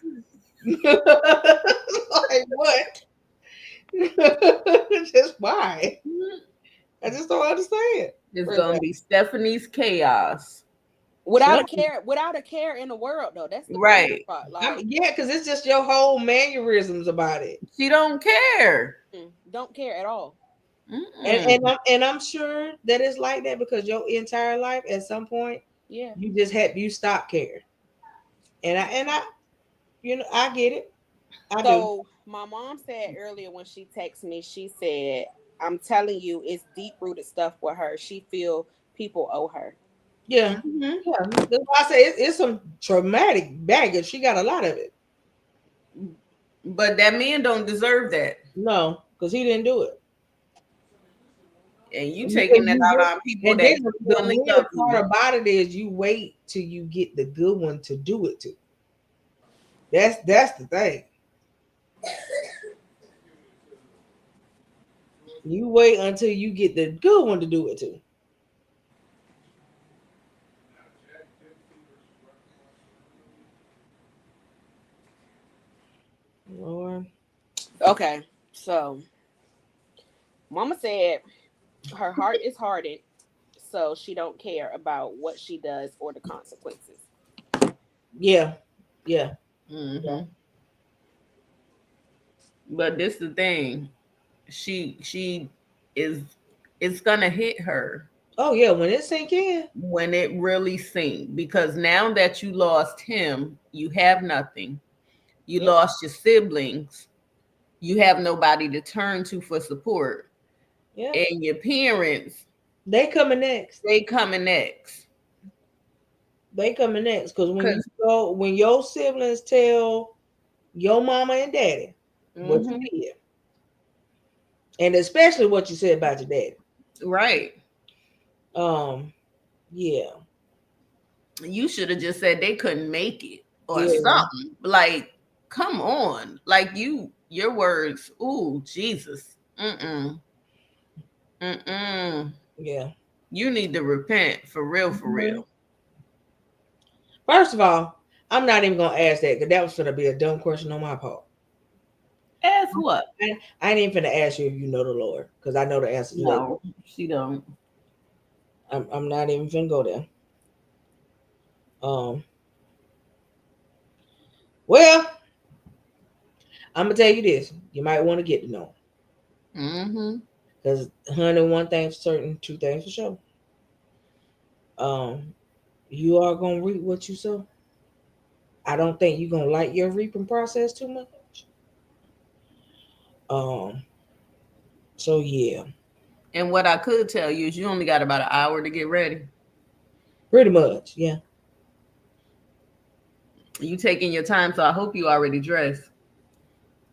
Like what? Just why? I just don't understand. It's gonna be Stephanie's chaos. Without a care in the world, though. That's the right. Part. Like, because it's just your whole mannerisms about it. She don't care. Don't care at all. And I'm sure that it's like that because your entire life, at some point, you just you stop caring. And I I get it. I do. So my mom said earlier when she texted me, she said, "I'm telling you, it's deep rooted stuff with her. She feel people owe her." Yeah, Mm-hmm. yeah. That's why I say it's some traumatic baggage. She got a lot of it. But that man don't deserve that. No, because he didn't do it. And you And taking that you out wait, on people and that then the genuinely love weird you. part about it is you wait till you get the good one to do it to. That's the thing. You wait until you get the good one to do it to. Lord. Okay, so mama said her heart is hardened, so she don't care about what she does or the consequences. Yeah. Yeah. Yeah. Mm-hmm. But this the thing. She is it's gonna hit her Oh yeah, when it sink in. when it really sinks because now that you lost him, you have nothing. You Yep. lost your siblings. You have nobody to turn to for support. Yep. And your parents, They coming next. they coming next. They coming next. Cause when you Cause go when your siblings tell your mama and daddy what you hmm did, and especially what you said about your daddy. right. Um, yeah. You should have just said they couldn't make it or Yeah. something. Like, come on. Like your words, ooh, Jesus. Mm-mm. Mm-mm. Yeah. You need to repent for real, for Mhm. real. First of all, I'm not even gonna ask that because that was gonna be a dumb question on my part. As what? I ain't even finna ask you if you know the Lord because I know the answer to that. No, she don't. I'm not even finna go there. Um, well, I'm gonna tell you this. You might want to get to know Mm-hmm. because, honey, one thing for certain, two things for sure. Um, you are gonna reap what you sow. I don't think you're gonna like your reaping process too much. Um, so yeah, And what I could tell you is you only got about an hour to get ready. pretty much, yeah. You taking your time, so I hope you already dressed.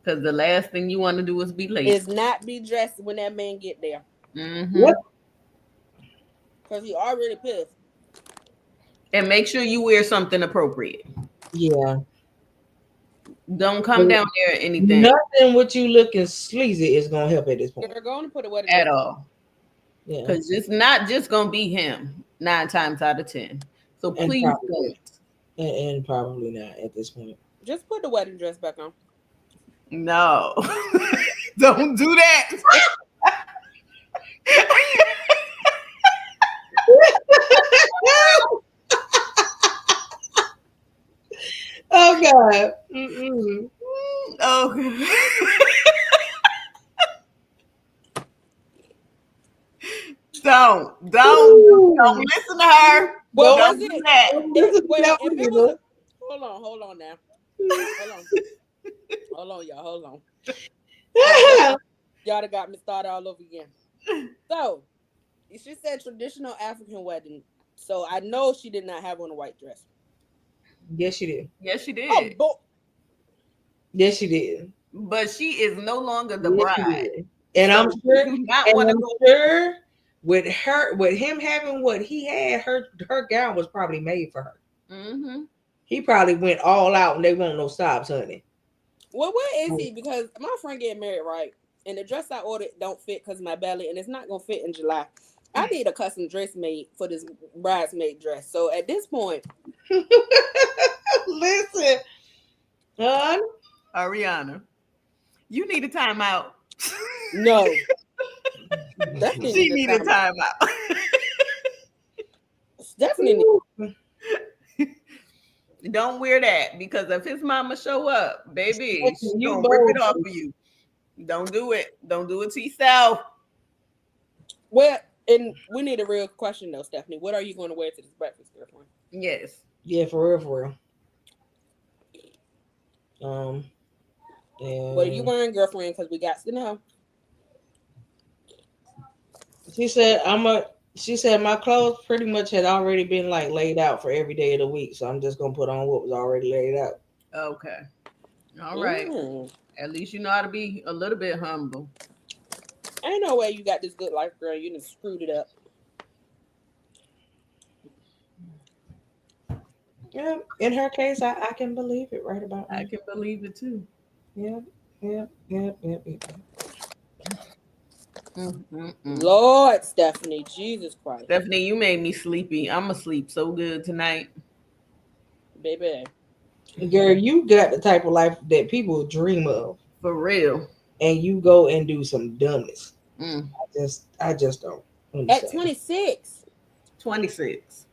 Because the last thing you want to do is be late. Is not be dressed when that man get there, Mm-hmm. What? cause he already pissed. And make sure you wear something appropriate. Yeah. Don't come down there anything Nothing with you looking sleazy is gonna help at this point. You're going to put a wedding at dress. all. Yeah, Because it's not just gonna be him 9 times out of 10. So and please probably don't. and probably not at this point. Just put the wedding dress back on. No. Don't do that. Oh God. Mm-mm. Oh, don't Ooh. listen to her. What Don't, was Don't do it? that. don't It listen to well, that if one it was either. a hold on now, hold on, y'all, hold on. Y'all done got me started all over again. So she said traditional African wedding, so I know she did not have on a white dress. Yes, she did. Yes, she Oh, did. Yes, she did. But she is no longer the Yes, she bride. did. And I'm So you sure, do not and want to I'm go. sure with him having what he had, her gown was probably made for her. Mm-hmm. He probably went all out and they won't no stops, honey. well, where is he? Because my friend getting married, right? And the dress I ordered don't fit because of my belly, and it's not gonna fit in July. I need a custom dress made for this bridesmaid dress. So at this point, Listen, hon. Ariana, you need a timeout. no, definitely She need a need a timeout. timeout. Definitely need. Don't wear that because if his mama show up, baby, she You gonna rip it both. off for you. Don't do it. Don't do it to yourself. Well, and we need a real question though, Stephanie. What are you going to wear to this breakfast, girlfriend? Yes. Yeah, for real, for real. Um, What are you And wearing, girlfriend? Because we got to know. she said, she said my clothes pretty much had already been like laid out for every day of the week. So I'm just gonna put on what was already laid out. Okay. All right. Mm. At least you know how to be a little bit humble. Ain't no way you got this good life, girl. You done screwed it up. Yeah. In her case, I can believe it right about I now. can believe it too. Yep. Yep. Yep. Yep. Yep. Mm-mm-mm. Lord, Stephanie, Jesus Christ, Stephanie, you made me sleepy. I'm asleep so good tonight. baby. Girl, you got the type of life that people dream of, For real. and you go and do some dumbness. Mm. I just don't At understand. 26. 26.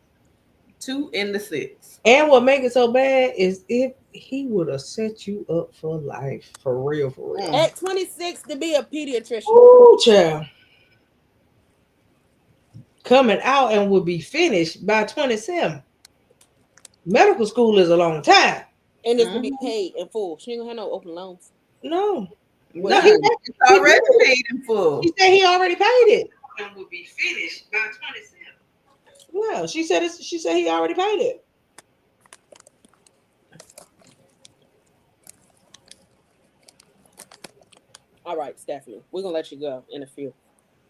Two in the six. And what make it so bad is if he would have set you up for life, for real, for real. Mm. At 26 to be a pediatrician. Ooh, child, coming out and would be finished by 27. Medical school is a long time. And it's gonna be Mm-hmm. paid in full. She ain't gonna have no open loans. No, no, None. It's he already did. paid in She full. said he already paid it. And would be finished by 27. Yeah, she said it's. She said he already paid it. All right, Stephanie, we're gonna let you go in a few.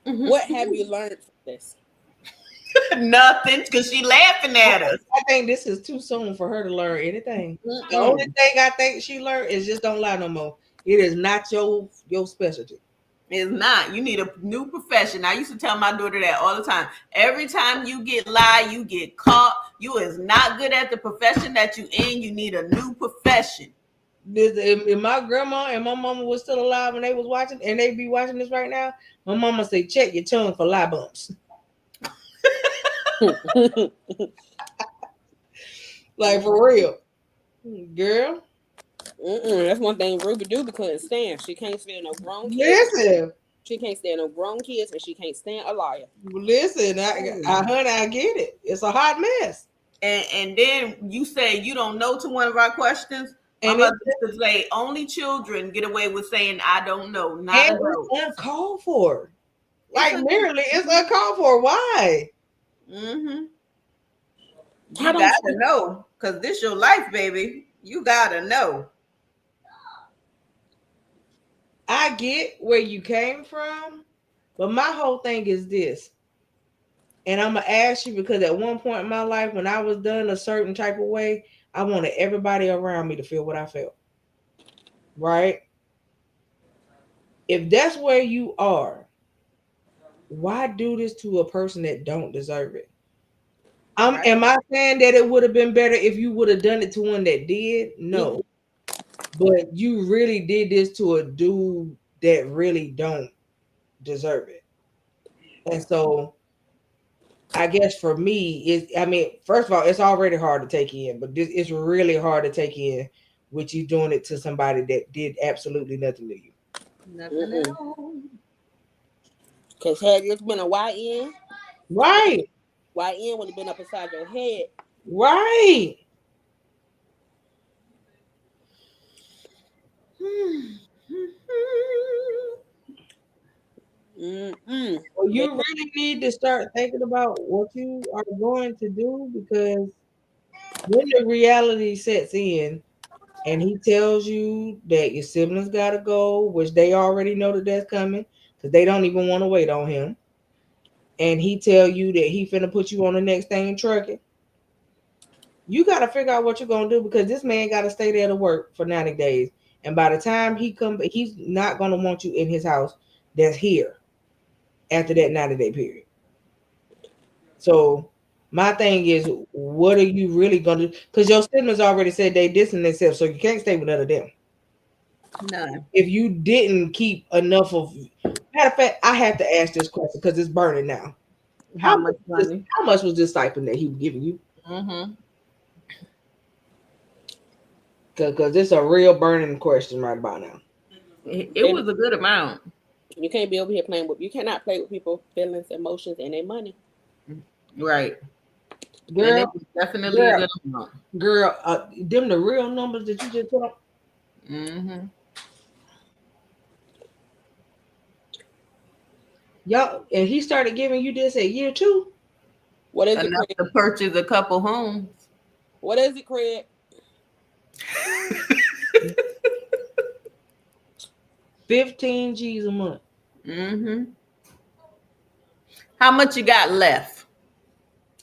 Mhm. What have you learned from this? Nothing, because she laughing at us. I think this is too soon for her to learn anything. The only Mm-mm. thing I think she learned is just don't lie no more. It is not your specialty. It's not. You need a new profession. I used to tell my daughter that all the time. Every time you get lied, you get caught. You is not good at the profession that you in. You need a new profession. If my grandma and my mama was still alive and they was watching, and they be watching this right now, my mama say check your tongue for lie bumps. Like for real, girl. That's one thing Ruby Dooby couldn't stand. She can't stand no grown kids. Listen, She can't stand no grown kids, and she can't stand a liar. listen. Honey, I get it. It's a hot mess, And then you say you don't know to one of our questions. My and mother used to say only children get away with saying I don't know, not it's adults. uncalled for. It's Like a literally, it's uncalled for. Why? mm-hmm. How You don't gotta you? know, cause this your life, baby. You gotta know. I get where you came from, but my whole thing is this, and I'm gonna ask you because at one point in my life, when I was done a certain type of way, I wanted everybody around me to feel what I felt. Right? If that's where you are, why do this to a person that don't deserve it? Right? Am I saying that it would have been better if you would have done it to one that did? Mm-mm. No, but you really did this to a dude that really don't deserve it, and so I guess for me, I mean, first of all, it's already hard to take in, but this it's really hard to take in with you doing it to somebody that did absolutely nothing to you. Nothing at all. Because had this been a YN, Right, YN would have been up inside your head. right. Mm-mm. Well, you really need to start thinking about what you are going to do because when the reality sets in and he tells you that your siblings got to go, which they already know that that's coming because they don't even want to wait on him, and he tell you that he finna put you on the next thing in trucking, you got to figure out what you're going to do because this man got to stay there to work for 90 days. And by the time he come, he's not going to want you in his house that's here after that 90-day period. So my thing is, what are you really gonna do? Because your siblings already said they dissing themselves, so you can't stay with none of them. None. If you didn't keep enough of, matter of fact, I have to ask this question because it's burning now. How much money? How much was this stipend that he was giving you? Mm-hmm. Because it's a real burning question right about now. It And was a good amount. you can't be over here playing with. You cannot play with people' feelings, emotions, and their money. Right. And Girl, it was definitely a girl, good amount. girl, them the real numbers that you just put up. Mm-hmm. Y'all, and he started giving you this at year two. What is it, Enough Craig? to purchase a couple homes. What is it, Craig? 15 G's a month. Mm-hmm. How much you got left?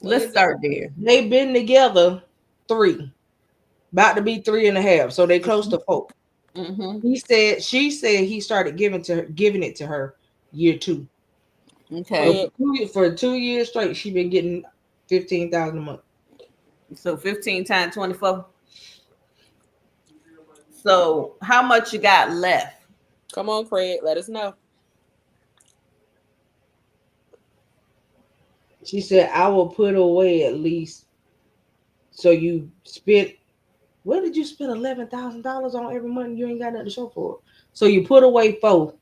What Let's is it, start Craig? there. They've been together 3, about to be 3.5. So they close to 4. Mm-hmm. She said he started giving it to her year two. So Okay. Craig. for 2 years straight, she been getting 15,000 a month. So 15 times 24. So how much you got left? Come on, Craig. Let us know. She said, I will put away at least. So you spent, what did you spend $11,000 on every month? You ain't got nothing to show for it. So you put away 4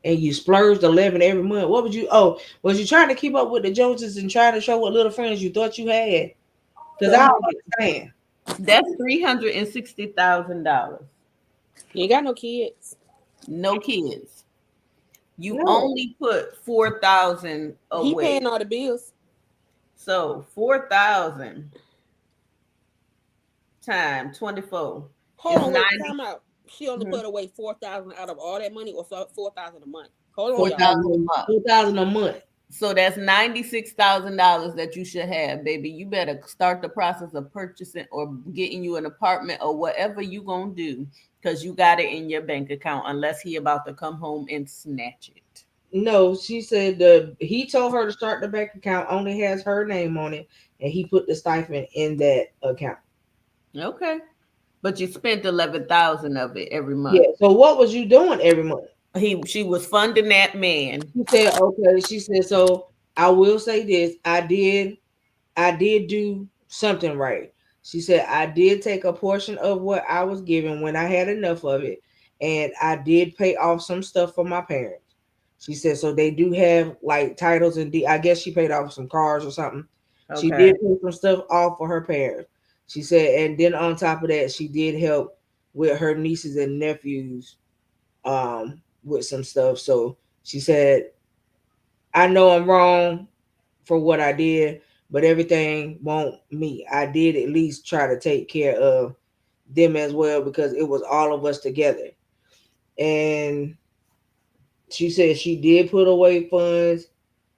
and you splurged 11 every month. What would you, oh, was you trying to keep up with the Joneses and trying to show what little friends you thought you had? Because I don't understand. That's $360,000. You ain't got no kids. No kids. You No, only put 4,000 He away. paying all the bills. So 4,000 times 24 Hold is on, wait, 90. time out. She only Mhm. put away 4,000 out of all that money, or 4,000 a month. Hold on, y'all. 4,000 a 4,000, month. 4,000 a month. So that's $96,000 that you should have, baby. You better start the process of purchasing or getting you an apartment or whatever you gonna do, because you got it in your bank account unless he about to come home and snatch it. No, she said he told her to start the bank account only has her name on it, and he put the stipend in that account. Okay. But you spent 11,000 of it every Yeah. month. So what was you doing every month? She was funding that man. She said, okay. She said, so I will say this. I did do something right. She said, I did take a portion of what I was given when I had enough of it, and I did pay off some stuff for my parents. She said, so they do have like titles and I guess she paid off some cars or something. She Okay. did pay some stuff off for her parents. She said, and then on top of that, she did help with her nieces and nephews with some stuff. So she said, I know I'm wrong for what I did, but everything won't me. I did at least try to take care of them as well because it was all of us together. And she said she did put away funds.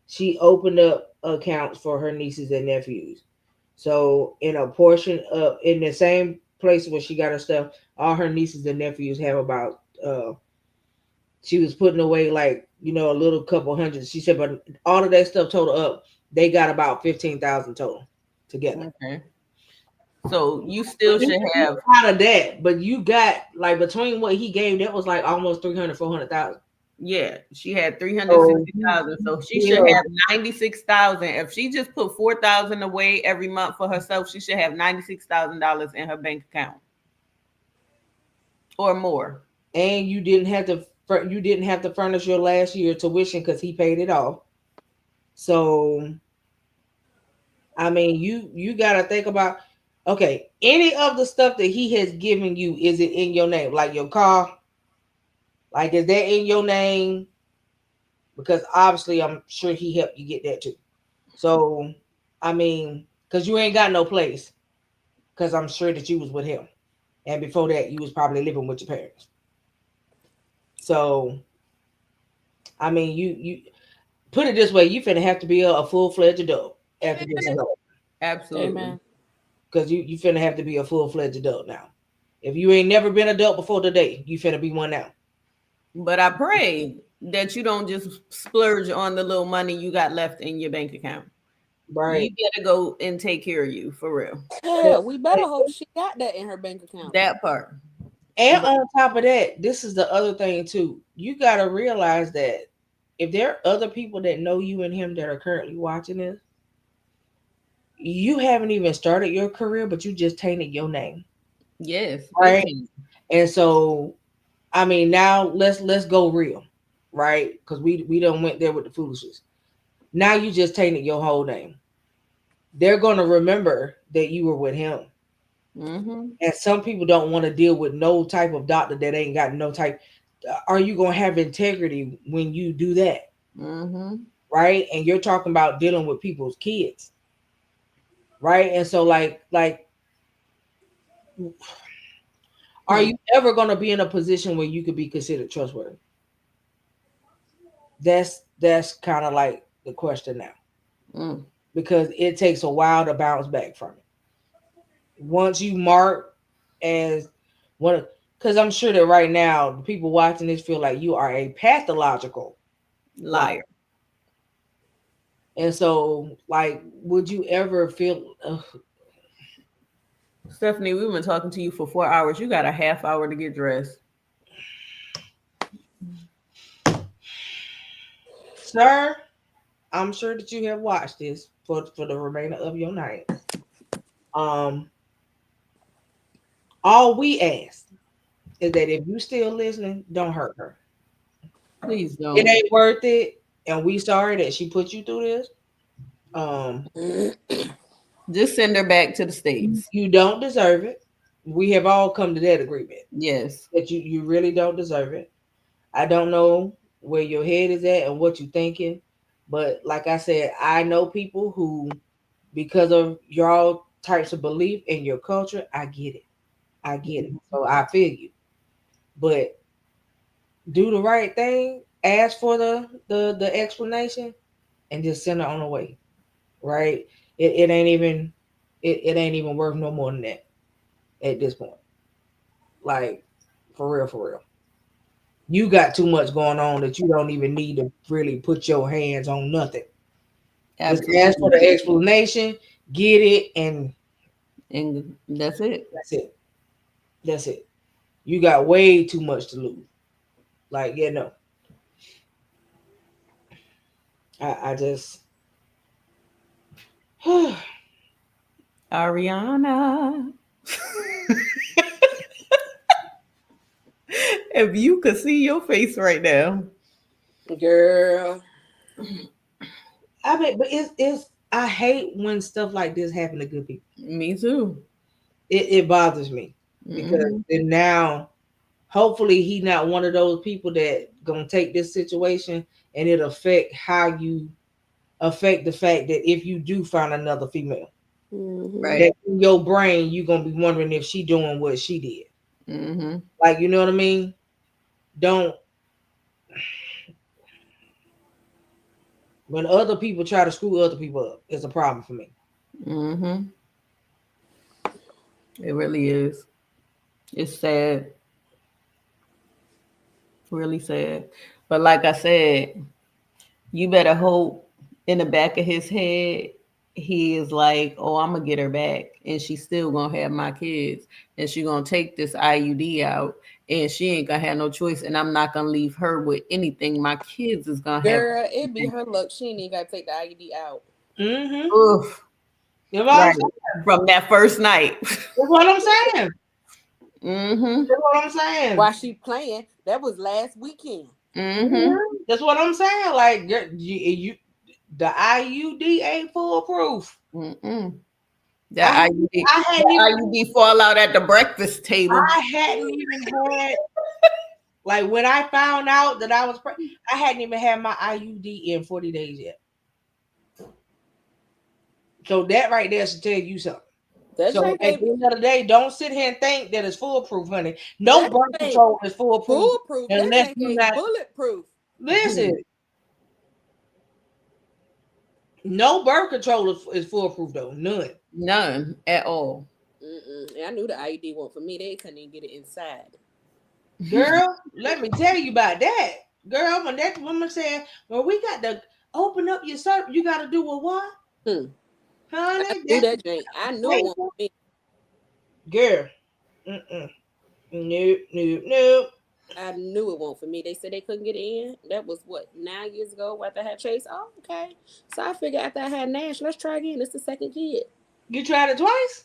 She opened up accounts for her nieces and nephews. So in a portion of in the same place where she got her stuff, all her nieces and nephews have about she was putting away like, a little couple hundred. She said, but all of that stuff total up, they got about 15,000 total together. Okay. So you But still even should even have, out of that, but you got like between what he gave, that was like almost 300, 400,000. yeah, she had So 360,000. So she should yeah, have 96,000. If she just put 4,000 away every month for herself, she should have $96,000 in her bank account or more. and you didn't have to furnish your last year tuition because he paid it off. So I mean, you gotta think about, okay, any of the stuff that he has given you, is it in your name? Like your car, like is that in your name? Because obviously, I'm sure he helped you get that too. So I mean, because you ain't got no place, because I'm sure that you was with him, and before that, you was probably living with your parents. So I mean, you put it this way, you finna have to be a full-fledged adult after this is over. Absolutely. Amen. Because you finna have to be a full-fledged adult now. If you ain't never been adult before today, you finna be one now. But I pray that you don't just splurge on the little money you got left in your bank account. Right. You better go and take care of you for real. Yeah. Yeah, we better hope she got that in her bank account. That part. And But on top of that, this is the other thing too. You gotta realize that if there are other people that know you and him that are currently watching this, you haven't even started your career, but you just tainted your name. yes, big Right. team. And so I mean now let's go real, right? Because we don't went there with the foolishness. Now you just tainted your whole name. They're gonna remember that you were with him. Mm-hmm. And some people don't want to deal with no type of doctor that ain't got no type. Are you gonna have integrity when you do that? Mm-hmm. right? And you're talking about dealing with people's kids, right? And so are Hmm. you ever going to be in a position where you could be considered trustworthy? That's kind of like the question now, Mm. because it takes a while to bounce back from it. Once you mark as one, because I'm sure that right now the people watching this feel like you are a pathological liar. Liar. And so, like, would you ever feel, Stephanie, we've been talking to you for 4 hours. You got a half hour to get dressed. sir? I'm sure that you have watched this for the remainder of your night. Um, all we ask is that if you still listening, don't hurt her. Please It don't. ain't worth it, and we sorry that she put you through this. Um, Just send her back to the States. you don't deserve it. We have all come to that agreement Yes. that you really don't deserve it. I don't know where your head is at and what you're thinking, but like I said, I know people who, because of y'all types of belief in your culture, I get it. I get it. So I feel you. But do the right thing, ask for the explanation, and just send her on her way. Right? It ain't even it ain't even worth no more than that at this point. Like, for real, for real. You got too much going on that you don't even need to really put your hands on nothing. Just ask for Absolutely. the explanation, get it, and And that's it. that's it. That's it. You got way too much to lose. Like, yeah, no. I just Ariana. If you could see your face right now. Girl. I mean, but it's I hate when stuff like this happen to good people. Me too. It bothers me because Hmm. then now hopefully he not one of those people that gonna take this situation and it affect how you affect the fact that if you do find another female, Mm-hmm. Right. that in your brain you gonna be wondering if she doing what she did. Hmm. Like, you know what I mean? Don't, when other people try to screw other people up, it's a problem for me. Hmm. It really is. It's sad. Really sad. But like I said, you better hope in the back of his head he is like, oh, I'm gonna get her back and she's still gonna have my kids and she gonna take this IUD out and she ain't gonna have no choice and I'm not gonna leave her with anything. My kids is gonna have Girl, it be everything. her luck. She ain't even got to take the IUD out. Mm-hmm. Oof. You know what I'm Right. saying? From that first night. That's what I'm saying. Mm-hmm. That's what I'm saying. While she playing, that was last weekend. Mm-hmm. Mhm. That's what I'm saying. Like, the IUD ain't foolproof. Mm-mm. I That hadn't, IUD, I that hadn't even IUD fall out at the breakfast table. I hadn't even had, like, when I found out that I was pregnant, I hadn't even had my IUD in 40 days yet. So that right there should tell you something. That So drink at ain't the end of the day, don't sit here and think that it's foolproof, honey. No that birth ain't control is foolproof foolproof. That unless drink you ain't not bulletproof. listen. No birth control is foolproof though. None. None at all. Mm-mm. And I knew the IUD wasn't for me. They couldn't even get it inside. Girl, let me tell you about that. Girl, when that woman said, well, we got to open up your service, you got to do a what? Hmm. I Honey, knew that's that drink. I knew it wasn't paper. for me. Girl, mm-mm. Nope, nope, nope. I knew it wasn't for me. They said they couldn't get it in. That was what, 9 years ago after I had Chase. Oh, okay. So I figured after I had Nash, let's try again. It's the second kid. You tried it twice?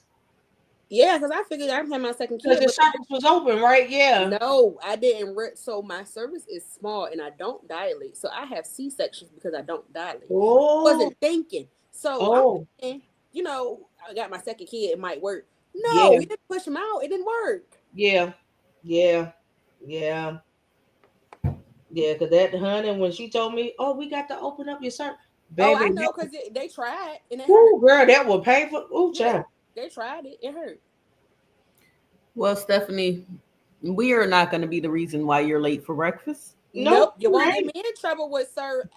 Yeah, because I figured I'm having my second Because kid, the but service was open, right? Yeah. no, I didn't. So my cervix is small and I don't dilate. So I have C sections because I don't dilate. Oh, Wasn't thinking. So I'm oh, thinking, I got my second kid. It might work. No, yeah, we didn't push him out. It didn't work. yeah, yeah, yeah, Yeah, because that honey, when she told me, "Oh, we got to open up your service," Oh, I baby, know, cause they tried and it hurt. ooh, girl, that was painful. Ooh, Yeah, child. they tried it. It hurt. Well, Stephanie, we are not going to be the reason why you're late for breakfast. Nope, Nope, you you won't get ain't. me in trouble with Sir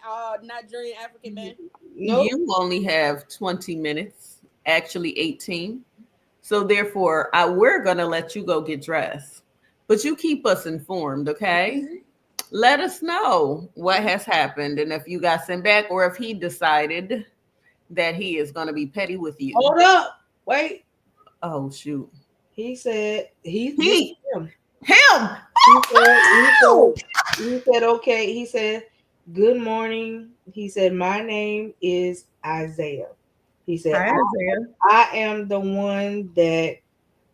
Nigerian African man. Nope. You only have 20 minutes, actually 18. So therefore, we're going to let you go get dressed. But you keep us informed, okay? Mhm. Let us know what has happened and if you got sent back or if he decided that he is going to be petty with you. Hold up. Wait. Oh, shoot. He said this is He, him. him. Ow! He said, okay. He said, good morning. He said, my name is Isaiah. He said, Hi, Isaiah. I am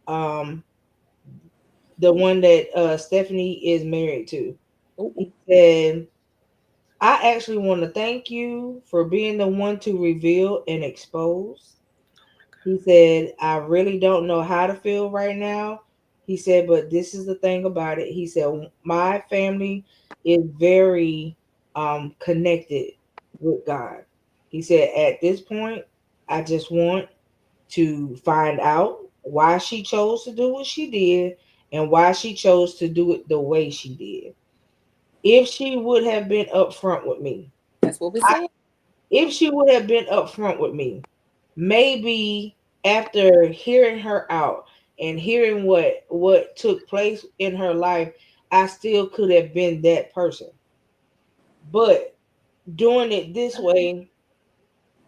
um the one that Stephanie is married to. Ooh, He said, I actually want to thank you for being the one to reveal and expose. He said, I really don't know how to feel right now. He said, but this is the thing about it. He said, my family is very connected with God. He said, at this point, I just want to find out why she chose to do what she did and why she chose to do it the way she did. If she would have been upfront with me, that's what we I, said. if she would have been upfront with me, maybe after hearing her out and hearing what took place in her life, I still could have been that person. But doing it this way,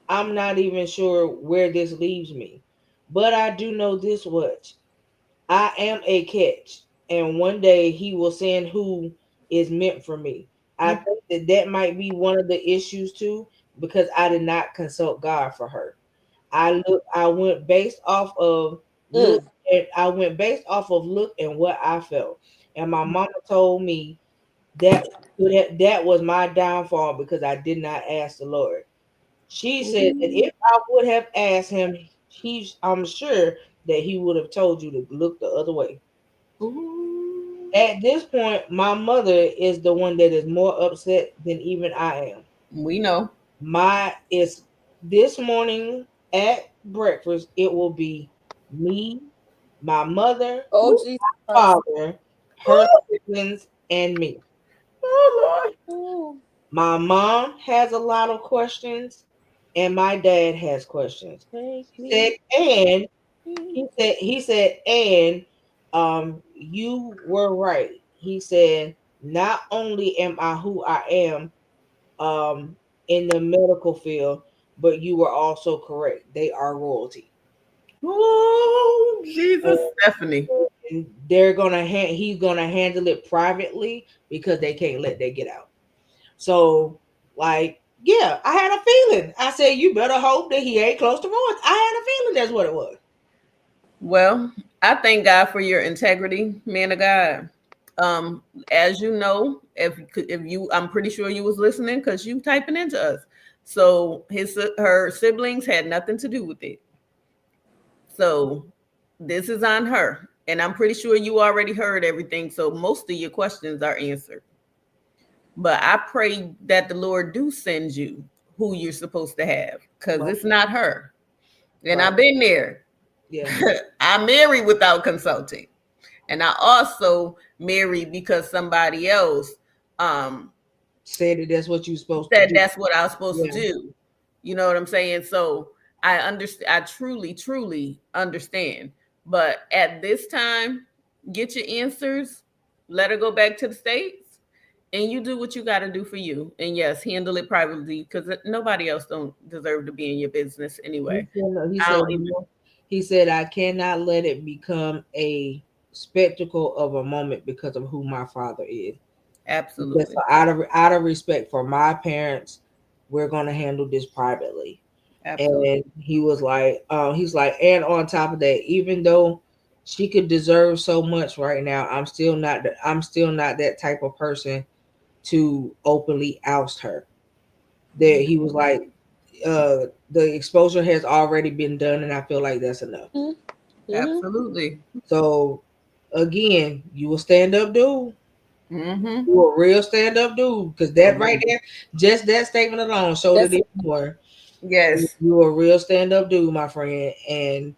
I'm not even sure where this leaves me. But I do know this much. I am a catch, and one day he will send who is meant for me. I think that that might be one of the issues too, because I did not consult God for her. I went based off of look, Mm. and I went based off of look and what I felt. And my mama told me that that was my downfall because I did not ask the Lord. She said that Ooh. if I would have asked him, I'm sure that he would have told you to look the other way. Ooh. At this point, my mother is the one that is more upset than even I am. We know. My is this morning at breakfast, it will be me, my mother, Oh my Jesus Christ. father, her siblings, and me. Oh, Ooh. My mom has a lot of questions, and my dad has questions. Take He said, me. and he said, and you were right. He said, not only am I who I am um in the medical field, but you were also correct. They are royalty. oh, Jesus, Stephanie. And he's gonna handle it privately because they can't let that get out. So, like, yeah, I had a feeling. I said, you better hope that he ain't close to royalty. I had a feeling that's what it was. Well, I thank God for your integrity, man of God. Um, as you know, if you, I'm pretty sure you was listening because you typing into us. So her siblings had nothing to do with it. So this is on her, and I'm pretty sure you already heard everything. So most of your questions are answered. But I pray that the Lord do send you who you're supposed to have, because Right, it's not her. And right, I've been there. yeah. I married without consulting. And I also married because somebody else um Said that that's what you're supposed to said do. that's what I was supposed to Yeah, do. You know what I'm saying? So I understand. I truly, truly understand. But at this time, get your answers. Let her go back to the states, and you do what you got to do for you. And yes, handle it privately because nobody else don't deserve to be in your business he anyway. said, no, he I said, don't even. no. He said, I cannot let it become a spectacle of a moment because of who my father is. Because Absolutely, out of respect for my parents, we're gonna handle this privately. absolutely, And he was like, he's like, and on top of that, even though she could deserve so much right now, I'm still not that type of person to openly oust her. That he was like, the exposure has already been done, and I feel like that's enough. Mm-hmm. absolutely. So again, you will stand up, dude. Mm-hmm. You a real stand up dude, because For that right real. there, just that statement alone showed it That's even more. Yes. You a real stand up dude, my friend. And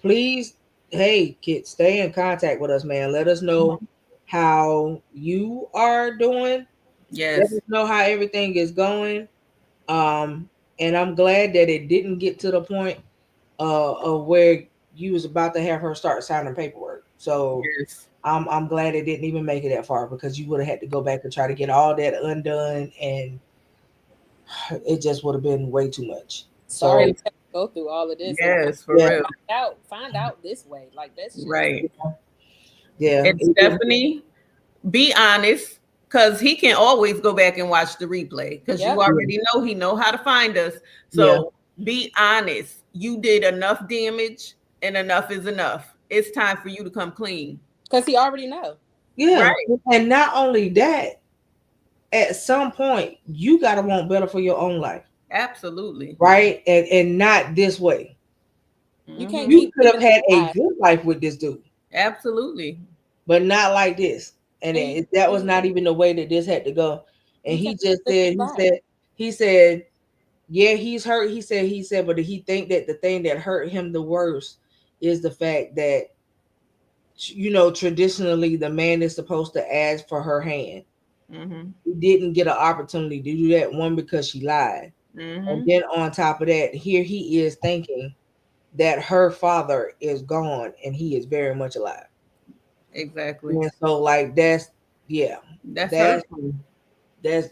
please, hey, kid, stay in contact with us, man. Let us know how you are doing. Let Yes. us know how everything is going. Um, and I'm glad that it didn't get to the point of where you was about to have her start signing paperwork. So Yes. I'm glad it didn't even make it that far, because you would have had to go back and try to get all that undone, and it just would have been way too much. sorry So to have to go through all of this and Yes, for yeah, real. find out this way. Like that's just Right. yeah, And Stephanie, be honest, because he can always go back and watch the replay because you yep. yeah, already know he know how to find us. yeah, So be honest. You did enough damage and enough is enough. It's time for you to come clean. Because he already know. yeah. Right. And not only that, at some point you gotta want better for your own life, Absolutely. right? And not this way. You can't Mm-hmm. You keep could have living had a a lie. good life with this dude, Absolutely. but not like this. And And that was you, not even the way that this had to go. And you he can't just live said, a lie. he said, yeah, he's hurt. He said, but he think that the thing that hurt him the worst is the fact that, traditionally the man is supposed to ask for her hand. Mm-hmm. He didn't get an opportunity to do that, one, because she lied. And Mm-hmm. then on top of that, here he is thinking that her father is gone and he is very much alive. Exactly. And so, like, yeah, That's that's hurtful.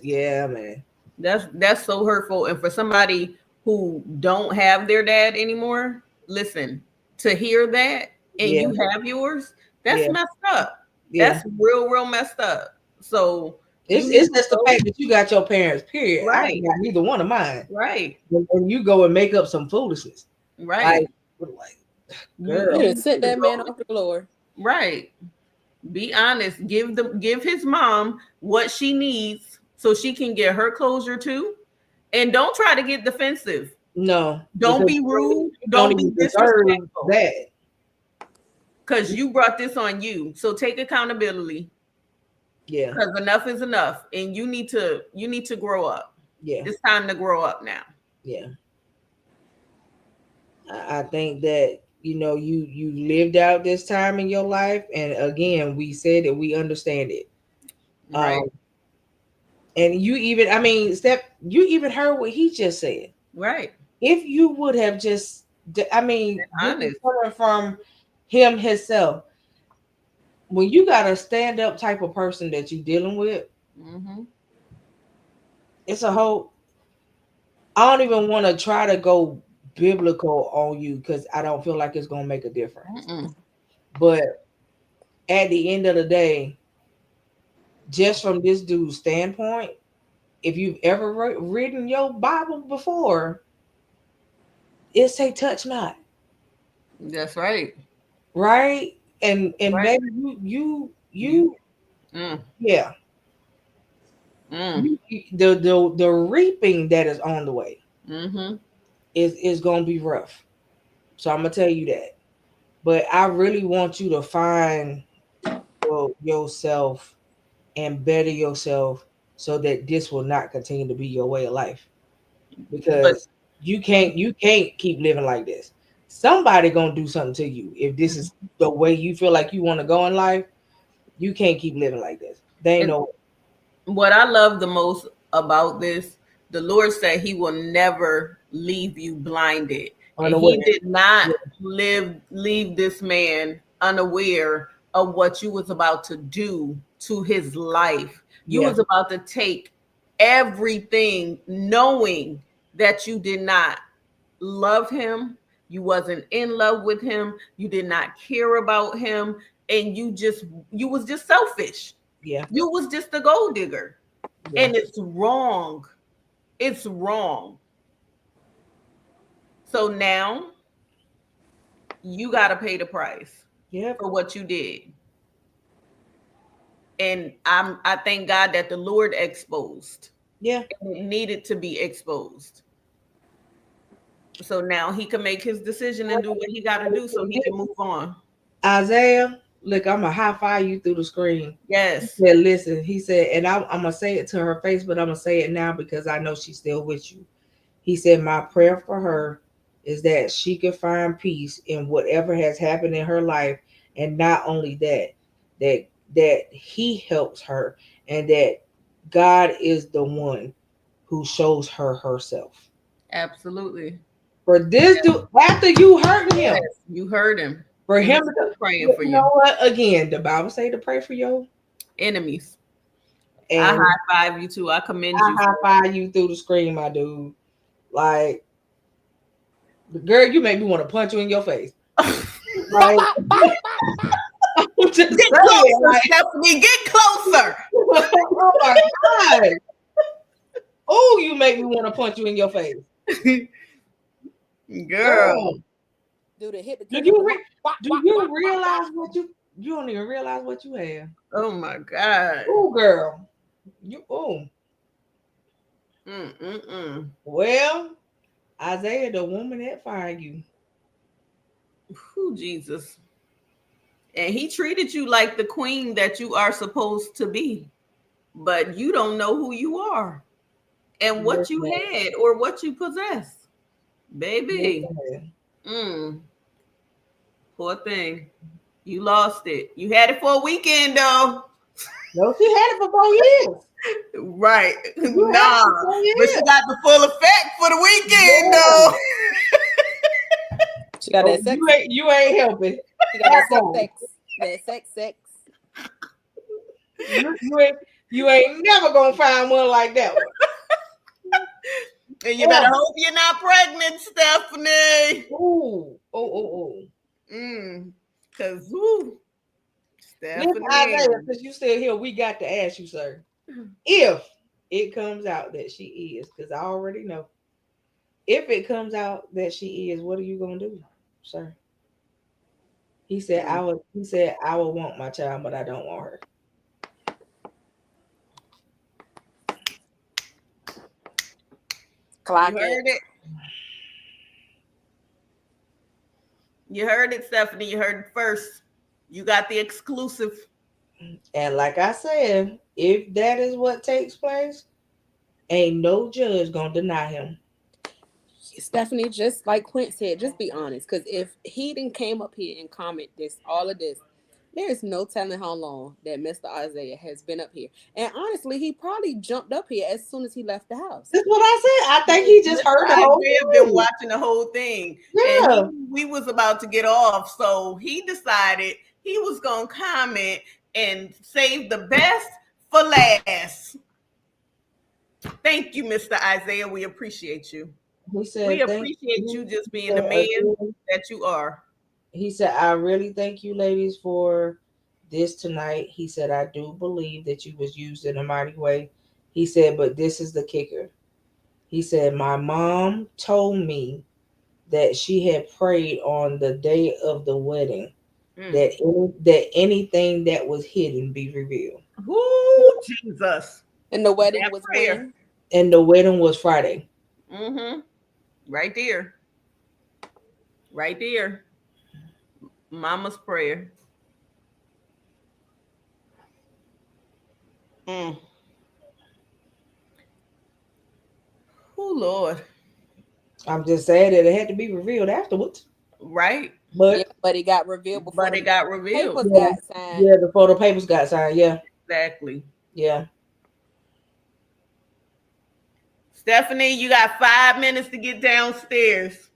yeah, man. That's so hurtful. And for somebody who don't have their dad anymore, listen, to hear that and Yeah, you have yours, that's yeah, messed up. yeah. That's real, real messed up. So you It's need it's to just the go fact that you got your parents. Period. I ain't right, got neither one of mine. right, And you go and make up some foolishness, like, right. girl. You You done need sent to that man go off to glory. right. Be honest. Give his mom what she needs so she can get her closure too. And don't try to get defensive. No, Don't because be rude. you don't Don't be even deserve disrespectful. that. Because you brought this on you. So take accountability. Yeah, Because enough is enough. And you need to grow up. yeah, It's time to grow up now. yeah. I think that you lived out this time in your life, and again, we said that we understand it. Right. Um, and you even, I mean, Steph, you even heard what he just said. Right. If you would have just, I mean, this is Honest. coming from him himself. When you got a stand up type of person that you dealing with, Mm-hmm. it's a whole. I don't even want to try to go biblical on you, because I don't feel like it's gonna make a difference. Mm-mm. But at the end of the day, just from this dude's standpoint, if you've ever written your Bible before, it say touch not, That's right. right? And Right. baby, You you mm, yeah, mm, the reaping that is on the way mm-hmm. is gonna be rough. So I'm gonna tell you that. But I really want you to find yourself and better yourself, so that this will not continue to be your way of life, But because you can't keep living like this. Somebody gonna do something to you if this is the way you feel like you want to go in life. You can't keep living like this. They ain't and no what I love the most about this, the Lord said He will never leave you blinded, and He unaware. did not Yeah, leave this man unaware of what you was about to do to his life. You yeah, was about to take everything, knowing that you did not love him, you wasn't in love with him, you did not care about him, and you was just selfish. yeah, You was just a gold digger. yeah. And it's wrong. It's wrong. So now you got to pay the price Yep. for what you did. And I thank God that the Lord exposed. Yeah. It needed to be exposed. So now he can make his decision and do what he got to do so he can move on. Isaiah, look, I'm gonna high five you through the screen. He Yes, said, listen, he said, and I'm gonna say it to her face, but I'm gonna say it now because I know she's still with you. He said, my prayer for her is that she could find peace in whatever has happened in her life, and not only that, that that he helps her, and that God is the one who shows her herself. absolutely. For this dude, after you hurting him, Yes, you heard him, for and him he's to, still praying you for you. know what? Again, the Bible say to pray for your, Enemies. I and high five you too. I commend I you high for five you through the screen, my dude. Like, girl, you make me want to punch you in your face. it. Like, I'm just Get saying, closer, like, Stephanie. Get closer. oh my god. Oh, you make me want to punch you in your face. Girl. Girl, Dude, it hit the do kitchen. you Wah, do wah, wah, you wah, wah. realize what you don't even realize what you have. Oh my God. Oh girl. You Mm-mm-mm. well, Isaiah, the woman that fired you. Who Jesus? And he treated you like the queen that you are supposed to be, but you don't know who you are and what you Listen, had or what you possess, baby. listen. Mm, poor thing. You lost it. You had it for a weekend though. No, she had it for 4 years. Right. You had it Nah. for four But she years. got the full effect for the weekend Yeah. though. She got Oh, that sex. you ain't helping She got at that sex, all. sex. That sex, sex. You ain't never gonna find one like that one. And you better Ever. hope you're not pregnant, Stephanie. Ooh. Oh. Mm. Cause whoo, Listen, Stephanie. Isaiah, since you still here, we got to ask you, sir. If it comes out that she is, because I already know. If it comes out that she is, what are you gonna do, sir? He said, Mm. I would want my child, but I don't want her. You Clock it. heard it. You heard it, Stephanie. You heard it first. You got the exclusive. And like I said, if that is what takes place, ain't no judge gonna deny him. Stephanie, just like Quint said, just be honest. Because if he didn't came up here and comment this, all of this, there is no telling how long that Mr. Isaiah has been up here. And honestly, he probably jumped up here as soon as he left the house. That's what I said. I think he just heard Mr. the whole Isaiah been thing. watching the whole thing, and Yeah. we was about to get off, so he decided he was gonna comment and save the best for last. Thank you, Mr. Isaiah. We appreciate you. He We said, thank appreciate you. you just He being said, the man again, that you are. he said, I really thank you ladies for this tonight. He said, I do believe that you was used in a mighty way. He said, but this is the kicker. He said, my mom told me that she had prayed on the day of the wedding Mm. that anything that was hidden be revealed. Woo, Jesus. And the wedding That was prayer. when? And the wedding was Friday. Mm-hmm. Right there. Right there. Mama's prayer. Mm. Oh, Lord. I'm just saying that it had to be revealed afterwards. Right? Yeah, But but it got revealed But before it the got revealed. papers yeah, got signed. yeah, the photo papers got signed. Yeah, Exactly. yeah. Stephanie, you got 5 minutes to get downstairs.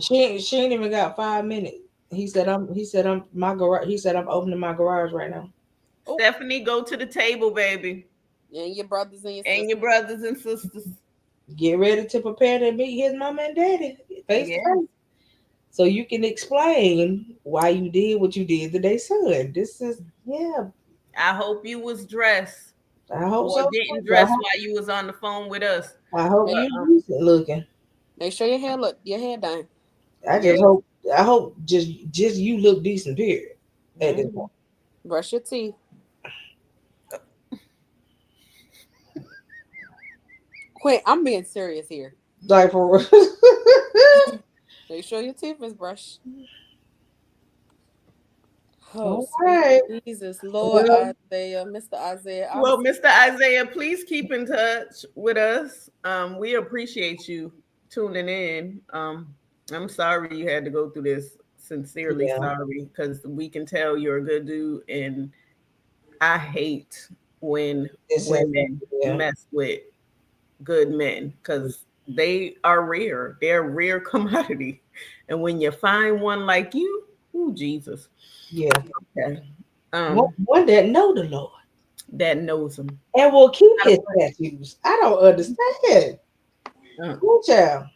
She ain't even got 5 minutes. He said I'm my garage. He said I'm opening my garage right now. Oh, Stephanie, go to the table, baby. and your brothers and your And sisters. your brothers and sisters. Get ready to prepare to meet his mama and daddy face to Yeah. face, so you can explain why you did what you did today, son. This is yeah. I hope you was dressed I hope or so. didn't I dress hope, while you was on the phone with us. I hope Make, But you decent looking. make sure your hair done. I yeah. just hope. I hope just you look decent. Period. At this Mhm. point, Brush your teeth. Quint, I'm being serious here. like for Make sure your teeth is brushed. Oh, All sweet right. Jesus, Lord Well, Isaiah, Mr. Isaiah. I Well, was Mr. Isaiah, please keep in touch with us. We appreciate you tuning in. I'm sorry you had to go through this. Sincerely yeah, sorry, because we can tell you're a good dude, and I hate when it's women yeah, mess with good men because they are rare. They're a rare commodity, and when you find one like you, oh Jesus, yeah. okay, One that know the Lord that knows them. and will keep his statutes. I don't understand. Uh, Good child.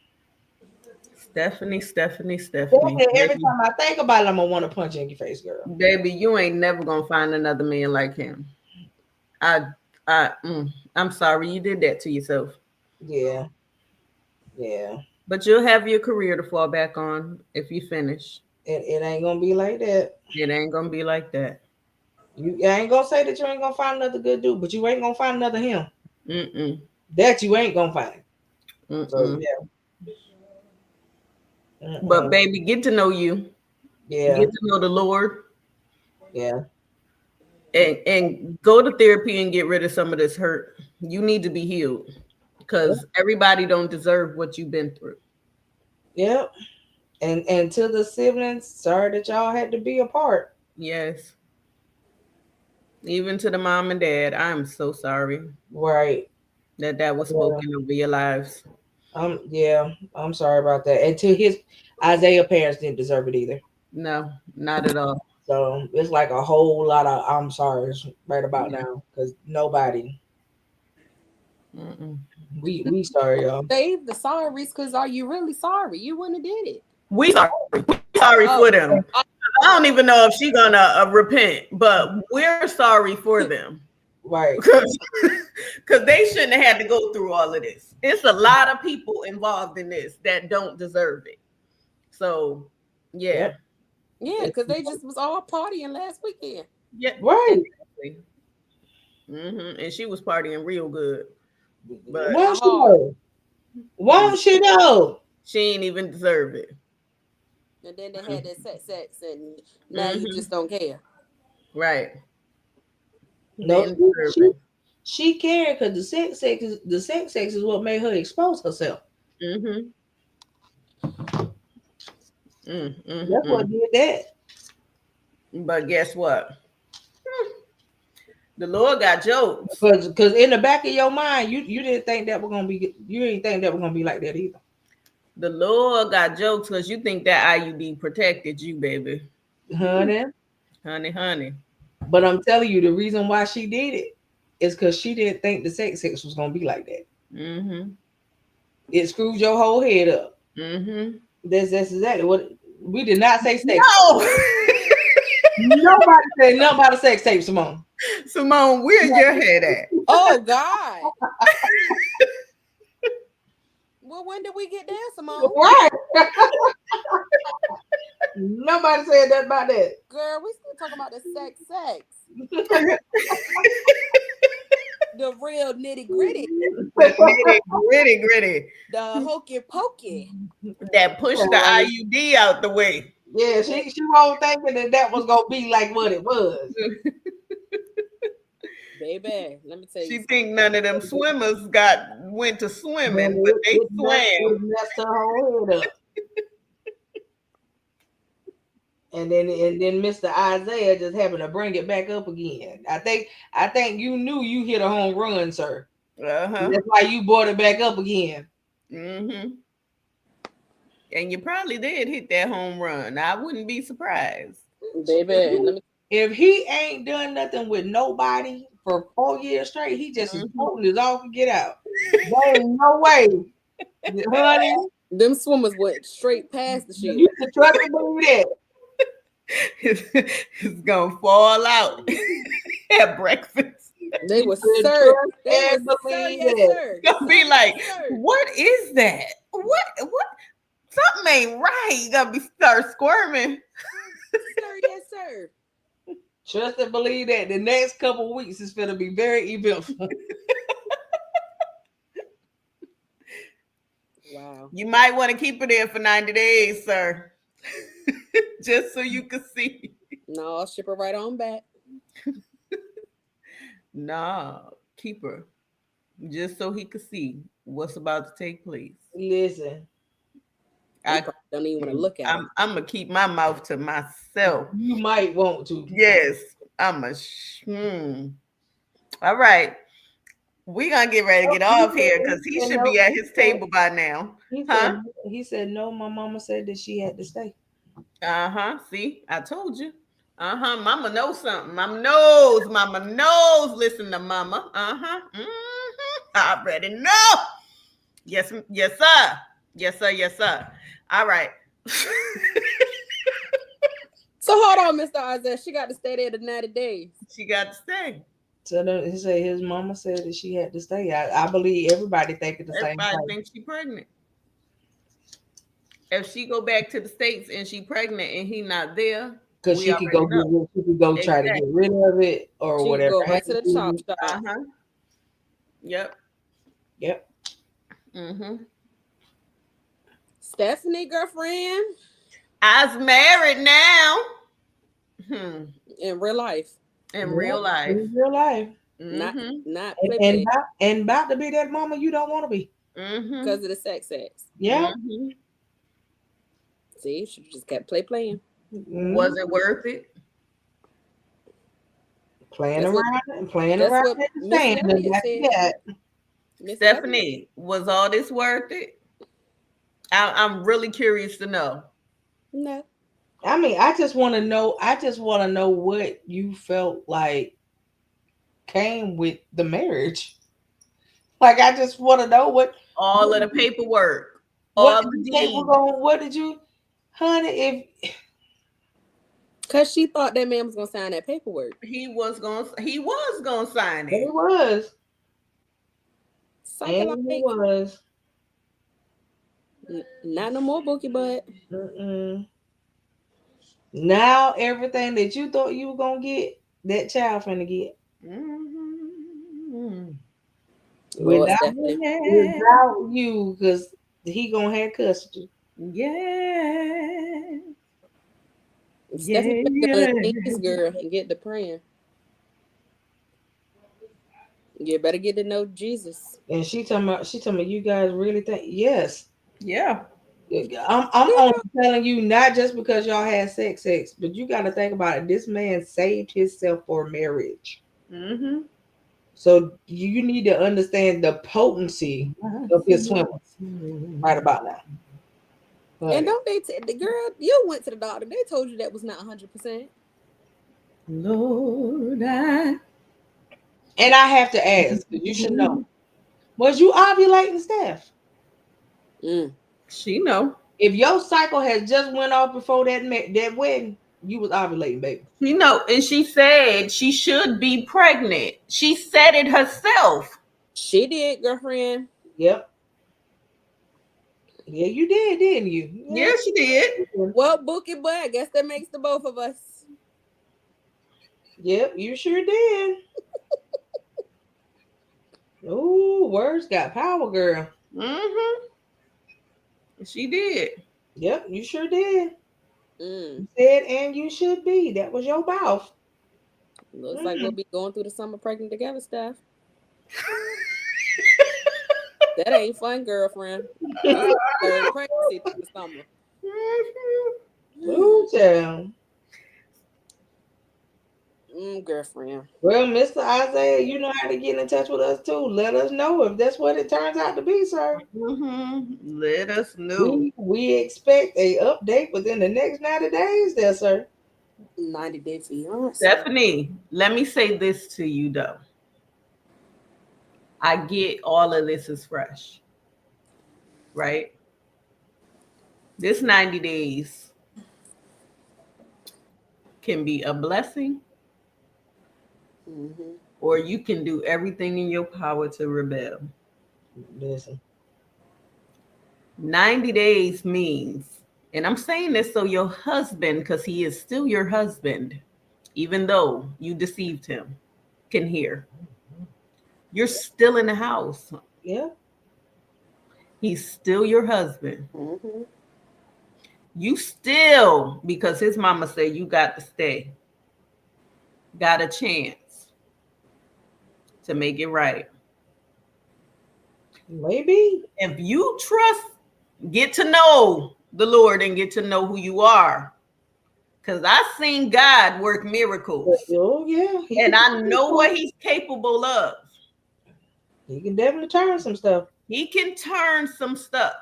Stephanie, Stephanie, Stephanie, Definitely, every baby, time I think about it, I'm gonna want to punch you in your face, girl. baby, you ain't never gonna find another man like him. I, I'm sorry you did that to yourself, Yeah, yeah. but you'll have your career to fall back on if you finish. It ain't gonna be like that. It ain't gonna be like that. You I ain't gonna say that you ain't gonna find another good dude, but you ain't gonna find another him. Mm-mm, That you ain't gonna find. So mm-mm. yeah, But mm-mm. baby, get to know you, Yeah, get to know the Lord, yeah, and go to therapy and get rid of some of this hurt. You need to be healed because everybody don't deserve what you've been through. yeah. And to the siblings, sorry that y'all had to be apart. Yes, even to the mom and dad, I'm so sorry Right. that that was Yeah. spoken over your lives. Yeah, I'm sorry about that. And to his Isaiah parents didn't deserve it either. No, not at all. So it's like a whole lot of I'm sorry right about Yeah. now because nobody. Mm-mm. We sorry y'all. save the sorries because are you really sorry? You wouldn't have did it. We sorry. We sorry Oh, for them. oh, I don't even know if she gonna repent, but we're sorry for them. Right. because they shouldn't have had to go through all of this. It's a lot of people involved in this that don't deserve it. So, yeah, Yep. yeah, It's, because they just was all partying last weekend. yeah, right. exactly. And she was partying real good, but Won't she Hard. know? Won't she know? she ain't even deserve it. And then they had that sex, and now you Hmm just don't care. Right? No, Didn't deserve she it. she cared because the sex is what made her expose herself. Hmm That's what mm. did that. But guess what? The Lord got jokes. Because in the back of your mind, you didn't think that was gonna be you didn't think that was gonna be like that either. The Lord got jokes because you think that IUD protected you, baby. Honey. Honey, honey. But I'm telling you, the reason why she did it is because she didn't think the sex was gonna be like that. Mm-hmm. It screwed your whole head up. Mm-hmm. That's exactly what we did not say sex. No, Nobody said nothing about a sex tape, Simone. Simone, where your head at? Oh God. Well, when did we get there, Simone? Right. Nobody said that about that. Girl, we still talking about the sex. The real nitty gritty. The nitty gritty gritty The hokey pokey. that pushed the IUD out the way. Yeah, she won't thinking that was gonna be like what it was. Baby, let me tell you She something. think none of them swimmers went to Honey, swimming, but they it swam. messed her whole head up. And then Mr. Isaiah just happened to bring it back up again. I think you knew you hit a home run, sir. Uh-huh. That's why you brought it back up again. Mm-hmm. And you probably did hit that home run. I wouldn't be surprised. Baby, let me If he ain't done nothing with nobody for 4 years straight, he just is Mm-hmm. potent as all can get out. There ain't no way, honey. them swimmers went straight past the You shield. can trust and believe that. It's gonna fall out at breakfast. They You were can sir. trust They were and sir, believe yes, that. sir. Gonna Sir, be yes, like, sir. what is that? What? Something ain't right. You gonna be start squirming. Sir, yes, sir. Trust and believe that the next couple of weeks is going to be very eventful. Wow. You might want to keep it in for 90 days, sir. Just so you can see. No, I'll ship her right on back. Nah, keep her just so he could see what's about to take place. Listen, He I probably don't even want to look at her. I'm gonna keep my mouth to myself. you might want to. Yes, All right, we gonna get ready to get off here because he He said should no. be at his table by now, He huh? said he said no. My mama said that she had to stay. Uh-huh. See, I told you. Uh-huh. Mama knows something. Mama knows. Mama knows. Listen to mama. Uh-huh. I already know. Yes, yes, sir. Yes, sir. Yes, sir. All right. So hold on, Mr. Isaiah. She got to stay there the 90 days. She got to stay. So he said his mama said that she had to stay. I believe everybody thinking the same Everybody thing. thinks she pregnant. If she go back to the States and she pregnant and he not there, Because we she could already go know. she could go try to get Exactly. rid of it or She whatever. go right to the chop shop. Uh-huh. Yep. Yep. Mm-hmm. Stephanie, girlfriend, I's married now. Hmm. in real life. In Yep. real life. In real life. Not Mm-hmm. not And, play and play about and about to be that mama you don't want to be. Mm-hmm. because of the sex acts. Yeah. Mm-hmm. See, she just kept playing. Was it worth it? Playing That's what around and playing that's around what in the Miss sand. And Elliott that's said. that. Miss Elliott. Stephanie, was all this worth it? I'm really curious to know. No. I mean, I just want to know. I just want to know what you felt like came with the marriage. Like, I just want to know All of the paperwork, what all did the you say we're deeds. going. What did you, honey? If Because she thought that man was going to sign that paperwork. He was gonna sign he it. was, and he Psychological. was. Not no more bookie, but Mm-mm. Now everything that you thought you were gonna get, that child finna get Mm-hmm. Lord without Stephanie. Yeah. without you, because he gonna have custody. Yeah. Stephanie Yeah. better get on Yeah. her knees, girl, and get to praying. You better get to know Jesus. And she told me, you guys really think? Yes. Yeah. I'm only Girl, telling you, not just because y'all had sex, but you got to think about it. This man saved himself for marriage, Mm-hmm. so you need to understand the potency of his swimmers right about now. and Honey. don't they, the girl, you went to the doctor. They told you that was not 100%. Lord, I And I have to ask, 'cause you should know. Was you ovulating, Steph? Mm. she know. If your cycle has just went off before that wedding, you was ovulating, baby. She know, and she said she should be pregnant. She said it herself. She did, girlfriend. Yep. Yeah, you did, didn't you? Yeah, she did. Well, bookie, but I guess that makes the both of us. Yep, you sure did. Ooh, words got power, girl. Mm-hmm. She did. Yep, you sure did. Mm. You said, and you should be. That was your mouth. Looks like we'll Mm. be going through the summer pregnant together, Steph. That ain't fun, girlfriend. This is the third pregnancy through the summer. Ooh, child. Girlfriend. Well, Mr. Isaiah, you know how to get in touch with us too. Let us know if that's what it turns out to be, sir. Mm-hmm. Let us know. We expect a update within the next 90 days there, sir. 90-day fiance. Stephanie, let me say this to you though. I get all of this is fresh, right? This 90 days can be a blessing, Mm-hmm. or you can do everything in your power to rebel. Listen. 90 days means, and I'm saying this so your husband, because he is still your husband, even though you deceived him, can hear. You're still in the house. Yeah. He's still your husband. Mm-hmm. You still, because his mama said you got to stay. got a chance to make it right. Maybe. If you trust, get to know the Lord and get to know who you are. Because I've seen God work miracles Oh yeah, and I know what he's capable of. he can definitely turn some stuff. He can turn some stuff.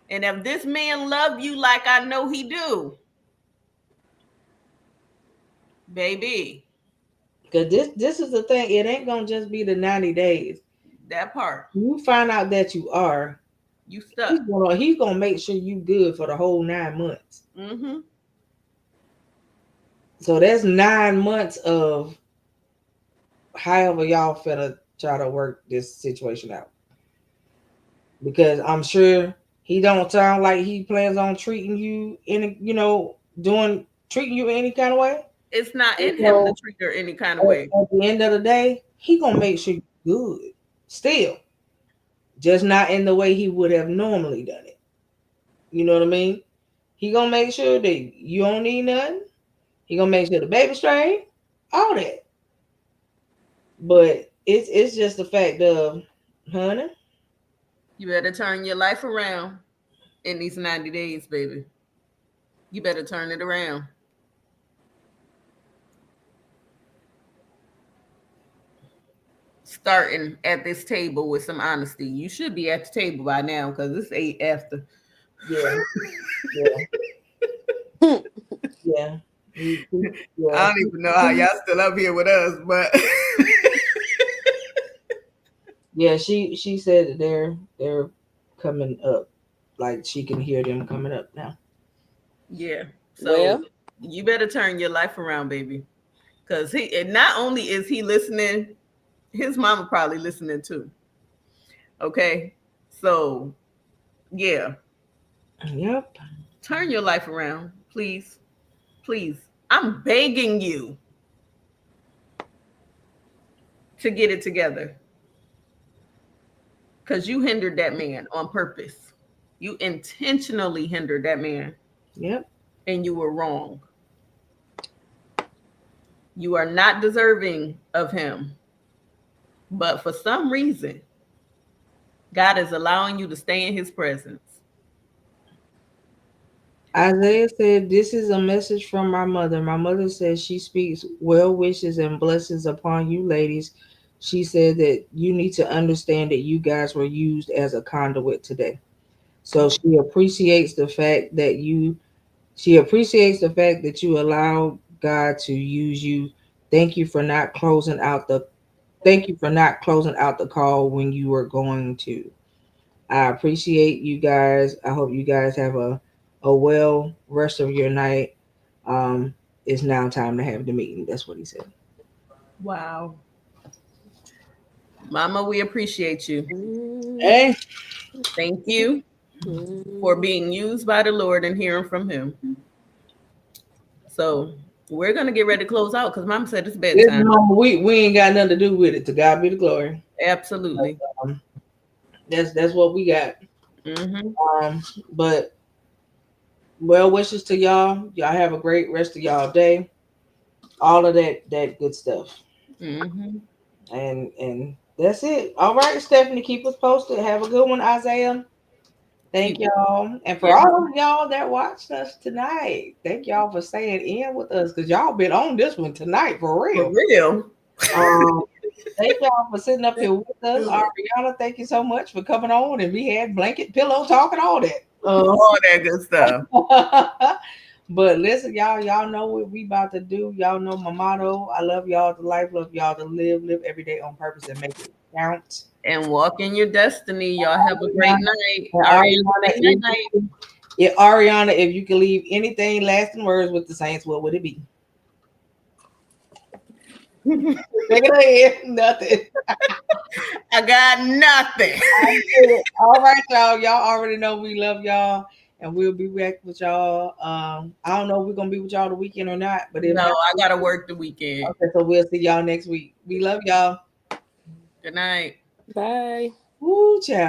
And if this man love you like I know he do, baby, Cause this is the thing. It ain't gonna just be the 90 days. that part, You find out that you are. you stuck. He's gonna make sure you good for the whole 9 months. Mm-hmm. So that's 9 months of however y'all finna try to work this situation out. Because I'm sure he don't sound like he plans on treating you any, doing treating you any kind of way. It's not in him to So treat her any kind of way. at the end of the day, he gonna make sure you good. Still, just not in the way he would have normally done it. You know what I mean? He gonna make sure that you don't need nothing. He gonna make sure the baby straight, all that. But it's just the fact of, honey, You better turn your life around in these 90 days, baby. You better turn it around. Starting at this table with some honesty. You should be at the table by now because it's 8 after. yeah, yeah, yeah, I yeah. don't even know how y'all still up here with us, but Yeah, she said that they're coming up, like she can hear them coming up now. yeah. So Well, you better turn your life around, baby. Because he, and not only is he listening, his mama probably listening too. Okay. So yeah, Yep. turn your life around, please. Please. I'm begging you to get it together. Because you hindered that man on purpose. You intentionally hindered that man Yep. and you were wrong. You are not deserving of him. But for some reason, God is allowing you to stay in his presence. Isaiah said, "This is a message from my mother. My mother says she speaks well wishes and blessings upon you, ladies. She said that you need to understand that you guys were used as a conduit today. So she appreciates the fact that you allow God to use you. Thank you for not closing out the Thank you for not closing out the call when you were going to. I appreciate you guys. I hope you guys have a well rest of your night. Um, it's now time to have the meeting." That's what he said. Wow. Mama, we appreciate you. mm, Hey, Thank you for mm, being used by the Lord and hearing from him. So we're going to get ready to close out because Mama said it's listen, bedtime. mama, we ain't got nothing to do with it. To God be the glory. Absolutely. Um, that's what we got. Mm-hmm. But well wishes to y'all. Y'all have a great rest of y'all day. All of that good stuff. Mm-hmm. And that's it. All right, Stephanie, keep us posted. Have a good one, Isaiah. Thank Keep, y'all. And for yeah, all of y'all that watched us tonight, thank y'all for staying in with us because y'all been on this one tonight for for real. real. Um, Thank y'all for sitting up here with us. Ariana, thank you so much for coming on. And we had blanket, pillow talk, and all that. All that good stuff. But listen, y'all know what we about to do. Y'all know my motto. I love y'all to life, love y'all to live every day on purpose and make it count. And walk in your destiny. Y'all have a great night. And Ariana, Ariana, say night night. If you could leave anything lasting words with the Saints, what would it be? Take it ahead. Nothing. I got nothing. All right, y'all. Y'all already know we love y'all, and we'll be back with y'all. I don't know if we're gonna be with y'all the weekend or not, but if No, not, I gotta work the weekend. okay. So we'll see y'all next week. We love y'all. Good night. bye. Woo, child.